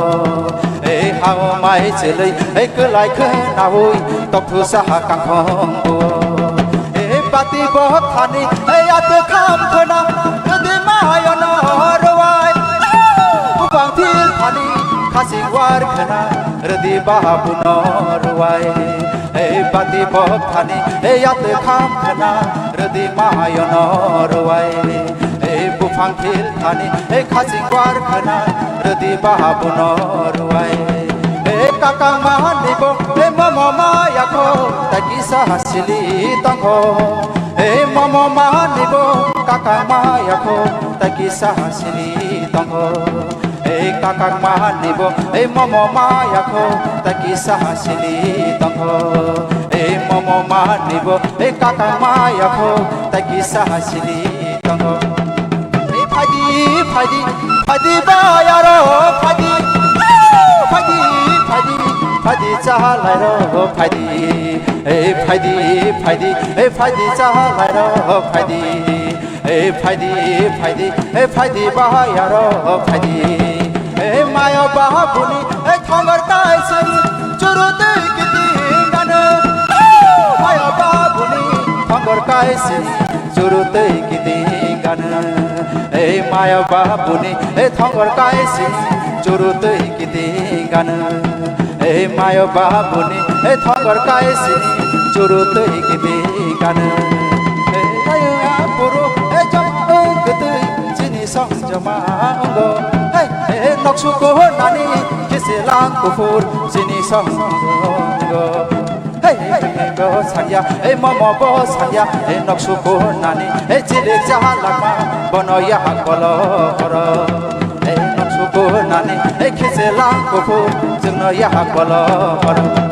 how mai cheloi kalai khanai tokhu saha kang khong buo pati boh thani at kham khona de mayana rwai bang thil thani khasi war khana rdi babu no rwai pati boh thani at kham khona rdi mayana rwai bang thil thani khasi war khana rdi babu no rwai kakang mahani bo momo maya ko takisa hasili tangho momo mahani bo kakang maya ko takisa hasili tangho kakang mahani bo momo maya ko takisa hasili tangho momo mahani bo kakang maya ko takisa hasili tangho phadi phadi phadi bayaro phadi phadi phadi phadi chalai ro phadi phadi phadi phadi chalai ro phadi phadi phadi phadi bayaro phadi mayo babuni thongar kai sari churute kiti gana mayo babuni thongar kai sari churute kiti gana mayo babuni thongar kai sari churute kiti gana mayo babuni thongar kai sari churute kiti gana ayo apuro jam gete chini song jama ngo noksu ko nani kiselang kufur chini song ngo go sanya momo bo sanya noksu ko nani chile jahalama bonoya kolo koro noksu ko nani kiselang kufur jengno ya kolo koro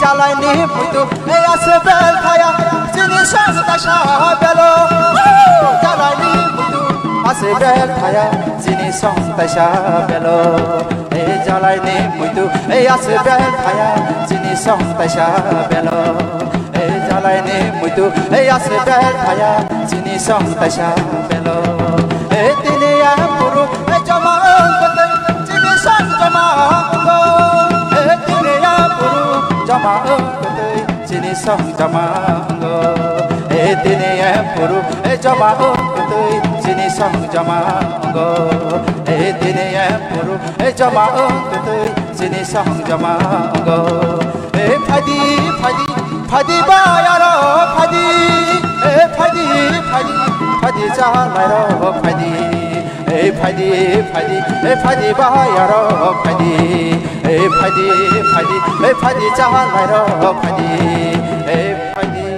jalai ni putu asbel khaya chini song tasha belo jalai ni putu asbel khaya chini song tasha belo jalai ni putu asbel khaya chini song tasha belo jalai ni putu asbel khaya chini song tasha belo tini ya puru jama song jamango e dine puru e jamao kutui sini song jamango e dine puru e jamao kutui sini song jamango e phadi phadi phadi bayaro phadi e phadi phadi phadi jalaro phadi e phadi phadi e phadi bayaro phadi e phadi phadi e phadi jalaro phadi e phadi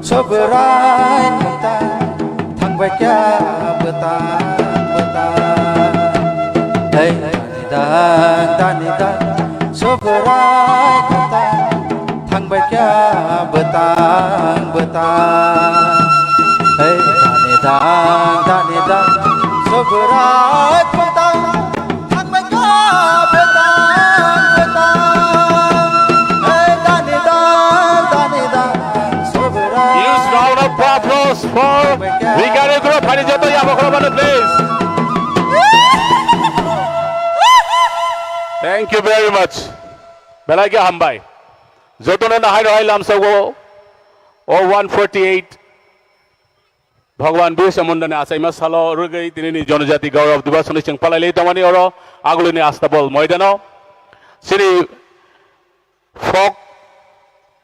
Sobrai nota thangbai kya bata bata hey da sobrai nota thangbai kya bata bata hey da sobrai nota thangbai kya bata bata Use round of applause for Vivekananda Gaurav Divas, please. Thank you very much. Belagi hambai. Jotona na hai lamsago 0148 Bhagwan Birsa Munda ne asai masalo rugai tinini Janajatiya Gaurav Divas ni cheng palai le tamani oro aglo ni astabol moidano sini folk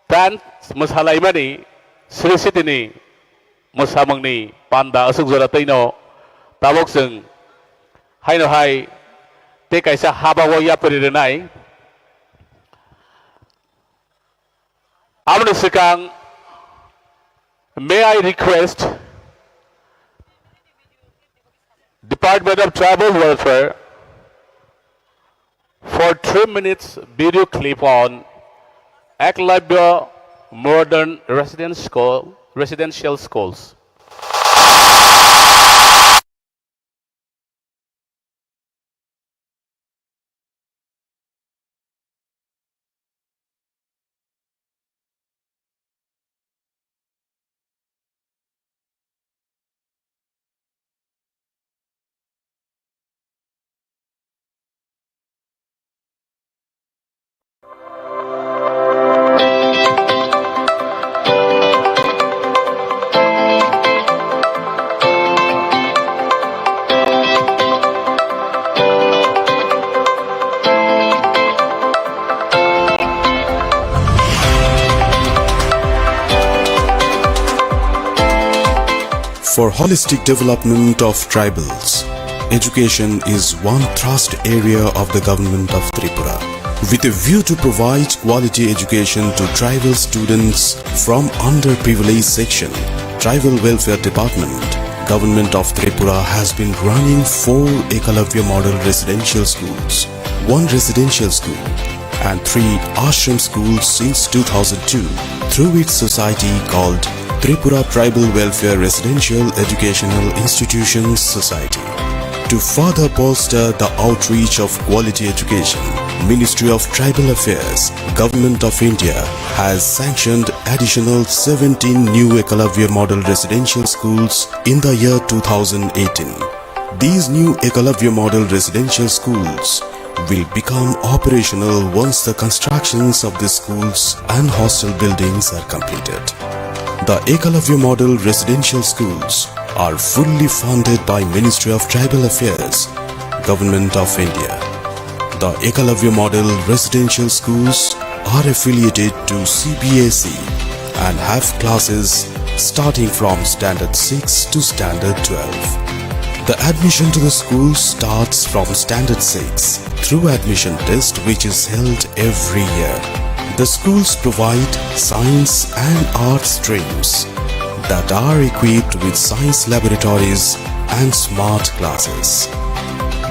band masalai mani Sri Sitini Musamangni Panda Asuk Zora Taino Tabok Sung Haino Hai Take Isa Haba Yapuri Renai Amnu Sikang, may I request Department of Tribal Welfare for 3 minutes video clip on Agartala modern residential schools. For holistic development of tribals, education is one thrust area of the government of Tripura. With a view to provide quality education to tribal students from underprivileged section, Tribal Welfare Department, Government of Tripura has been running 4 Ekalavya Model Residential Schools, 1 residential school and 3 ashram schools since 2002 through its society called Tripura Tribal Welfare Residential Educational Institutions Society. To further bolster the outreach of quality education, Ministry of Tribal Affairs, Government of India has sanctioned additional 17 new Ekalavya Model Residential Schools in the year 2018. These new Ekalavya Model Residential Schools will become operational once the constructions of the schools and hostel buildings are completed. The Ekalavya Model Residential Schools are fully funded by Ministry of Tribal Affairs, Government of India. The Ekalavya Model Residential Schools are affiliated to CBSE and have classes starting from Standard 6 to Standard 12. The admission to the school starts from Standard 6 through admission test which is held every year. The schools provide science and art streams that are equipped with science laboratories and smart classes.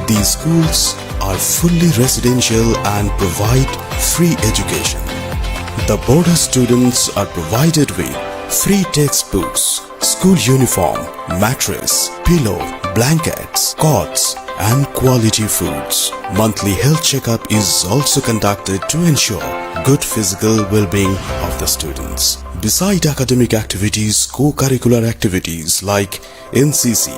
These schools are fully residential and provide free education. The border students are provided with free textbooks, school uniform, mattress, pillow, blankets, cots, and quality foods. Monthly health checkup is also conducted to ensure good physical well-being of the students. Beside academic activities, co-curricular activities like NCC,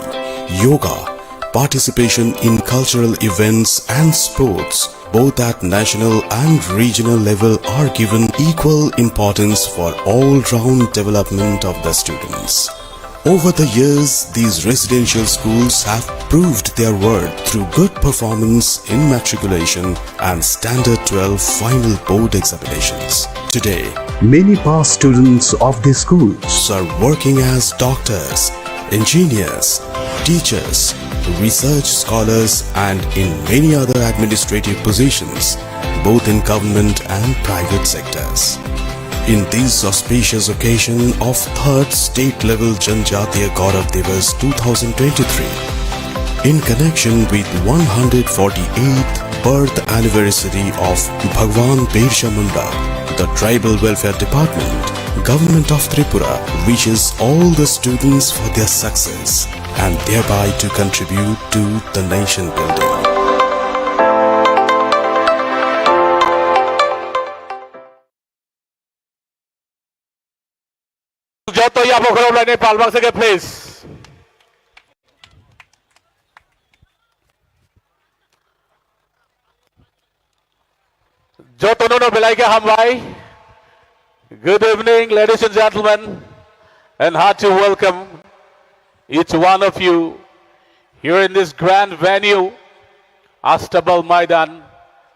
yoga, participation in cultural events and sports, both at national and regional level, are given equal importance for all-round development of the students. Over the years, these residential schools have proved their worth through good performance in matriculation and Standard 12 final board examinations. Today, many past students of these schools are working as doctors, engineers, teachers, research scholars and in many other administrative positions, both in government and private sectors. In this auspicious occasion of 3rd State Level Janajatiya Gaurav Divas 2023, in connection with 148th birth anniversary of Bhagwan Birsa Munda, the Tribal Welfare Department, Government of Tripura wishes all the students for their success and thereby to contribute to the nation building. Joto yapo kholo lai Nepal bang sake please. Joto no belai ke hambai. Good evening, ladies and gentlemen, and hearty welcome each one of you here in this grand venue, Agartala Maidan,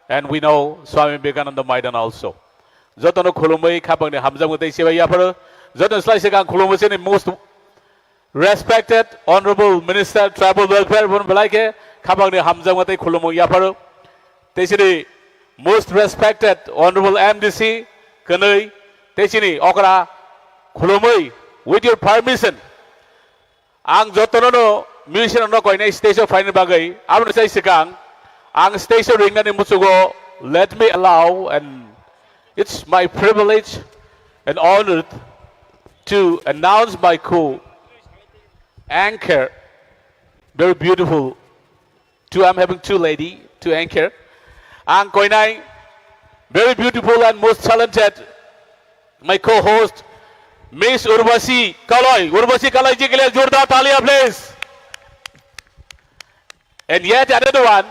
and we know Swami Vivekananda Maidan also. Joto no khulumai khabang ne hamjam gotei seba yapar. Joto slai segang khulumai se most respected honorable minister tribal welfare bon belai ke khabang ne hamjam gotei khulumai yapar. Tesini most respected honorable MDC kanai tesini okra khulumai with your permission. Ang jotono no mission no koine station final bagai amna sai segang ang station ring na ni musugo. Let me allow, and it's my privilege and honor to announce my co-anchor, very beautiful. I'm having two lady to anchor. Ang koinai, very beautiful and most talented, my co-host, Miss Urvasi Kaloi. Urvasi Kaloi ji ke liye जोरदार तालियां please. And yet another one,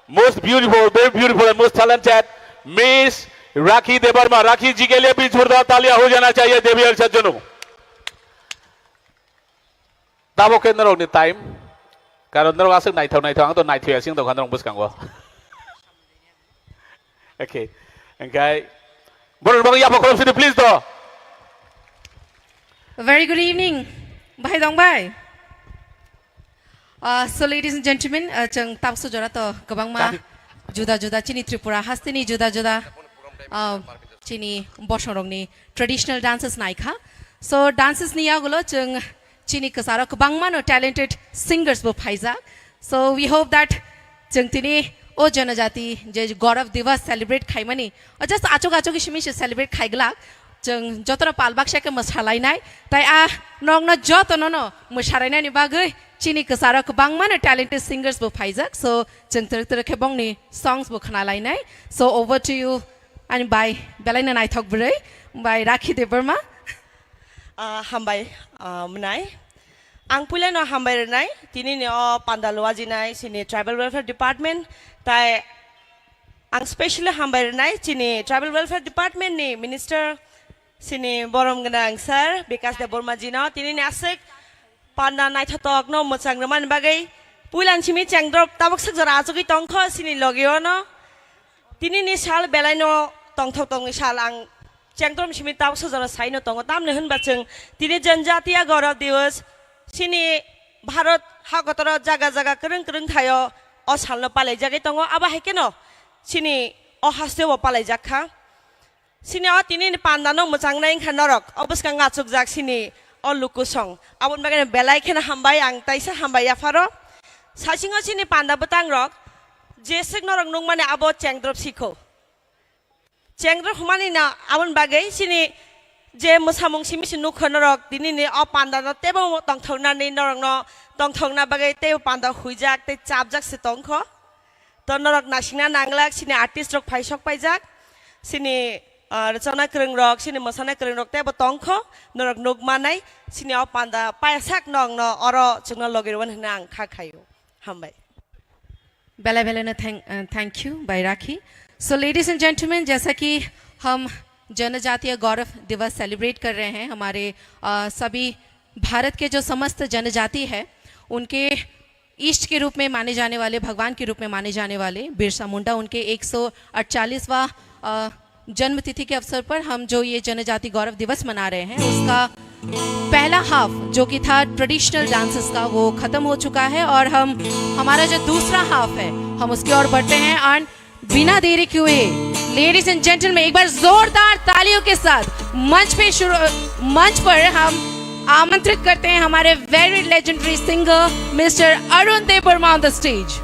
most beautiful, very beautiful and most talented, Miss Rakhi Debarma. Rakhi ji के लिए भी जोरदार तालियां हो जाना चाहिए देवी और सज्जनों. Tabo ke narok ni time. Karon narok asing naik thau ang to naik thau asing to kan narok bus kangwa. Okay. Okay. Boleh bang ya pak sini please do. Very good evening, Bhai Dong Bhai. So ladies and gentlemen, chang tapsu jora to kabang ma juda chini Tripura hastini juda chini boshorong ni traditional dances naikha. So dances niya gulo chang chini kasara kabang ma no talented singers bo phaiza. So we hope that chang tini o Janajati Gaurav Divas celebrate khaimani. Just achok ki shimi celebrate khaigla. Jeng jotono palbak shake masalai nai tai nong na jotono no masarai nai ni bagai chini kesara kebang mana talented singers bo phaijak. So jeng ter kebong ni songs bo khanalai nai. So over to you and by belai na nai thok brai by Rakhi Debarma. Hambai menai ang pula no hambai renai tini ni o pandalwa jinai sini tribal welfare department tai ang specially hambai renai sini tribal welfare department ni minister sini borom genang sir bekas de borma jino tini ni asik panda nai thotok no mochang raman bagai pulan chimi changdrop tabak sak jara ajogi tongkho sini logio no tini ni sal belai no tongthok tong sal ang changdrom chimi tabak sak jara sai no tongo tam ne hun bacheng tini Janajatiya Gaurav Divas sini Bharat hagotara jaga kereng thayo o salno palai jagai tongo aba hekeno sini o haste bo palai jakha. Sini o tini ni pandano mochang nai khanorok obus ka ngachuk jak sini o lukusong abon bagane belai khena hambai ang taisa hambai afaro sasingo sini panda betang rok jesek norok nung mane abo chengdrop sikho chengrok humani na abon bagai sini je musamung simi sinu khanorok tini ni o panda no tebo tong thona ni norok no tong thong na bagay teo panda huijak te chapjak se tong kho to norok nasingna nanglak sini artist rok phaisok paijak sini rachana kreng rok sini mosana kreng rok te bo tong kho norok nugmanai sini o panda paisak nong no oro chungna logirwan nang kha khayo hambai बेला बेला ने thank you by Rakhi so ladies and gentleman जैसा कि हम जनजातीय गौरव दिवस celebrate कर रहे हैं हमारे सभी भारत के जो समस्त जनजाति है उनके ईष्ट के रूप में माने जाने वाले भगवान के रूप में माने जाने वाले बिरसा मुंडा उनके 148वां जन्मतिथि के अवसर पर हम जो ये जनजाति गौरव दिवस मना रहे हैं उसका पहला हाफ जो कि था ट्रेडिशनल डांसेस का वो खत्म हो चुका है और हमारा जो दूसरा हाफ है हम उसकी ओर बढ़ते हैं और बिना देरी के हुए लेडीज एंड जेंटलमैन एक बार जोरदार तालियों के साथ मंच पर हम आमंत्रित करते हैं हमारे very legendary singer mister Arun Dev Verma on the stage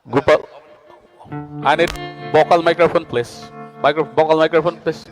Group of, I need vocal microphone, please. Vocal microphone, please.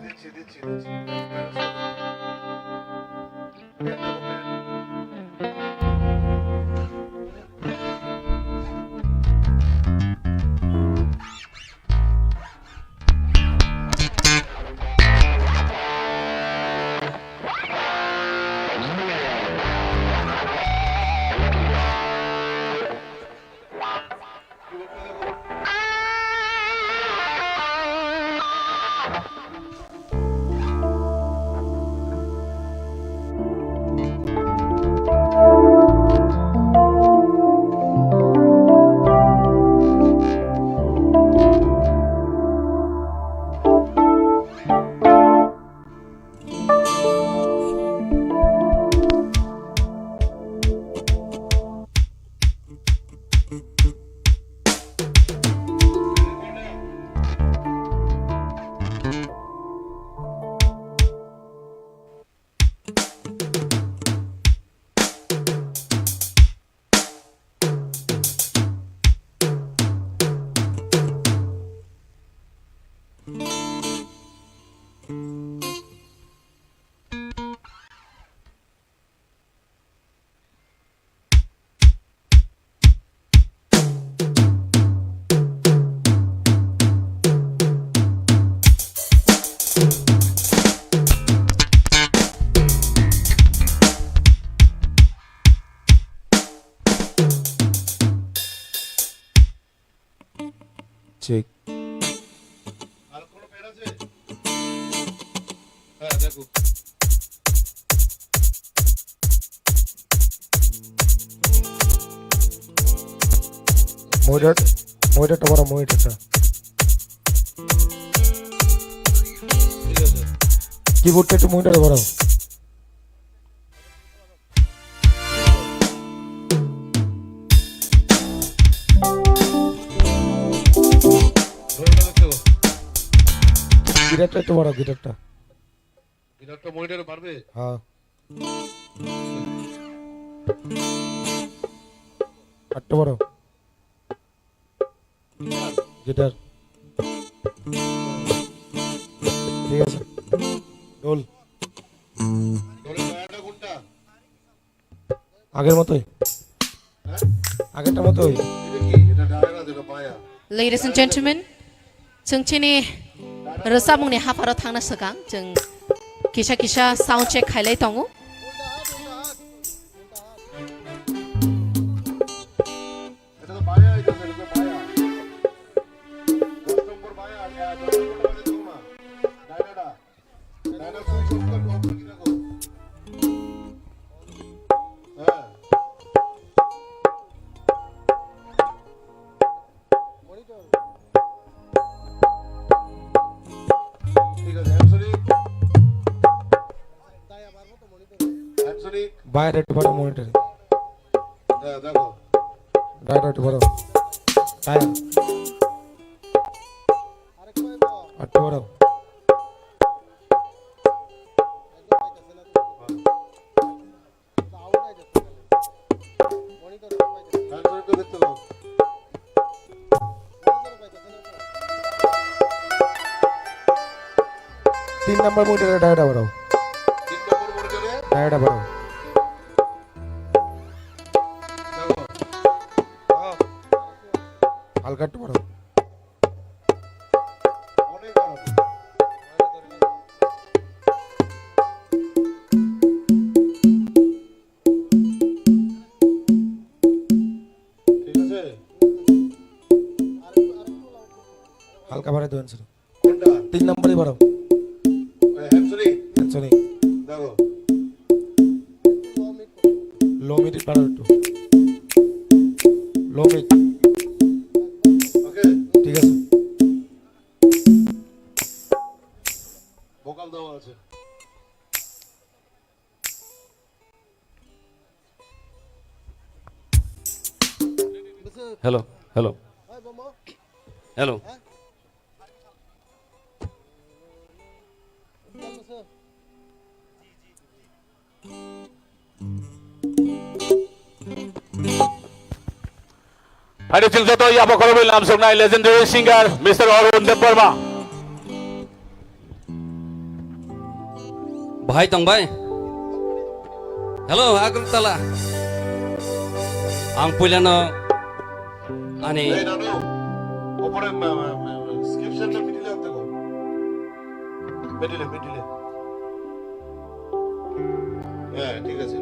Check. মইটা তোমার মইটা কিবোর্ডটা একটু মইটা বাড়াও গিটারটা একটু বাড়াও গিটারটা মনিটরে পারবে হ্যাঁ একটু বাড়াও গিটার ঠিক আছে ঢোল আগের মতোই আগেরটার মতোই Ladies and gentlemen जों चिनि रोजाबमुंनि हाफाराव थांनो सिगां जों किसा साउन्ड चेक खालाय दङ বাইরে একটু বড় মনিটরে দেখো ডাটা একটু বড় টায়া একটু বড় তিন নম্বর মনিটরে ডায়াটা বড় ডায়াটা বড় হালকা একটু বড় হালকা বাড়াই দেবেন স্যার তিন নম্বরই বড় লো মিড বাড়াও একটু লো মিড ঠিক আছে ভোকাল দেওয়া আছে hello hello hello Hari Singh Joto Yapa Korobil Nam Sungai legendary singer Mr. Arun Deparma. भाई तंग भाई hello Agartala ang pulyano ani ওপরে স্ক্রিপশনটা মিডিলে আনতে গো মিডিলে হ্যাঁ ঠিক আছে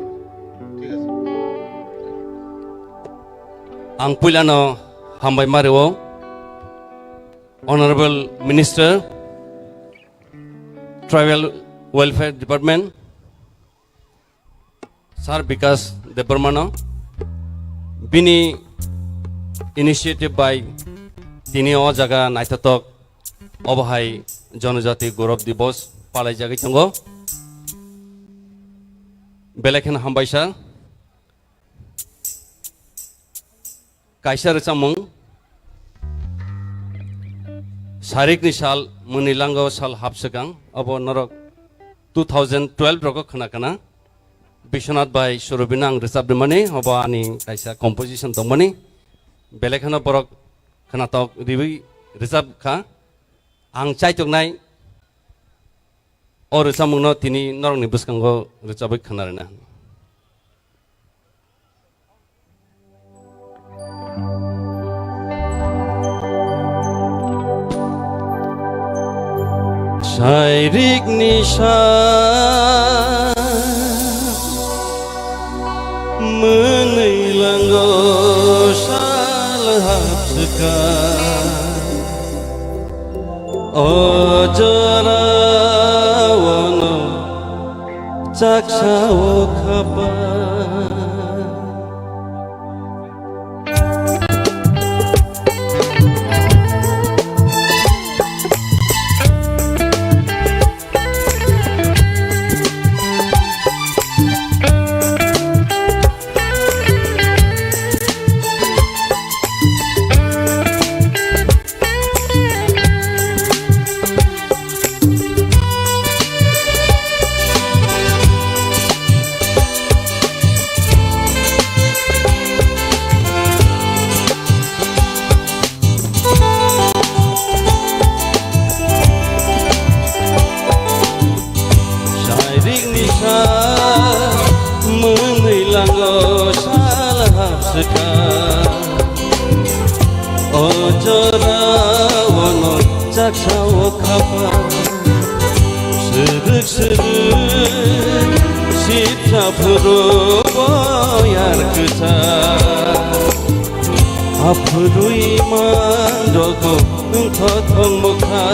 ang pulyano hambay mariwo Honorable Minister Tribal Welfare Department Sir Vikas Deparmano Bini initiative by tini o jaga naitatok obahai Janajatiya Gaurav Divas palai jagai tongo belekhen hambaisa kaisa rechamung sarik ni sal munilango sal hapsekang abo norok 2012 roko khana kana Bishwanath by Surabinang Resab Mani, Hobani, Kaisa composition to money, Belekana Borok Kanatok Rivi Resab Ka, Ang Chaitok Nai, or Samuno Tini, Norni Buskango, Resabik Kanarana. Shairik Nisha. Menilanggo salahap sekar Ojarawono caksawo kabar Ojarawono caksawo kabar Sedek-sedek sipsa puru boyar kesar Apuru iman doko engkau tong muka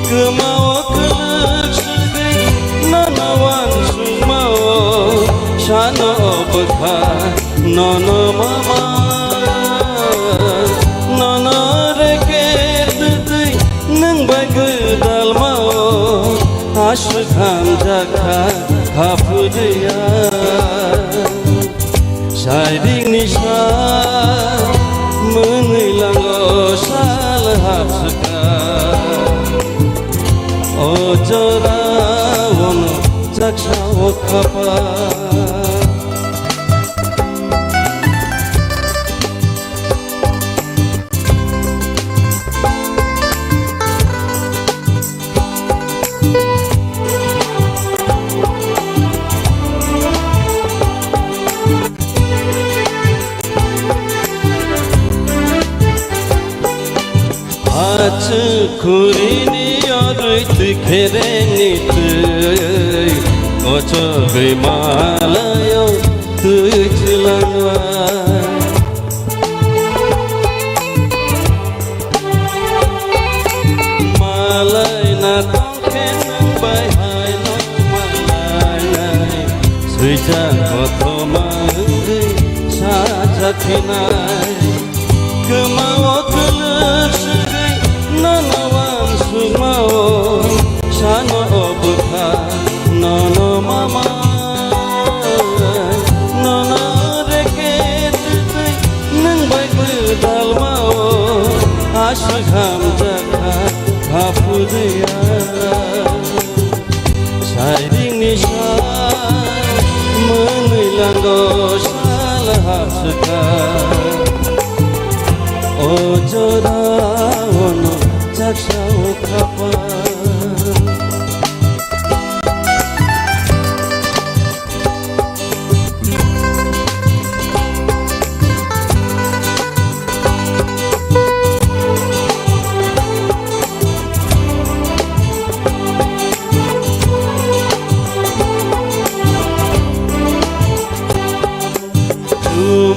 Kemau kelek Shano Bukha Nono Mama Nono Reke Nang Bagudal Mao Ashkham Jakha Khapudya Shaidik Nisha Munilango Shal Hapsaka Ojora Wono Jaksha Okapa Kurini yoruit kerenit Ocho gimalayo tuchlanwa Malay na tongken bay hay no malay Sujan kotomang sajakinay Kemawat lurshgay Nanawan sumao Shano obukha Nono mama Nono reket Nang bagudal mao Ashkham jakha Khapudya Shairing nisha Munilango shal hapsaka Ojora wono Jaksha Okapa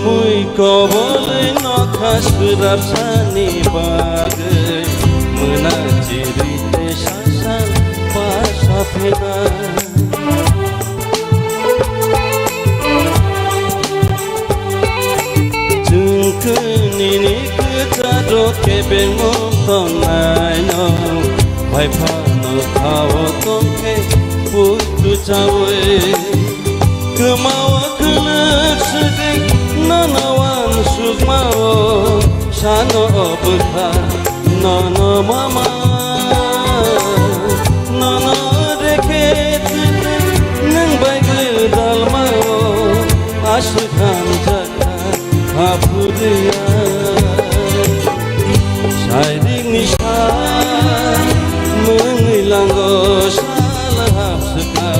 Mui kobole nokhasrap sani bagai Menajirite sasan pasapena Jungkenini kejado kebeng montonai no Paipano kawo tongke putu cawe Kemawa kelak sedih Nanawan sukmao Shano obukha Nono mama Nono reket Nang bagudal mao Ashkham jakha Khapudya Shaidik nisha Mengilango shal hapsaka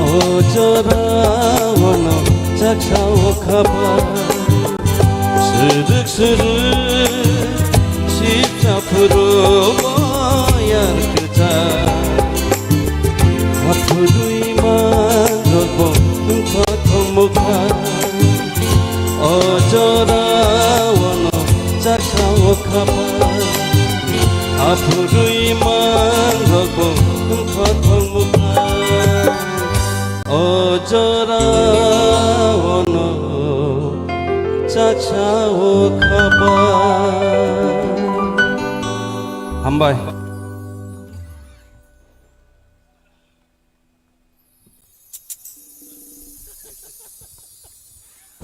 Ojora wono Jaksha Okapa Sırık sırık Sipca puru boyan kıta Kapuruyma Rokbo Nkotomukha Ojora wono Jaksha Okapa Kapuruyma Rokbo Nkotomukha Ojora wono Jaksha Okapa Hambai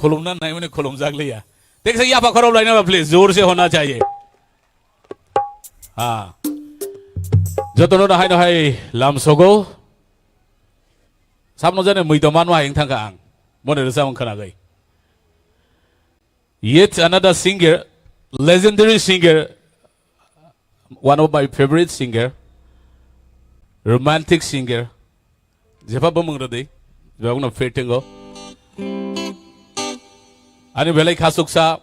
खुलुमना नहीं मैंने खुलुम जाग लिया देख सही आप खराब line में प्लीज जोर से होना चाहिए हाँ जो तो ना है लाम सोगो सब न जाने मुझे तो मानवा हिंग था कांग मोने रसा मंग खना गई Yet another singer, legendary singer, one of my favorite singer, romantic singer. Siapa bumung tadi? Siapa nak fitting go? Ani belai khasuk sa,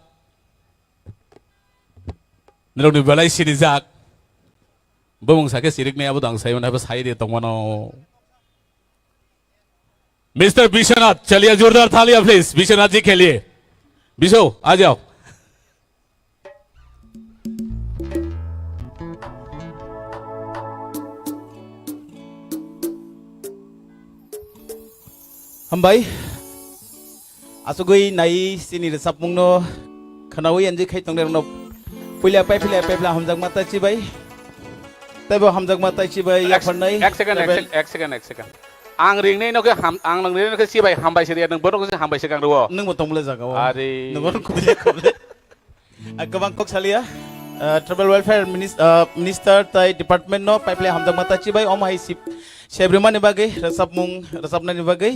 nilai ni belai sirizak. Bumung sakit sirik ni abu dang saya mana apa saya dia tong mana. Mr. Bishanath, चलिए जोरदार थालियां please, Bishanath जी के लिए. बिशो आ जाओ Hambai asugui nai sini resap mungno khanawi anji khai tong no pulia pai pla hamjak mata chi bai taibo hamjak mata chi bai ya phannai এক second আং রিংnei no ke ang nang ne ke si bai hambai se nang bono ke hambai se kang ro nang mo tong le jaga are nang kuble agabang kok salia tribal welfare minister tai department no pai pla hamjak mata chi bai omai sip sebrimani bagai resap mung resapnani bagai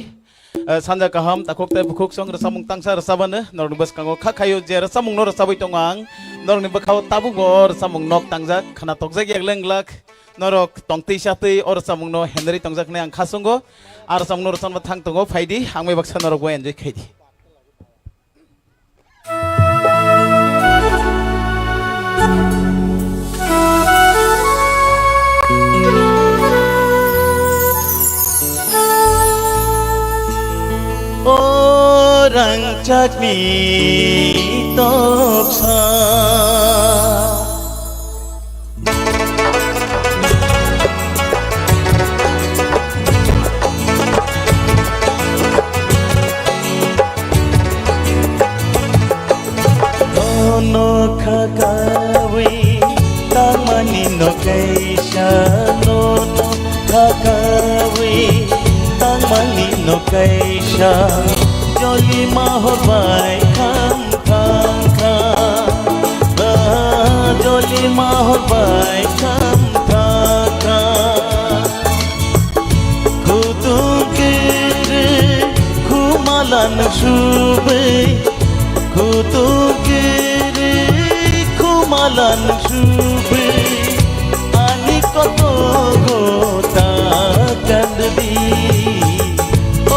sanja kaham takok tai bukuk song resamung tangsa resabane norni bas kango khakhayo je resamung no resabai tongang norni bakhaw tabu gor resamung nok tangjak khana tokjak yeklenglak norok tongtei satei or resamung no henry tongjak ne ang khasongo ar resamung no resamba thang tongo phaidi angmai baksa norok bo enjoy khaidi Orang cakni toksa no khakawi tamani no kaisha no khakawi tamani no kaisha joli mahor bai kham kham kham joli mahor bai kham kham kham khutukir khumalan shube khutukir khumalan shube ani koto gota kandbi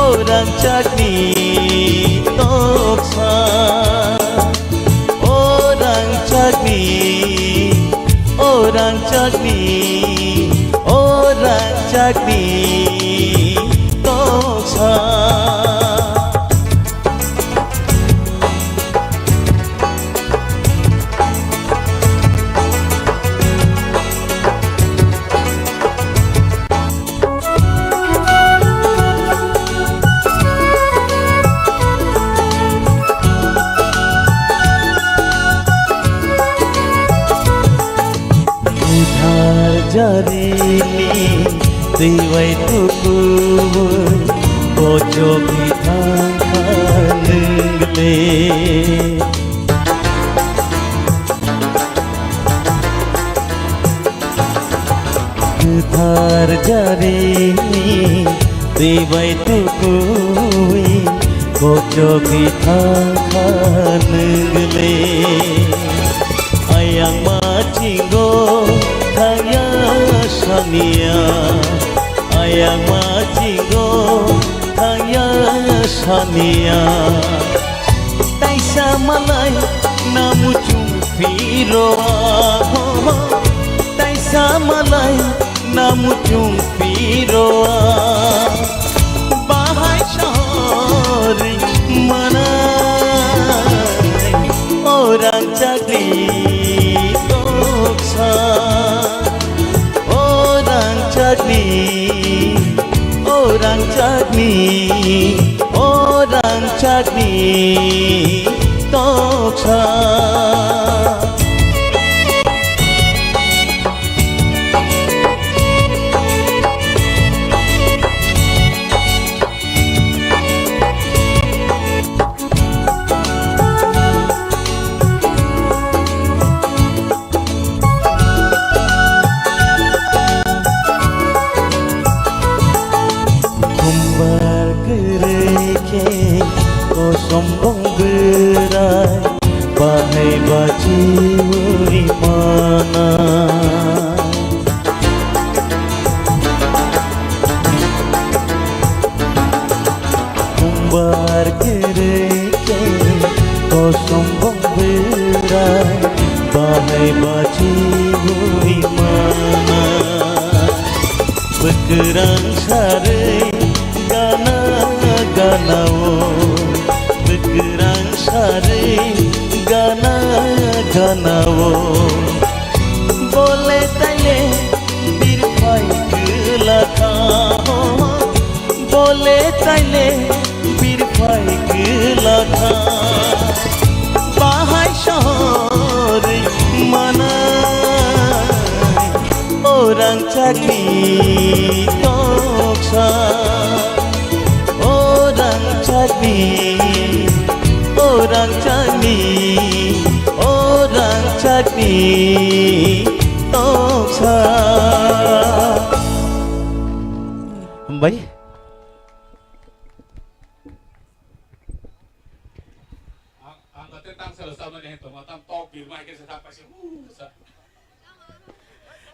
orang cakni toksa orang cakni orang cakni orang cakni toksa jarini diwai tuku bojo bidang kanengle Gethar jarini diwai tuku bojo bidang kanengle ayang macinggo Kaya Sania ayang macinggo kaya Sania taisa malai namu cumpiro taisa malai namu cumpiro bahai shori mana orang cakli toksa orang cakni orang cakni orang cakni toksa sombong berai bahai baci mana kumbar kereke ko sombong berai bahai baci mana bekerang sare gana ganao bekerang sare gana ganao boleh taile bir pai kelakha boleh taile orang cakni toksa orang cakni orang cakni orang cakni toksa Baik.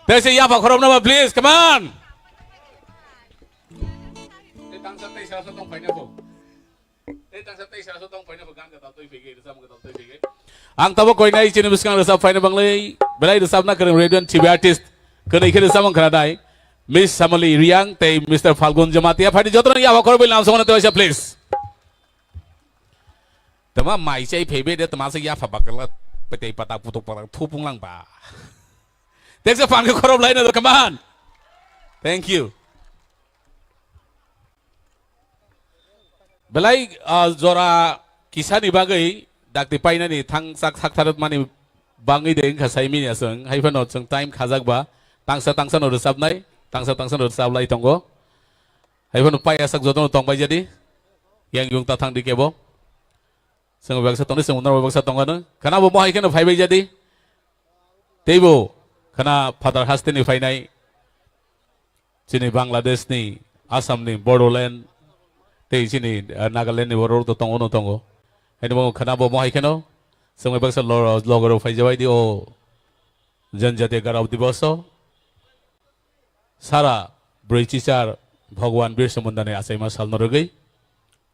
There's a yapa korom nama please, come on. Ang tabo koi nai chini biskang resap fine banglai belai resap na kereng radio TV artist kena ikut resap mang keradai Miss Samali Riang te Mr. Falgun Janajatiya fine jodoh ni yapa korom bilang semua nanti aja please. Tema mai cai pebe dia tema se yapa bakal pete patah putuk patah tupung lang ba. There's a fan korom lain ada, come on. Thank you. Belai zora kisah ni bagai dak tipai nani thang sak tarat mani bangi deng kasai mini aseng hai fanot seng time khazak ba tangsa no resap nai tangsa no resap lai tonggo hai fanot pai asak jodoh tong bai jadi yang yung tatang di kebo seng bagsa tong ni seng unar bagsa tonggo no kana bo mo hai kana pai bai jadi tebo kana father haste ni pai nai sini Bangladesh ni Assam ni Bodoland te sini Nagaland ni boror to tongo no tongo ini mau kana bo mo hai kano seng bagsa logo pai jawai di o Janajatiya Gaurav Divas सारा ब्रैचिचार भगवान बिरसा मुंडा ने आसाइमा साल नरगई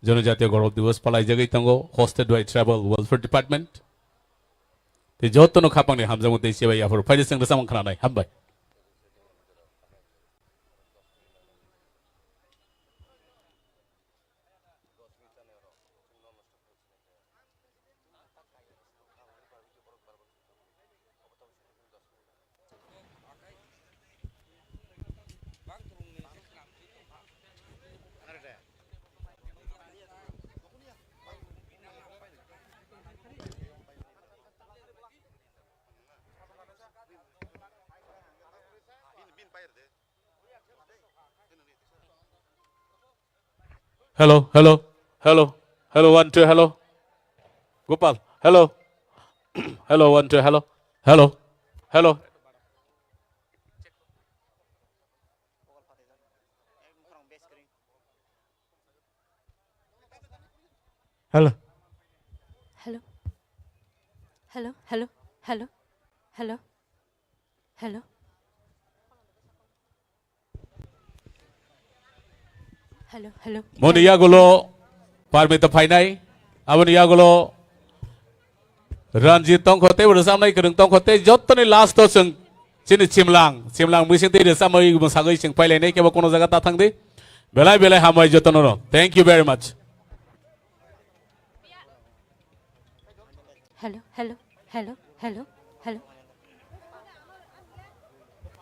जनजातीय गौरव दिवस पलाई जगई तंगो hosted by Tribal Welfare Department ते जोतनो खापांग ने हामजामु ते सेवा याफोर फाइदे संग सामं खनानाय हामबाय Hello, hello, hello, hello, 1 2, hello, Gopal, hello, hello, 1 2, hello, hello, hello. Hello. Hello. Hello. Hello. Hello. Hello. Hello. Hello. Hello. Moni yagulo parmita painai, abon yagulo Ranjit tong khote bersama nai kereng tong khote jotto ni last to seng sini cimlang mising te bersama i sagai seng pailai nai keba kono jaga tatang de belai hamai jotto no. Thank you very much. Hello. Hello. Hello. Hello. Hello.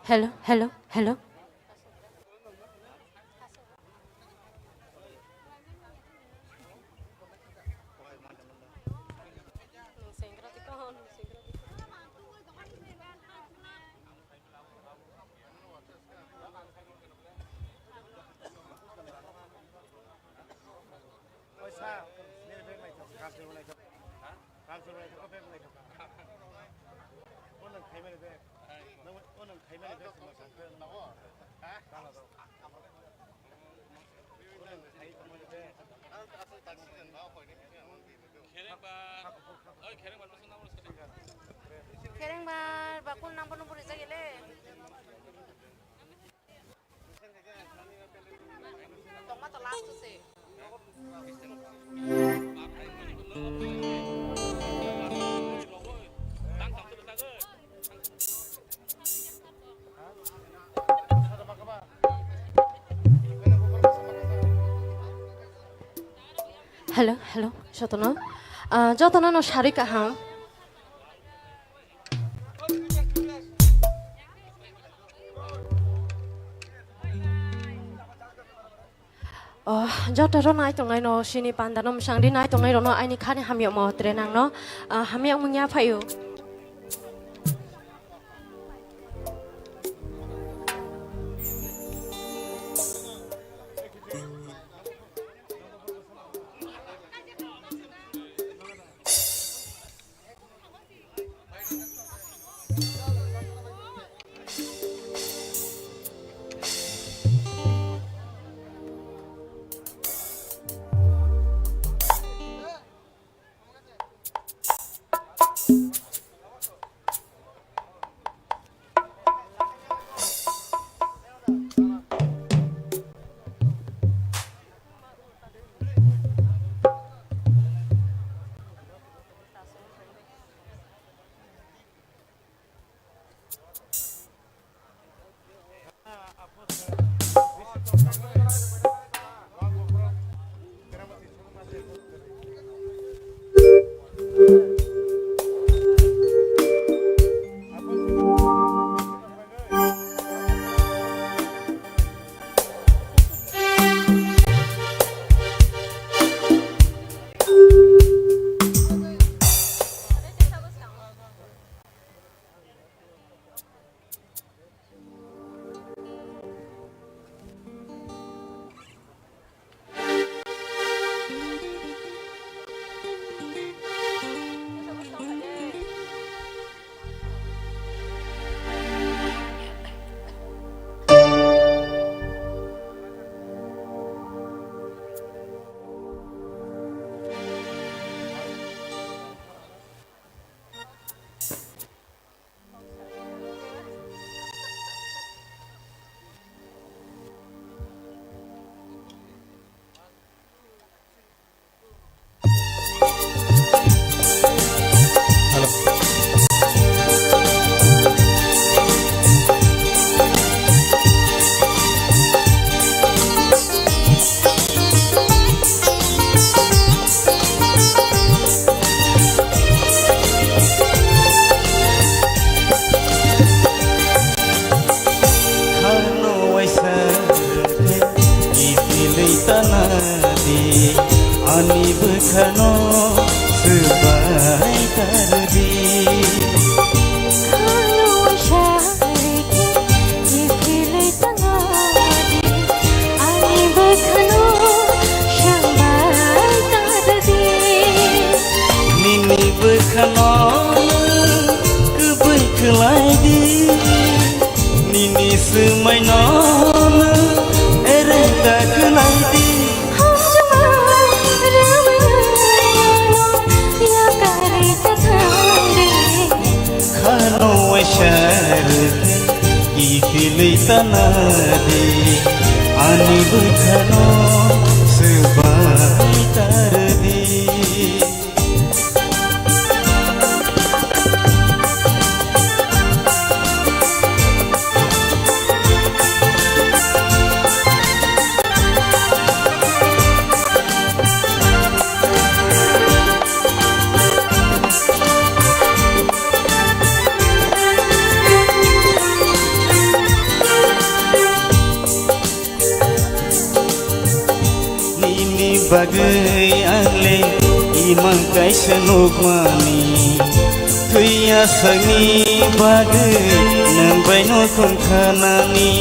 Hello. Hello. Hello. Kereng bar bakul nampak nombor aja gile. Toma to last se. Hello, hello, Jotono no shari kahang. Oh, jotoro nai tongai no sini pandanom sangdi nai tongai rono aini khane hamyok mo trenang no hamyok mungya phayu बोखनो सुबाय तारदी Nini bokhano kubai kelaidi Nini semainon ereda kelaidi Khano washar ifilai tanadi Ani bokhano sebai tardi bagai ale imang kai senuk mani tuya sangi bagai nang baino kun khanani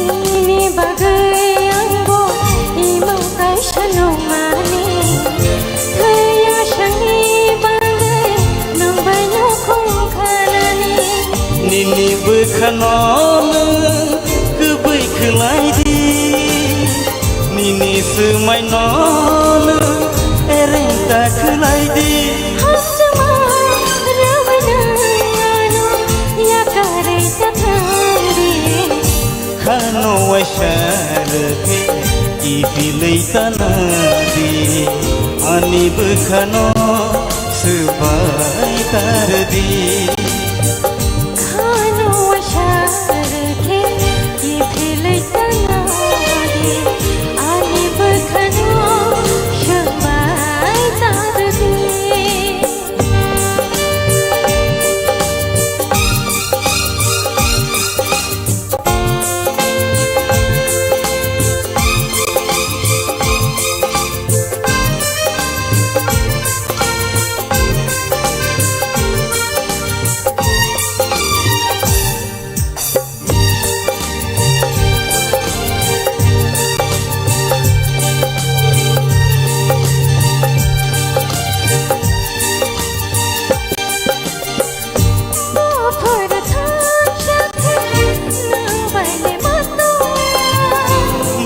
Nini bagai angbo imang kai senuk mani tuya sangi bagai nang baino kun khanani Nini bokhano kubai kelaidi Nini semainon ereda kelaidi Khano washar ifilai tanadi Ani bokhano sebai tardi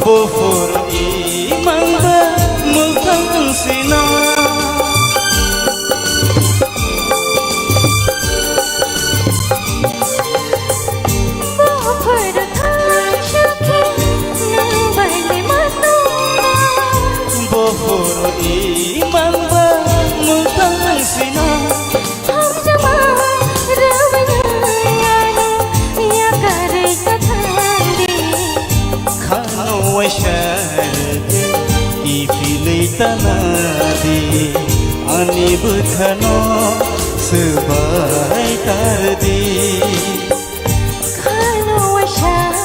Bofur imamba mukang sina Bofur imamba mukang sina washar ifilai tanadi Ani bokhano sebai tardi Khano washar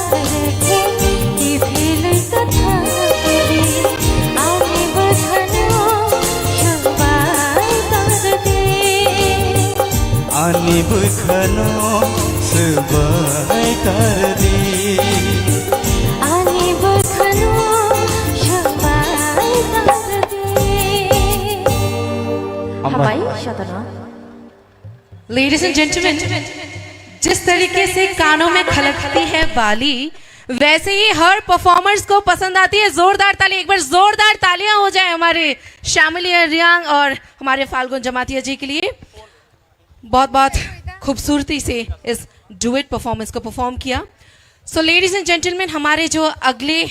ifilai tanadi Ani bokhano sebai tardi Ani bokhano sebai tardi Ladies and gentlemen, जिस तरीके से कानों में खलकती है बाली वैसे ही हर performers को पसंद आती है जोरदार ताली। एक बार जोरदार तालियां हो जाए हमारे शामिली रियांग और हमारे फाल्गुन जमातिया जी के लिए। बहुत बहुत खूबसूरती से इस डुएट परफॉर्मेंस को परफॉर्म किया। सो लेडीज एंड जेंटलमैन, हमारे जो अगले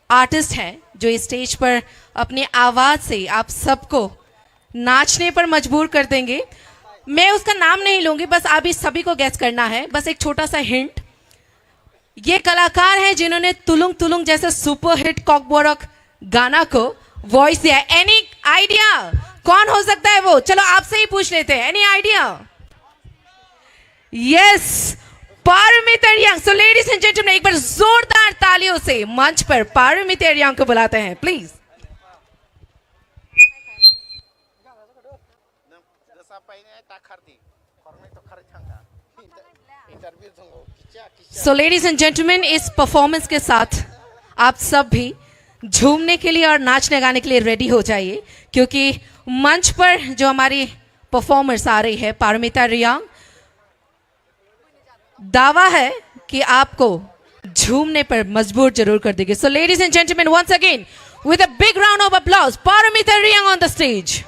आर्टिस्ट हैं जो इस स्टेज पर अपनी आवाज़ से आप सबको नाचने पर मजबूर कर देंगे, मैं उसका नाम नहीं लूंगी, बस आप इस सभी को गैस करना है। बस एक छोटा सा हिंट, ये कलाकार हैं जिन्होंने तुलुंग तुलुंग जैसे सुपर हिट कॉकबोरक गाना को वॉइस दिया है। एनी आइडिया कौन हो सकता है वो? चलो आपसे ही पूछ लेते हैं, any idea? Yes, Paramita Reang. So ladies and gentlemen, एक बार जोरदार तालियों से मंच पर पारमिता रियांग को बुलाते हैं please. So ladies and gentlemen, इस परफॉर्मेंस के साथ आप सब भी झूमने के लिए और नाचने गाने के लिए रेडी हो जाइए, क्योंकि मंच पर जो हमारी परफॉर्मर्स आ रही है पारमिता रियांग, दावा है कि आपको झूमने पर मजबूर जरूर कर देगी। So ladies and gentleman, once again with a big round of applause, Paramita Reang on the stage.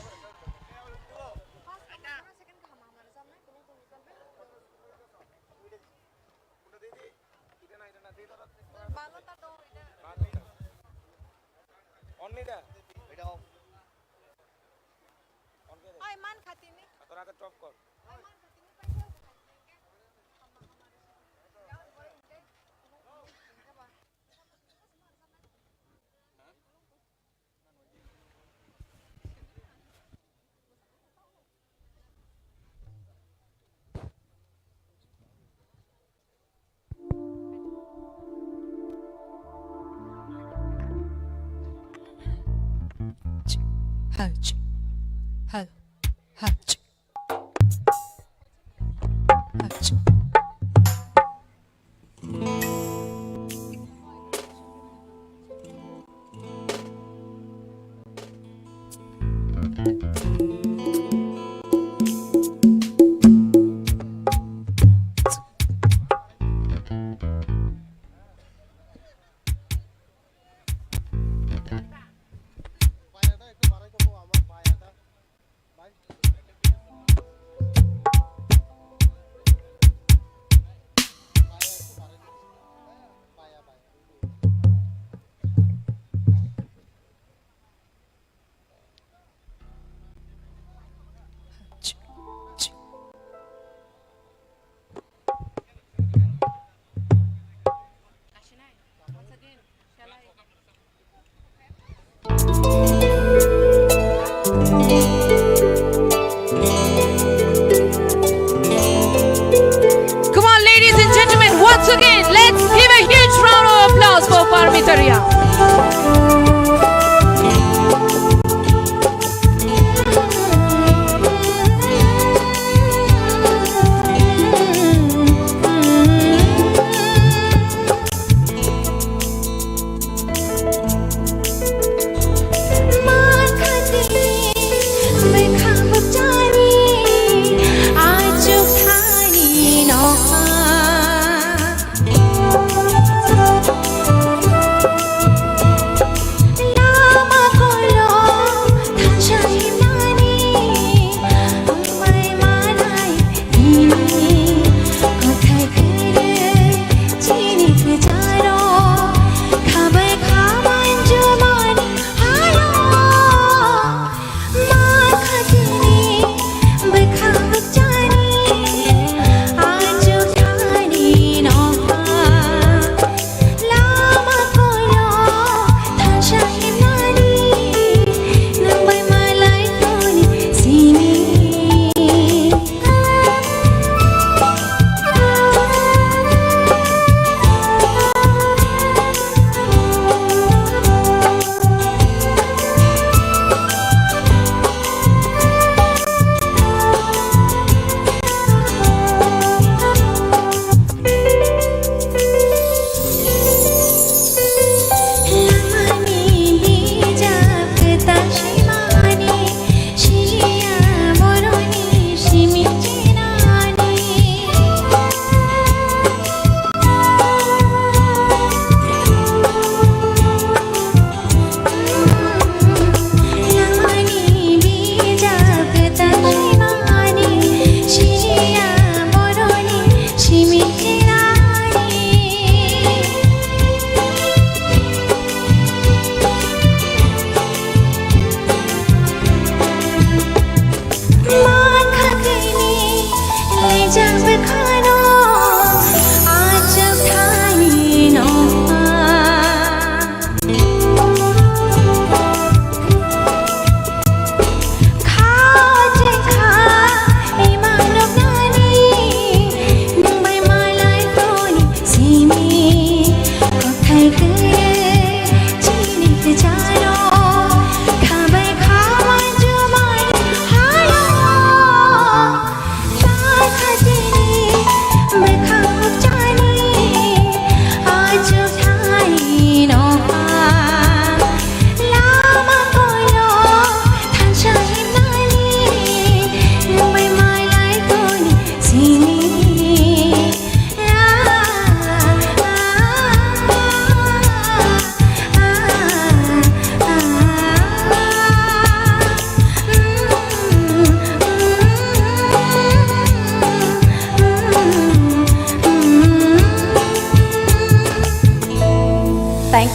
Hutch, hutch, hutch, hutch.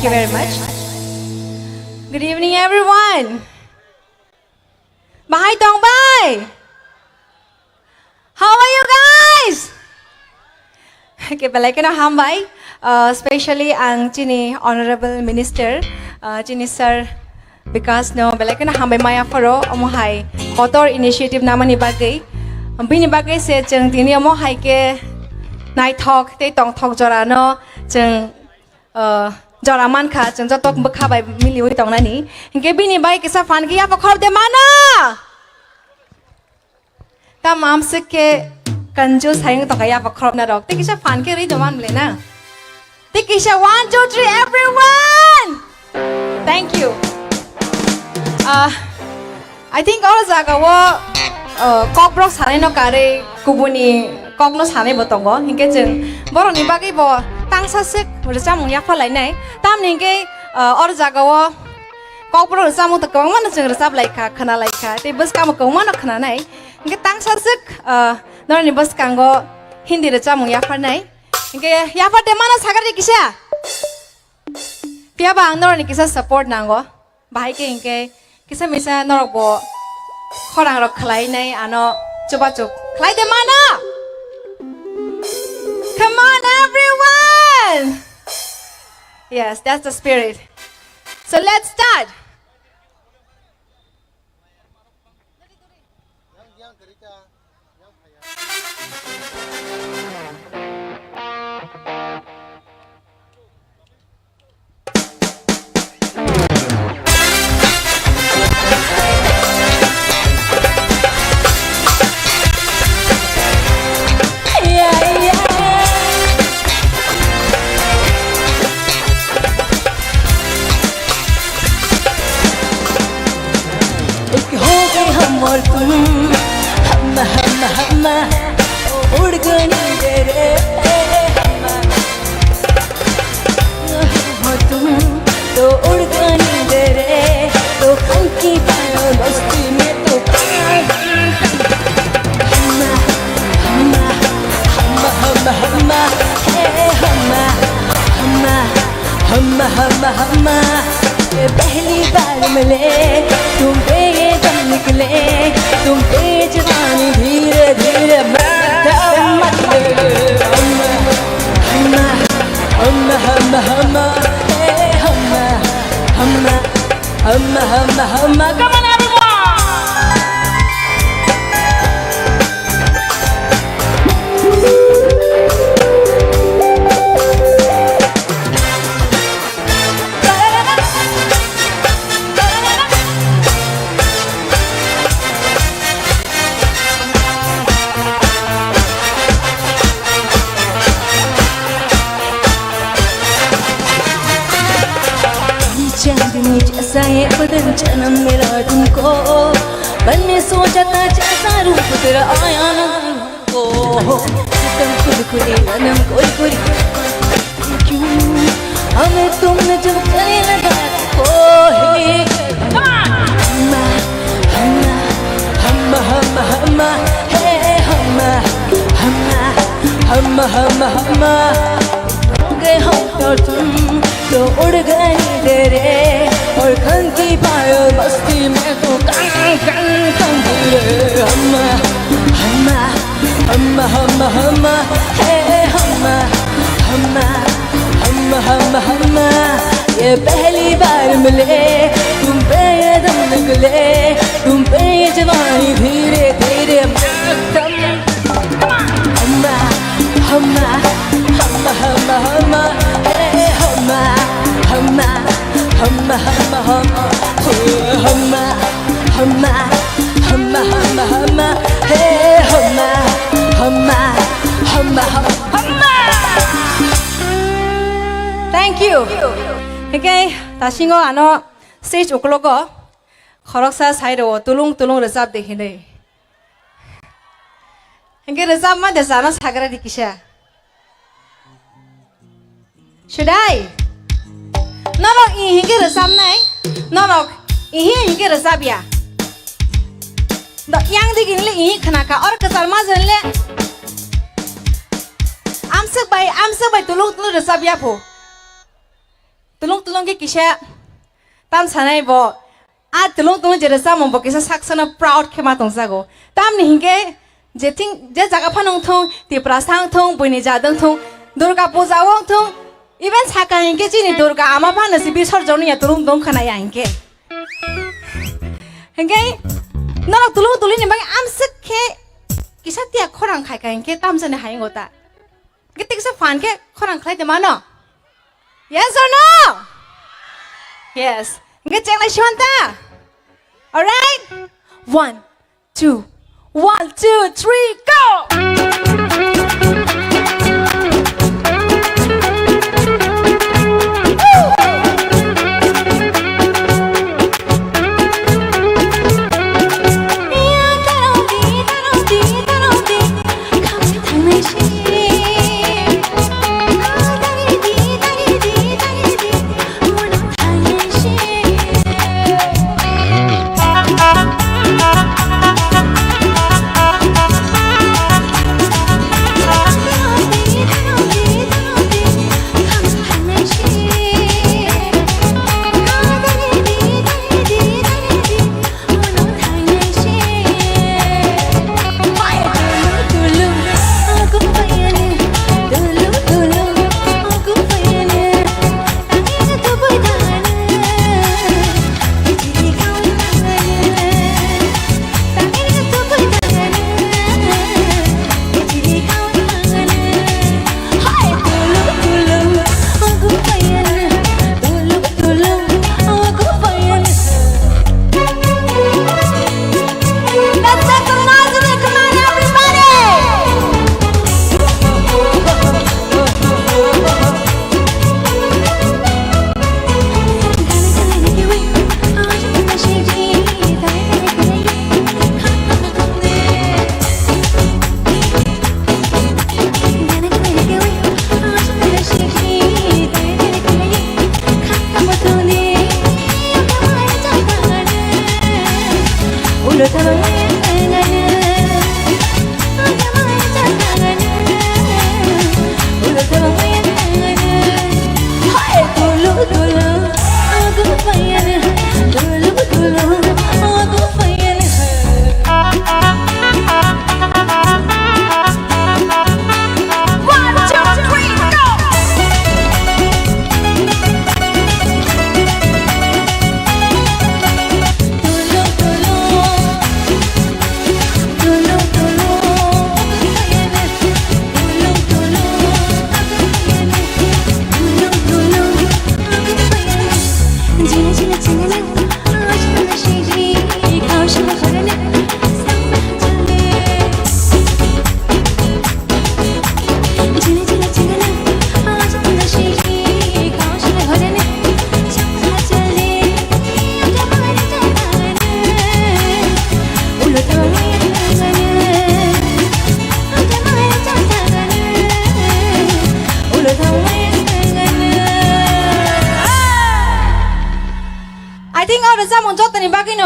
Thank you very much. Good evening, everyone. Bahai Tong Bai. How are you guys? Okay, balakan ham bai. Especially ang chini Honorable Minister, chini Sir Vikas no balakan ham bai maya faro amohai motor initiative naman ni bagay. Bini bagay se cheng tini amohai ke night talk te tong talk jora no cheng jora man kha cheng jotok bakha bai miliwi tong nani hinke bini bai ke sa fan ke ya pakhor de mana ta mam se ke kanjo sayang to kaya pakhor na rok te kisha fan ke ri doman mle na te kisha 1 2 3 everyone. Thank you. I think all jaga wo kok brok sare no kare kubuni kok no sane botongo hinke jeng borong ni bagai bo tangsa sek recam ya falai nai tam ningke or jaga wo kok brok recam to kong mana jeng resap laika khana laika te bus kam kong mana khana nai hinke tangsa sek nor ni bus kango hindi recam ya fal nai hinke ya fal de mana sagar de kisha pia bang nor ni kisa support nango bahai ke hinke kisa misa nor bo khorang rok khlai nai ano coba cuk khlai de mana. Come on, everyone! Yes, that's the spirit. So let's start. और तुम हम्मा हम्मा हम्मा उड़ गई तेरे हो तुम तो उड़ गई तेरे तो हम की बस्ती में तो हम्मा हम्मा हम्मा हम्मा हम्मा हे हम्मा हम्मा हम्मा हम्मा हम्मा पहली बार मिले तुम पे ये दम निकले तुम पे जवानी धीरे धीरे मत हम्मा हम्मा हम्मा हम्मा हम्मा हम्मा हम्मा हम्मा हम्मा हम्मा come on everyone. चांदनी जैसा ये बदन जन्म मेरा तुमको बनने सोचा था जैसा रूप तेरा आया ना को तुम कुरकुरे नम कोई कोई क्यों हमें तुमने जब करने लगा हो हे हम्मा हम्मा हम्मा हम्मा हम्मा हे हम्मा हम्मा हम्मा हम्मा हम्मा गए हम और तुम तो उड़ गए तेरे और खन की पायो मस्ती में तो कं कं कं हम्मा हम्मा हम्मा हम्मा हम्मा हे हम्मा हम्मा हम्मा हम्मा हम्मा ये पहली बार मिले तुम पे ये दम निकले तुम पे ये जवानी धीरे धीरे हम्मा हम्मा हम्मा हम्मा हम्मा हे हम्मा हम्मा हम्मा हम्मा हम्मा हम्मा हम्मा हम्मा हम्मा हे हम्मा हम्मा हम्मा हम्मा. Thank you. Okay, tasingo ano stage uklogo khoroksa sairo tulung tulung resap dekhine. Engke resap ma desana sagara dikisha. Should I? Norok ihinge resap nai. Norok ihinge resap ya. Do yang diginle ihi khanaka or kasarma janle. Amsak bai tulung tulung resap ya po. tulung ke kisah tam sanai bo tulung jadi sama bo kisah saksana proud ke matong sago tam ni hingke jeting je jaga panong thong ti prasang thong buni jadang thong durga puja wong thong even saka hingke jini durga ama pana si bisor joni ya tulung khana ya hingke nara tulung ni bang am sekhe kisah tiak korang khai kai hingke tam sane hai ngota gitu kisah fan ke korang khai de mana yes or no yes nggak cek lagi shanta alright 1 2 1 2 3 go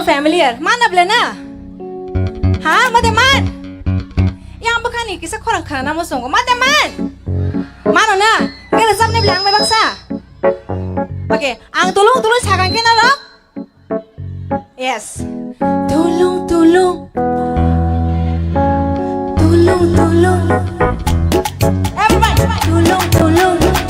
familiar mana blena ha mademan yang bukan nih kisah korang karena nama sungguh mademan mana na kita sampai bilang bangsa oke ang tulung sakan kena dong yes tulung everybody tulung 1 2 3 go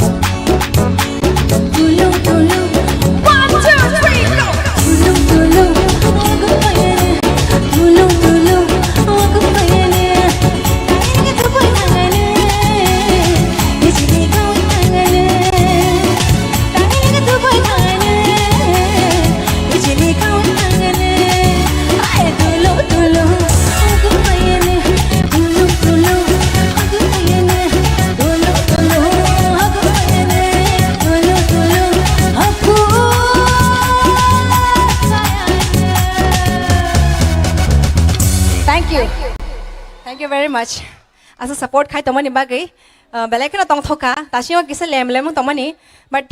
Thank you very much. As a support khai tomani bagai belai kena tong thoka tasio kisa lem tomani but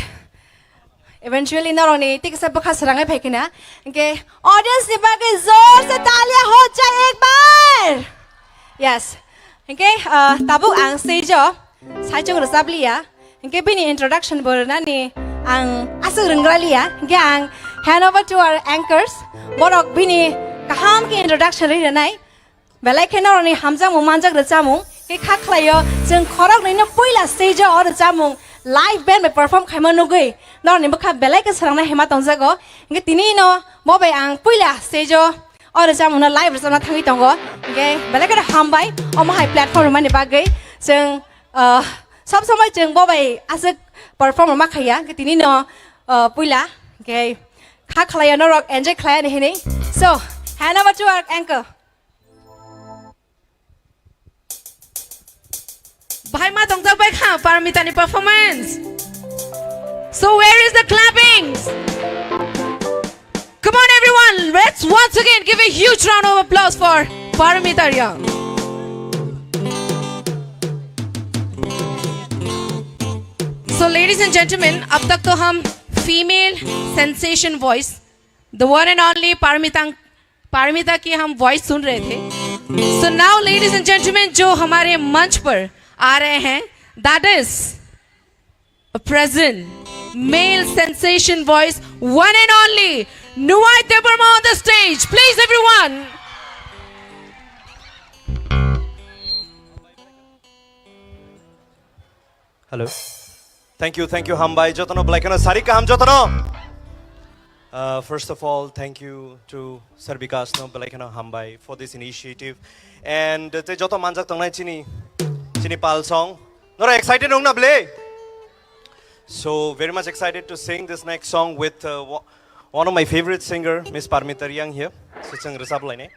eventually na roni tik sa bakha sarangai phaikina ke audience ni bagai zor se talia ho jaye ek bar yes ke tabu ang stage jo sai chong rasablia ke bini introduction borna ni ang asuk renggralia ge ang hand over to our anchors borok bini kaham ki introduction ri nai belai khenor ni hamjang mung manjak rajamung ke khaklayo jeng khorok ni no poila stage or rajamung live band be perform khaima nugui nor ni bakha belai ke sarang na hema tongjago ge tini no mobai ang poila stage or rajamung na live rajamna thangi tongo ge belai ke hambai o mahai platform mani bagai jeng সব সময় जों बबाय आसे perform मा खाया के तिनि न पुइला के खा खलाया न रक एन्जॉय खलाया नि हेनि so hand over to our anchor भाई मा दंग जाबाय खा पारमितानि performance So where is the clappings? Come on everyone, let's once again give a huge round of applause for Paramita Young. So ladies and gentlemen, अब तक तो हम female sensation voice the one and only Paramita की हम voice सुन रहे थे. So now ladies and gentlemen, जो हमारे मंच पर आ रहे हैं, that is a present male sensation voice, one and only Nuwai Debarma on the stage. Please everyone. Hello. Thank you, Hambai Jotono Blackano Sarika Ham Jotono. First of all, thank you to Sarbikas no Blackano Hambai for this initiative. And the Joto Manjak Tongai Chini Pal song. Not excited na ble. So very much excited to sing this next song with one of my favorite singer, Miss Paramita Young here. Sitsang resab line.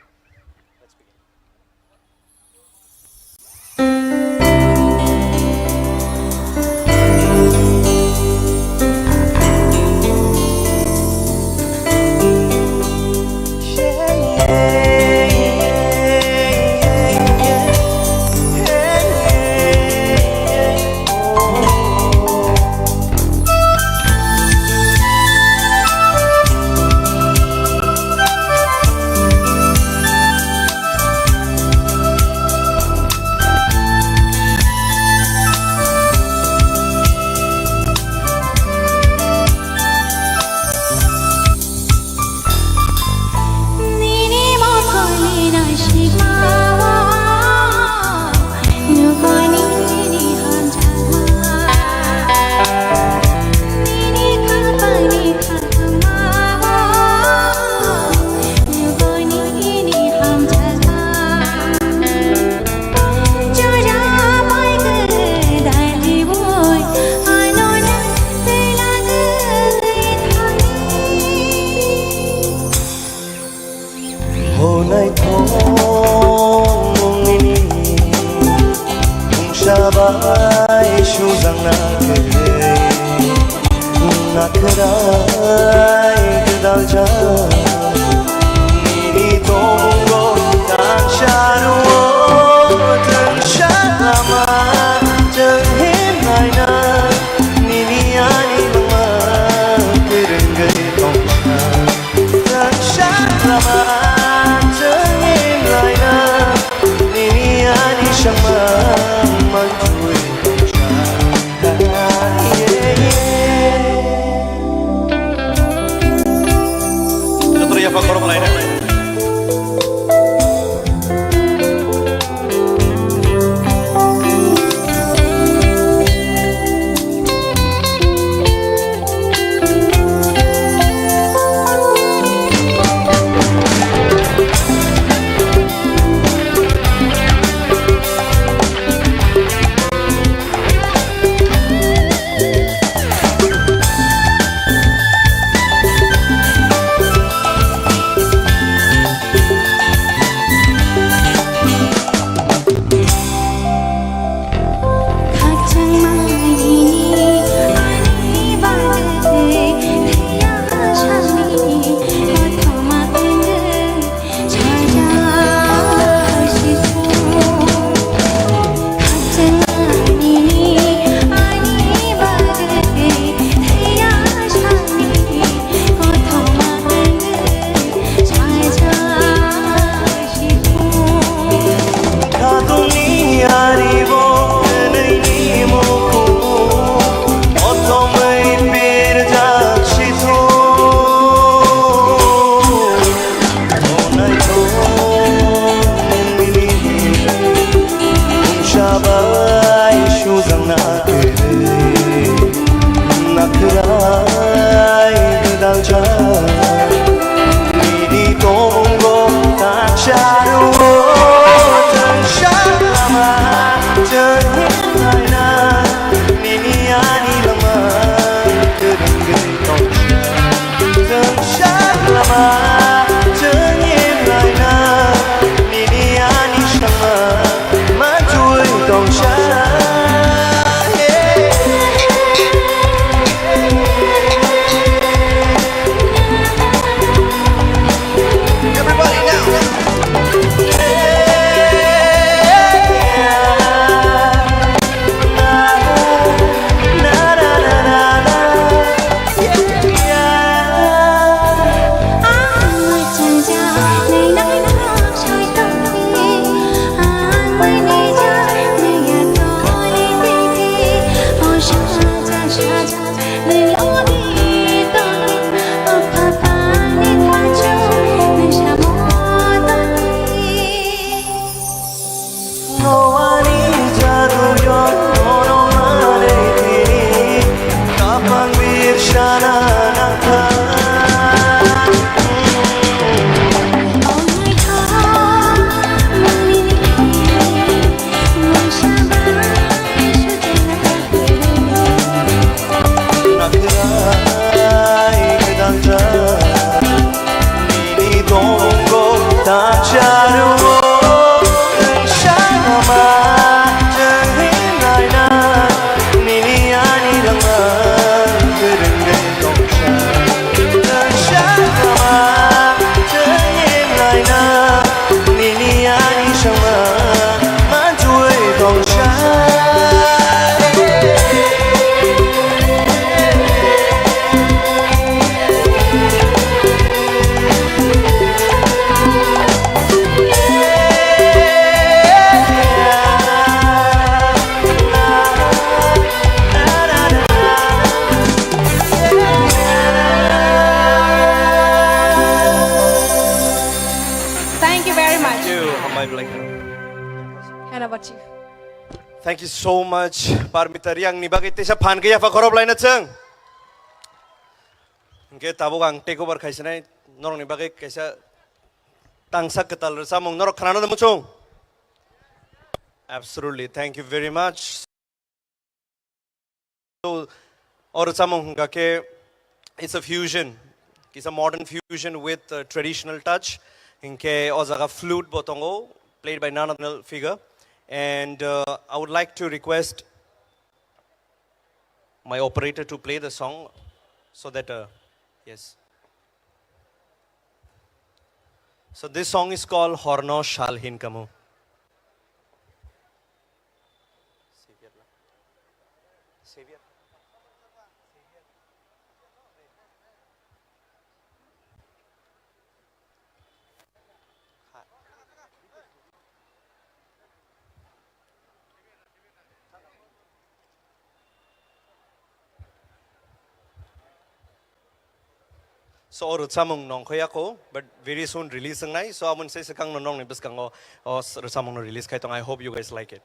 Thank you so much, Parmita Riang ni bagay tesa fan kaya fa korob lain ceng. Oke, tabu kang take over kaisa nai norong ni bagay kaisa tangsa ketal samong norok kanano na mucung. Absolutely, thank you very much. So, or samong ke it's a fusion, it's a modern fusion with traditional touch. Inke ozaga flute botongo played by none other figure. And I would like to request my operator to play the song so that, yes. So this song is called Horno Shalhin Kamu. So or samong nong kaya ko, but very soon release ang nai. So amun say sekang nong ni bes kang o samong no release kay tong. I hope you guys like it.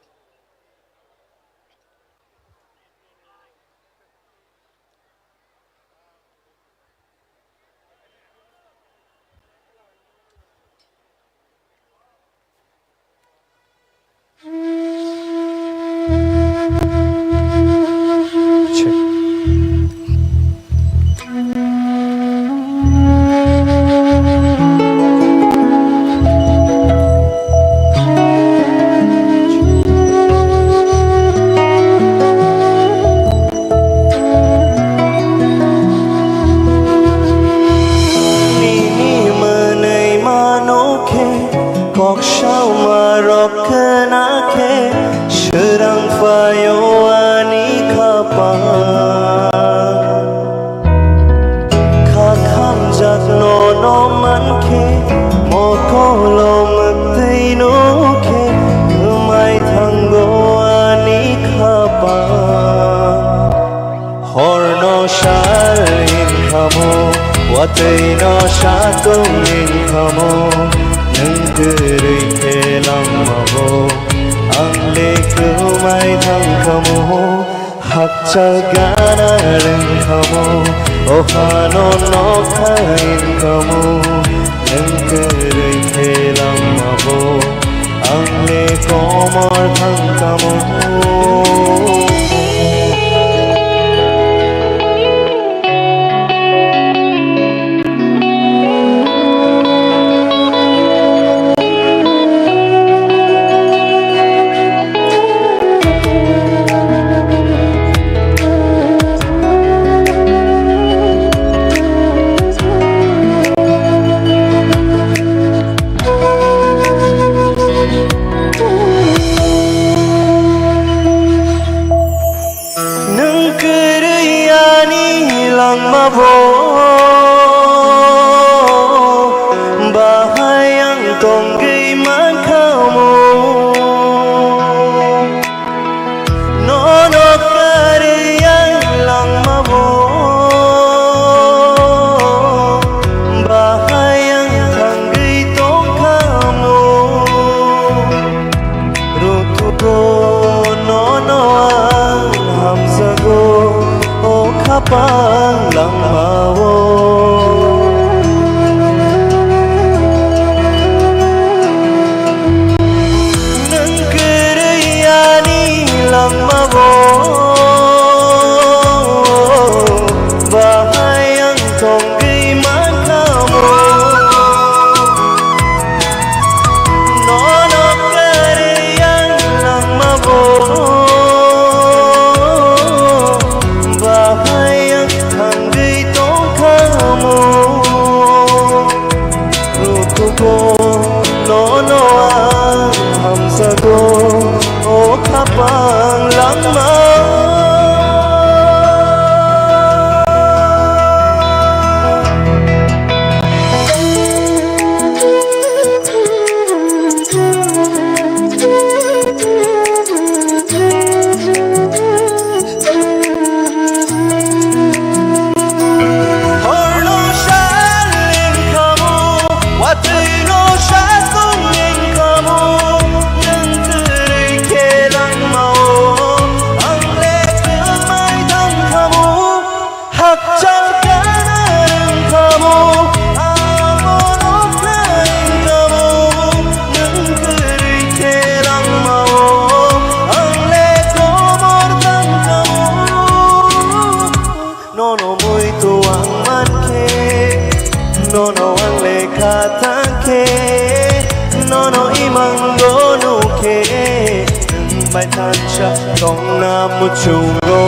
Mai tancha dong na muchungo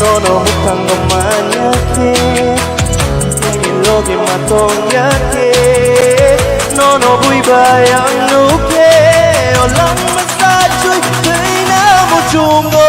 no no hutang no manya ke ini logi matong ya ke no no bui bayang nu ke olang masa chui kai na muchungo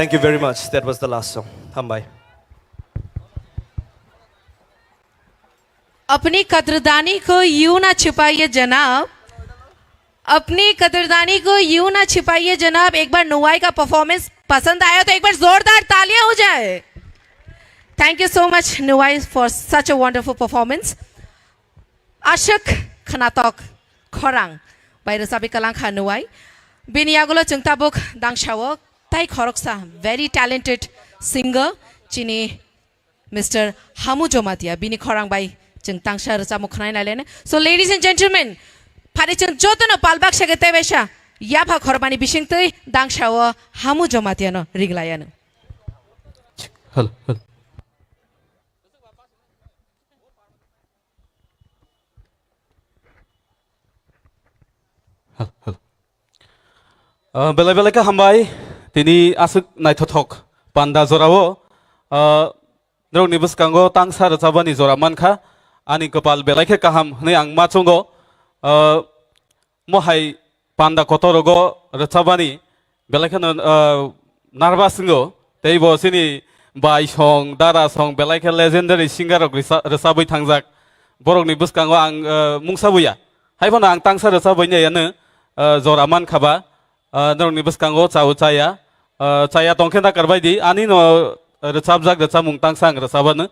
Thank you very much. That was the last song. Hambai. अपनी कदरदानी को यूं ना छिपाइए जनाब, अपनी कदरदानी को यूं ना छिपाइए जनाब। एक बार नुवाई का परफॉर्मेंस पसंद आया तो एक बार जोरदार तालियां हो जाए। थैंक यू सो मच नुवाई for such a wonderful performance. आशिक खनातक खरांग बाय रोजाबि कालांखा नुवाई बिनि आगोलो जों ताबुक दांशावो ताई खरकसा very talented singer chini Mr. Hamu Jomatia bini khorang bai chung tangsha rosa mukhnai nalene. So ladies and gentlemen, phari chung jotono palbak shagete besha yabha khorbani bisingtei dangshawo Hamu Jomatia no riglayano. Hello. Belai-belai ka hambai tini asuk naithothok panda jorawo drong ni buskango tangsa rochabani joraman kha ani kopal belai khe kaham hne ang machungo mohai panda kotorogo rochabani belai khe narvasingo teibo sini bai song dara song belai khe legendary singer rok rochabai thangjak borok ni buskango ang mungsabuya haibona ang tangsa rochabai neyano joraman khaba Nong ni buskango chau chaya chaya tongkhena karbai di ani no rechabjak rechamung tangsang rechabana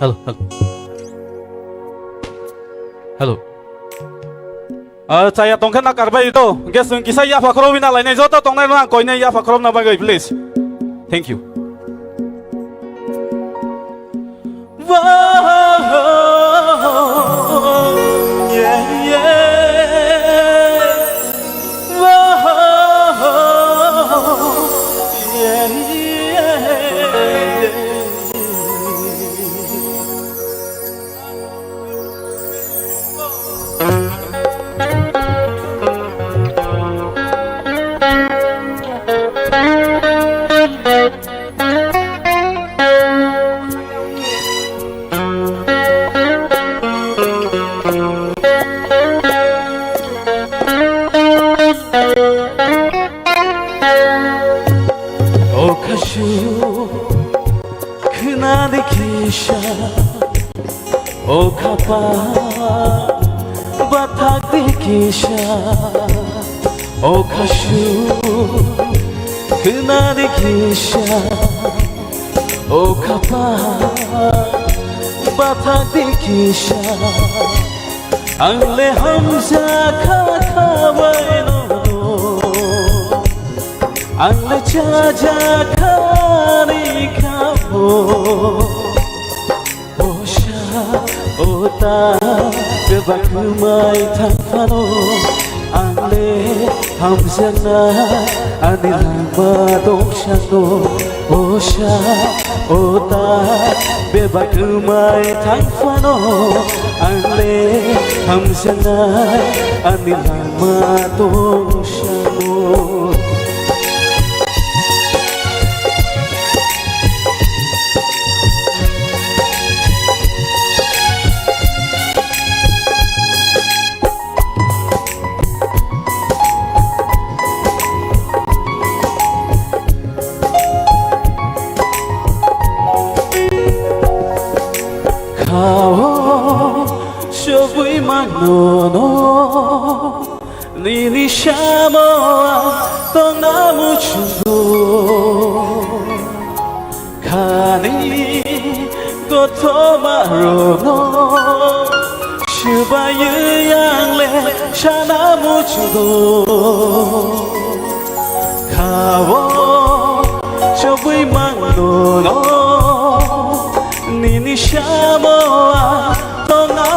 hello hello saya tongkan nak karbai itu guys kisah ya fakrom ina lainnya joto tongnai nang koinai ya fakrom na bagai please thank you Angle hamza khawaino angle chaja khani khabo osha ota kebakumai thafano angle hamza na anilama doshano osha ota bebakumai thafano angle hamzana anilama doshano magnono nini shamo tonamu chugo kani gotomarono shubayu yang le shanamu chugo kawo shobui magnono nini shamo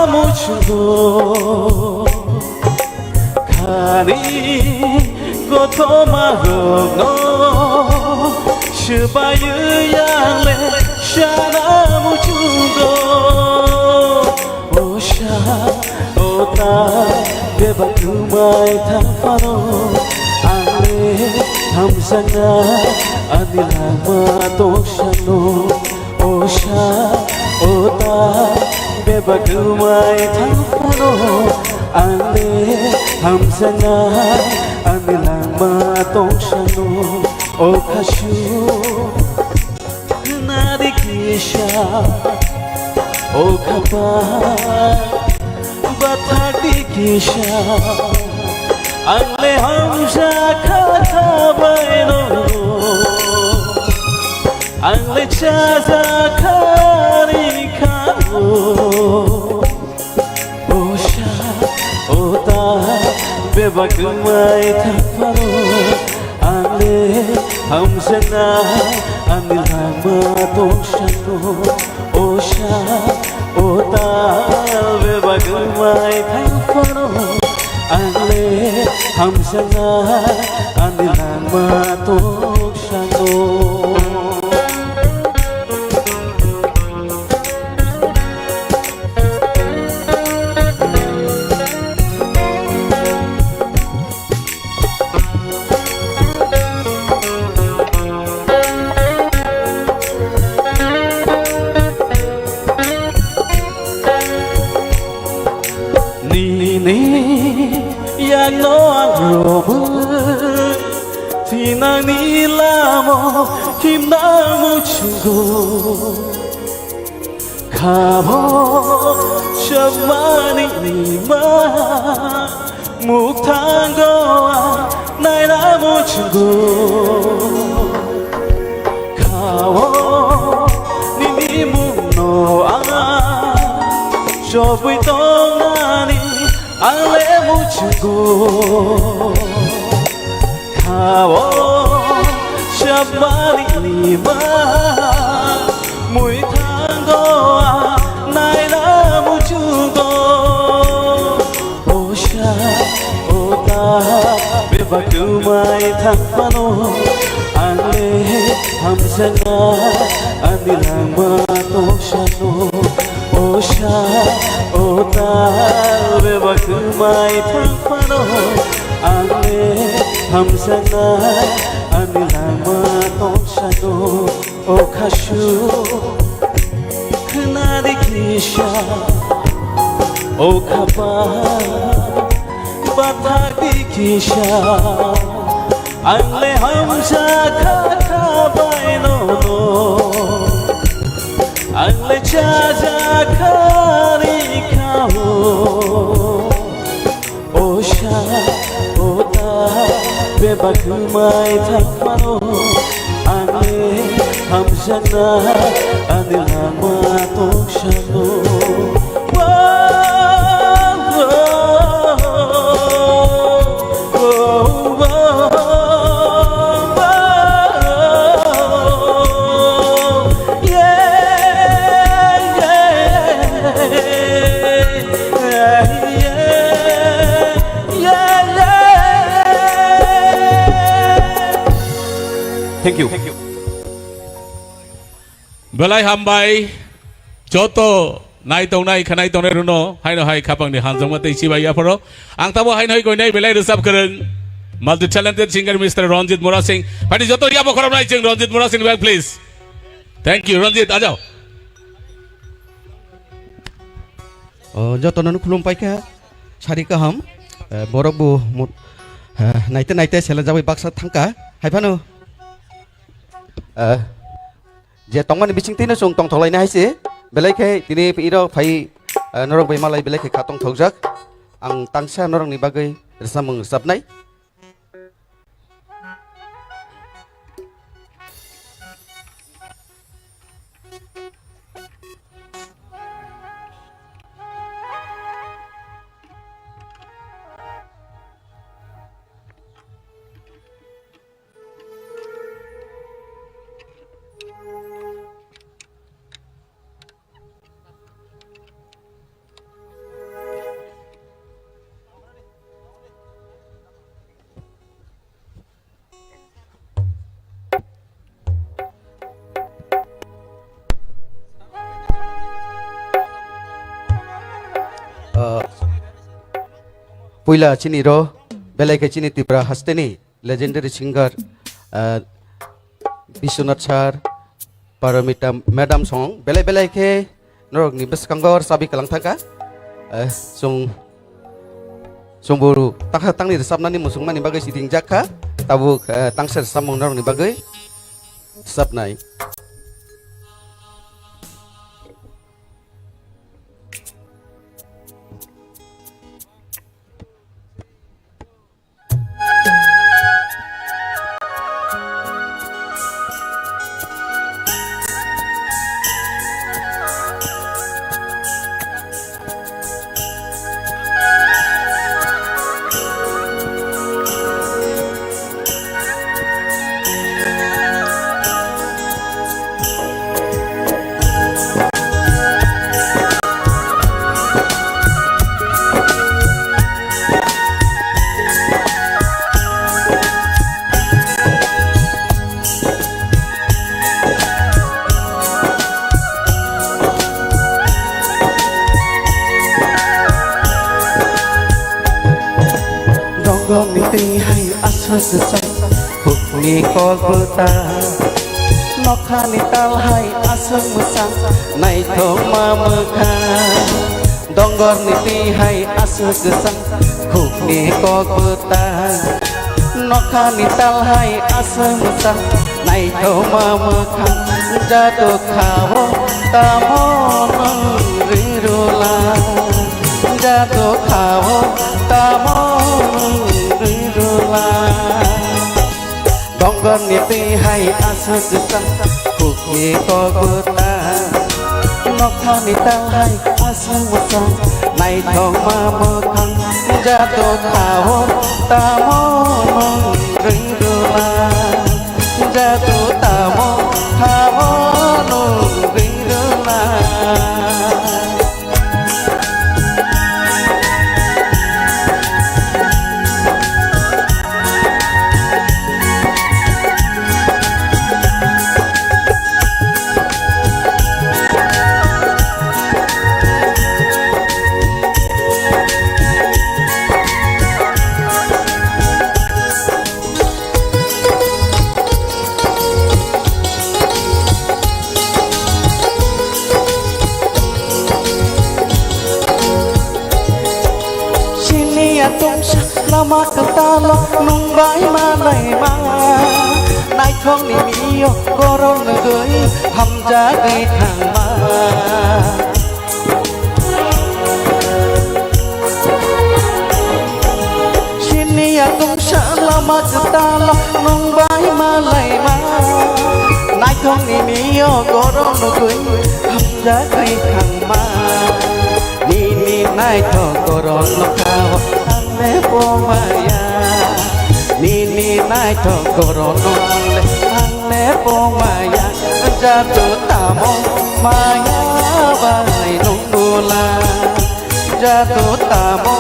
mucho kani gotomarono shubayu yang le shana mucho osha ota bebakumai thafano ale hamzana anilama doshano osha ota bebakumai thafano ale hamzana anilama doshano okashu narikisha okapa bathadikisha ale hamza khatabaino ale chaza khari khano osha ota bebakumai thafano ale hamzana anilama doshano osha ota bebakumai thafano ale hamzana anilama doshano yang no agromu tinang nilamo himnamu chungo kamo shamani nima muktango nainamu chungo kawo ninimu no Joy tongani ale muchugo Kawo shabali lima Mui tango naina muchugo Osha ota bebakumai thapano Ale hamsana anilama toshano Osha ota bebakumai thapano Ale hamsana anilama toshano Okashu knadi kisha Okaba bataki kisha Ale hamsa kakabai no Ale chaja kari kao Osha ota bebakumai thapano Ale hamsana anilama toshano Thank you. Belai hambai joto nai tong nai khanai tong nai runo hai no hai khapang ni hanjong ma tei chibai ya phoro ang tabo hai noi koi nai belai resap kereng multi talented singer Mr. Ranjit Mora Singh pani joto ria bokhoram nai jeng Ranjit Mora Singh back please. Thank you Ranjit a jao. Joto nanu khulum pai ka sari ka ham borok bu naite sela jabai baksa thangka hai phano je tongman bising tina sung tong tholai na haise belai khai tini iro phai norok bai malai belai khai khatong thogjak ang tangsa norok ni bagai resamung sapnai Puila chini ro belai ke chini Tripura hasteni legendary singer Bishwanath sir Paramita madam song belai ke norok ni beskangor sabi kalang thangka sung buru tang ni resapnani musung mani bagai siting jakka tabuk tangser samung norok ni bagai sapnai Niti hai asal sesat Hukni kol buta Nokhani tal hai asal musang Nai thoma mekha Donggor niti hai asal sesat Hukni kol buta Nokhani tal hai asal musang Nai thoma mekha Jatuh kawo tamon rirula Jatuh kawo tamon Donggor niti hai asa gesang Kuki ko buta Nokhani tal hai asang musang nai thong ma mơ khăng ja to thao ta mo mong rừng đula ja to ta mo thao nong rừng đula lama ketalo nung bai ma lai ma nai thong ni mio koron goi ham ja gai thang ma sini ya tung sha lama ketalo nung bai ma lai ma nai thong ni mio koron goi ham ja gai thang ma ni nai thong koron no kawa ne po maya ni nai thong korono ne po maya jatuh tamo maya bai nungula jatuh tamo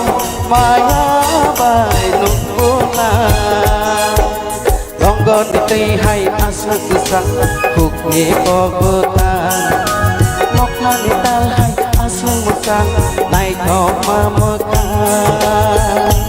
maya bai nungula longgon di tei hai asak sang kuk ni pogutan mokhan di tal hai asung musang nai thong ma mokan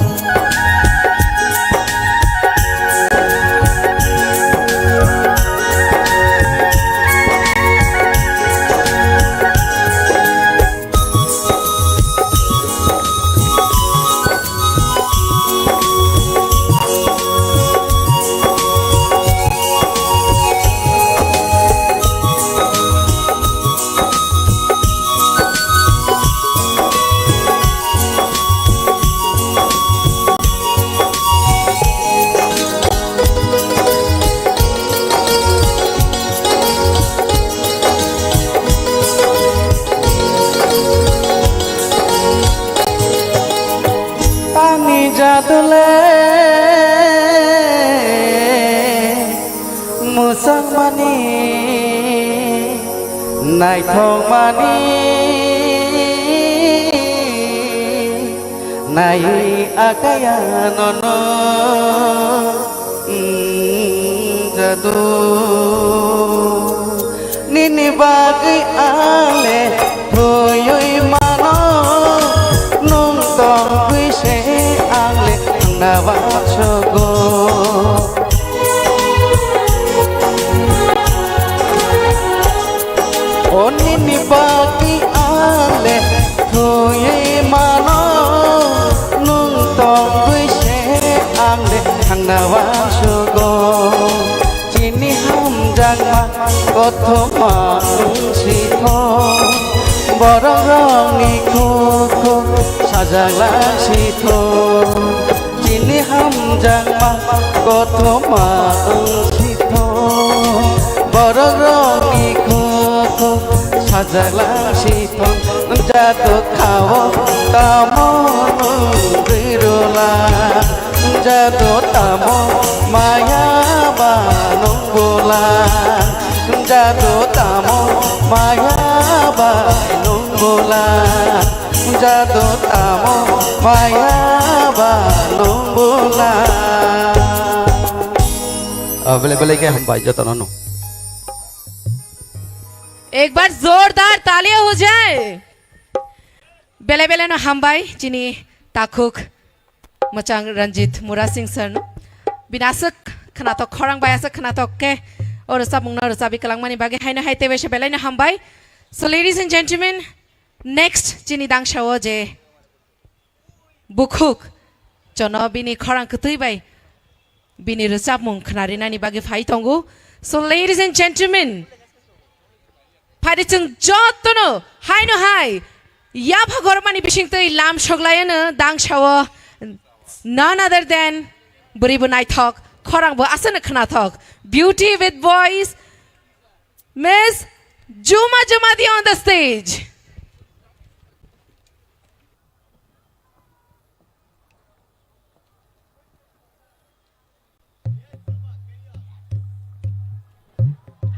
jadule musang mani nai thong mani nai akaya nono jadu nini bagi ale thoyoi mano nung tong kui se ale nawachogo onini bagi ale thoye mano nung tong kui se ale nawachogo chini ham jang ma kotho ma si tho borong ni kho sajala si tho chini ham jang ma kotho ma si tho borong ni kho sajala si tho jatuh khao tamo rirola jatuh tamo maya banung bola jatuh tamo maya banung bola jatuh tamo maya banung bola बले के हम भाई जता no एक बार जोरदार तालियां हो जाए बेले बेले न हम भाई जिनी ताकुक मचांग रंजित मुरा सिंह सर नो बिनासक खनातक खरंग बायासक खनातक के और सब मुंगना और सभी कलंगमानी बागे हाइना हाइते वेशे बेले न हम भाई so ladies and gentlemen next जिनी दांगशाओ जे बुखुक जनो बिनी खरंग कतुई बाई बिनी रसाब मुंग खनारी नानी बागे फाई तंगो so ladies and gentlemen फारिचुं जतनो हाइनो हाइ या भगरमानी बिसिंगतै लाम सगलायनो दांगशाओ none other than buribu naithok khorangbo asana khanathok beauty with voice Miss Juma Jamati on the stage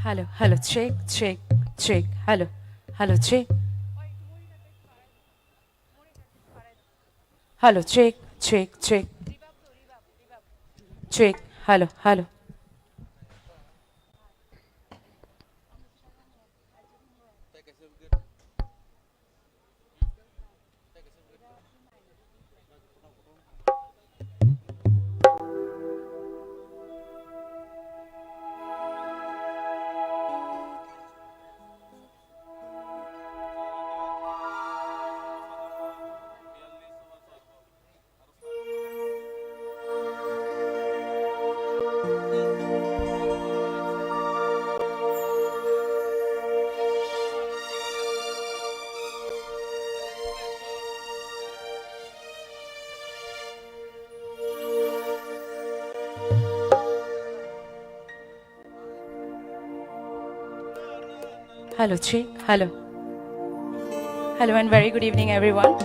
Hello, hello, check, check, check. Hello, hello, check. Hello, check, check, check. Check. Hello, hello. Hello, check. Hello. Hello and very good evening, everyone.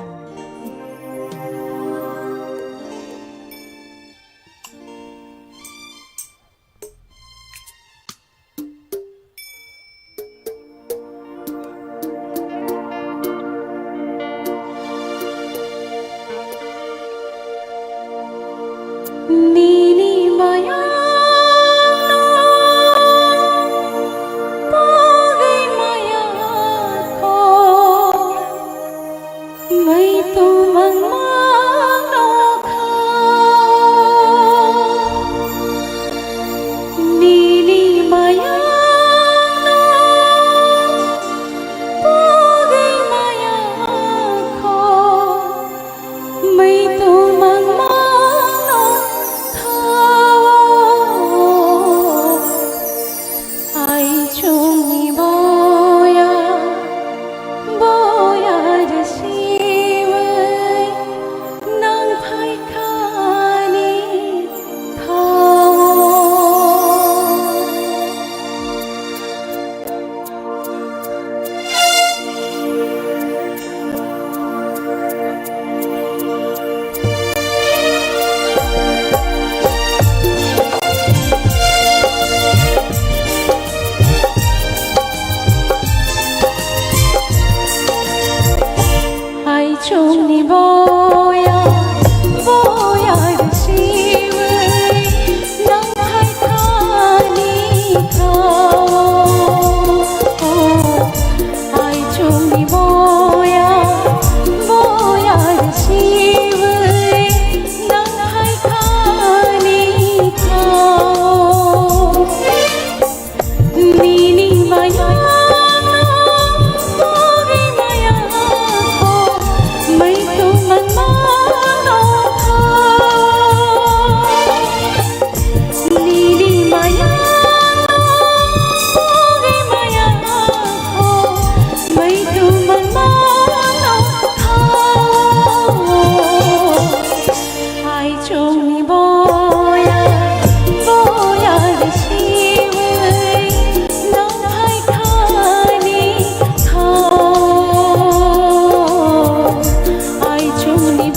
Nini Maya. Juni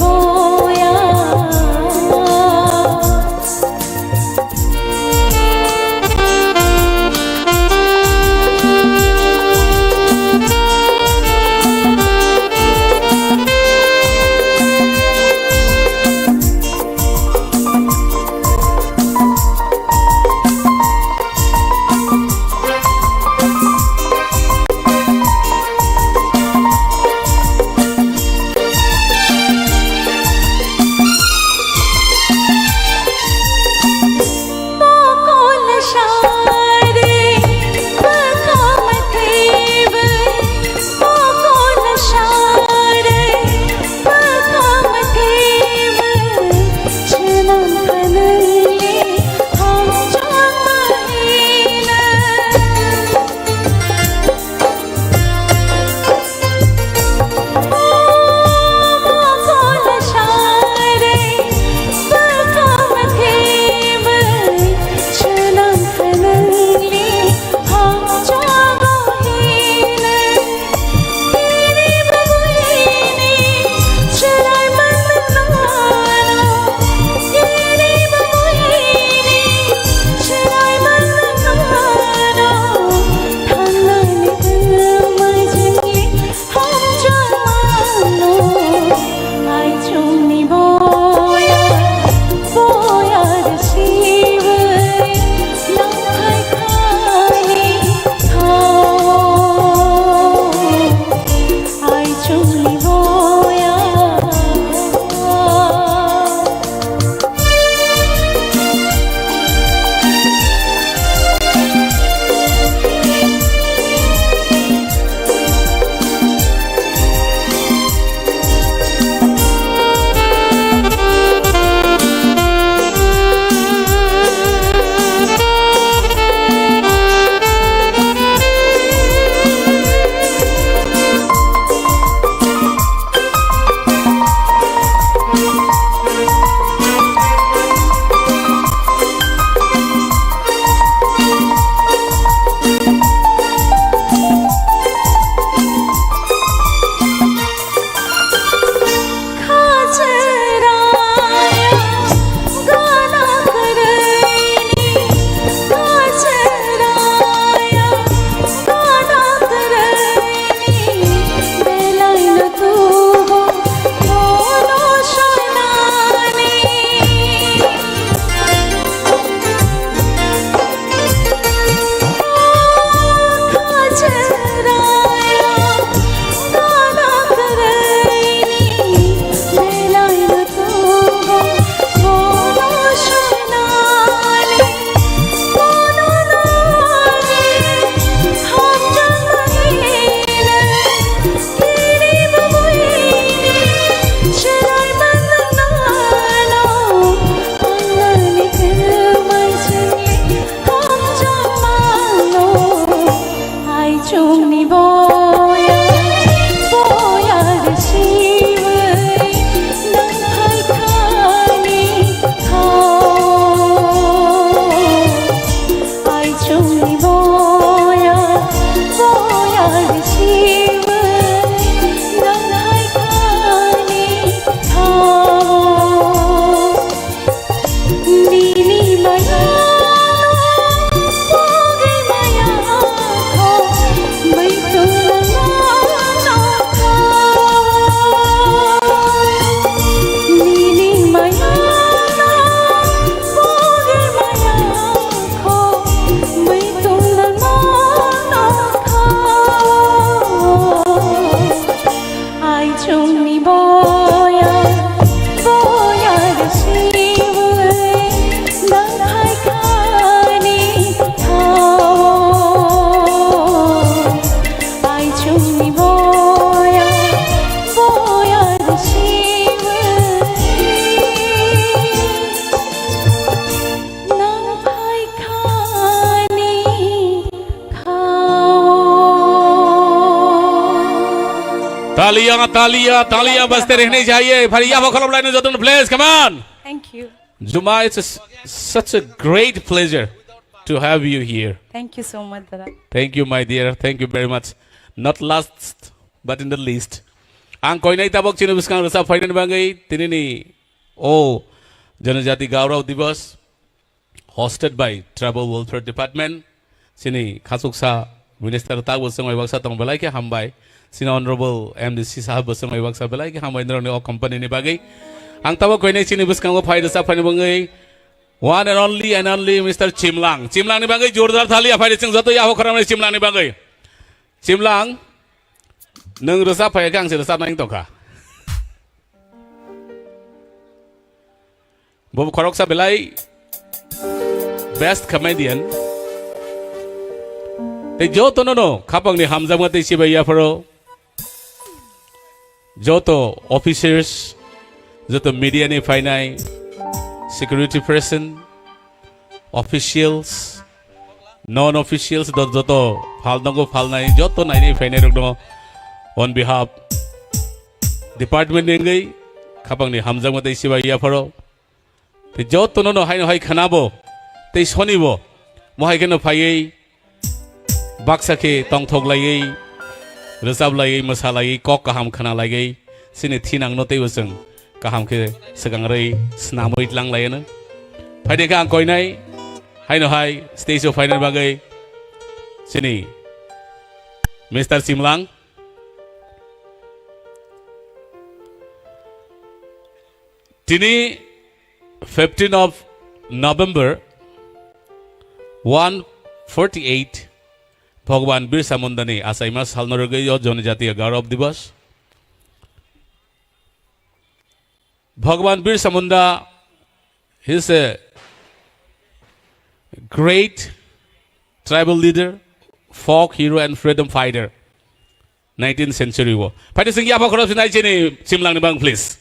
तालियां तालियां तालियां बजते रहनी चाहिए फिर या बखलम line जतन please come on Thank you. Juma it's such a great pleasure to have you here. Thank you so much, Dada. Thank you, my dear. Thank you very much. Not last, but in the least. Ang koi nai tabok chino biskang rasa fainan bangai tinini oh Janajatiya Gaurav Divas hosted by Tribal Welfare Department. Sini khasuksa Minister tak bosang ai baksa tong belai ke hambai. Sini Honorable MDC sahab bosang ai baksa belai ke hambai ndrong ni o company ni bagai. Ang tabok koi nai chino biskang ko faida sa fainan bangai. One and only Mr. Chimlang. Chimlang ni bagai jordar thali afai sing jato ya ho kharam ni Chimlang ni bagai. Chimlang nung resap phai kang se resap nang tong ka. Bob khorok sa belai best comedian. Te joto no khapang ni hamzam ngate si baya faro. Joto officers joto media ni fainai security person, officials, non-officials, joto phal nango phal nai joto nai ni fainai rogno on behalf department nengai khapang ni hamjang mate siba ya pharo te joto no hai khanabo te sonibo mo hai keno phai baksa ke tong thok lai resab lai masala kok kaham khana lai sini thinang no te wasang kaham ke segang rei snamoi lang lai na phai de ka koi nai hai no hai stage of final bagai sini Mr. Simlang tini 15 of November 148 Bhagwan Birsa Munda ni asaima salnorgai yo Janajatiya Gaurav Divas Bhagwan Birsa Munda is a great tribal leader, folk hero and freedom fighter. 19th century war. Pada segi apa korupsi naik sini Simlang ni bang please.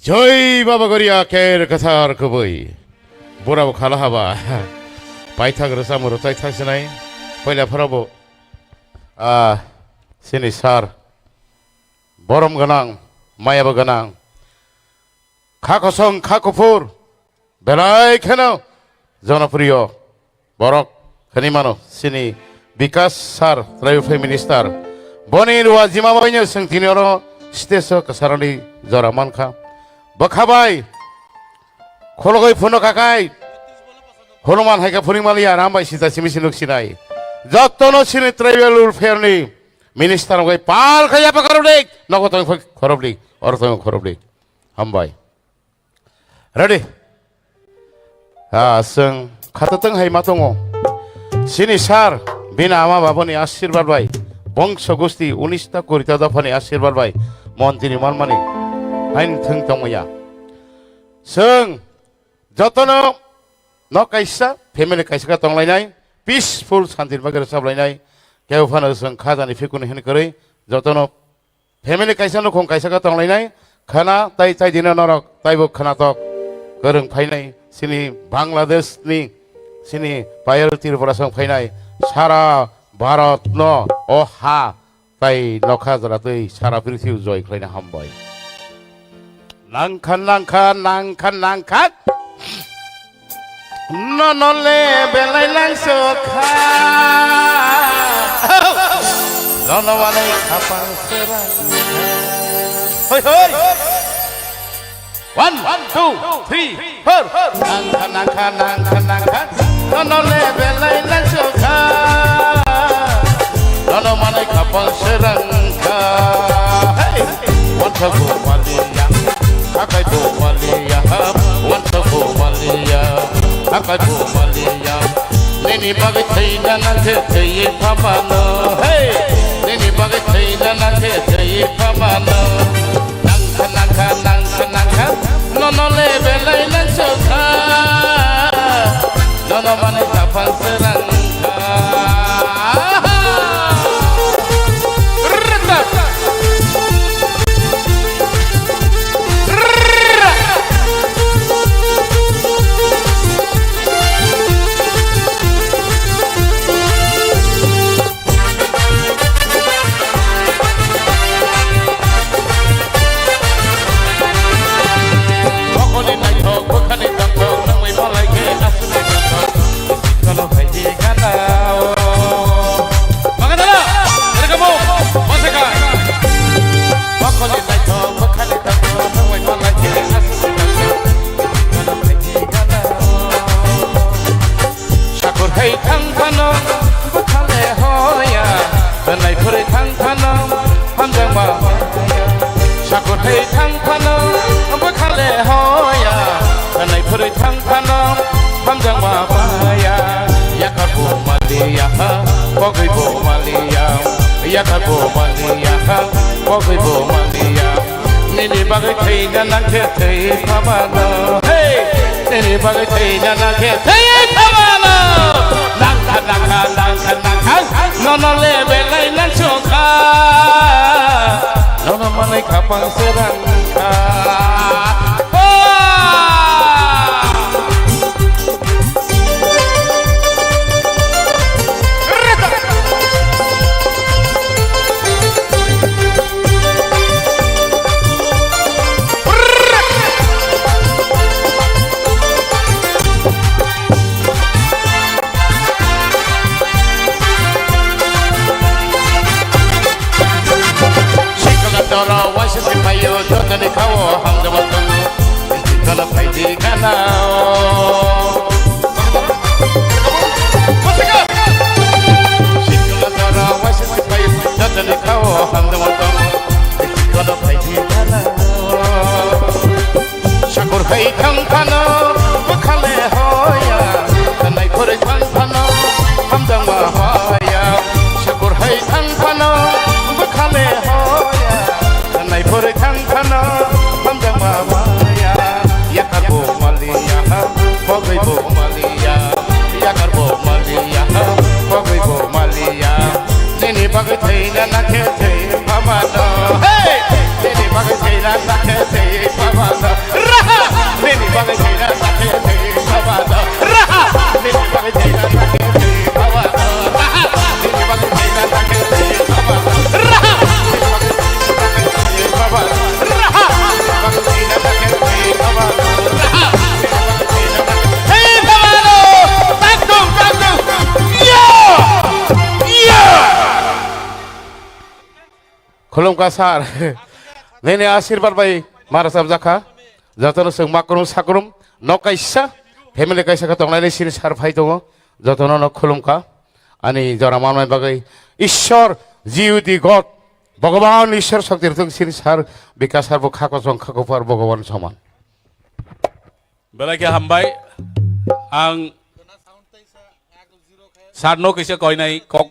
Joy Baba Goria Ker Kasar Kubui. Bora Kala Haba. Paitag Rasam Rotai Tasinai. Poila Parabo. Sini Sar. Borom ganang, maya ganang. Kakosong kakopur. Belai keno. Zona Purio. Borok. Kanimano. Sini. Bikas Sar. Tribal Minister. Boni Ruwa Zimawanya Sengtinoro. Steso Kasarani Zoraman Ka. Bakabai. Kologoi Puno Kakai. Holuman Haika Purimalia Ramba Sita Simisinuk Sinai. Jotono Sini Tribal Welfare Minister of Pal Kaya Pakaroblik, no going for Koroblik, or Koroblik. Hambai. Ready? Sung Katatung Hai Matongo. Sinisar, Binama Baboni Asir Barbai, Bong Sogusti, Unista Kurita Dapani Asir Barbai, Montini Malmani, Hain Tung Tongoya. Sung Jotono, no Kaisa, family Kaisa Tonglai, peaceful Santil Bagar Sablanai. Kau fana sang khadan ifikun hen kere jotono family kaisa no khong kaisa ka tonglai nai khana tai dina norok tai bo khana tok kereng phainai sini Bangladesh ni sini payal tirpura sang phainai sara Bharat no o ha tai lokha jara tai sara prithvi joy khlaina hambai langkhan no le belai lang sokha no wale kapang serang hoi 1 2 3 4 nangkan no le belai lang sokha no wale kapang serang hey what a walia akai bo walia what a walia akai bo walia neni bagai thaina na thei phamano hey neni bagai thaina na thei phamano nangka no le belai lan sokha no mane kapang serang yakarbo maliya pogaibo maliya nini bagai theina nangke thei phamano hey nini bagai theina nangke thei phamano nangka nangka nangka nangka nono lebe lai nang chokha nono malai khapang serangka Payo jodane kawo hamda matano kala paidi kana shikala tara wasi payo jodane kawo hamda matano kala paidi kana shakur hai thang kana khale hoya tanai khore thang kana hamda ma hoya shakur hai thang kana khale hoya nai pore thang thana hamjang mamaya yakarbo maliya pogaibo maliya yakarbo maliya pogaibo maliya nini bagai theina nakhe thei phamano hey nini bagai theina nakhe thei phamano raha nini bagai theina nakhe thei phamano raha nini bagai theina nakhe thei phamano raha nini bagai theina nakhe thei phamano raha Khulum kasar nene aşirbat bai mara sab jakha jotono sung makrum sakrum no kaisa family kaisa ka tonglai sir sar phai tongo jotono no khulum ka ani jora manmai bagai ishwar jiuti god ভগবান ঈশ্বর শক্তির tung sir sar bikas har bo khako jong khako par ভগবান সমান belai hambai ang sarno kaisa koinai kok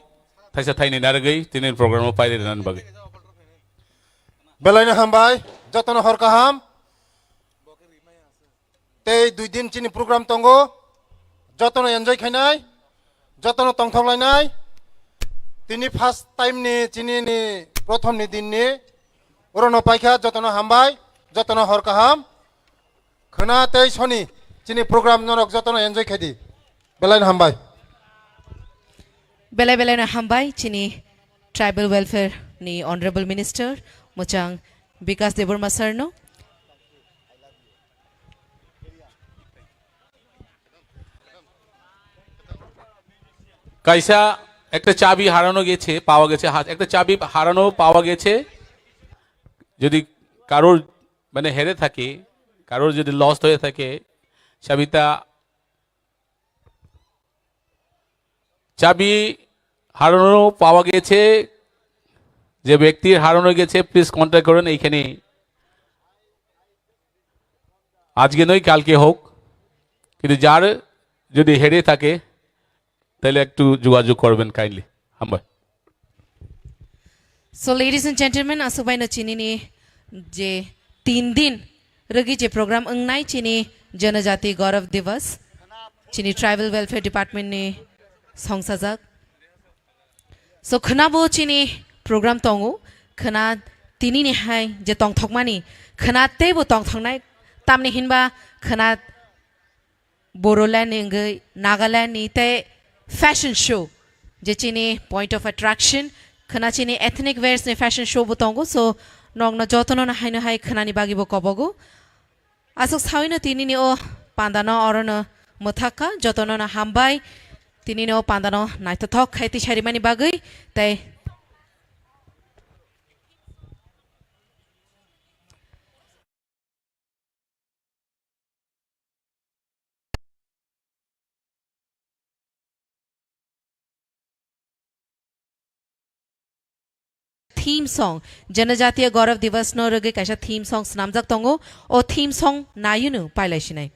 thaisa thaini nargai tinin program pai denan bagai বেলাইনা হামবাই যতন হর কাহাম তেই 2 দিন চিনি programme তঙ্গো যতন এনজয় খাইনাই যতন তংথংলাইনাই তিনি ফার্স্ট টাইম নি চিনি নি প্রথম নি দিন নি ওরনো পাইখা যতন হামবাই যতন হর কাহাম খনা তেই সনি চিনি প্রোগ্রাম নরক যতন এনজয় খাইদি বেলাইনা হামবাই বেলাইনা হামবাই চিনি tribal welfare ni honorable minister mochang bikas deborma sarno কাইসা একটা চাবি হারানো গেছে পাওয়া গেছে একটা চাবি হারানো পাওয়া গেছে যদি কারোর মানে হেরে থাকে কারোর যদি লস্ট হয়ে থাকে চাবি হারানো পাওয়া গেছে যে ব্যক্তির হারানো গেছে প্লিজ কন্টাক্ট করেন এইখানে আজকে নয় কালকে হোক কিন্তু যার যদি হেরে থাকে তাহলে একটু যোগাযোগ করবেন kindly হামবাই So ladies and gentlemen asubai na chini ni je 3 din ragi je program angnai chini Janajatiya Gaurav Divas chini tribal welfare department ni songsajak so khana bo chini program tongo khana tini ni hai je tong thokmani khana te bo tong thongnai tamni hinba khana Bodoland ngai Nagaland ni te fashion show je chini point of attraction khana chini ethnic wears ni fashion show bo tongo so nongna jotono na haino hai khana ni bagi bo kobogo asok sawina tini ni o pandano orona mothaka jotono na hambai tini ni o pandano naito thok khaiti sharimani bagai tai theme song Janajatiya Gaurav Divas no rage kaisa theme song snamjak tongo o theme song nayunu pailai sinai